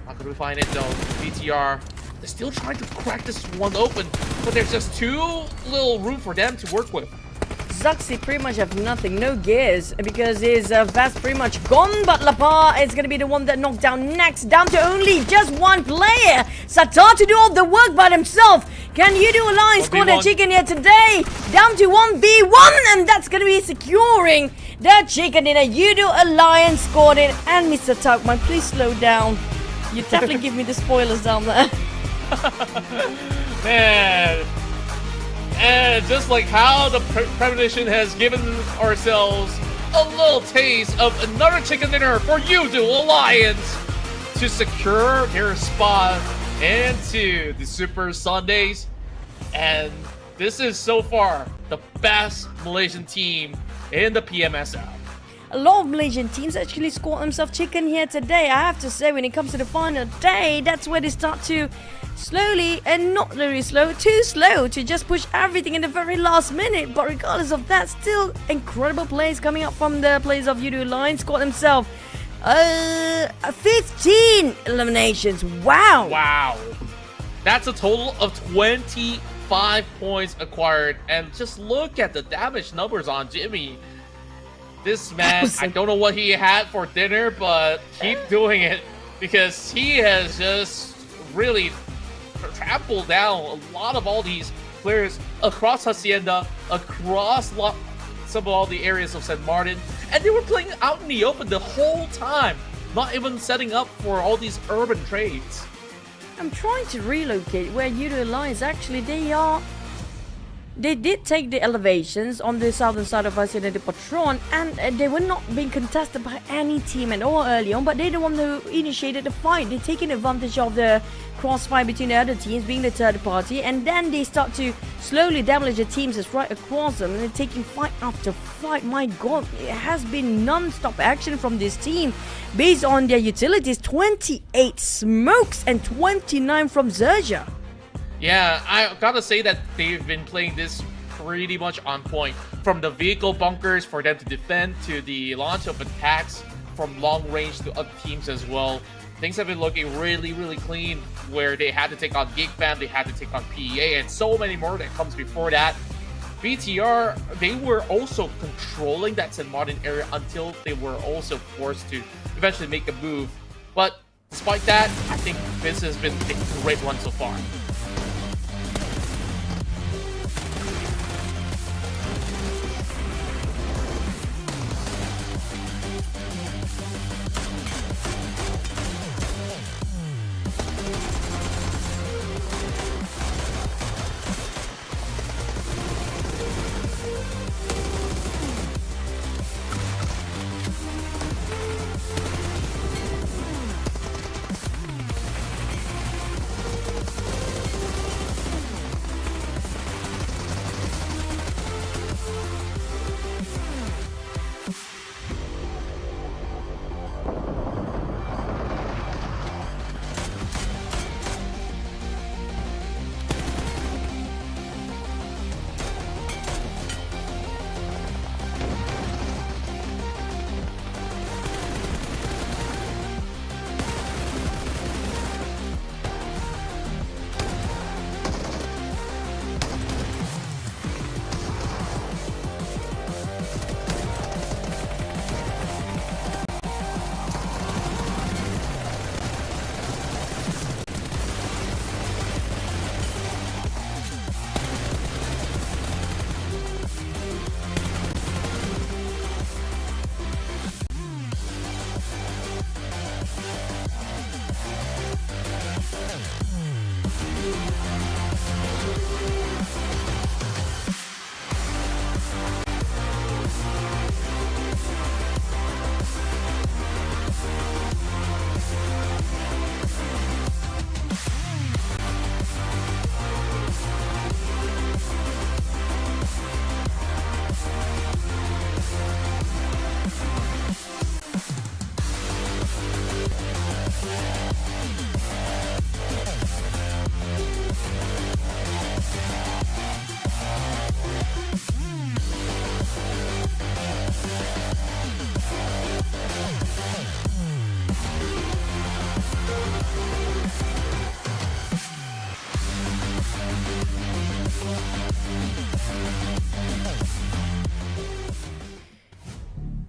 Speaker 10: Not going to find it though. BTR, they're still trying to crack this one open, but there's just too little room for them to work with.
Speaker 11: XERXIA pretty much have nothing, no gears, because his vest pretty much gone, but Lapar is going to be the one that knocked down next, down to only just 1 player. Satar to do all the work by himself. Can YOODO Alliance score their chicken here today? Down to 1v1, and that's going to be securing the chicken dinner. YOODO Alliance scored it, and Mr. Tugman, please slow down. You definitely give me the spoilers down there.
Speaker 10: Man. And just like how the premonition has given ourselves a little taste of another chicken dinner for YOODO Alliance to secure their spot into the Super Sundays. And this is so far the best Malaysian team in the PMSL.
Speaker 11: A lot of Malaysian teams actually scored themselves chicken here today. I have to say, when it comes to the final day, that's where they start to slowly, and not very slow, too slow to just push everything in the very last minute. But regardless of that, still incredible plays coming up from the players of YOODO Alliance. Scored themselves 15 eliminations. Wow.
Speaker 10: Wow. That's a total of 25 points acquired. And just look at the damage numbers on Jimmy. This man, I don't know what he had for dinner, but keep doing it, because he has just really trampled down a lot of all these players across Hacienda, across some of all the areas of St. Martin, and they were playing out in the open the whole time, not even setting up for all these urban trades.
Speaker 11: I'm trying to relocate where YOODO Alliance actually they did take the elevations on the southern side of Hacienda de Patron, and they were not being contested by any team at all early on, but they're the one who initiated the fight. They're taking advantage of the crossfire between the other teams, being the third party, and then they start to slowly damage the teams that's right across them, and they're taking fight after fight. My god, it has been non-stop action from this team based on their utilities. 28 smokes and 29 from XERXIA.
Speaker 10: Yeah, I gotta say that they've been playing this pretty much on point. From the vehicle bunkers for them to defend, to the launch of attacks from long range to other teams as well. Things have been looking really, really clean, where they had to take on GEEK, they had to take on PEA, and so many more that comes before that. BTR, they were also controlling that St. Martin area until they were also forced to eventually make a move. But despite that, I think this has been a great one so far.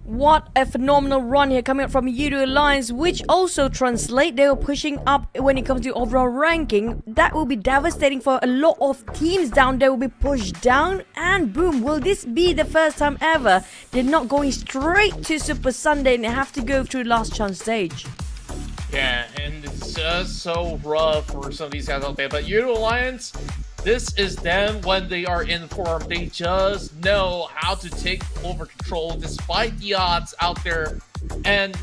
Speaker 11: What a phenomenal run here coming up from YOODO Alliance, which also translate they were pushing up when it comes to overall ranking. That will be devastating for a lot of teams down there, will be pushed down, and boom, will this be the first time ever they're not going straight to Super Sunday and they have to go through last chance stage?
Speaker 10: Yeah, and it's just so rough for some of these guys out there, but YOODO Alliance, this is them when they are in form. They just know how to take over control despite the odds out there. And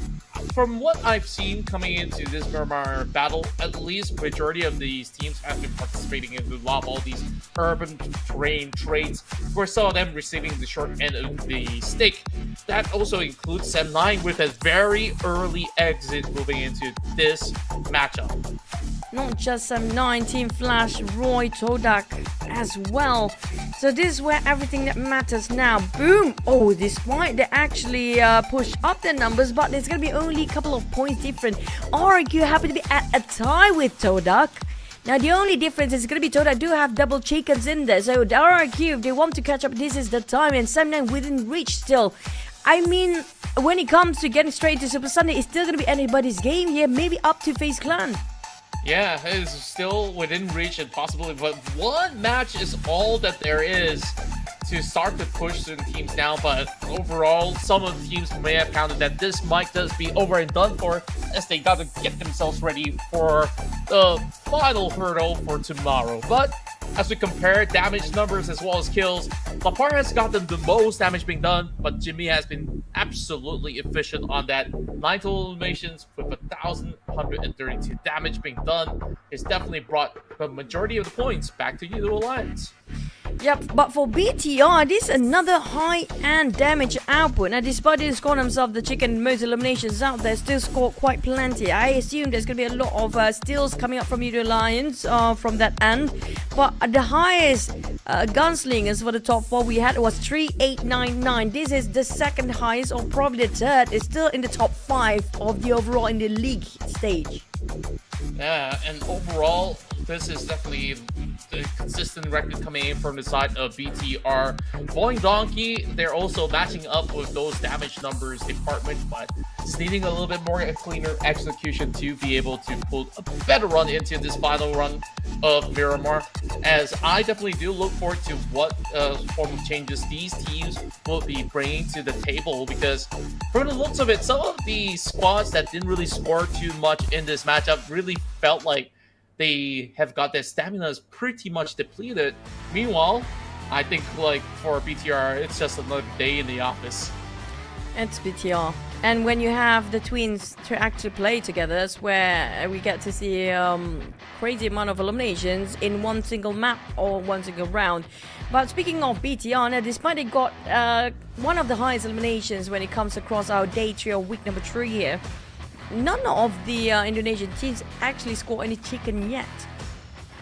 Speaker 10: from what I've seen coming into this Miramar battle, at least majority of these teams have been participating in a lot of all these urban terrain trades, where some of them receiving the short end of the stick. That also includes Sem9 with a very early exit moving into this matchup.
Speaker 11: Not just Sem9, Team Flash, Roy, TODAK as well. So this is where everything that matters now. Boom! Oh, despite they actually push up their numbers, but there's going to be only a couple of points different. IQOO happen to be at a tie with TODAK. Now the only difference is going to be TODAK do have double chickens in there. So the IQOO, if they want to catch up, this is the time. And Sem9 within reach still. I mean, when it comes to getting straight to Super Sunday, it's still going to be anybody's game here. Maybe up to FaZe Clan.
Speaker 10: Yeah, it is still within reach and possibly, but one match is all that there is to start to push certain teams down. But overall, some of the teams may have counted that this might just be over and done for, as they got to get themselves ready for the final hurdle for tomorrow. But as we compare damage numbers as well as kills, Lapar has gotten the most damage being done, but Jimmy has been absolutely efficient on that. 9 total eliminations with 1,132 damage being done has definitely brought the majority of the points back to YOODO Alliance.
Speaker 11: Yep, but for BTR, this is another high-end damage output. Now, despite they score themselves the chicken most eliminations out there, still score quite plenty. I assume there's going to be a lot of steals coming up from YOODO Alliance from that end. But the highest gunslingers for the top 4 we had was 3899. This is the second highest, or probably the third. It's still in the top 5 of the overall in the league stage.
Speaker 10: Yeah, and overall, this is definitely a consistent record coming in from the side of BTR. VOIN Donkey, they're also matching up with those damage numbers department, but just needing a little bit more cleaner execution to be able to pull a better run into this final run of Miramar. As I definitely do look forward to what form of changes these teams will be bringing to the table, because from the looks of it, some of the squads that didn't really score too much in this matchup really felt like they have got their stamina pretty much depleted. Meanwhile, I think like for BTR, it's just another day in the office.
Speaker 11: It's BTR. And when you have the twins to actually play together, that's where we get to see crazy amount of eliminations in one single map or one single round. But speaking of BTR, now despite they got one of the highest eliminations when it comes across our day 3 or week number 3 here, none of the Indonesian teams actually score any chicken yet.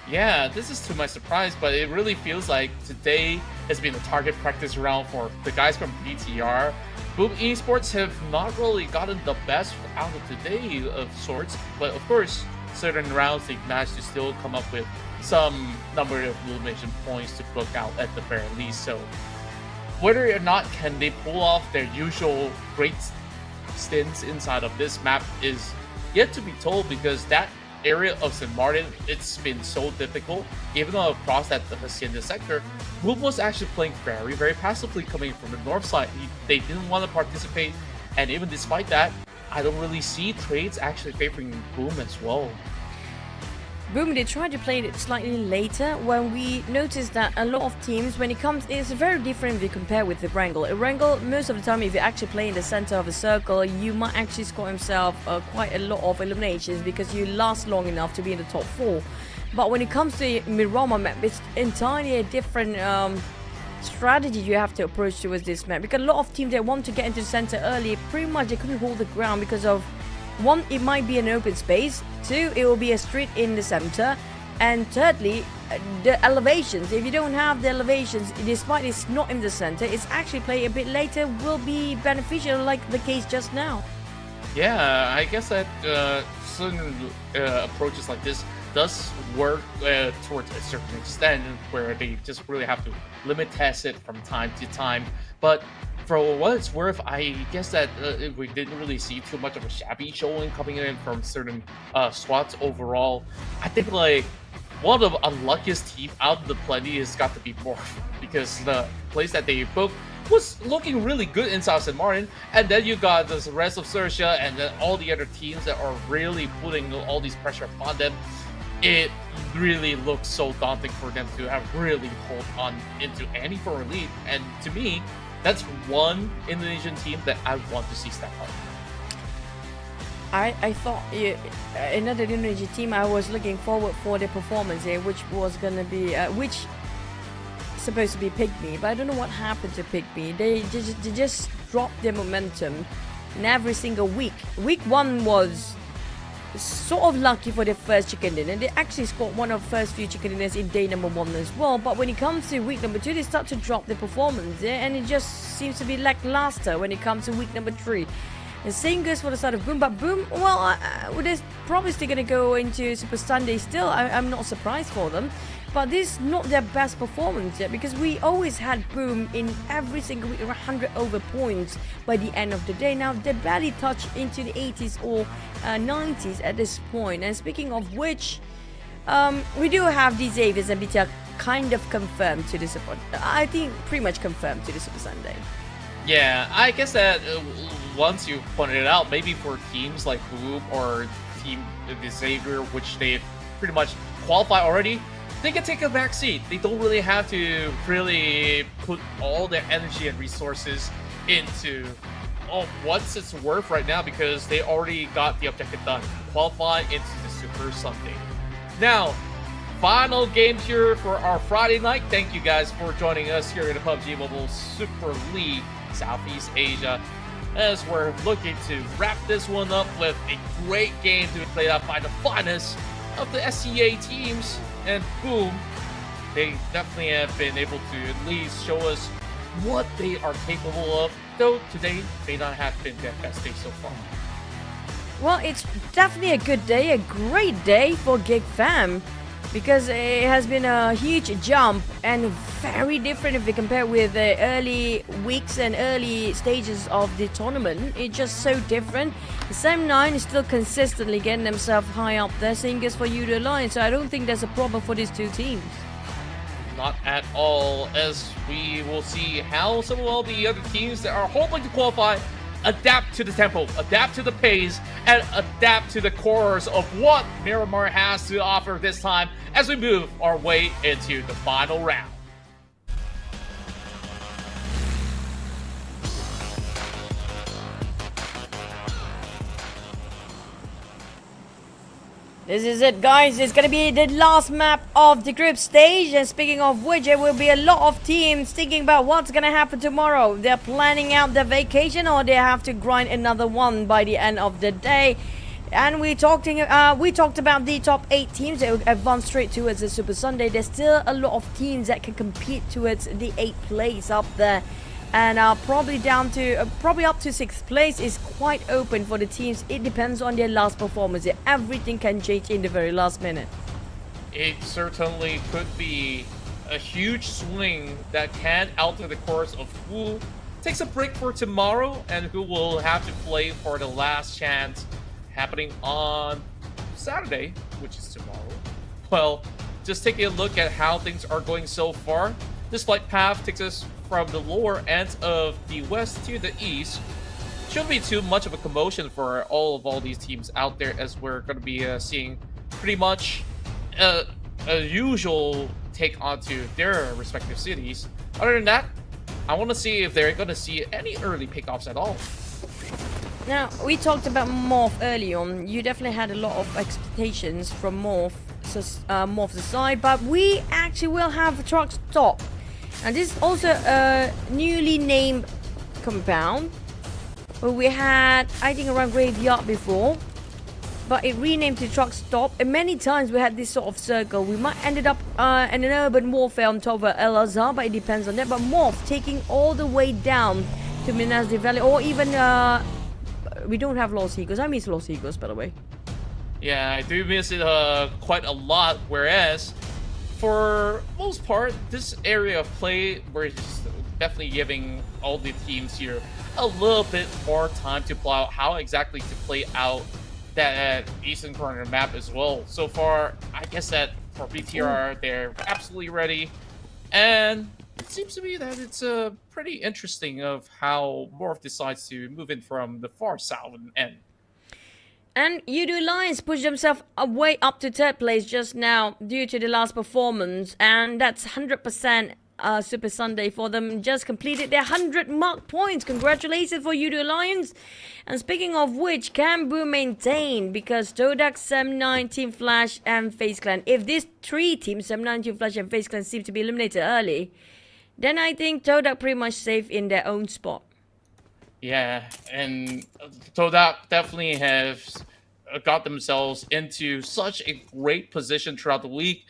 Speaker 10: Yeah, this is to my surprise, but it really feels like today has been a target practice round for the guys from BTR. PUBG Esports have not really gotten the best out of today of sorts, but of course, certain rounds they've managed to still come up with some number of elimination points to book out at the very least. So whether or not can they pull off their usual great stints inside of this map is yet to be told, because that area of St. Martin, it's been so difficult. Even though across that Hacienda sector, Boom was actually playing very, very passively coming from the north side. They didn't want to participate, and even despite that, I don't really see trades actually favoring Boom as well.
Speaker 11: Boom, they tried to play it slightly later when we noticed that a lot of teams, when it comes, it's very different if you compare with the Wrangle. A Wrangle, most of the time, if you actually play in the center of a circle, you might actually score himself quite a lot of eliminations because you last long enough to be in the top 4. But when it comes to Miramar map, it's entirely a different strategy you have to approach towards this map, because a lot of teams that want to get into the center early, pretty much they couldn't hold the ground because of, one, it might be an open space, 2, it will be a street in the center, and thirdly, the elevations. If you don't have the elevations, despite it's not in the center, it's actually play a bit later will be beneficial, like the case just now.
Speaker 10: Yeah, I guess that certain approaches like this does work towards a certain extent, where they just really have to limit test it from time to time. But for what it's worth, I guess that we didn't really see too much of a shabby showing coming in from certain squads overall. I think like one of the unluckiest team out of the plenty has got to be MORPH, because the place that they booked was looking really good in South St. Martin, and then you got the rest of XERXIA and then all the other teams that are really putting all these pressure upon them. It really looks so daunting for them to have really hold on into any for a lead, and to me, that's one Indonesian team that I want to see step up.
Speaker 11: I thought another Indonesian team I was looking forward for their performance here, which was gonna be which supposed to be PIGMY, but I don't know what happened to PIGMY. They just dropped their momentum in every single week. Week 1 was sort of lucky for their first chicken dinner. They actually scored one of the first few chicken dinners in day number 1 as well, but when it comes to week number 2, they start to drop their performance, and it just seems to be lackluster when it comes to week number 3. The same goes for the side of Boom, but Boom, well, they're probably still going to go into Super Sunday still. I'm not surprised for them, but this is not their best performance yet, because we always had Boom in every single week 100 over points by the end of the day. Now they barely touch into the 80s or 90s at this point. And speaking of which, we do have these Avies and BTR kind of confirmed to the Super, I think pretty much confirmed to the Super Sunday.
Speaker 10: Yeah, I guess that once you pointed it out, maybe for teams like Boom or Team Xavier, which they've pretty much qualified already, they can take a back seat. They don't really have to really put all their energy and resources into what's its worth right now because they already got the objective done. Qualify into the Super Sunday. Now, final game here for our Friday night. Thank you guys for joining us here in the PUBG Mobile Super League Southeast Asia, as we're looking to wrap this one up with a great game to be played out by the finest of the SEA teams. And boom, they definitely have been able to at least show us what they are capable of, though today may not have been their best day so far.
Speaker 11: Well, it's definitely a good day, a great day for GEEK fam, because it has been a huge jump and very different if we compare with the early weeks and early stages of the tournament. It's just so different. The SEM9 is still consistently getting themselves high up there, same goes for YOODO Alliance, so I don't think there's a problem for these two teams.
Speaker 10: Not at all, as we will see how some of all the other teams that are hoping to qualify adapt to the tempo, adapt to the pace, and adapt to the course of what Miramar has to offer this time as we move our way into the final round.
Speaker 11: This is it, guys. It's going to be the last map of the group stage. And speaking of which, there will be a lot of teams thinking about what's going to happen tomorrow. They're planning out their vacation or they have to grind another one by the end of the day. And we talked about the top 8 teams that will advance straight towards the Super Sunday. There's still a lot of teams that can compete towards the 8th place up there. And probably up to 6th place is quite open for the teams. It depends on their last performance. Everything can change in the very last minute.
Speaker 10: It certainly could be a huge swing that can alter the course of who takes a break for tomorrow and who will have to play for the last chance happening on Saturday, which is tomorrow. Well, just taking a look at how things are going so far, this flight path takes us from the lower end of the west to the east. Shouldn't be too much of a commotion for all these teams out there, as we're going to be seeing pretty much a usual take onto their respective cities. Other than that, I want to see if they're going to see any early pickoffs at all.
Speaker 11: Now, we talked about MORPH early on. You definitely had a lot of expectations from MORPH's side, but we actually will have a truck stop. And this is also a newly named compound. Where we had, I think, around Graveyard before. But it renamed to Truck Stop. And many times we had this sort of circle. We might ended up in an urban warfare on top of El Azhar, but it depends on that. But MORPH taking all the way down to Minas de Valley. Or even, we don't have Los Higos. I miss Los Higos, by the way.
Speaker 10: Yeah, I do miss it quite a lot. Whereas, for most part, this area of play, we're just definitely giving all the teams here a little bit more time to play out how exactly to play out that eastern corner map as well. So far, I guess that for BTR, they're absolutely ready. And it seems to me that it's pretty interesting of how MORPH decides to move in from the far south end.
Speaker 11: And YOODO Alliance pushed themselves way up to 3rd place just now due to the last performance. And that's 100% Super Sunday for them. Just completed their 100 mark points. Congratulations for YOODO Alliance. And speaking of which, can Boo maintain? Because TODAK, SEM9, Team Flash and FaZe Clan. If these 3 teams, SEM9, Team Flash and FaZe Clan, seem to be eliminated early, then I think TODAK pretty much safe in their own spot.
Speaker 10: Yeah, and TODAK definitely has got themselves into such a great position throughout the week.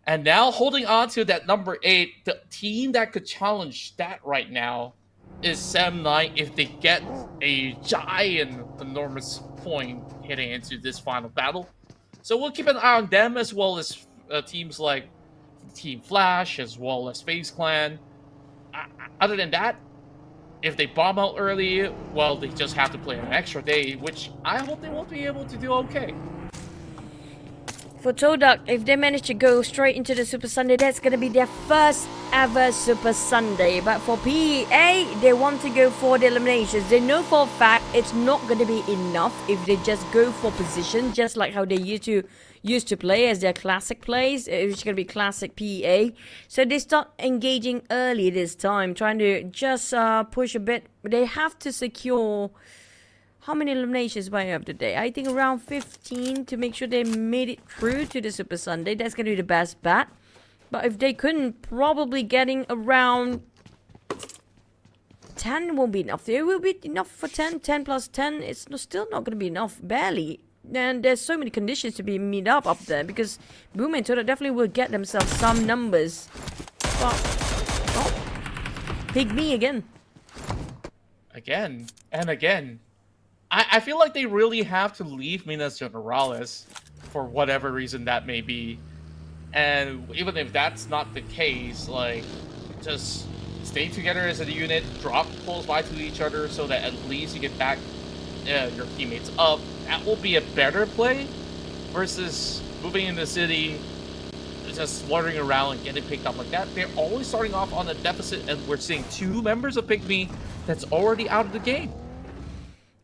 Speaker 10: And now holding on to that number 8, the team that could challenge that right now is SEM9 if they get a giant, enormous point heading into this final battle. So we'll keep an eye on them, as well as teams like Team Flash, as well as FaZe Clan. Other than that, if they bomb out early, well, they just have to play an extra day, which I hope they won't be able to do okay.
Speaker 11: For TODAK, if they manage to go straight into the Super Sunday, that's going to be their first ever Super Sunday. But for PEA, they want to go for the eliminations. They know for a fact it's not going to be enough if they just go for position, just like how they used to play as their classic plays, which is going to be classic PEA. So they start engaging early this time, trying to just push a bit. They have to secure how many eliminations by end of the day? I think around 15 to make sure they made it through to the Super Sunday. That's going to be the best bet. But if they couldn't, probably getting around 10 won't be enough. It will be enough for 10. 10 plus 10, it's still not going to be enough, barely. And there's so many conditions to be met up there, because Boom and TODAK definitely will get themselves some numbers. But, oh, PIGMY again.
Speaker 10: Again and again. I feel like they really have to leave Minas Generalis for whatever reason that may be. And even if that's not the case, like, just stay together as a unit, drop close by to each other so that at least you get back your teammates up. That will be a better play versus moving in the city, just wandering around and getting picked up like that. They're always starting off on a deficit, and we're seeing 2 members of PIGMY that's already out of the game.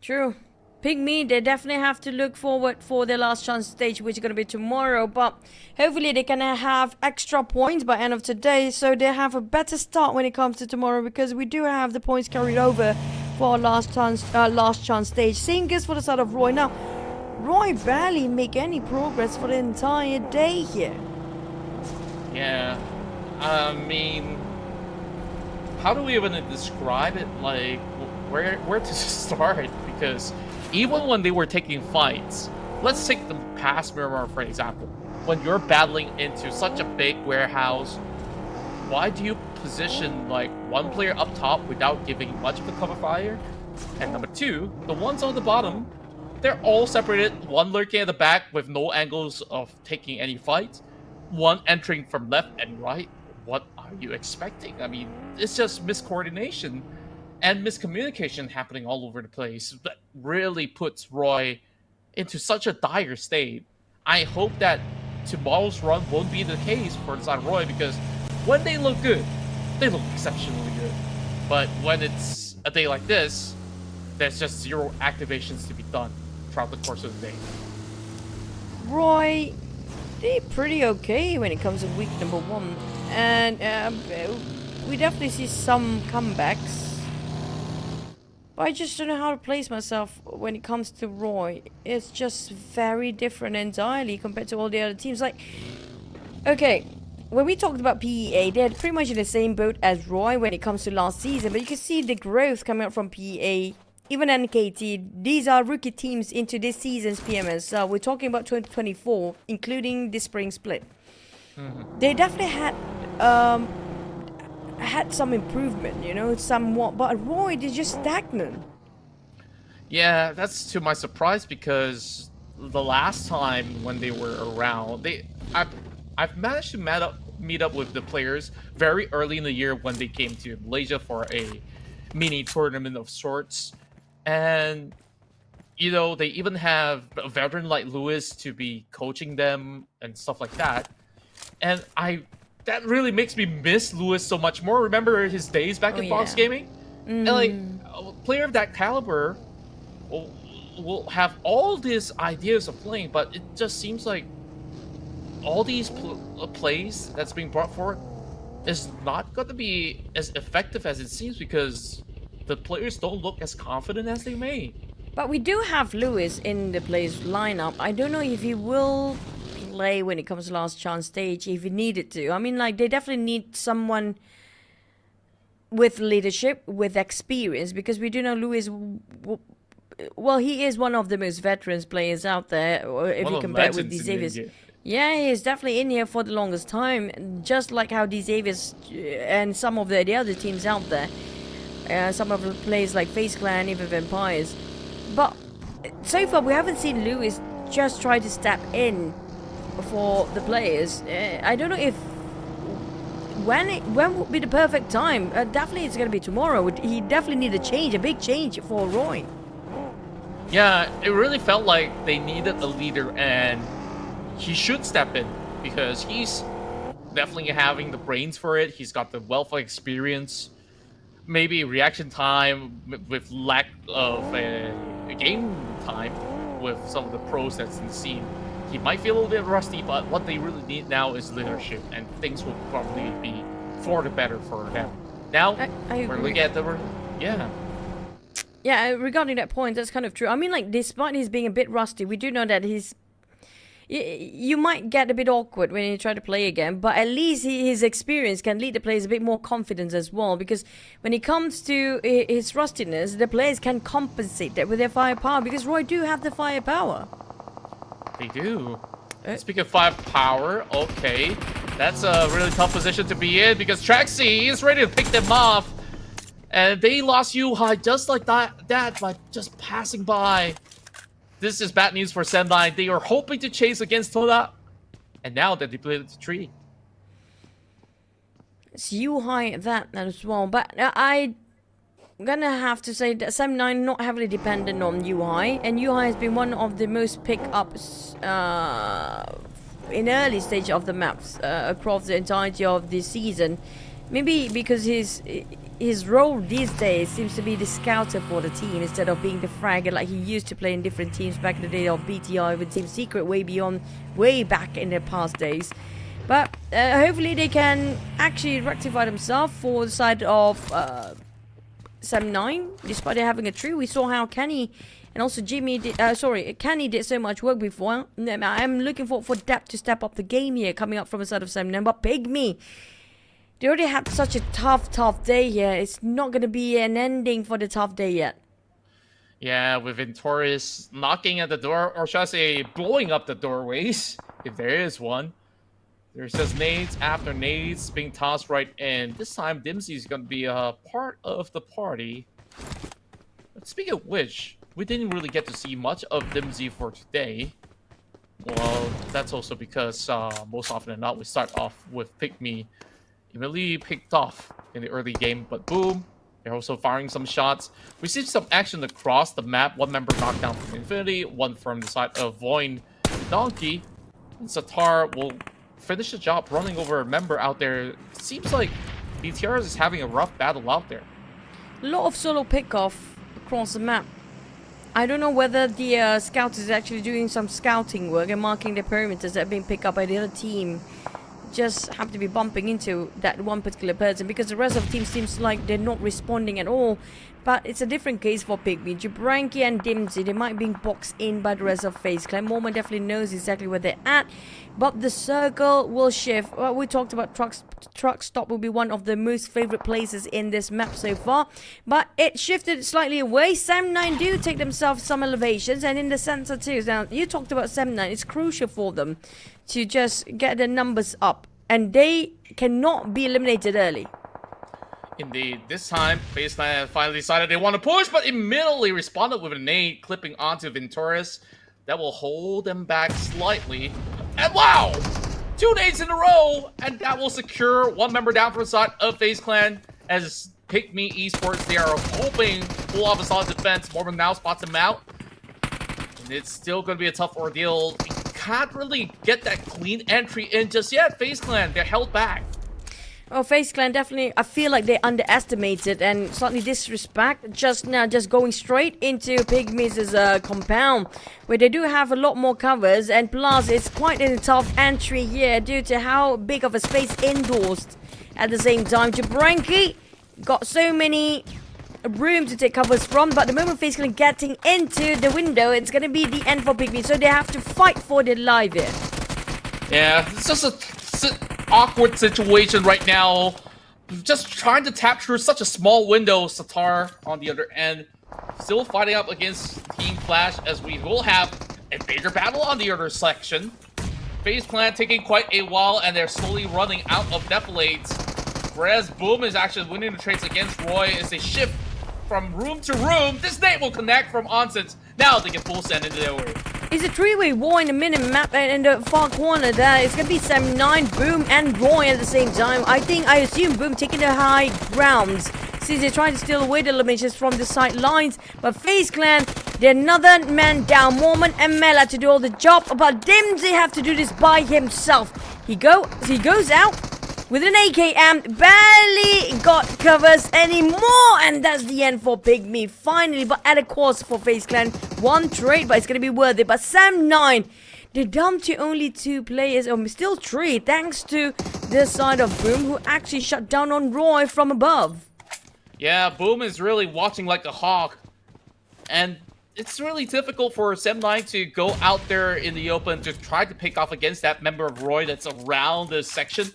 Speaker 11: True. PIGMY, they definitely have to look forward for their last chance stage, which is going to be tomorrow. But hopefully they can have extra points by end of today, so they have a better start when it comes to tomorrow, because we do have the points carried over for our last chance stage. Same goes for the side of Roy. Now, Roy barely make any progress for the entire day here.
Speaker 10: Yeah, I mean, how do we even describe it? Like, where to start? Because even when they were taking fights, let's take the past Miramar for example. When you're battling into such a big warehouse, why do you position like one player up top without giving much of a cover fire? And number 2, the ones on the bottom, they're all separated. One lurking at the back with no angles of taking any fights. One entering from left and right. What are you expecting? I mean, it's just miscoordination and miscommunication happening all over the place that really puts Roy into such a dire state. I hope that tomorrow's run won't be the case for the side of Roy, because when they look good, they look exceptionally good. But when it's a day like this, there's just 0 activations to be done throughout the course of the day.
Speaker 11: Roy, they're pretty okay when it comes to week number 1. And we definitely see some comebacks. But I just don't know how to place myself when it comes to Roy. It's just very different entirely compared to all the other teams. Like, okay, when we talked about PEA, they're pretty much in the same boat as Roy when it comes to last season. But you can see the growth coming out from PEA. Even NKT, these are rookie teams into this season's PMSL. We're talking about 2024, including the spring split. They definitely had some improvement, you know, somewhat, but Roy is just stagnant.
Speaker 10: Yeah, that's to my surprise, because the last time when they were around, I've managed to meet up with the players very early in the year when they came to Malaysia for a mini tournament of sorts, and you know, they even have a veteran like Lewis to be coaching them and stuff like that, and that really makes me miss Lewis so much more. Remember his days back in Fox Gaming? And like, a player of that caliber will have all these ideas of playing, but it just seems like all these plays that's being brought forward is not going to be as effective as it seems, because the players don't look as confident as they may.
Speaker 11: But we do have Lewis in the players lineup. I don't know if he will play when it comes to last chance stage if he needed to. I mean, like, they definitely need someone with leadership, with experience, because we do know Lewis, well, he is one of the most veterans players out there, if you compare it with Xavier. Yeah, he is definitely in here for the longest time, just like how Xavier and some of the other teams out there. Some of the players like FaZe Clan, even Vampires. But so far, we haven't seen Lewis just try to step in for the players. I don't know if when would be the perfect time. Definitely it's going to be tomorrow. He definitely need a change, a big change for Roy.
Speaker 10: Yeah, it really felt like they needed a leader, and he should step in, because he's definitely having the brains for it. He's got the wealth of experience. maybe reaction time with lack of a game time with some of the pros that's in the scene. He might feel a little bit rusty, but what they really need now is leadership, and things will probably be for the better for them. Now, we're looking at the... Yeah.
Speaker 11: Yeah, regarding that point, that's kind of true. I mean, like, despite his being a bit rusty, we do know that you might get a bit awkward when you try to play again, but at least his experience can lead the players a bit more confidence as well, because when it comes to his rustiness, the players can compensate that with their firepower, because Roy do have the firepower.
Speaker 10: They do. Speaking of firepower, okay, that's a really tough position to be in, because Traxi is ready to pick them off, and they lost Yuhai just like that by just passing by. This is bad news for Senline. They are hoping to chase against TODAK, and now they depleted the tree.
Speaker 11: It's Yuhai at that as well, but I'm gonna have to say that Sam9 not heavily dependent on Yuhai, and Yuhai has been one of the most pick-ups in early stage of the maps across the entirety of this season. Maybe because his role these days seems to be the scouter for the team instead of being the fragger like he used to play in different teams back in the day of BTI with Team Secret way back in their past days. But hopefully they can actually rectify themselves for the side of Sam9, despite having a tree. We saw how Kenny and also Kenny did so much work before. I'm looking for depth to step up the game here coming up from the side of Sam9, but PIGMY, they already had such a tough day here. It's not going to be an ending for the tough day yet.
Speaker 10: Yeah, with Ventoris knocking at the door, or should I say blowing up the doorways, if there is one. There's just nades after nades being tossed right in. This time, Dimsy is going to be a part of the party. But speaking of which, we didn't really get to see much of Dimsy for today. Well, that's also because most often than not, we start off with PIGMY immediately picked off in the early game, but boom, they're also firing some shots. We see some action across the map. One member knocked down from Infinity, one from the side of VOIN Donkey, and Satar will finish the job running over a member out there. Seems like BTR is having a rough battle out there.
Speaker 11: A lot of solo pick-off across the map. I don't know whether the scout is actually doing some scouting work and marking the perimeters that have been picked up by the other team. Just happen to be bumping into that one particular person, because the rest of the team seems like they're not responding at all. But it's a different case for PIGMY. Jabranki and Dimsy, they might be boxed in by the rest of FaZe Clan. Moment definitely knows exactly where they're at, but the circle will shift. Well, we talked about truck stop will be one of the most favorite places in this map so far, but it shifted slightly away. Sam9 do take themselves some elevations, and in the center too. Now, you talked about Sam9. It's crucial for them to just get the numbers up, and they cannot be eliminated early.
Speaker 10: Indeed, this time, FaZe Clan finally decided they want to push, but immediately responded with a nade clipping onto Ventoris. That will hold them back slightly. And wow! 2 nades in a row, and that will secure one member down from the side of FaZe Clan. As PIGMY Esports, they are hoping to pull off a solid defense. Mormon now spots him out. And it's still going to be a tough ordeal. We can't really get that clean entry in just yet. FaZe Clan, they're held back.
Speaker 11: Oh, FaZe Clan definitely, I feel like they underestimated and slightly disrespect just going straight into PIGMY's compound, where they do have a lot more covers, and plus it's quite a tough entry here due to how big of a space indoors. At the same time, Jabranki got so many room to take covers from, but the moment FaZe Clan getting into the window, it's gonna be the end for PIGMY, so they have to fight for their life here.
Speaker 10: Yeah, it's just a awkward situation right now. Just trying to tap through such a small window. Satar on the other end, still fighting up against Team Flash, as we will have a bigger battle on the other section. FaZe Clan taking quite a while, and they're slowly running out of deflates. Whereas Boom is actually winning the trades against Roy as they shift from room to room. This nade will connect from Onsets. Now they can full send into their way.
Speaker 11: It's a three-way war in the minimap, and in the far corner there, it's gonna be Sam9, Boom, and Roy at the same time. I assume Boom taking the high grounds, since they're trying to steal away the eliminations from the sidelines. But FaZe Clan, they're another man down. Mormon and Mela to do all the job, but Dimsy have to do this by himself. He goes out, with an AKM. Barely got covers anymore. And that's the end for PIGMY finally. But at a cost for FaZe Clan. One trade, but it's going to be worth it. But Sam9, they dumped to only 2 players, or still 3, thanks to the side of Boom, who actually shut down on Roy from above.
Speaker 10: Yeah, Boom is really watching like a hawk. And it's really difficult for Sam9 to go out there in the open to try to pick off against that member of Roy that's around this section.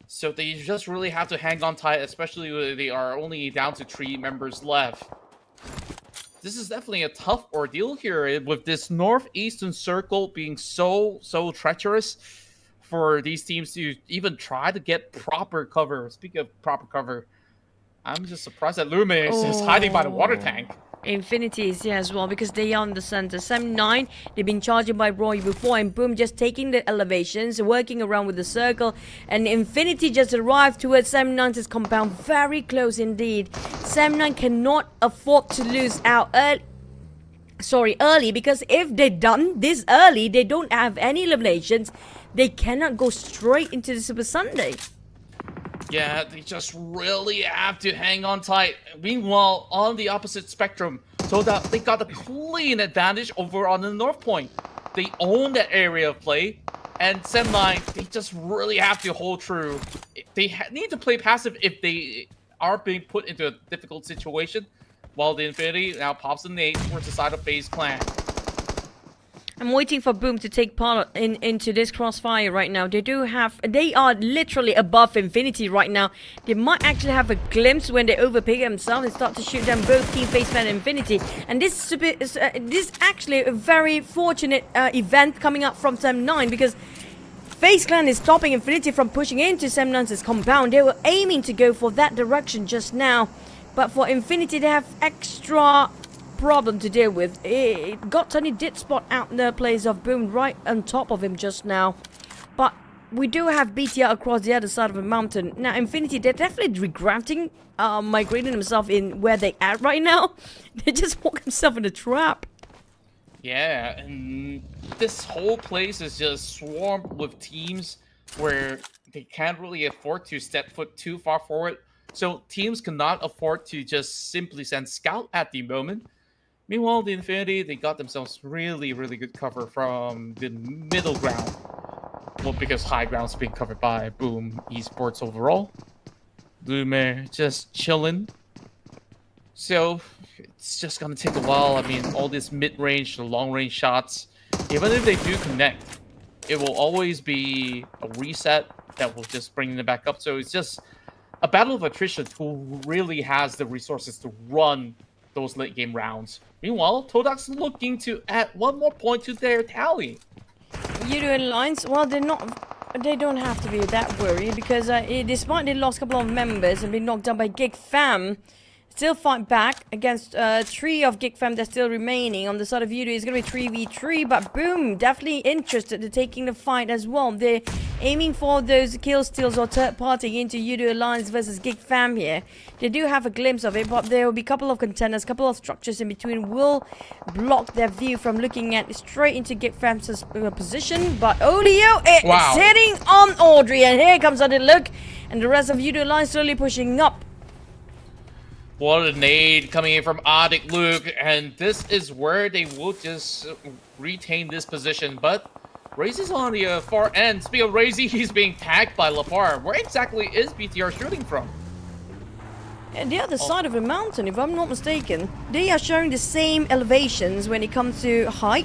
Speaker 10: So they just really have to hang on tight, especially when they are only down to 3 members left. This is definitely a tough ordeal here with this northeastern circle being so treacherous for these teams to even try to get proper cover. Speaking of proper cover, I'm just surprised that Lume is just hiding by the water tank.
Speaker 11: Infinity is here as well because they are on the center. Sam9, they've been charging by Roy before, and Boom just taking the elevations, working around with the circle, and Infinity just arrived towards Sam9's compound, very close indeed. Sam9 cannot afford to lose out early, because if they're done this early, they don't have any eliminations, they cannot go straight into the Super Sunday.
Speaker 10: Yeah, they just really have to hang on tight. Meanwhile, on the opposite spectrum, TODAK, they got a clean advantage over on the North Point. They own that area of play, and Sam9, they just really have to hold true. They need to play passive if they are being put into a difficult situation, while the Infinity now pops a nade towards the side of FaZe Clan.
Speaker 11: I'm waiting for Boom to take part into this crossfire right now. They are literally above Infinity right now. They might actually have a glimpse when they overpick themselves and start to shoot down both Team FaZe Clan and Infinity. And this is actually a very fortunate event coming up from Sam9, because FaZe Clan is stopping Infinity from pushing into Sam9's compound. They were aiming to go for that direction just now. But for Infinity, they have extra problem to deal with. God Tony did spot out the players of Boom right on top of him just now, but we do have BTR across the other side of the mountain. Now Infinity, they're definitely regretting migrating themselves in where they at right now. They just walk themselves in a trap.
Speaker 10: Yeah, and this whole place is just swarmed with teams where they can't really afford to step foot too far forward, so teams cannot afford to just simply send scout at the moment. Meanwhile, the Infinity, they got themselves really good cover from the middle ground. Well, because high ground's being covered by Boom Esports overall. Lume just chilling. So, it's just gonna take a while. I mean, all this mid-range to long-range shots, even if they do connect, it will always be a reset that will just bring them back up. So it's just a battle of attrition who really has the resources to run those late game rounds. Meanwhile, TODAK's looking to add 1 more point to their tally.
Speaker 11: YOODO and Lions, well, they don't have to be that worried, because despite they lost a couple of members and been knocked down by GEEK Fam, still fight back against 3 of GEEK Fam that's still remaining. On the side of YOODO, it's going to be 3v3, but Boom definitely interested in taking the fight as well. They're aiming for those kill steals or third party into YOODO Alliance versus GEEK Fam here. They do have a glimpse of it, but there will be a couple of contenders, couple of structures in between will block their view from looking at straight into GEEK Fam's position. But Olio, it's hitting on Audrey, and here comes on the look, and the rest of YOODO Alliance slowly pushing up.
Speaker 10: What a nade coming in from Adik Luke, and this is where they will just retain this position. But Razy's on the far end. Speaking of Razy, he's being tagged by Lapar. Where exactly is BTR shooting from?
Speaker 11: And the other side of the mountain, if I'm not mistaken. They are sharing the same elevations when it comes to height.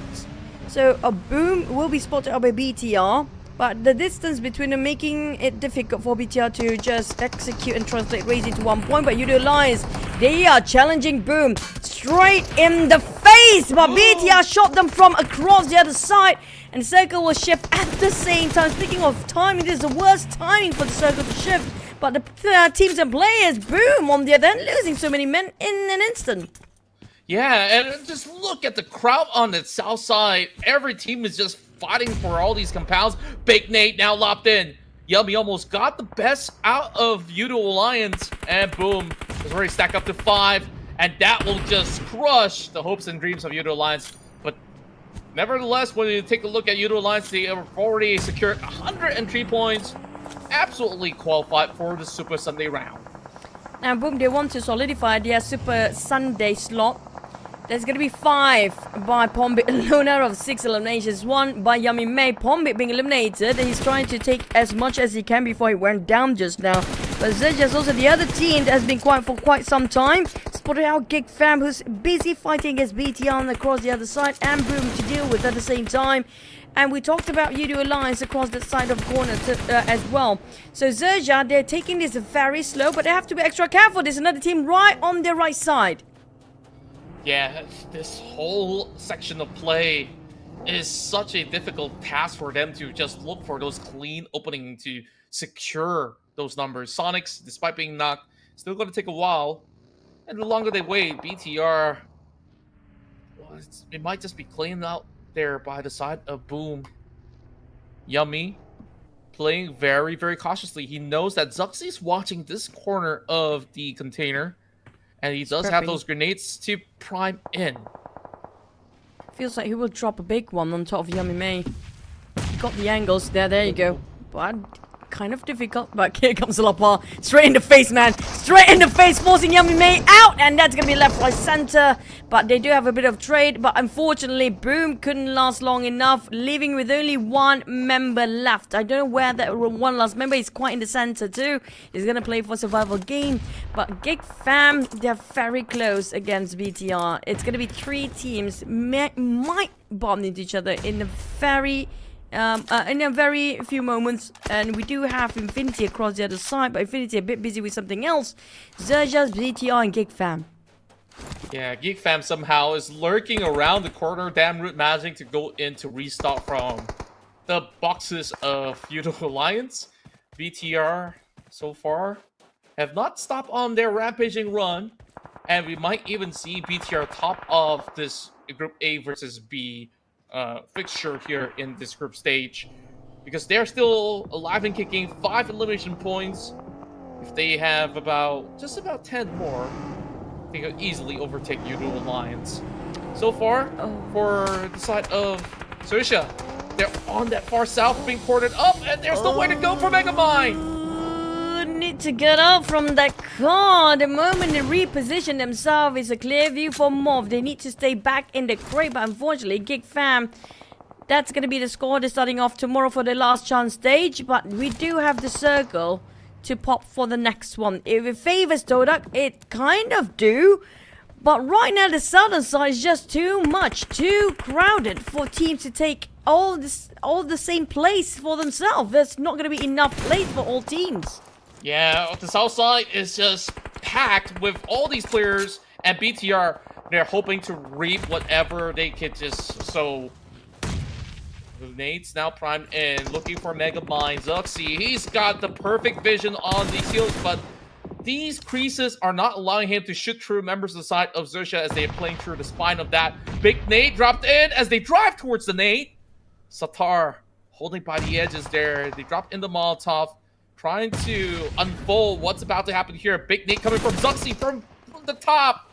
Speaker 11: So a Boom will be spotted out by BTR. But the distance between them making it difficult for BTR to just execute and translate Razy to 1 point. But YOODO Alliance, they are challenging Boom straight in the face. But BTR shot them from across the other side. And Circle will shift at the same time. Speaking of timing, this is the worst timing for the Circle to shift. But the teams and players, Boom, on the other hand, losing so many men in an instant.
Speaker 10: Yeah, and just look at the crowd on the south side. Every team is just fighting for all these compounds. Big Nate now locked in. Yummy almost got the best out of YOODO Alliance. And Boom is already stacked up to 5. And that will just crush the hopes and dreams of YOODO Alliance. But nevertheless, when you take a look at YOODO Alliance, they have already secured 103 points. absolutely qualified for the Super Sunday round.
Speaker 11: Now, boom, they want to solidify their Super Sunday slot. There's going to be 5 by Pombit alone out of 6 eliminations. 1 by Yummy May. Pombit being eliminated. He's trying to take as much as he can before he went down just now. But Zerja's also the other team that has been quiet for quite some time. Spotted out GEEK Fam, who's busy fighting against BTR across the other side, and Boom to deal with at the same time. And we talked about YOODO Alliance across that side of the corner as well. So Zerja, they're taking this very slow, but they have to be extra careful. There's another team right on their right side.
Speaker 10: Yeah, this whole section of play is such a difficult task for them to just look for those clean openings to secure those numbers. Sonics, despite being knocked, still going to take a while. And the longer they wait, BTR, well, it might just be cleaned out there by the side of Boom. Yummy, playing very, very cautiously. He knows that Zuxi's watching this corner of the container. And he does have those grenades to prime in.
Speaker 11: Feels like he will drop a big one on top of Yummy May. Got the angles there, there you go. But kind of difficult, but here comes Lapa. Straight in the face, man. Straight in the face, forcing Yummy May out. And that's going to be left right center. But they do have a bit of trade. But unfortunately, Boom couldn't last long enough, leaving with only 1 member left. I don't know where that one last member is, quite in the center too. He's going to play for survival game. But GEEK Fam, they're very close against BTR. It's going to be 3 teams might bump into each other in a very few moments. And we do have Infinity across the other side, but Infinity a bit busy with something else. Zerja's, BTR, and GEEK Fam.
Speaker 10: Yeah, GEEK Fam somehow is lurking around the corner, damn root magic to go in to restock from the boxes of YOODO Alliance. BTR, so far, have not stopped on their rampaging run, and we might even see BTR top of this Group A versus B fixture here in this group stage, because they're still alive and kicking. 5 elimination points. If they have just about 10 more, they could easily overtake YOODO Alliance. So far, for the side of XERXIA, they're on that far south, being corded up, and there's no way to go for Megamind.
Speaker 11: Need to get out from that car. The moment they reposition themselves is a clear view for MORPH. They need to stay back in the crate, but unfortunately, GEEK Fam, that's going to be the score. They're starting off tomorrow for the last chance stage, but we do have the circle to pop for the next one. If it favors TODAK, it kind of do, but right now the southern side is just too much, too crowded for teams to take all the same place for themselves. There's not going to be enough place for all teams.
Speaker 10: Yeah, the south side is just packed with all these players, and BTR, they're hoping to reap whatever they can just sow. Grenades now primed in, looking for Megamind. Zuxi, he's got the perfect vision on these heals, but these creases are not allowing him to shoot through members of the side of XERXIA as they are playing through the spine of that. Big nade dropped in as they drive towards the nade. Satar holding by the edges there. They dropped in the Molotov, trying to unfold what's about to happen here. Big nade coming from Zuxi from the top.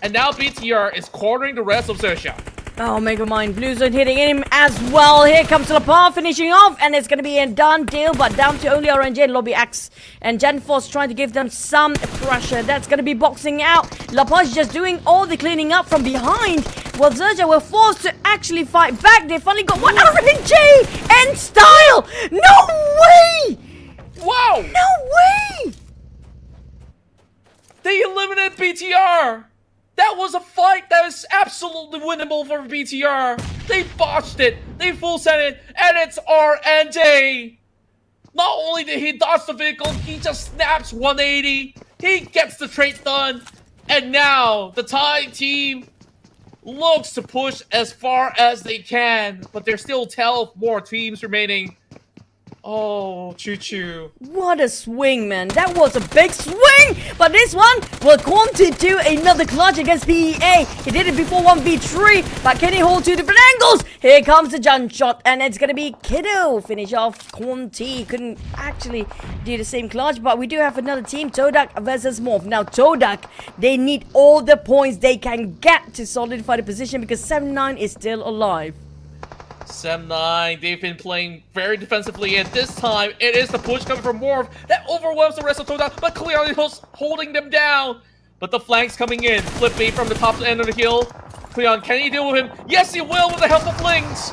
Speaker 10: And now BTR is cornering the rest of XERXIA.
Speaker 11: Oh, Megamind Blue Zone hitting him as well. Here comes Lapa finishing off, and it's going to be a done deal, but down to only RNG and Lobby X. And Genforce trying to give them some pressure. That's going to be boxing out. Lapa's just doing all the cleaning up from behind. Well, XERXIA were forced to actually fight back. They finally got one RNG and style. No way!
Speaker 10: Wow!
Speaker 11: No way!
Speaker 10: They eliminated BTR! That was a fight that was absolutely winnable for BTR. They botched it, they full sent it, and it's RNJ. Not only did he dodge the vehicle, he just snaps 180. He gets the trade done, and now the Thai team looks to push as far as they can, but there's still 12 more teams remaining. Oh, choo-choo.
Speaker 11: What a swing, man. That was a big swing! But this one will continue another clutch against PEA. He did it before 1v3, but can he hold 2 different angles? Here comes the jump shot, and it's gonna be YOODO. Finish off Conti. Couldn't actually do the same clutch, but we do have another team, TODAK versus MORPH. Now, TODAK, they need all the points they can get to solidify the position because 7-9 is still alive.
Speaker 10: Sem9, they've been playing very defensively, and this time it is the push coming from MORPH that overwhelms the rest of TODAK, but Cleon is holding them down. But the flanks coming in, Flippy from the top end of the hill. Cleon, can he deal with him? Yes, he will with the help of Lings.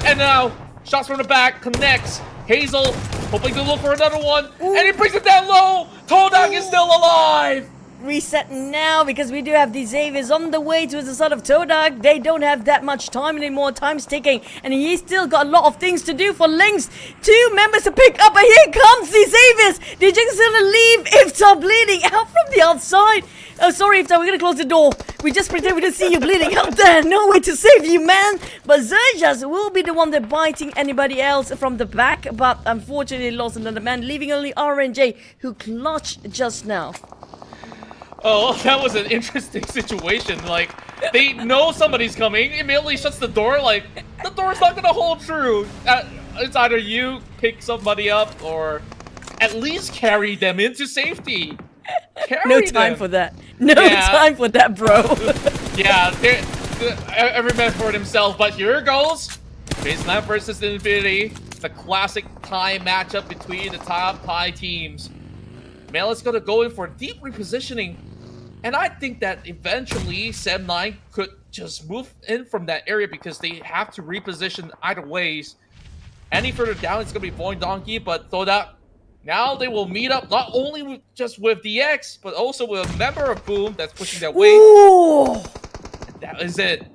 Speaker 10: And now, shots from the back, connects. Hazel, hoping to look for another one, and he brings it down low. TODAK is still alive.
Speaker 11: Reset now because we do have the Xaviers on the way to the side of TODAK. They don't have that much time anymore. Time's ticking, and he's still got a lot of things to do for Lynx. 2 members to pick up, and here comes the Xaviers. They're just gonna leave Iftar bleeding out from the outside. Oh, sorry, Iftar, we're gonna close the door. We just pretend we didn't see you bleeding out there. No way to save you, man. But XERXIA will be the one that biting anybody else from the back, but unfortunately lost another man, leaving only RNJ, who clutched just now.
Speaker 10: Oh, that was an interesting situation. Like, they know somebody's coming, immediately shuts the door, like, the door's not gonna hold true. It's either you pick somebody up or at least carry them into safety.
Speaker 11: No time for that. No time for that, bro.
Speaker 10: Yeah, every man for himself, but here goes FaZe Clan versus Infinity, the classic Thai matchup between the top Thai teams. Mel is gonna go in for deep repositioning. And I think that eventually Sem9 could just move in from that area because they have to reposition either ways. Any further down, it's going to be VOIN Donkey, but TODAK, now they will meet up not only just with DX, but also with a member of Boom that's pushing their weight.
Speaker 11: Ooh!
Speaker 10: That is it.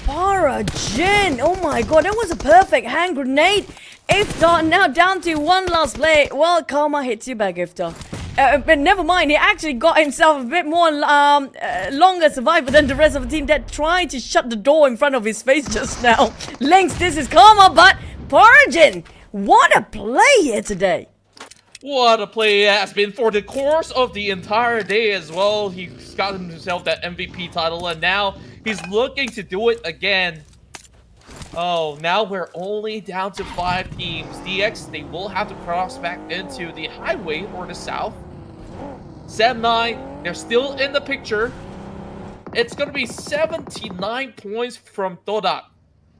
Speaker 11: Parajin! Oh my god, that was a perfect hand grenade. Iftar now down to one last play. Well, karma hits you back, Iftar. But never mind, he actually got himself a bit more longer survivor than the rest of the team that tried to shut the door in front of his face just now. Lynx, this is karma, but Parajin, what a play here today.
Speaker 10: What a play it has been for the course of the entire day as well. He's gotten himself that MVP title, and now he's looking to do it again. Oh, now we're only down to 5 teams. DX, they will have to cross back into the highway or the south. Sem9, they're still in the picture. It's going to be 79 points from TODAK.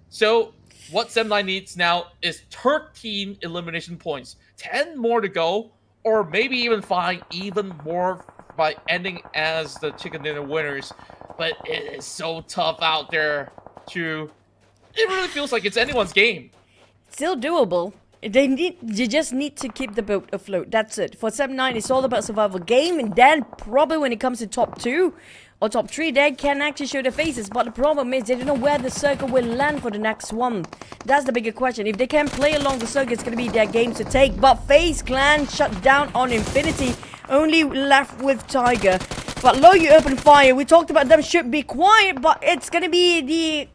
Speaker 10: So, what Sem9 needs now is 13 elimination points. 10 more to go, or maybe even find even more by ending as the chicken dinner winners. But it is so tough out there to... It really feels like it's anyone's game.
Speaker 11: Still doable. You just need to keep the boat afloat. That's it. For Sem9, it's all about survival game, and then probably when it comes to top 2 or top 3, they can actually show their faces. But the problem is they don't know where the circle will land for the next one. That's the bigger question. If they can play along the circle, it's going to be their game to take. But FaZe Clan shut down on Infinity, only left with Tiger. But Low, you open fire. We talked about them should be quiet, but it's going to be the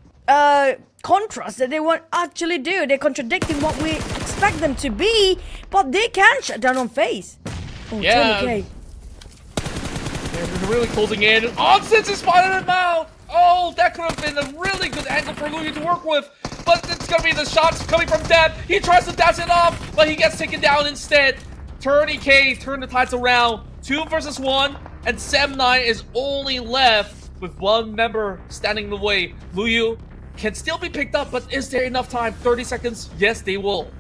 Speaker 11: contrast that they won't actually do. They're contradicting what we expect them to be, but they can shut down on FaZe. Oh,
Speaker 10: yeah.
Speaker 11: Okay.
Speaker 10: They're really closing in. Onsens is spotted him out. Oh, that could have been a really good angle for Luyu to work with, but it's gonna be the shots coming from Dad. He tries to dash it off, but he gets taken down instead. TODAK turn the tides around. 2 versus 1, and Sem9 is only left with 1 member standing in the way. Luyu can still be picked up, but is there enough time? 30 seconds? Yes, they will.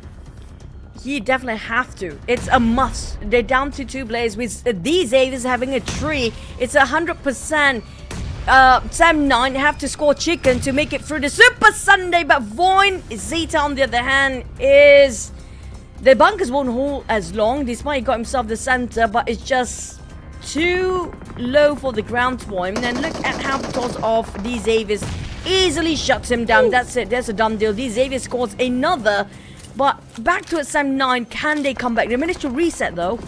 Speaker 11: You definitely have to. It's a must. They're down to 2 players with these Aves having a 3. It's 100%. Sem9 have to score chicken to make it through the Super Sunday, but VOIN, Zeta on the other hand, is... The bunkers won't hold as long, despite he got himself the center, but it's just too low for the ground for him. And look at how the toss of these Aves easily shuts him down. That's it. That's a done deal. These Xavier scores another. But back to it, Sem9. Can they come back? They managed to reset, though.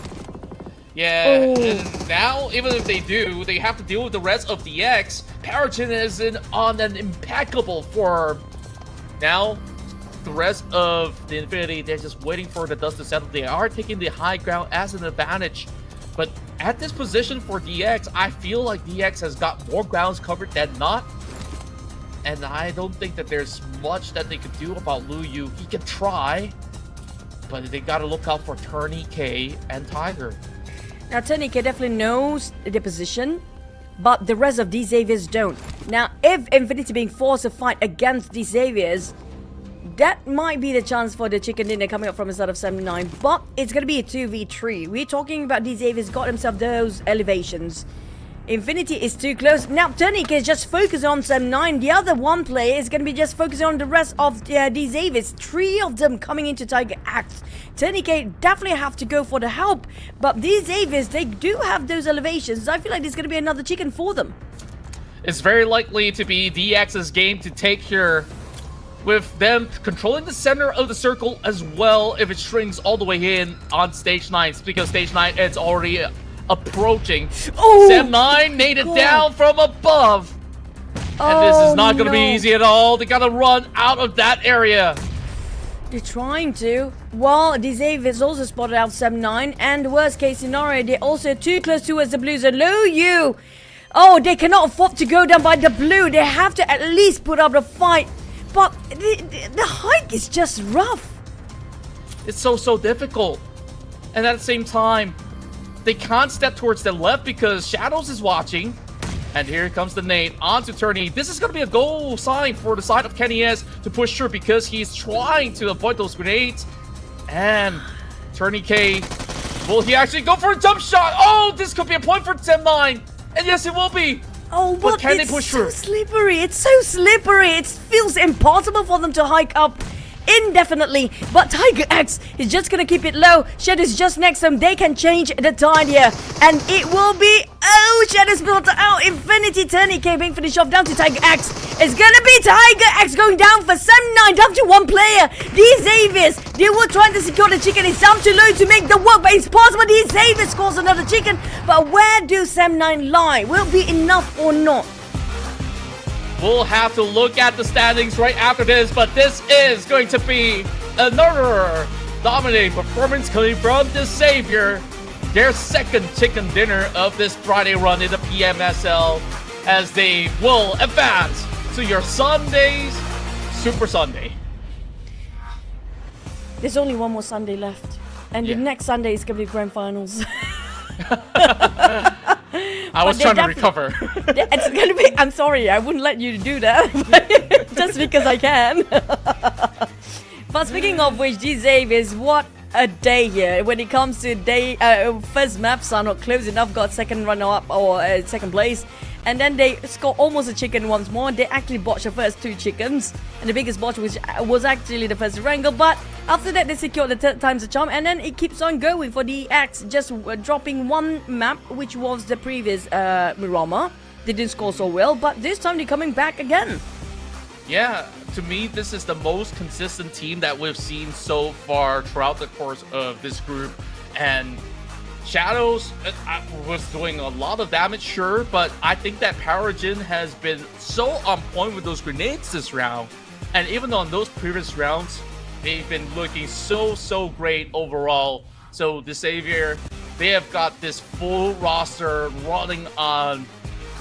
Speaker 10: Yeah, and now, even if they do, they have to deal with the rest of the X. Parajin is on an impeccable form. Now, the rest of the Infinity, they're just waiting for the dust to settle. They are taking the high ground as an advantage. But at this position for DX, I feel like DX has got more grounds covered than not. And I don't think that there's much that they could do about Luyu. He can try, but they gotta look out for TODAK and Tiger.
Speaker 11: Now, TODAK definitely knows the position, but the rest of these Xaviers don't. Now, if Infinity being forced to fight against these Xaviers, that might be the chance for the chicken dinner coming up from the side of 79, but it's gonna be a 2v3. We're talking about Xavier's got himself those elevations. Infinity is too close. Now TODAK is just focused on 79. The other one player is gonna be just focusing on the rest of Xavier's. 3 of them coming into Tiger Axe. TODAK definitely have to go for the help, but these Xaviers, they do have those elevations. I feel like there's gonna be another chicken for them.
Speaker 10: It's very likely to be DX's game to take here, with them controlling the center of the circle as well if it shrinks all the way in on stage 9, because stage 9 is already approaching.
Speaker 11: Oh,
Speaker 10: Sem9 naded down from above. And this is not going to be easy at all. They got to run out of that area.
Speaker 11: They're trying to. Well, Xavier is also spotted out Sem9, and the worst case scenario, they're also too close towards the blues. Hello, you! Oh, they cannot afford to go down by the blue. They have to at least put up a fight. But the hike is just rough.
Speaker 10: It's so difficult. And at the same time, they can't step towards the left because Shadows is watching. And here comes the nade onto Turney. This is going to be a goal sign for the side of Kenny S to push through because he's trying to avoid those grenades. And Turney K, will he actually go for a jump shot? Oh, this could be a point for Sem9. And yes, it will be.
Speaker 11: Oh,
Speaker 10: but can they
Speaker 11: it's
Speaker 10: push
Speaker 11: so
Speaker 10: through?
Speaker 11: slippery. It's so slippery. It feels impossible for them to hike up indefinitely. But Tiger X is just going to keep it low. Shadow's just next to him. They can change the tide here. And it will be... Oh, Shadow's built out. Infinity Turney K being finished off down to Tiger X. It's going to be Tiger X going down for Sem9. Down to 1 player. These Xaviers, they were trying to secure the chicken. It's down too low to make the work. But it's possible these Xaviers scores another chicken. But where do Sem9 lie? Will it be enough or not?
Speaker 10: We'll have to look at the standings right after this, but this is going to be another dominating performance coming from the Savior. Their second chicken dinner of this Friday run in the PMSL, as they will advance to your Sunday's Super Sunday.
Speaker 11: There's only one more Sunday left. And the next Sunday is going to be Grand Finals.
Speaker 10: I was trying to recover.
Speaker 11: It's gonna be. I'm sorry, I wouldn't let you do that, just because I can. But speaking of which, Xaviers, what a day here when it comes to day. First maps are not close enough. Got second runner-up or second place, and then they score almost a chicken once more. They actually botched the first 2 chickens, and the biggest botch was actually the first wrangle. But after that, they secured the 3rd time's a charm, and then it keeps on going for the X, just dropping 1 map, which was the previous Mirama. They didn't score so well, but this time they're coming back again.
Speaker 10: Yeah, to me, this is the most consistent team that we've seen so far throughout the course of this group. And Shadows was doing a lot of damage, sure, but I think that Paragon has been so on point with those grenades this round. And even on those previous rounds, they've been looking so great overall. So the Savior, they have got this full roster running on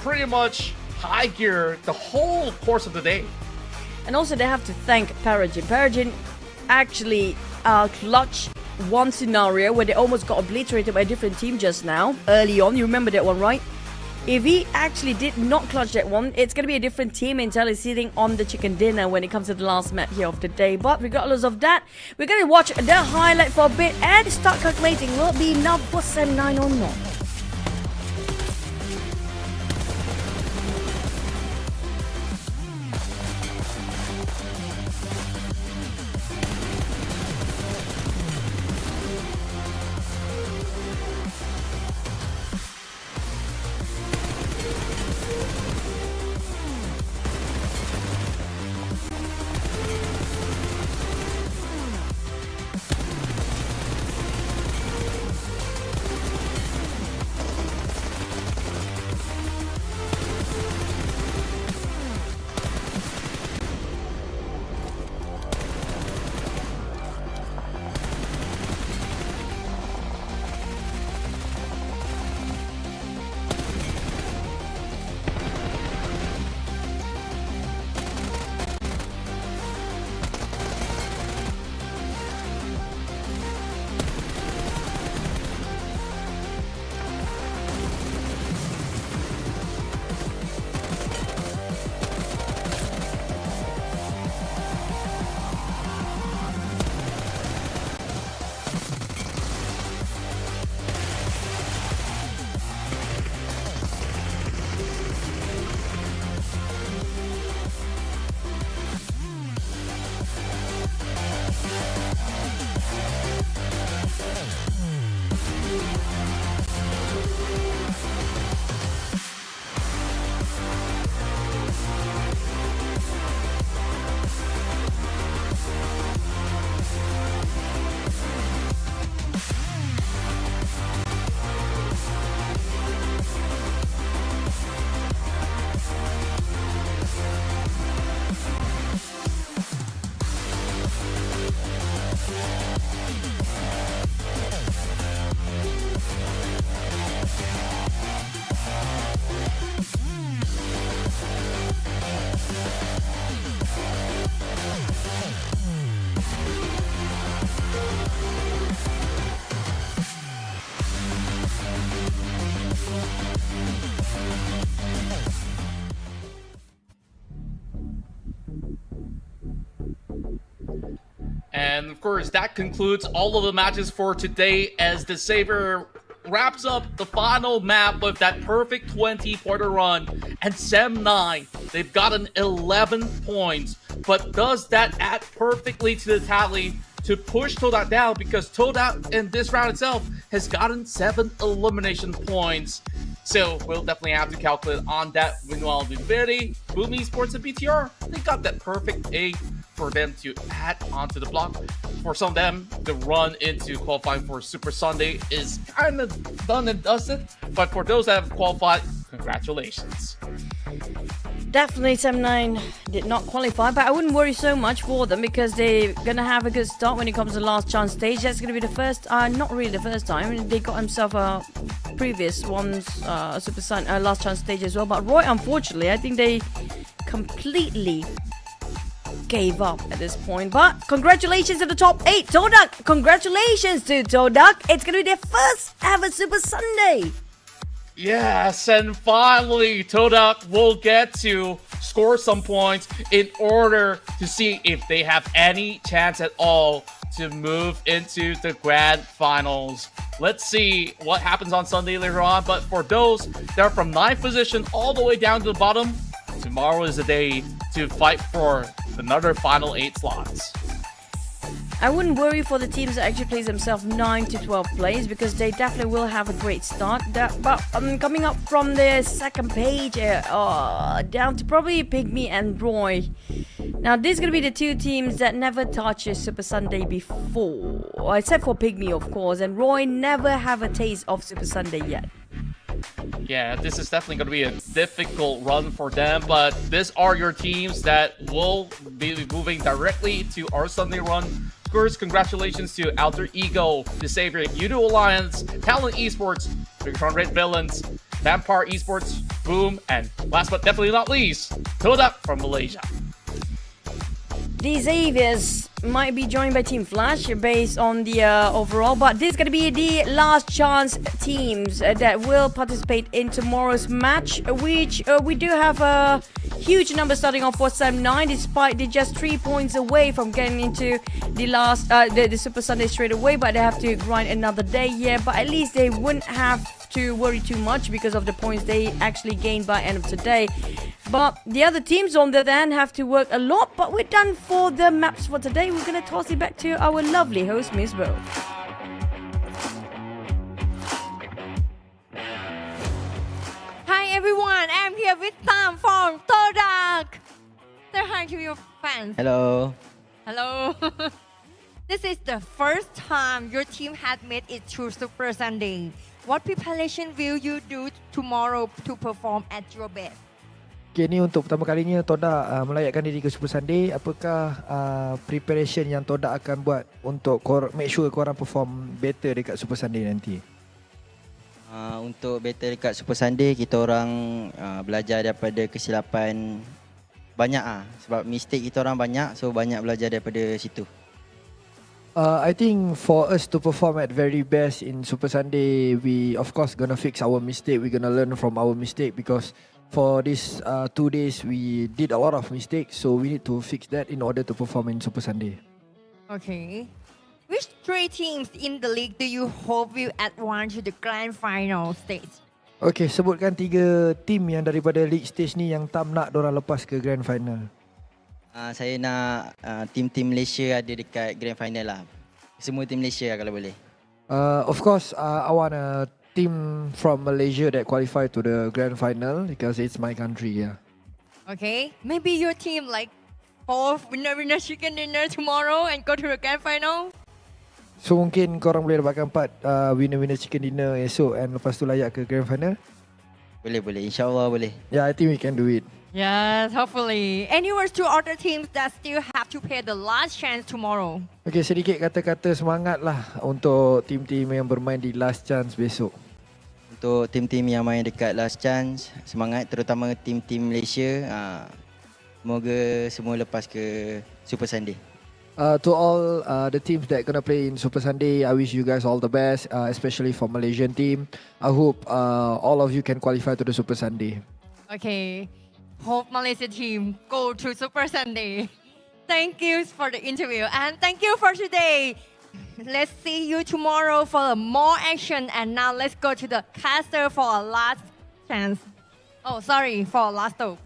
Speaker 10: pretty much high gear the whole course of the day.
Speaker 11: And also they have to thank Paragon. Paragon actually clutched one scenario where they almost got obliterated by a different team just now, early on. You remember that one, right? If he actually did not clutch that one, it's going to be a different team entirely sitting on the chicken dinner when it comes to the last match here of the day. But regardless of that, we're going to watch the highlight for a bit and start calculating will it be enough for Sem9 or not.
Speaker 10: And of course, that concludes all of the matches for today as the Saber wraps up the final map with that perfect 20-pointer run. And Sem9, they've gotten 11 points. But does that add perfectly to the tally to push TODAK down? Because TODAK in this round itself has gotten 7 elimination points. So we'll definitely have to calculate on that. Meanwhile, Infinity, PUBGM Esports, and BTR, they got that perfect 8 for them to add onto the block. For some of them, the run into qualifying for Super Sunday is kind of done and dusted. But for those that have qualified, congratulations.
Speaker 11: Definitely Sem9 did not qualify, but I wouldn't worry so much for them because they're going to have a good start when it comes to the last chance stage. That's going to be the first, not really the first time. They got himself a previous one's Super Sun last chance stage as well. But Roy, unfortunately, I think they completely gave up at this point. But congratulations to the top 8, TODAK. Congratulations to TODAK. It's going to be their first ever Super Sunday.
Speaker 10: Yes, and finally, TODAK will get to score some points in order to see if they have any chance at all to move into the grand finals. Let's see what happens on Sunday later on, but for those that are from 9th position all the way down to the bottom, tomorrow is the day to fight for another final 8 slots.
Speaker 11: I wouldn't worry for the teams that actually plays themselves 9 to 12 plays because they definitely will have a great start. But coming up from the second page down to probably PIGMY and Roy. Now this is going to be the 2 teams that never touched Super Sunday before. Except for PIGMY, of course. And Roy never have a taste of Super Sunday yet.
Speaker 10: Yeah, this is definitely going to be a difficult run for them, but these are your teams that will be moving directly to our Sunday run. Of course, congratulations to Alter Ego, the Savior, YOODO Alliance, TALON Esports, BIGETRON Red Villains, Vampire Esports, Boom, and last but definitely not least, TODAK from Malaysia.
Speaker 11: The Xaviers might be joined by Team Flash based on the overall, but this is going to be the last chance teams that will participate in tomorrow's match, which we do have a huge number starting off for Sem9, despite they're just 3 points away from getting into the last the Super Sunday straight away, but they have to grind another day here. But at least they wouldn't have to worry too much because of the points they actually gained by end of today. But the other teams on the other hand have to work a lot, but we're done for the maps for today. We're going to toss it back to our lovely host, Miss Bo.
Speaker 7: Hi everyone, I'm here with Sam from TODAK. Say hi to your fans.
Speaker 13: Hello.
Speaker 7: Hello. This is the first time your team had made it through Super Sunday. What preparation will you do tomorrow to perform at your best?
Speaker 8: Okay, ni untuk pertama kalinya TODAK melayakkan diri ke Super Sunday. Apakah preparation yang TODAK akan buat untuk make sure korang perform better dekat Super Sunday nanti?
Speaker 13: Untuk better dekat Super Sunday, kita orang belajar daripada kesilapan banyak sebab mistake kita orang banyak, so banyak belajar daripada situ.
Speaker 8: I think for us to perform at very best in Super Sunday, we of course gonna fix our mistake. We're gonna learn from our mistake because for these 2 days we did a lot of mistakes, so we need to fix that in order to perform in Super Sunday.
Speaker 7: Okay. Which 3 teams in the league do you hope will advance to the grand final stage?
Speaker 8: Okay, sebutkan 3 team yang daripada league stage ni yang tak nak dorang lepas ke grand final.
Speaker 13: Saya nak tim-tim Malaysia ada dekat grand final lah. Semua tim Malaysia lah kalau boleh.
Speaker 8: Of course, I want a team from Malaysia that qualify to the grand final because it's my country, yeah.
Speaker 7: Okay, maybe your team like 4 winner chicken dinner tomorrow and go to the grand final?
Speaker 8: So mungkin korang boleh dapatkan 4 winner chicken dinner esok and lepas tu layak ke grand final?
Speaker 13: Boleh, insyaAllah boleh.
Speaker 8: Yeah, I think we can do it.
Speaker 7: Yes, hopefully. Any words to other teams that still have to play the last chance tomorrow?
Speaker 8: Okay, sedikit kata-kata semangat lah untuk tim-tim yang bermain di last chance besok.
Speaker 13: Untuk tim-tim yang main dekat last chance, semangat terutama tim-tim Malaysia. Semoga semua lepas ke Super Sunday.
Speaker 8: To all the teams that gonna play in Super Sunday, I wish you guys all the best, especially for Malaysian team. I hope all of you can qualify to the Super Sunday.
Speaker 7: Okay. Hope Malaysia team go to Super Sunday. Thank you for the interview and thank you for today. Let's see you tomorrow for more action. And now let's go to the caster for a last chance. Oh, sorry, for a last talk.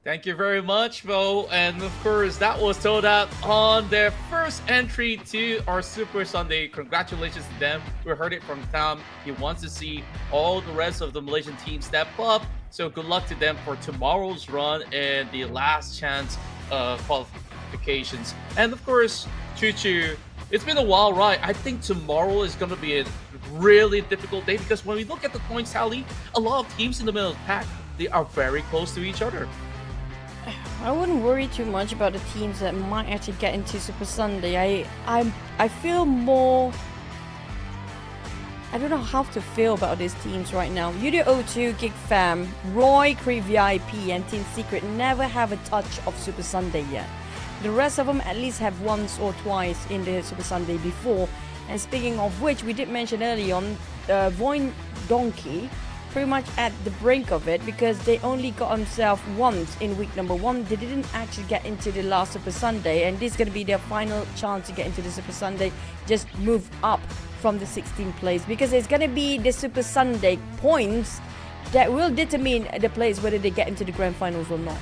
Speaker 10: Thank you very much, Vo. And of course, that was TODAK on their first entry to our Super Sunday. Congratulations to them. We heard it from Tam. He wants to see all the rest of the Malaysian team step up. So good luck to them for tomorrow's run and the last chance qualifications. And of course, Choo, it's been a wild ride. I think tomorrow is going to be a really difficult day because when we look at the points tally, a lot of teams in the middle of the pack, they are very close to each other.
Speaker 11: I wouldn't worry too much about the teams that might actually get into Super Sunday. I feel more... I don't know how to feel about these teams right now. YOODO O2, GEEK Fam, Roy, Cree VIP, and Team Secret never have a touch of Super Sunday yet. The rest of them at least have once or twice in the Super Sunday before. And speaking of which, we did mention early on, VOIN Donkey, pretty much at the brink of it because they only got themselves once in week number 1. They didn't actually get into the last Super Sunday, and this is going to be their final chance to get into the Super Sunday. Just move up from the 16th place because it's going to be the Super Sunday points that will determine the place whether they get into the grand finals or not.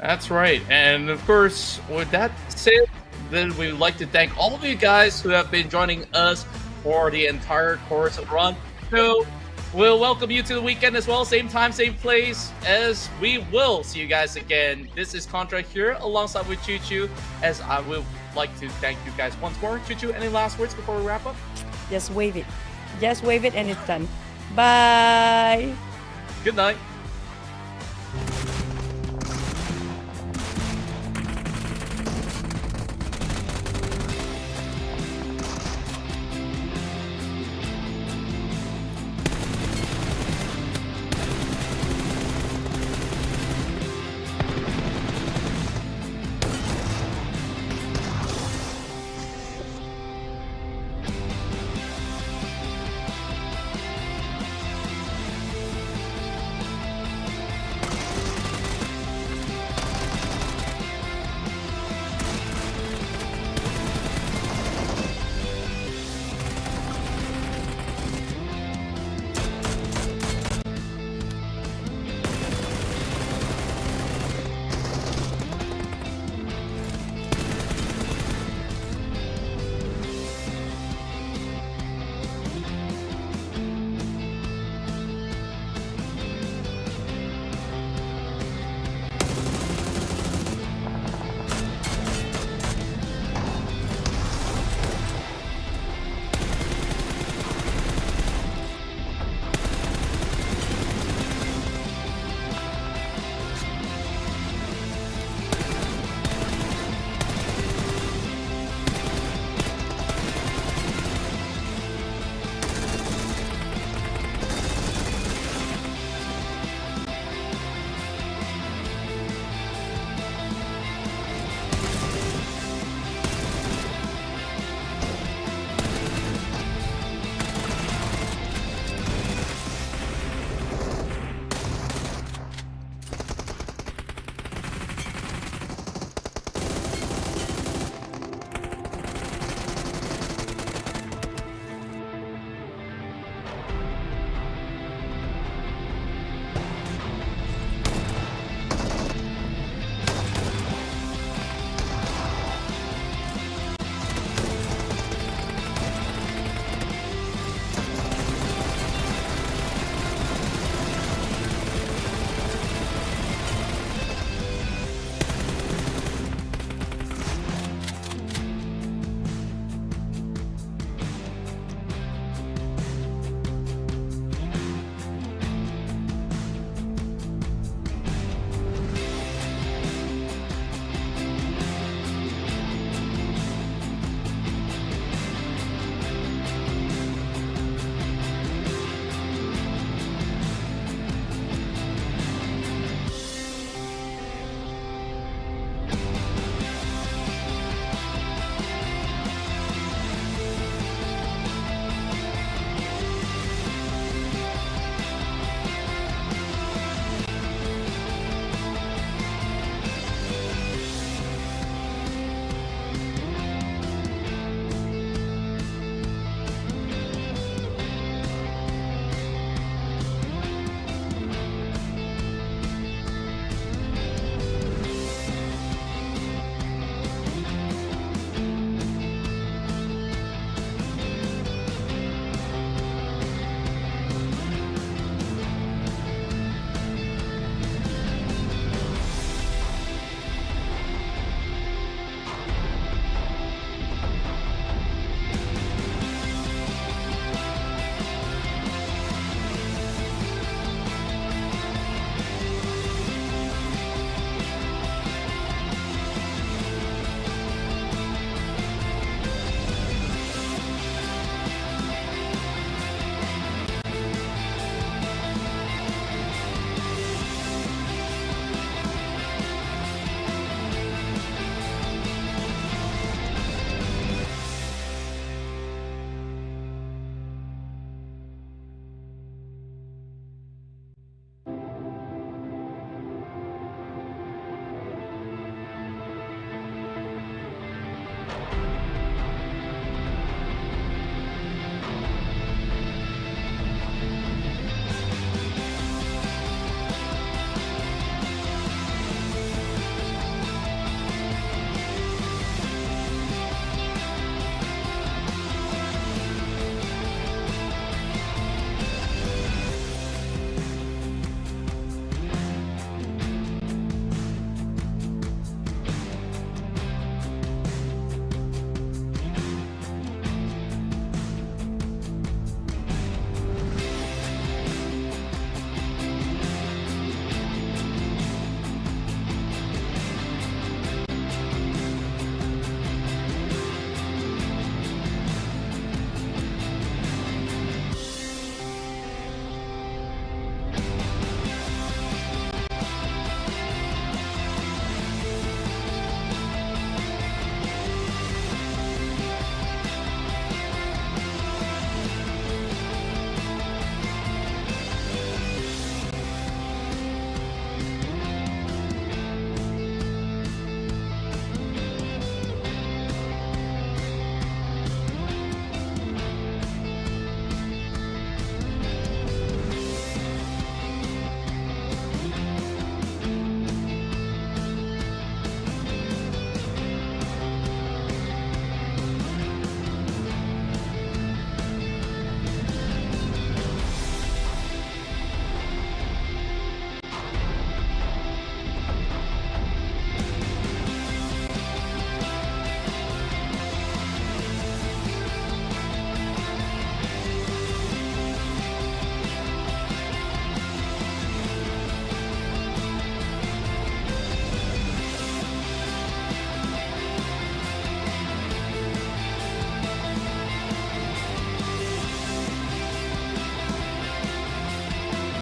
Speaker 10: That's right. And of course, with that said, then we would like to thank all of you guys who have been joining us for the entire course of run. So we'll welcome you to the weekend as well. Same time, same place, as we will see you guys again. This is Contra here alongside with Choo, as I will like to thank you guys once more. Choo, any last words before we wrap up?
Speaker 11: Just wave it. Just wave it and it's done. Bye.
Speaker 10: Good night.